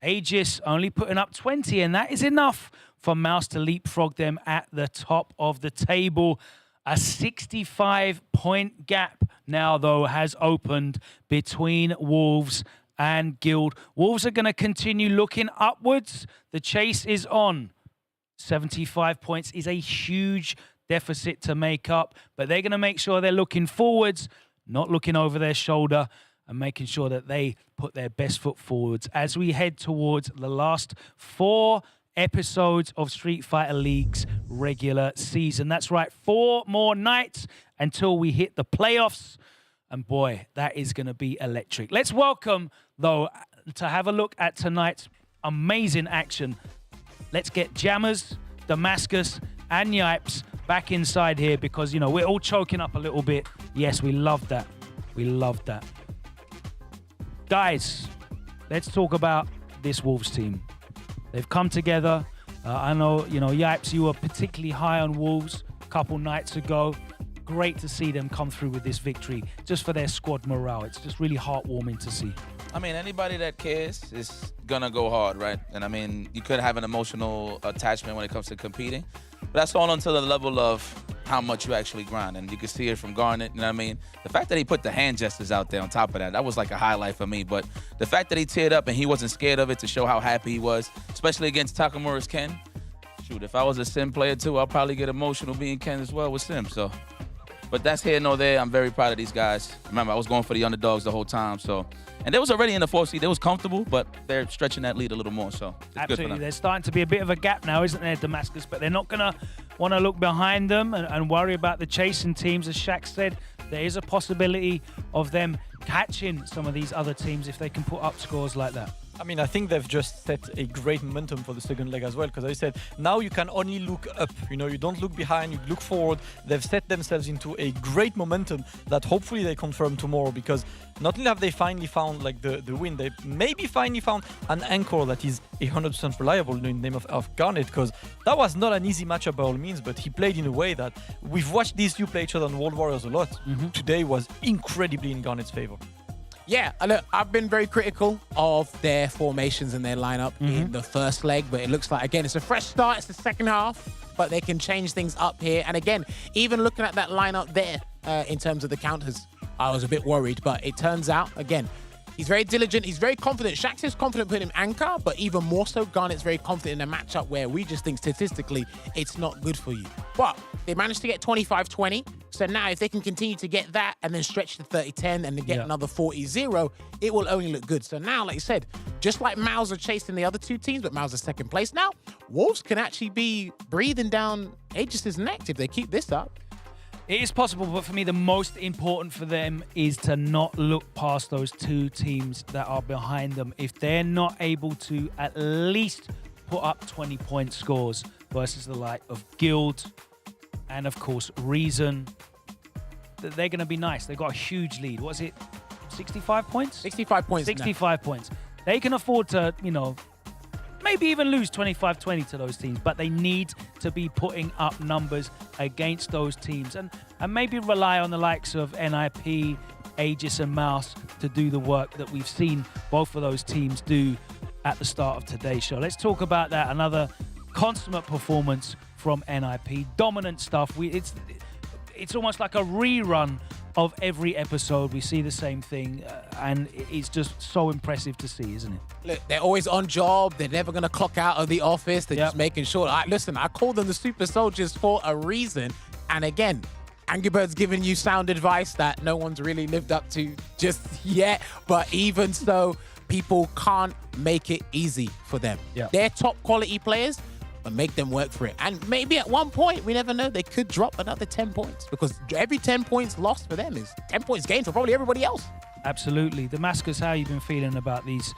Aegis only putting up 20, and that is enough for Mouz to leapfrog them at the top of the table. A 65-point gap now, though, has opened between Wolves and Guild. Wolves are going to continue looking upwards. The chase is on. 75 points is a huge deficit to make up, but they're going to make sure they're looking forwards, not looking over their shoulder, and making sure that they put their best foot forwards as we head towards the last 4 episodes of Street Fighter League's regular season. That's right, 4 more nights until we hit the playoffs. And boy, that is going to be electric. Let's welcome, though, to have a look at tonight's amazing action. Let's get Jammers, Damascus, and Yipes back inside here because, you know, we're all choking up a little bit. Yes, we love that. We love that. Guys, let's talk about this Wolves team. They've come together. I know, you know, Yipes, you were particularly high on Wolves a couple nights ago. Great to see them come through with this victory just for their squad morale. It's just really heartwarming to see. I mean, anybody that cares is going to go hard, right? And I mean, you could have an emotional attachment when it comes to competing, but that's all until the level of how much you actually grind. And you can see it from Garnet, you know what I mean? The fact that he put the hand gestures out there on top of that, that was like a highlight for me. But the fact that he teared up and he wasn't scared of it to show how happy he was, especially against Takamura's Ken. Shoot, if I was a Sim player too, I'll probably get emotional being Ken as well with Sim, so. But that's here nor there. I'm very proud of these guys. Remember, I was going for the underdogs the whole time, so. And they was already in the 4th seed. They was comfortable, but they're stretching that lead a little more, so it's Absolutely. good for them. There's starting to be a bit of a gap now, isn't there, Damascus? But they're not going to want to look behind them and worry about the chasing teams. As Shaq said, there is a possibility of them catching some of these other teams if they can put up scores like that. I mean, I think they've just set a great momentum for the second leg as well, because I said, now you can only look up. You know, you don't look behind, you look forward. They've set themselves into a great momentum that hopefully they confirm tomorrow, because not only have they finally found like the win, they maybe finally found an anchor that is 100% reliable in the name of Garnet, because that was not an easy matchup by all means, but he played in a way that we've watched these two play each other on World Warriors a lot. Today was incredibly in Garnet's favor. Yeah, look, I've been very critical of their formations and their lineup in the first leg, but it looks like, again, it's a fresh start. It's the second half, but they can change things up here. And again, even looking at that lineup there in terms of the counters, I was a bit worried, but it turns out, again, he's very diligent. He's very confident. Shax is confident putting him anchor, but even more so, Garnet's very confident in a matchup where we just think statistically it's not good for you. But they managed to get 25-20. So now if they can continue to get that and then stretch to 30-10 and then get another 40-0, it will only look good. So now, like you said, just like Mouz are chasing the other two teams, but Mouz is second place now, Wolves can actually be breathing down Aegis' neck if they keep this up. It is possible, but for me, the most important for them is to not look past those two teams that are behind them. If they're not able to at least put up 20-point scores versus the like of Guild and, of course, Reason, they're going to be nice. They've got a huge lead. What is it? 65 points? 65 points. 65 points. They can afford to, you know, maybe even lose 25-20 to those teams, but they need to be putting up numbers against those teams and maybe rely on the likes of NIP, Aegis and Mouz to do the work that we've seen both of those teams do at the start of today's show. Let's talk about that. Another consummate performance from NIP. Dominant stuff. It's almost like a rerun of every episode. We see the same thing, and it's just so impressive to see, isn't it? Look, they're always on job. They're never going to clock out of the office. They're just making sure. Listen, I call them the super soldiers for a reason. And again, Angry Bird's giving you sound advice that no one's really lived up to just yet. But even so, people can't make it easy for them. They're top quality players, but make them work for it. And maybe at one point, we never know, they could drop another 10 points because every 10 points lost for them is 10 points gained for probably everybody else. Absolutely. Damascus, how you been feeling about these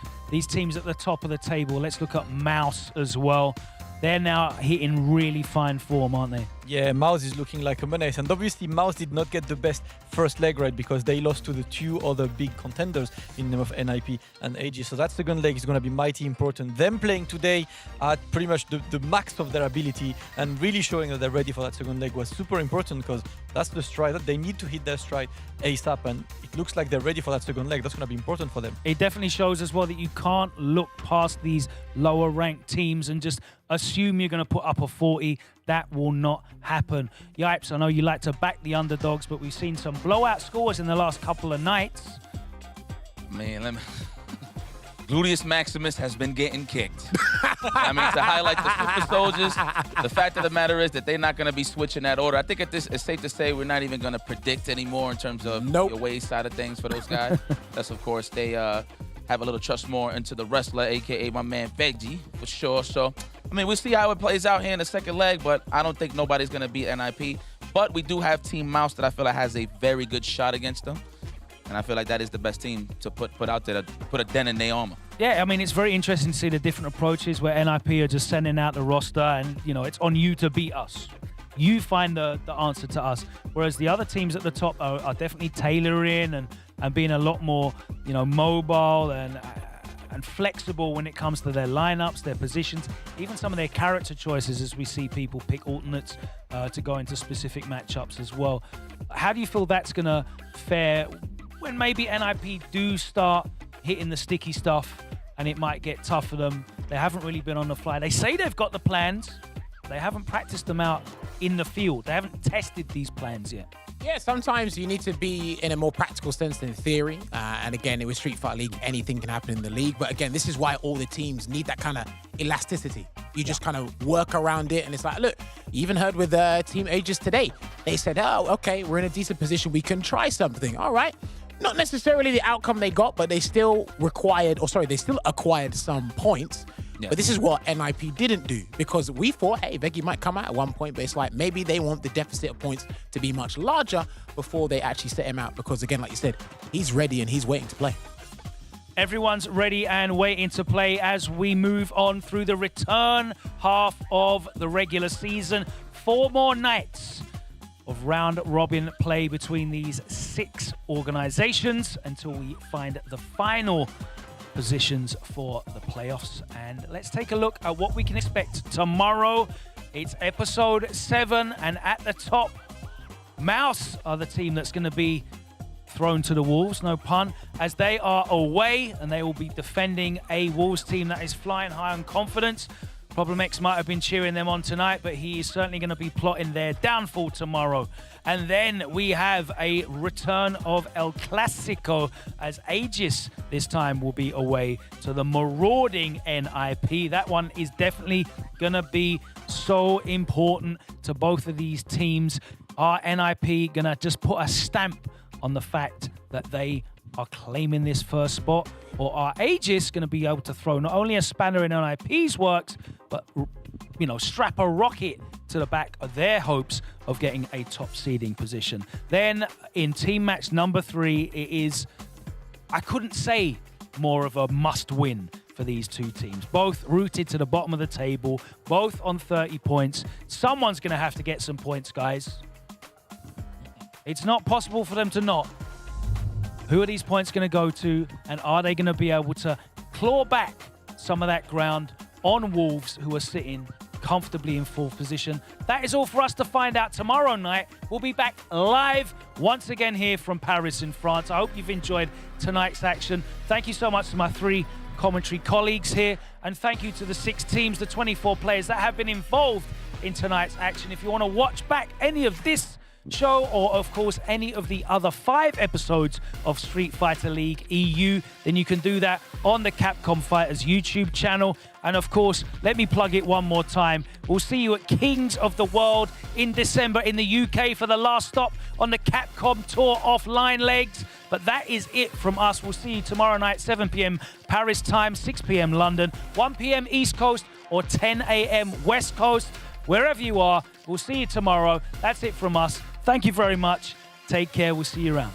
teams at the top of the table? Let's look at Mouz as well. They're now hitting really fine form, aren't they? Yeah, Mouz is looking like a menace, and obviously Mouz did not get the best first leg, right, because they lost to the two other big contenders in the name of NIP and Aegis. So that second leg is going to be mighty important. Them playing today at pretty much the max of their ability and really showing that they're ready for that second leg was super important, because that's the stride that they need to hit their stride ASAP, and it looks like they're ready for that second leg. That's going to be important for them. It definitely shows as well that you can't look past these lower ranked teams and just assume you're going to put up a 40. That will not happen. Yipes, I know you like to back the underdogs, but we've seen some blowout scores in the last couple of nights. Man, Gluteus Maximus has been getting kicked. I mean, to highlight the Super Soldiers, the fact of the matter is that they're not going to be switching that order. I think it's safe to say we're not even going to predict anymore in terms of the away side of things for those guys. That's, of course, they have a little trust more into the wrestler, a.k.a. my man Veggie, for sure. So, I mean, we'll see how it plays out here in the second leg, but I don't think nobody's going to beat NIP. But we do have Team Mouse that I feel like has a very good shot against them. And I feel like that is the best team to put out there, to put a dent in their armor. Yeah, I mean, it's very interesting to see the different approaches where NIP are just sending out the roster and, you know, it's on you to beat us. You find the answer to us. Whereas the other teams at the top are definitely tailoring and being a lot more, you know, mobile and flexible when it comes to their lineups, their positions, even some of their character choices, as we see people pick alternates to go into specific matchups as well. How do you feel that's going to fare when maybe NIP do start hitting the sticky stuff and it might get tough for them? They haven't really been on the fly. They say they've got the plans. They haven't practiced them out in the field. They haven't tested these plans yet. Yeah, sometimes you need to be in a more practical sense than theory. And again, it was Street Fighter League. Anything can happen in the league. But again, this is why all the teams need that kind of elasticity. You just kind of work around it. And it's like, look, you even heard with Team Aegis today. They said, oh, okay, we're in a decent position. We can try something. All right. Not necessarily the outcome they got, but they still they still acquired some points. Yeah. But this is what NIP didn't do, because we thought, hey, Veggie might come out at one point, but it's like maybe they want the deficit of points to be much larger before they actually set him out. Because again, like you said, he's ready and he's waiting to play. Everyone's ready and waiting to play as we move on through the return half of the regular season. 4 more nights of round-robin play between these 6 organizations until we find the final positions for the playoffs. And let's take a look at what we can expect tomorrow. It's episode 7, and at the top, Mouse are the team that's going to be thrown to the wolves, no pun, as they are away and they will be defending a Wolves team that is flying high on confidence. Problem X might have been cheering them on tonight, but he is certainly going to be plotting their downfall tomorrow. And then we have a return of El Clasico, as Aegis this time will be away to the marauding NIP. That one is definitely going to be so important to both of these teams. Are NIP going to just put a stamp on the fact that they are claiming this first spot, or are Aegis going to be able to throw not only a spanner in NIP's works, but, you know, strap a rocket to the back of their hopes of getting a top seeding position? Then in team match number 3, it is, I couldn't say more of a must win for these two teams. Both rooted to the bottom of the table, both on 30 points. Someone's going to have to get some points, guys. It's not possible for them to not. Who are these points going to go to, and are they going to be able to claw back some of that ground on Wolves, who are sitting comfortably in 4th position? That is all for us to find out tomorrow night. We'll be back live once again here from Paris in France. I hope you've enjoyed tonight's action. Thank you so much to my 3 commentary colleagues here, and thank you to the 6 teams, the 24 players that have been involved in tonight's action. If you want to watch back any of this show, or of course any of the other 5 episodes of Street Fighter League EU, then you can do that on the Capcom Fighters YouTube channel. And of course, let me plug it one more time. We'll see you at Kings of the World in December in the UK for the last stop on the Capcom Tour offline legs. But that is it from us. We'll see you tomorrow night, 7 p.m. Paris time, 6 p.m. London, 1 p.m. East Coast, or 10 a.m. West Coast. Wherever you are, we'll see you tomorrow. That's it from us. Thank you very much. Take care. We'll see you around.